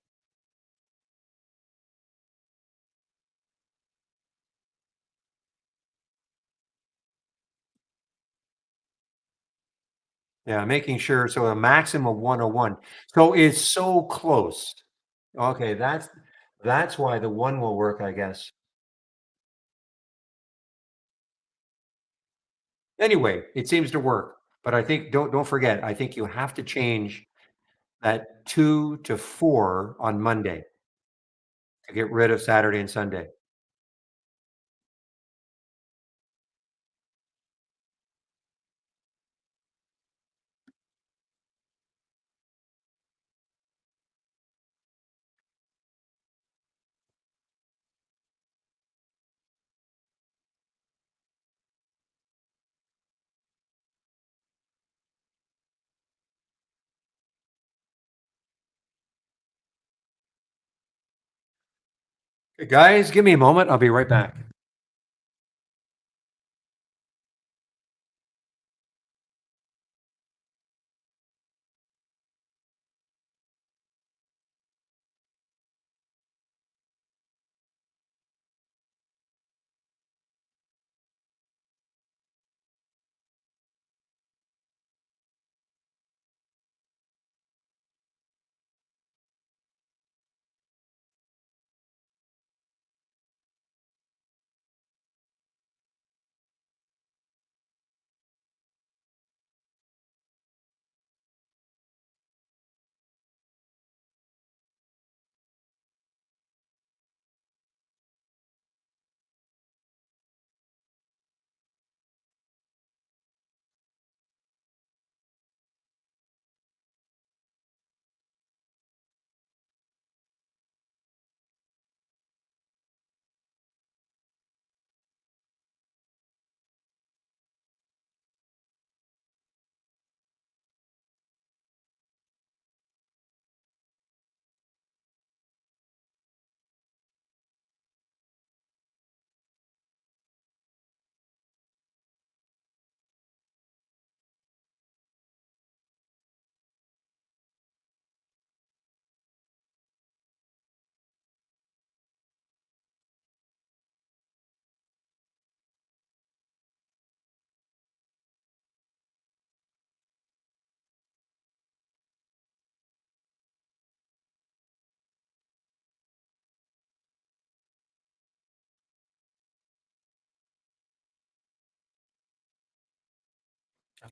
Yeah, making sure so a maximum of 101. So it's so close. Okay, that's why the 1 will work, I guess. Anyway, it seems to work, but I think don't forget, I think you have to change that 2 to 4 on Monday to get rid of Saturday and Sunday. Hey, guys, give me a moment, I'll be right back.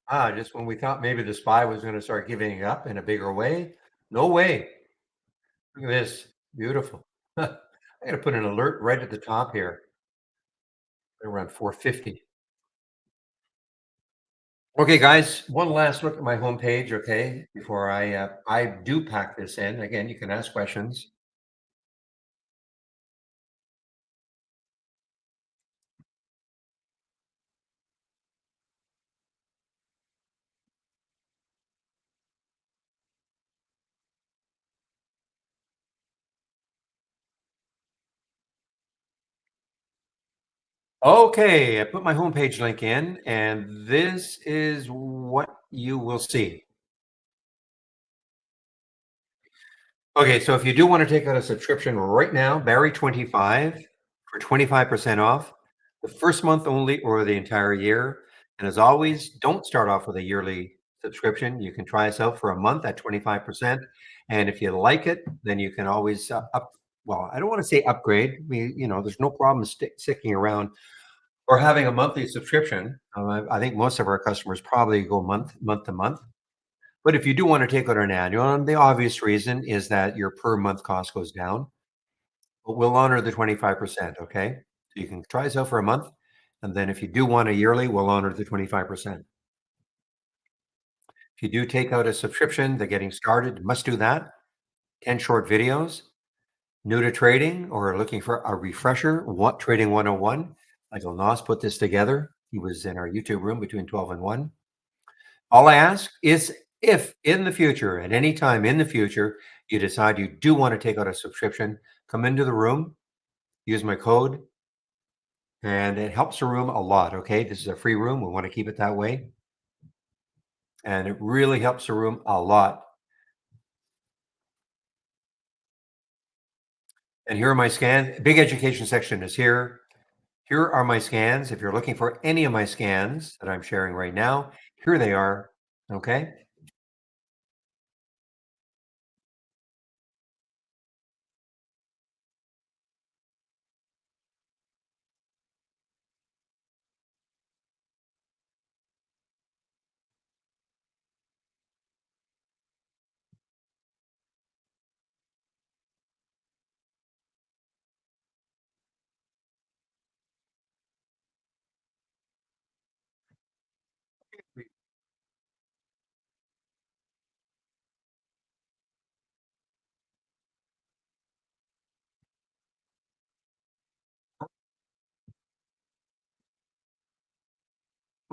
Ah, just when we thought maybe the SPY was gonna start giving up in a bigger way. No way. Look at this. Beautiful. I gotta put an alert right at the top here, around 450. Okay, guys, one last look at my homepage, okay, before I do pack this in. Again, you can ask questions. Okay, I put my homepage link in, and this is what you will see. Okay, so if you do want to take out a subscription right now, Barry 25 for 25% off, the first month only or the entire year. And as always, don't start off with a yearly subscription. You can try us out for a month at 25%. And if you like it, then you can always well, I don't want to say upgrade. There's no problem sticking around or having a monthly subscription. I think most of our customers probably go month to month. But if you do want to take out an annual, and the obvious reason is that your per month cost goes down, but we'll honor the 25%. Okay. So you can try us out for a month. And then if you do want a yearly, we'll honor the 25%. If you do take out a subscription, the getting started, must do that. 10 short videos, new to trading or looking for a refresher, what trading 101. Michael Noss put this together. He was in our YouTube room between 12 and 1. All I ask is if in the future, at any time in the future, you decide you do want to take out a subscription, come into the room, use my code, and it helps the room a lot. Okay. This is a free room. We want to keep it that way. And it really helps the room a lot. And here are my scans. Big education section is here. Here are my scans. If you're looking for any of my scans that I'm sharing right now, here they are. Okay.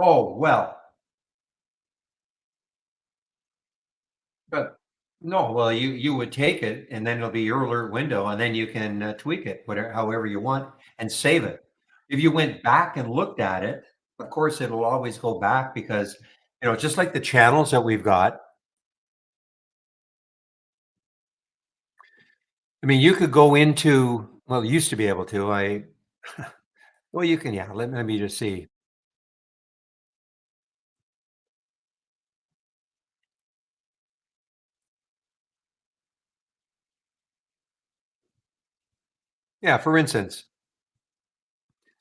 Oh, well, but no, well, you would take it, and then it'll be your alert window, and then you can tweak it, whatever, however you want, and save it. If you went back and looked at it, of course, it'll always go back because just like the channels that we've got. I mean, you could go into well, you used to be able to. Well, you can, yeah. Let me just see. Yeah, for instance,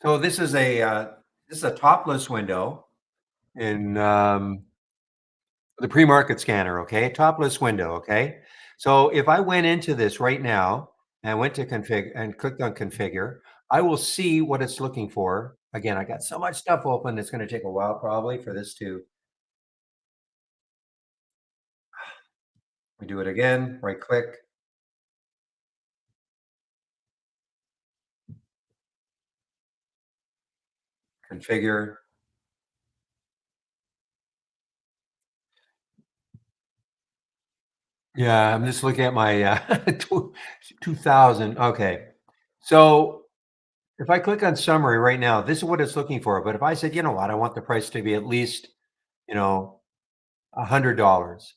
so this is a topless window in the pre-market scanner, okay? Topless window, okay? So if I went into this right now and went to config and clicked on configure, I will see what it's looking for. Again, I got so much stuff open, it's going to take a while probably for this to we do it again, right click, configure. Yeah, I'm just looking at my 2000. Okay. So if I click on summary right now, this is what it's looking for. But if I said, you know what, I want the price to be at least, you know, $100.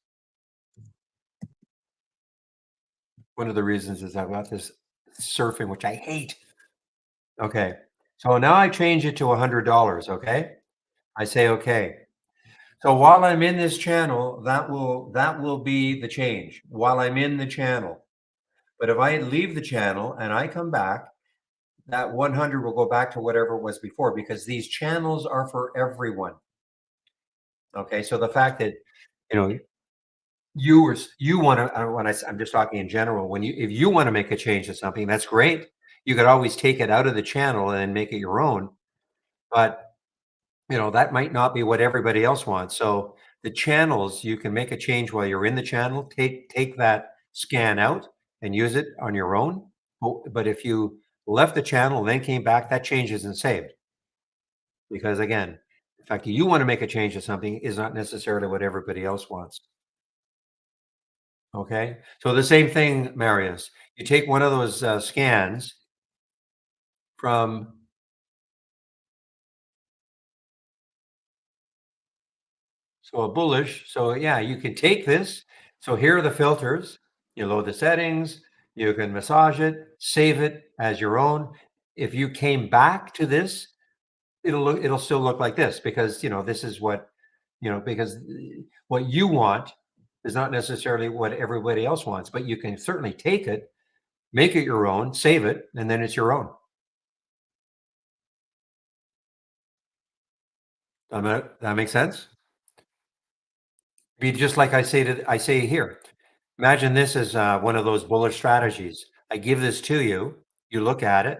One of the reasons is I've got this surfing, which I hate. Okay. So now I change it to $100. Okay. I say, okay. So while I'm in this channel, that will be the change while I'm in the channel. But if I leave the channel and I come back, that 100 will go back to whatever it was before because these channels are for everyone. Okay. So the fact that, you know, you want to, I'm just talking in general, if you want to make a change to something, that's great. You could always take it out of the channel and make it your own. But that might not be what everybody else wants. So the channels, you can make a change while you're in the channel. Take that scan out and use it on your own. But if you left the channel and then came back, that change isn't saved because again, the fact that you want to make a change to something is not necessarily what everybody else wants. Okay, so the same thing, Marius. You take one of those scans from So a bullish. So yeah, you can take this. So here are the filters. You load the settings. You can massage it, save it as your own. If you came back to this, it'll still look like this because this is what because what you want is not necessarily what everybody else wants, but you can certainly take it, make it your own, save it, and then it's your own. That makes sense. Be just like I say here. Imagine this as one of those bullish strategies. I give this to you. You look at it.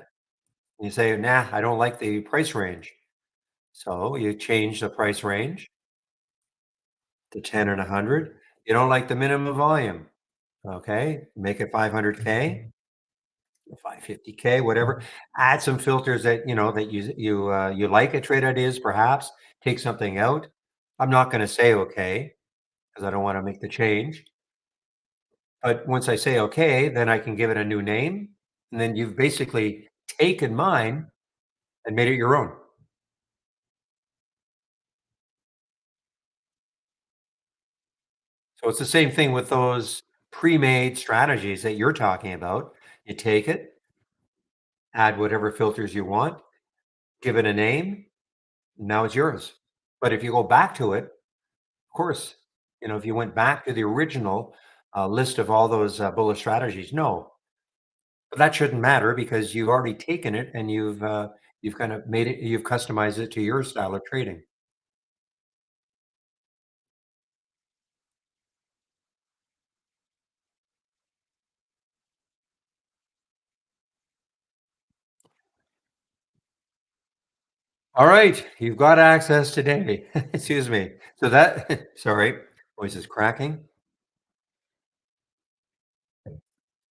And you say, "Nah, I don't like the price range." So you change the price range to 10 and 100. You don't like the minimum volume. Okay, make it 500K, 550K, whatever. Add some filters that you like at Trade Ideas, perhaps. Take something out. I'm not going to say okay because I don't want to make the change. But once I say okay, then I can give it a new name, and then you've basically taken mine and made it your own. So it's the same thing with those pre-made strategies that you're talking about. You take it, add whatever filters you want, give it a name, now it's yours. But if you go back to it, of course, if you went back to the original list of all those bullish strategies, no, but that shouldn't matter because you've already taken it and you've kind of made it, you've customized it to your style of trading. All right, you've got access today. Excuse me. So that, sorry, voice is cracking.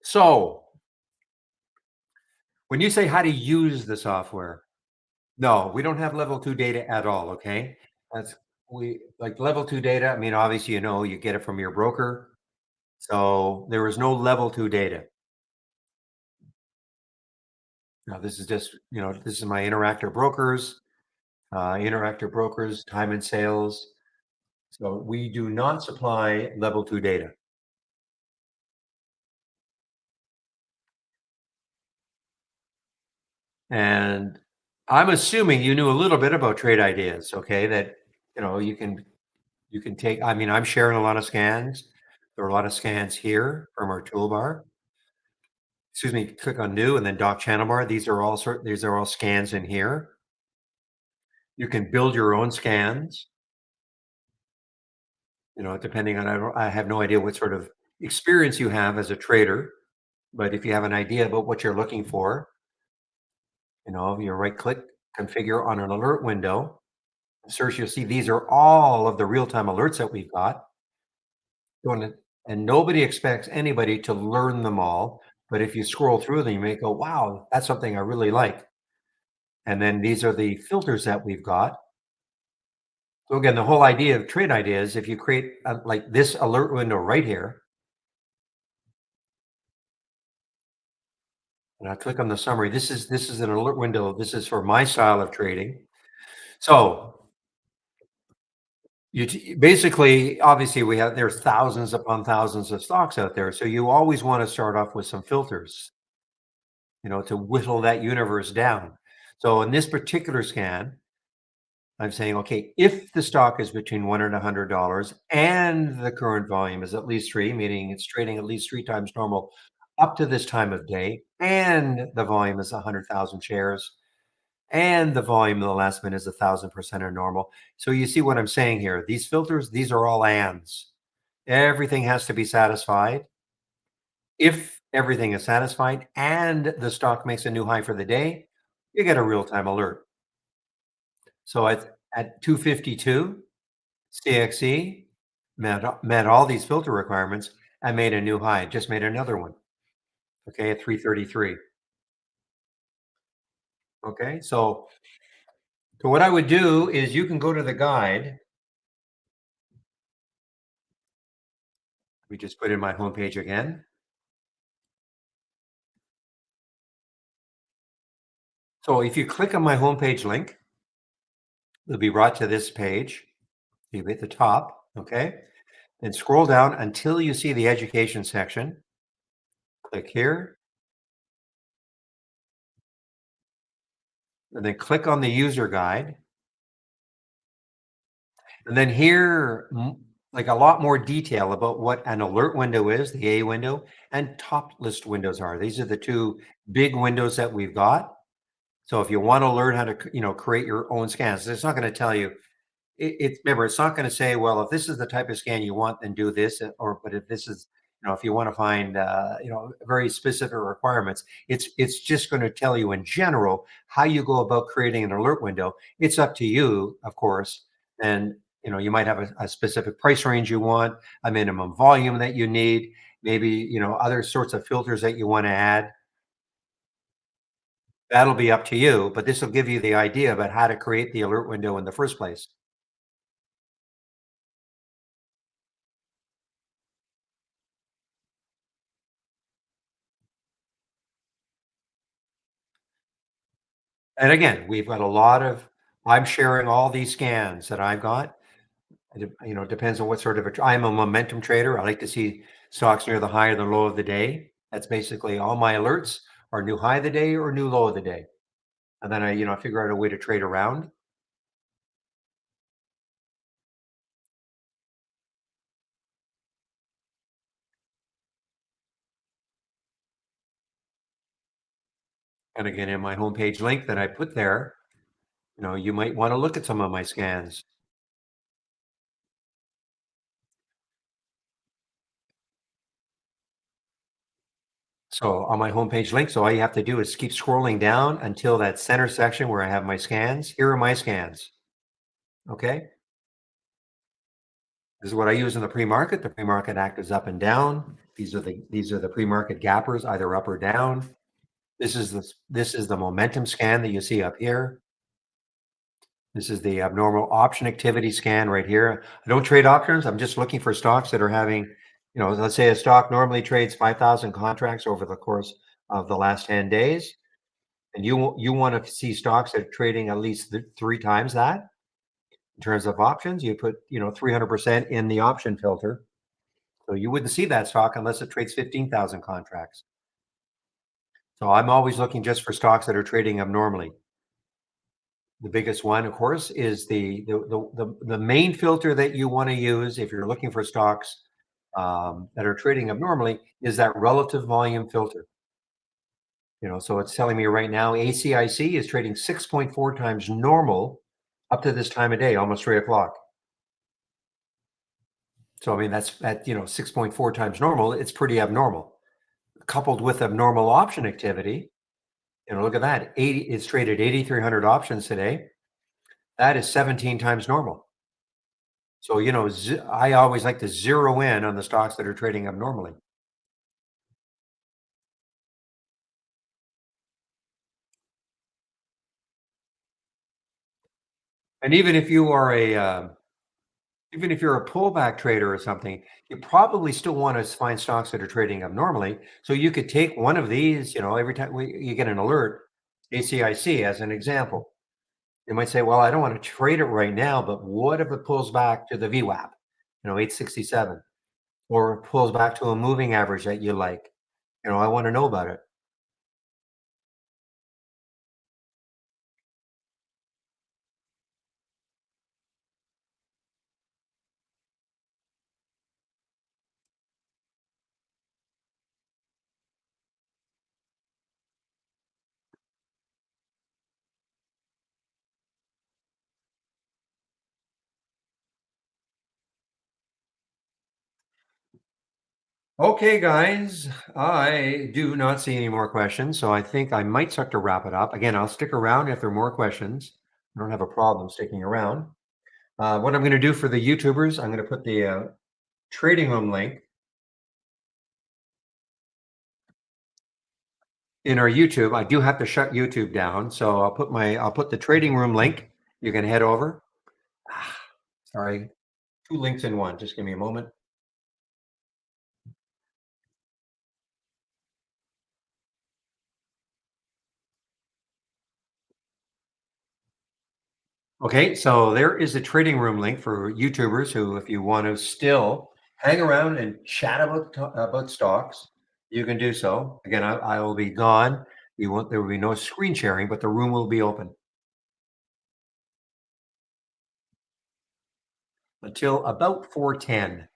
So when you say how to use the software, no, we don't have level two data at all. Okay. That's we like level two data. I mean, obviously, you get it from your broker. So there is no level two data. Now, this is just, this is my interactor brokers, time and sales. So we do not supply level two data. And I'm assuming you knew a little bit about trade ideas, okay? That you can take. I mean, I'm sharing a lot of scans. There are a lot of scans here from our toolbar. Excuse me. Click on new and then dock channel bar. These are all scans in here. You can build your own scans. Depending on I have no idea what sort of experience you have as a trader, but if you have an idea about what you're looking for, you right click, configure on an alert window. Search, you'll see these are all of the real-time alerts that we've got. Going to, and nobody expects anybody to learn them all. But if you scroll through them, you may go, wow, that's something I really like. And then these are the filters that we've got. So again, the whole idea of trade ideas, if you create like this alert window right here, and I click on the summary, this is an alert window. This is for my style of trading. So basically, obviously, there's thousands upon thousands of stocks out there. So you always want to start off with some filters, to whittle that universe down. So in this particular scan, I'm saying, okay, if the stock is between $1 and $100 and the current volume is at least three, meaning it's trading at least three times normal up to this time of day, and the volume is 100,000 shares, and the volume in the last minute is 1,000% of normal. So you see what I'm saying here. These filters, these are all ands. Everything has to be satisfied. If everything is satisfied and the stock makes a new high for the day, you get a real-time alert. So at 252, CXE met all these filter requirements and made a new high, just made another one. Okay, at 333. Okay, so what I would do is you can go to the guide. We just put in my homepage again. So if you click on my homepage link, you'll be brought to this page. You hit the top, okay? And scroll down until you see the education section. Click here, and then click on the user guide. And then here, like a lot more detail about what an alert window is, the A window, and top list windows are. These are the two big windows that we've got. So if you want to learn how to, create your own scans, it's not going to tell you. It's remember, it's not going to say, well, if this is the type of scan you want, then do this, or but if this is, if you want to find, very specific requirements, it's just going to tell you in general how you go about creating an alert window. It's up to you, of course, and you might have a specific price range you want, a minimum volume that you need, maybe other sorts of filters that you want to add. That'll be up to you, but this will give you the idea about how to create the alert window in the first place. And again, we've got a lot of I'm sharing all these scans that I've got. It depends on what sort of I'm a momentum trader. I like to see stocks near the high or the low of the day. That's basically all my alerts are new high of the day or new low of the day. And then I figure out a way to trade around. And again, in my homepage link that I put there, you might want to look at some of my scans. So on my homepage link, so all you have to do is keep scrolling down until that center section where I have my scans. Here are my scans. Okay. This is what I use in the pre-market. The pre-market act is up and down. These are the pre-market gappers, either up or down. This is the momentum scan that you see up here. This is the abnormal option activity scan right here. I don't trade options. I'm just looking for stocks that are having, let's say a stock normally trades 5,000 contracts over the course of the last 10 days. And you want to see stocks that are trading at least three times that in terms of options. You put 300% in the option filter, so you wouldn't see that stock unless it trades 15,000 contracts. So I'm always looking just for stocks that are trading abnormally. The biggest one, of course, is the main filter that you want to use if you're looking for stocks that are trading abnormally is that relative volume filter. So it's telling me right now ACIC is trading 6.4 times normal up to this time of day, almost 3 o'clock. So I mean that's at 6.4 times normal. It's pretty abnormal. Coupled with abnormal option activity, look at that. It's traded 8,300 options today. That is 17 times normal. So I always like to zero in on the stocks that are trading abnormally. And even if you're a pullback trader or something, you probably still want to find stocks that are trading abnormally. So you could take one of these, every time you get an alert, ACIC as an example. You might say, well, I don't want to trade it right now, but what if it pulls back to the VWAP, 867, or it pulls back to a moving average that you like? I want to know about it. Okay, guys, I do not see any more questions, so I think I might start to wrap it up. Again, I'll stick around if there are more questions. I don't have a problem sticking around. What I'm going to do for the YouTubers, I'm going to put the trading room link in our YouTube. I do have to shut YouTube down, so I'll put the trading room link. You can head over. Ah, sorry, two links in one. Just give me a moment. Okay, so there is a trading room link for YouTubers who, if you want to still hang around and chat about stocks, you can do so. Again, I will be gone. You won't. There will be no screen sharing, but the room will be open until about 4:10.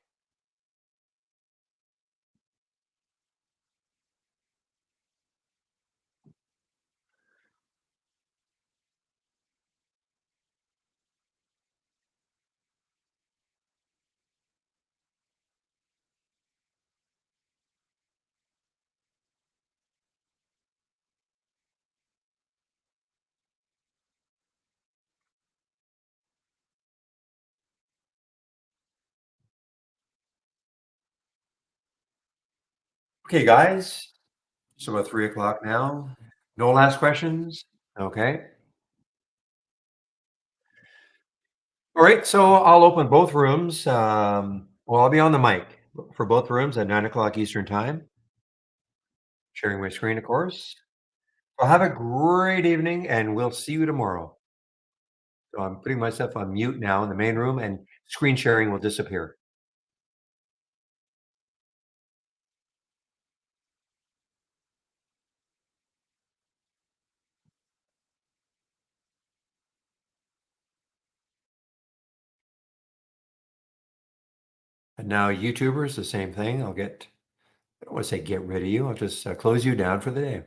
Okay, guys. It's about 3 o'clock now. No last questions. Okay. All right. So I'll open both rooms. Well, I'll be on the mic for both rooms at 9 o'clock Eastern time, sharing my screen, of course. Well, have a great evening, and we'll see you tomorrow. So I'm putting myself on mute now in the main room, and screen sharing will disappear. And now, YouTubers, the same thing. I don't want to say get rid of you. I'll just close you down for the day.